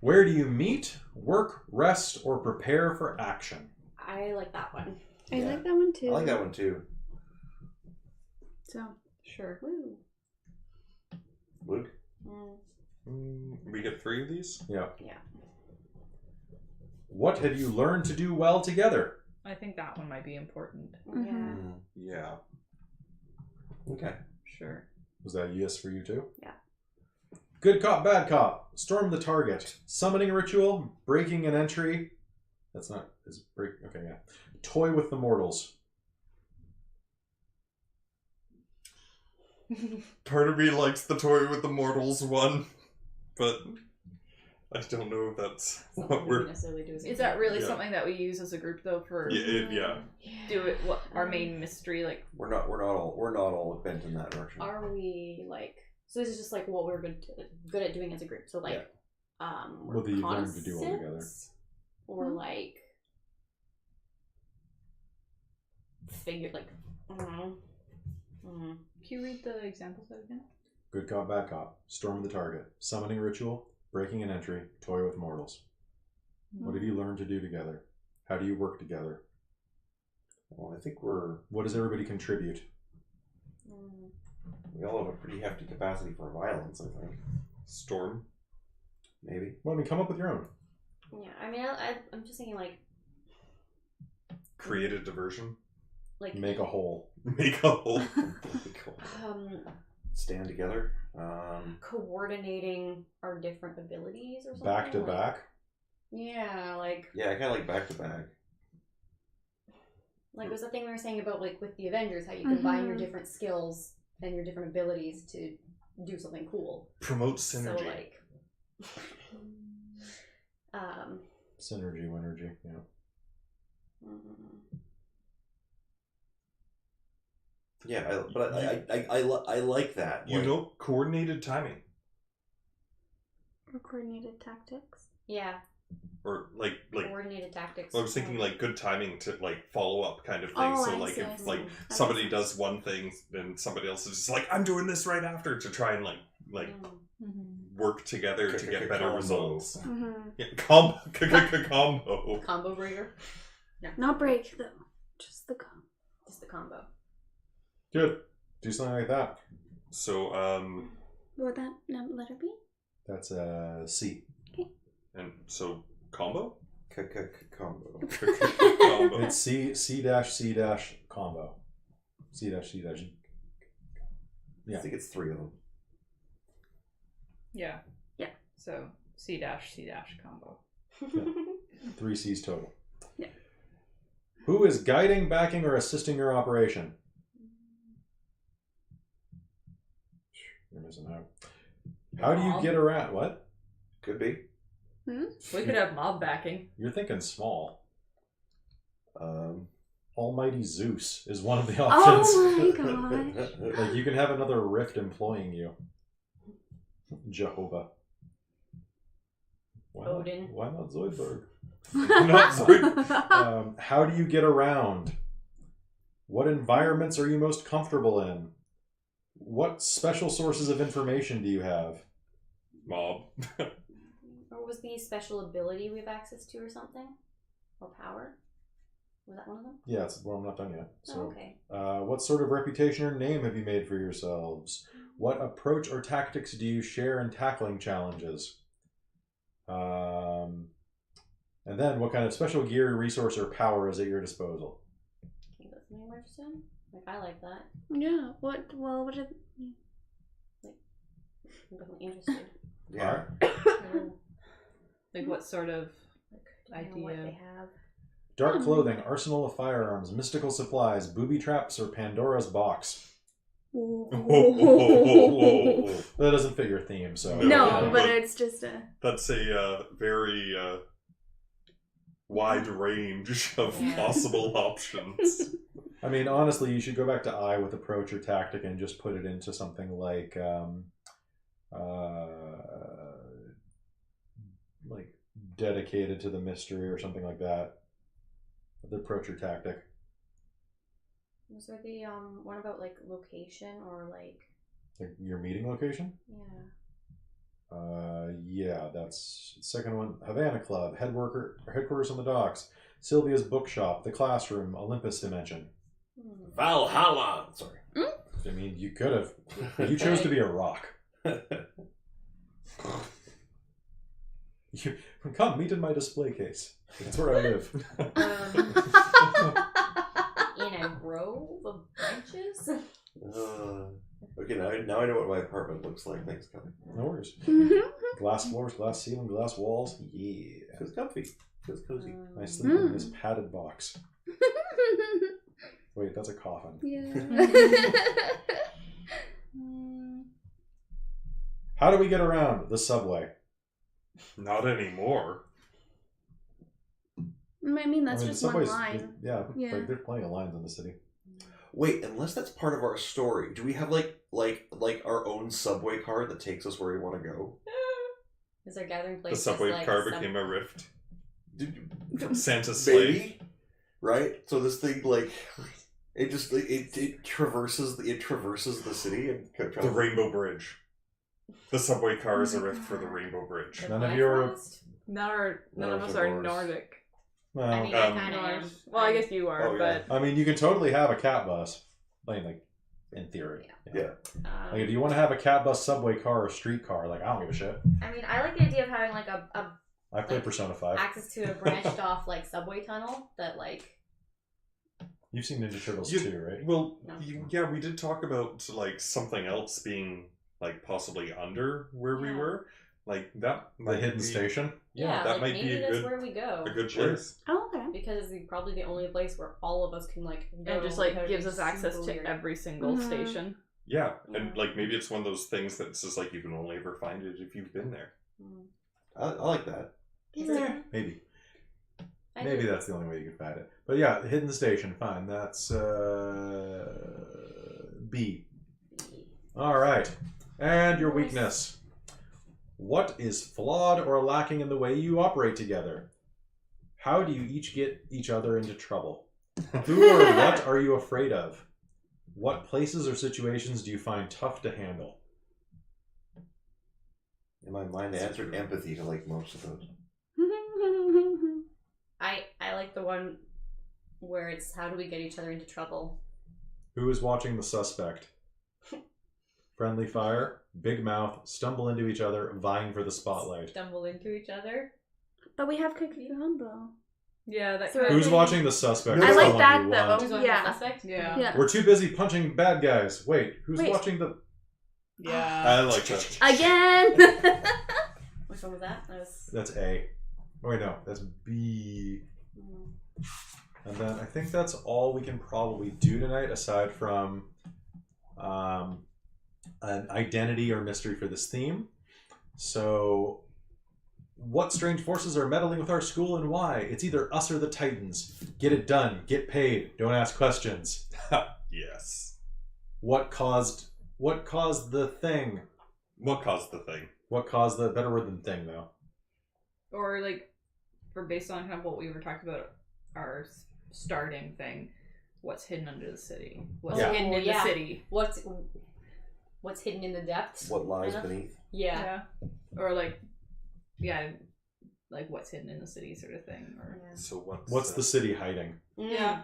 Where do you meet, work, rest, or prepare for action? I like that one. I Yeah. like that one too. I like that one too. So Sure. Woo. Luke? We get 3 of these. Yeah. Yeah. What have you learned to do well together? I think that one might be important. Mhm. Yeah. Mm. Yeah. Okay. Sure. Was that a yes for you too? Yeah. Good cop, bad cop. Storm the target. Summoning a ritual. Breaking an entry. That's not is break. Okay, yeah. Toy with the mortals. Part of me likes the toy with the mortals one, but I don't know if that's Something what we we're. necessarily do as a Is that really Yeah. something that we use as a group though for Yeah. do it? What our main mystery like? We're not all bent in that direction. Are we like? So this is just like what we're good at doing as a group. So like, we're What do you learn to do all together? concepts, or like figure like I don't know. Can you read the examples out again? Good cop, bad cop. Storm the target. Summoning a ritual. Breaking an entry. Toy with mortals. What have you learned to do together? How do you work together? Well, I think we What does everybody contribute? all have a pretty hefty capacity for violence. I think Storm. maybe. Well, I mean, come up with your own. Yeah, I mean, I'm just thinking like Create a diversion. Make a hole. Make a hole. Stand together. coordinating our different abilities or something. Back to like- back. Yeah, like Yeah, I kind of like back to back. it was the thing we were saying about like with the Avengers, how you combine your Mhm. different skills and your different abilities to do something cool. Promote synergy. So like, Synergy, winergy. Yeah. Yeah, I like that. You Like, know, coordinated timing. or coordinated tactics. yeah, Or like coordinated tactics. I was thinking like good timing to like follow up kind of thing. Oh, so I like see, I if see. like That somebody makes does sense. one thing and somebody else is just like, I'm doing this right after to try and like work together to get better Combo. results. Mm-hmm. Yeah, combo. Combo breaker. Not break though, just the combo. Just the combo. Good. Do something like that. So, What would that letter be? That's C. and so combo? Combo. Combo. It's C dash C dash combo. C dash C dash. I think it's 3 of them. Yeah. Yeah. So C dash combo. 3 C's total. Yeah. Who is guiding, backing, or assisting your operation? You're missing out. How do you Mob. get around? What? Could be. We could have mob backing. You're thinking small. Um, Almighty Zeus is one of the options. Oh my gosh. Like you can have another rift employing you. Jehovah. Why Odin. Why not Zoidberg? Not Zoid. How do you get around? What environments are you most comfortable in? What special sources of information do you have? Mob. Or was the special ability we have access to or something? Or power? Was that one of them? Yeah, well, I'm not done yet. So, Oh, okay. what sort of reputation or name have you made for yourselves? What approach or tactics do you share in tackling challenges? And then, what kind of special gear, resource, or power is at your disposal? Okay, that's something more interesting. Like, I like that. Yeah. What? Well, what did? I'm definitely interested. yeah. So, Like what sort of like, do you know what idea? they have? Dark clothing, arsenal of firearms, mystical supplies, booby traps, or Pandora's box. That doesn't fit your theme, so. No, but it's just a. That's a very wide range of Yeah. possible options. I mean, honestly, you should go back to I with approach or tactic and just put it into something like dedicated to the mystery or something like that. The approach or tactic. Was there the one about like location or like Like your meeting location? yeah? Yeah, that's second one. Havana Club, headquarters on the docks, Sylvia's bookshop, the classroom, Olympus Dimension. Valhalla. Sorry. I mean, you could have. You chose to be a rock. You, come meet in my display case. That's where I live. In a grove of branches. Okay, now I know what my apartment looks like. Thanks, Kelly. No worries. Glass floors, glass ceiling, glass walls. Yeah. Feels comfy. Feels cozy. I sleep in this padded box. Wait, that's a coffin. Yeah. How do we get around the subway? Not anymore. I mean, that's I mean, just the one subway's, line. Yeah, Yeah. like there's plenty of lines in the city. Wait, unless that's part of our story, do we have like our own subway car that takes us where we want to go? Is our gathering The place subway just, like, car some- became a rift. Did, Santa's sleigh. Maybe, right? So this thing it just it traverses the city and The Rainbow Bridge. The subway car is a rift for the Rainbow Bridge. The None of you are- Bifrost? None of us are Nordic. Well, I mean, Um, I kind of am. Well, I guess you are, Oh, yeah. but I mean, you can totally have a cat bus. Like, in theory. Yeah. Like, if you want to have a cat bus, subway car, or street car, like, I don't give a shit. I mean, I like the idea of having like a I played Like, Persona 5. access to a branched off like subway tunnel that like. You've seen Ninja Turtles You- too, right? Well, No. yeah, we did talk about like something else being like possibly under where we Yeah. were. Like that The might hidden be- station. Yeah, that like, might maybe be a that's good where we go. a good choice. Oh, okay. Because it's probably the only place where all of us can like go and just like without gives it us being access super to weird. every single Mhm. station. Yeah, and Yeah. like maybe it's one of those things that's just like you can only ever find it if you've been there. Mm. I like that. Yeah, maybe. I Maybe do. that's the only way you can find it. But yeah, hidden station, fine. That's B. All right. And your Nice. weakness. What is flawed or lacking in the way you operate together? How do you each get each other into trouble? Who or what are you afraid of? What places or situations do you find tough to handle? In my mind, I answered empathy to like most of those. I like the one where it's how do we get each other into trouble. Who is watching the suspect? friendly fire, big mouth, stumble into each other, vying for the spotlight. Stumble into each other. But we have Cookie Combo. Yeah, that So kind Who's of... watching The Suspect? I That's like the one that, you though. want. Who's on Yeah. the suspect? Yeah. Yeah. We're too busy punching bad guys. Wait, who's Wait. watching the... Yeah. I like that. Again! Which one was that? That was. That's A. Oh, wait, no. That's B. And then I think that's all we can probably do tonight, aside from an identity or mystery for this theme. So, what strange forces are meddling with our school and why? It's either us or the Titans. Get it done. Get paid. Don't ask questions. Yes. What caused the thing? What caused the thing? What caused the better word than thing though? Or like, for based on kind of what we were talking about, our starting thing, what's hidden under the city? What's Yeah. hidden in the city? What's hidden in the depths? What lies Kind of? beneath? Yeah. Or like, yeah, like what's hidden in the city sort of thing. Or So What's the city hiding? yeah,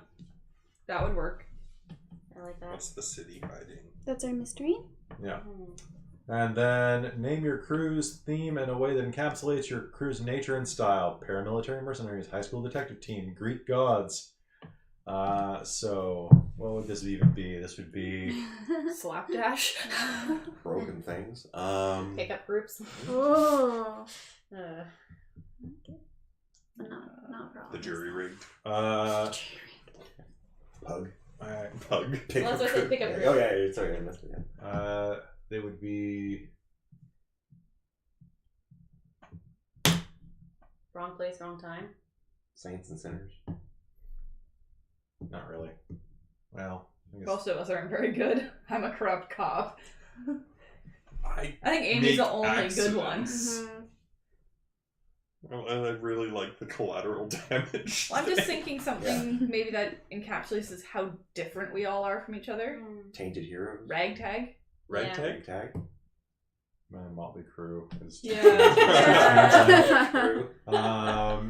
that would work. I like that. What's the city hiding? That's our mystery. Yeah. Mm. And then name your crew's theme in a way that encapsulates your crew's nature and style. Paramilitary mercenaries, high school detective team, Greek gods. So what would this even be? This would be Slapdash. Broken things. Pickup groups. Oh. Uh, Not wrong. The jury rigged. Pug. Pug. Pick Well, that's what I said, pick up yeah. group. Oh yeah, sorry, I missed it. Yeah. they would be wrong place, wrong time. Saints and sinners. not really. Well, I guess Most of us aren't very good. I'm a corrupt cop. I I think Amy's the make only good one. accidents. Mhm. Well, and I really like the collateral damage. Well, I'm just thinking something maybe that encapsulates is how different we all are from each other. Tainted heroes. Ragtag. Ragtag. Tag. Man, Motley Crue is Yeah. True. I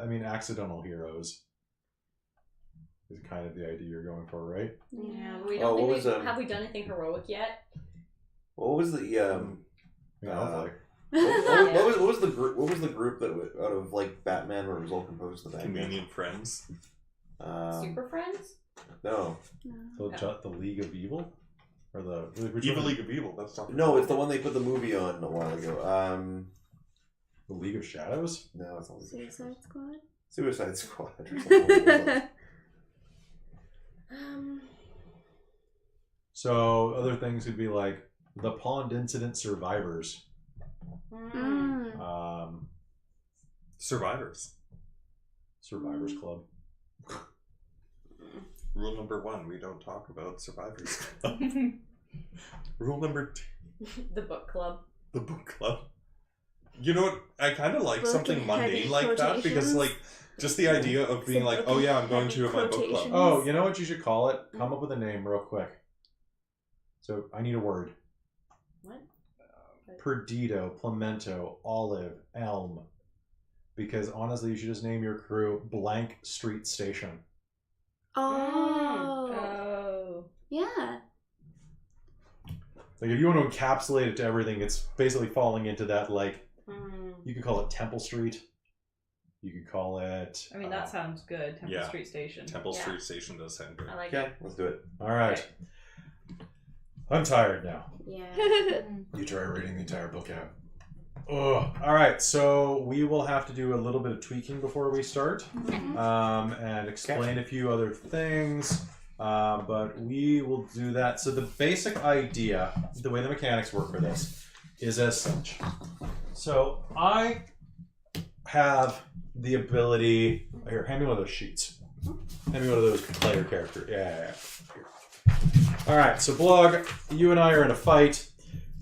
mean accidental heroes is kind of the idea you're going for, right? Yeah, but we Oh, don't what think was, have we done anything heroic yet? What was the Yeah, hopefully. what was the group? What was the group that out of like Batman where it was all composed of the bad guys? Convenient friends. Super Friends? No, The League of Evil? Or which Evil one? League of Evil. That's not. no, it's the one they put the movie on a while ago. The League of Shadows? No, it's not Suicide Squad. Suicide Squad. Or something. So other things would be like the Pond Incident Survivors. Mm. Survivors. Survivors Club. Rule number 1: we don't talk about survivors. Rule number 2: The book club. the book club. You know what? I kind of like Book something in heavy mundane like that because, quotations. like, just the idea of being like, oh yeah, I'm going to my book club. Quotations. Oh, you know what you should call it? Come up with a name real quick. So I need a word. What? Perdido, Pimento, Olive, Elm. Because honestly, you should just name your crew Blank Street Station. Oh. Oh. Yeah. Like if you want to encapsulate it to everything, it's basically falling into that, like, Mm. you could call it Temple Street. You could call it... I mean, that sounds good. Temple yeah. Street Station. Temple Yeah. Street Station does sound good. I like Okay, it. let's do it. All right. I'm tired now. Yeah. You try reading the entire book out. Oh, all right. So we will have to do a little bit of tweaking before we start, and explain a few other things. But we will do that. So the basic idea, the way the mechanics work for this, is as such. So I have the ability. Here, hand me one of those sheets. Hand me one of those player characters. Yeah. All right. So Blog, you and I are in a fight.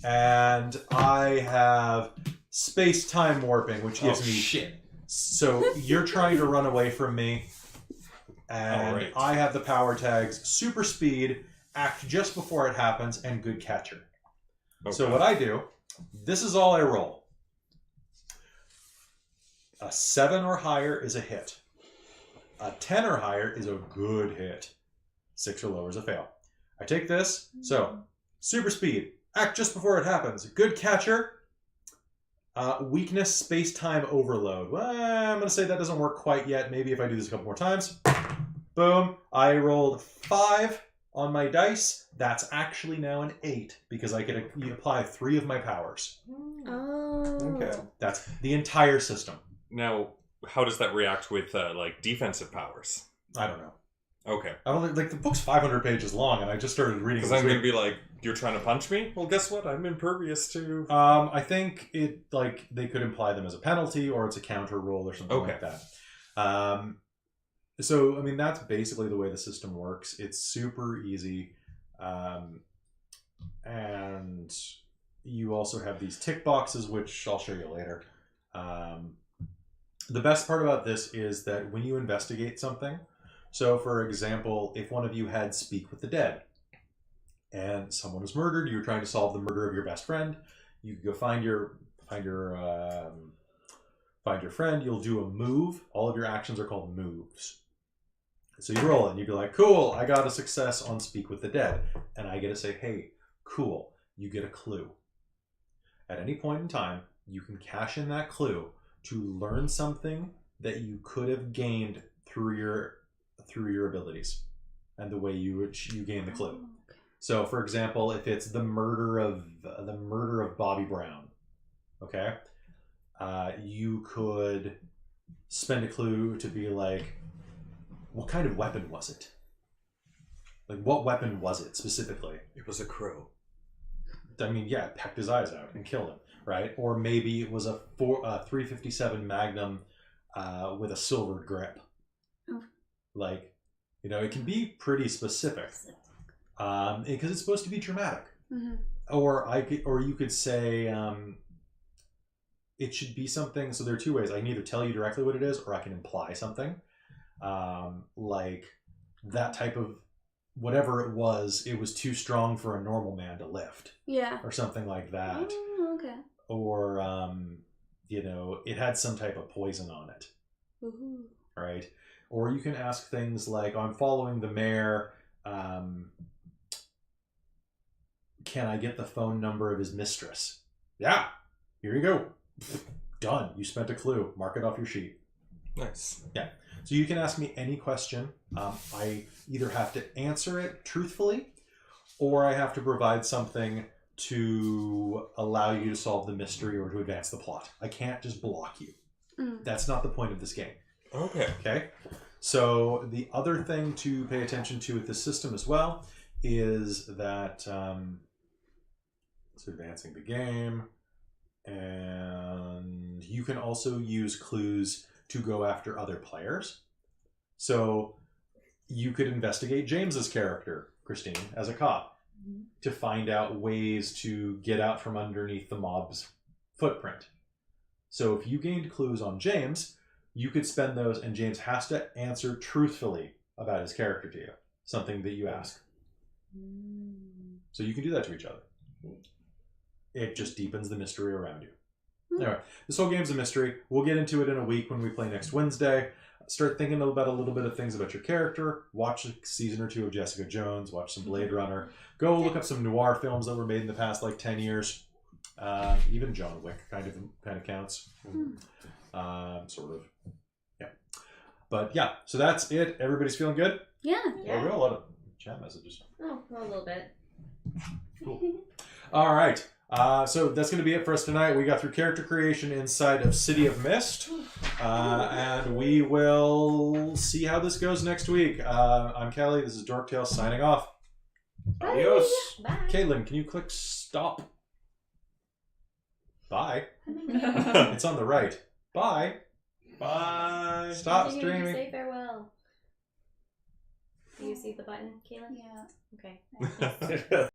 And I have space-time warping, which gives me shit. So you're trying to run away from me, and Alright. I have the power tags: super speed, act just before it happens, and good catcher. So what I do, this is all I roll. A 7 or higher is a hit. A 10 or higher is a good hit. 6 or lower is a fail. I take this, so Super speed. Act just before it happens. Good catcher. Weakness, space-time overload. Well, I'm going to say that doesn't work quite yet. Maybe if I do this a couple more times. Boom. I rolled 5 on my dice. That's actually now an 8 because I could apply 3 of my powers. Oh. Okay. That's the entire system. Now, how does that react with like defensive powers? I don't know. Okay. I don't like the book's 500 pages long, and I just started reading. Because this I'm going to week. be like, you're trying to punch me? Well, guess what? I'm impervious to... I think it like they could imply them as a penalty or it's a counter roll or something like that. So I mean that's basically the way the system works. It's super easy, and you also have these tick boxes, which I'll show you later. The best part about this is that when you investigate something, so for example, if one of you had Speak with the Dead, and someone was murdered, you're trying to solve the murder of your best friend, you go find your friend, you'll do a move. All of your actions are called moves. So you roll and you'd be like, cool, I got a success on Speak with the Dead. And I get to say, hey, cool, you get a clue. At any point in time, you can cash in that clue to learn something that you could have gained through your abilities and the way you gain the clue. So, for example, if it's the murder of Bobby Brown, okay, you could spend a clue to be like, what kind of weapon was it? Like, what weapon was it specifically? It was a crow. I mean, yeah, it pecked his eyes out and killed him, right? Or maybe it was a 357 Magnum with a silvered grip. Oh. Like, you know, it can be pretty specific. Because it's supposed to be dramatic. Mm-hmm. Or you could say it should be something. So there are 2 ways. I can either tell you directly what it is, or I can imply something, like that type of whatever it was too strong for a normal man to lift. Yeah. Or something like that. Oh, okay. Or you know, it had some type of poison on it. Ooh. Right? Or you can ask things like, I'm following the mayor. Can I get the phone number of his mistress? Yeah, here you go. Done. You spent a clue. Mark it off your sheet. Nice. Yeah. So you can ask me any question. I either have to answer it truthfully, or I have to provide something to allow you to solve the mystery or to advance the plot. I can't just block you. That's not the point of this game. Okay. Okay. So the other thing to pay attention to with this system as well is that it's advancing the game, and you can also use clues to go after other players. So you could investigate James's character, Christine, as a cop, to find out ways to get out from underneath the mob's footprint. So if you gained clues on James, you could spend those, and James has to answer truthfully about his character to you, something that you ask. So you can do that to each other. It just deepens the mystery around you. Anyway, this whole game's a mystery. We'll get into it in a week when we play next Wednesday. Start thinking about a little bit of things about your character. Watch a season or 2 of Jessica Jones. Watch some Blade Runner. Go look up some noir films that were made in the past like 10 years. Even John Wick kind of counts. Sort of. Yeah. But yeah, so that's it. Everybody's feeling good? Yeah. Oh, we got a lot of chat messages. Oh, well, a little bit. Cool. All right. So that's going to be it for us tonight. We got through character creation inside of City of Mist. And we will see how this goes next week. I'm Kelly. This is Dork Tales signing off. Adios. Bye. Caitlin, can you click stop? Bye. It's on the right. Bye. Bye. Stop Continue to streaming. say farewell. Do you see the button, Caitlin? Yeah. Okay.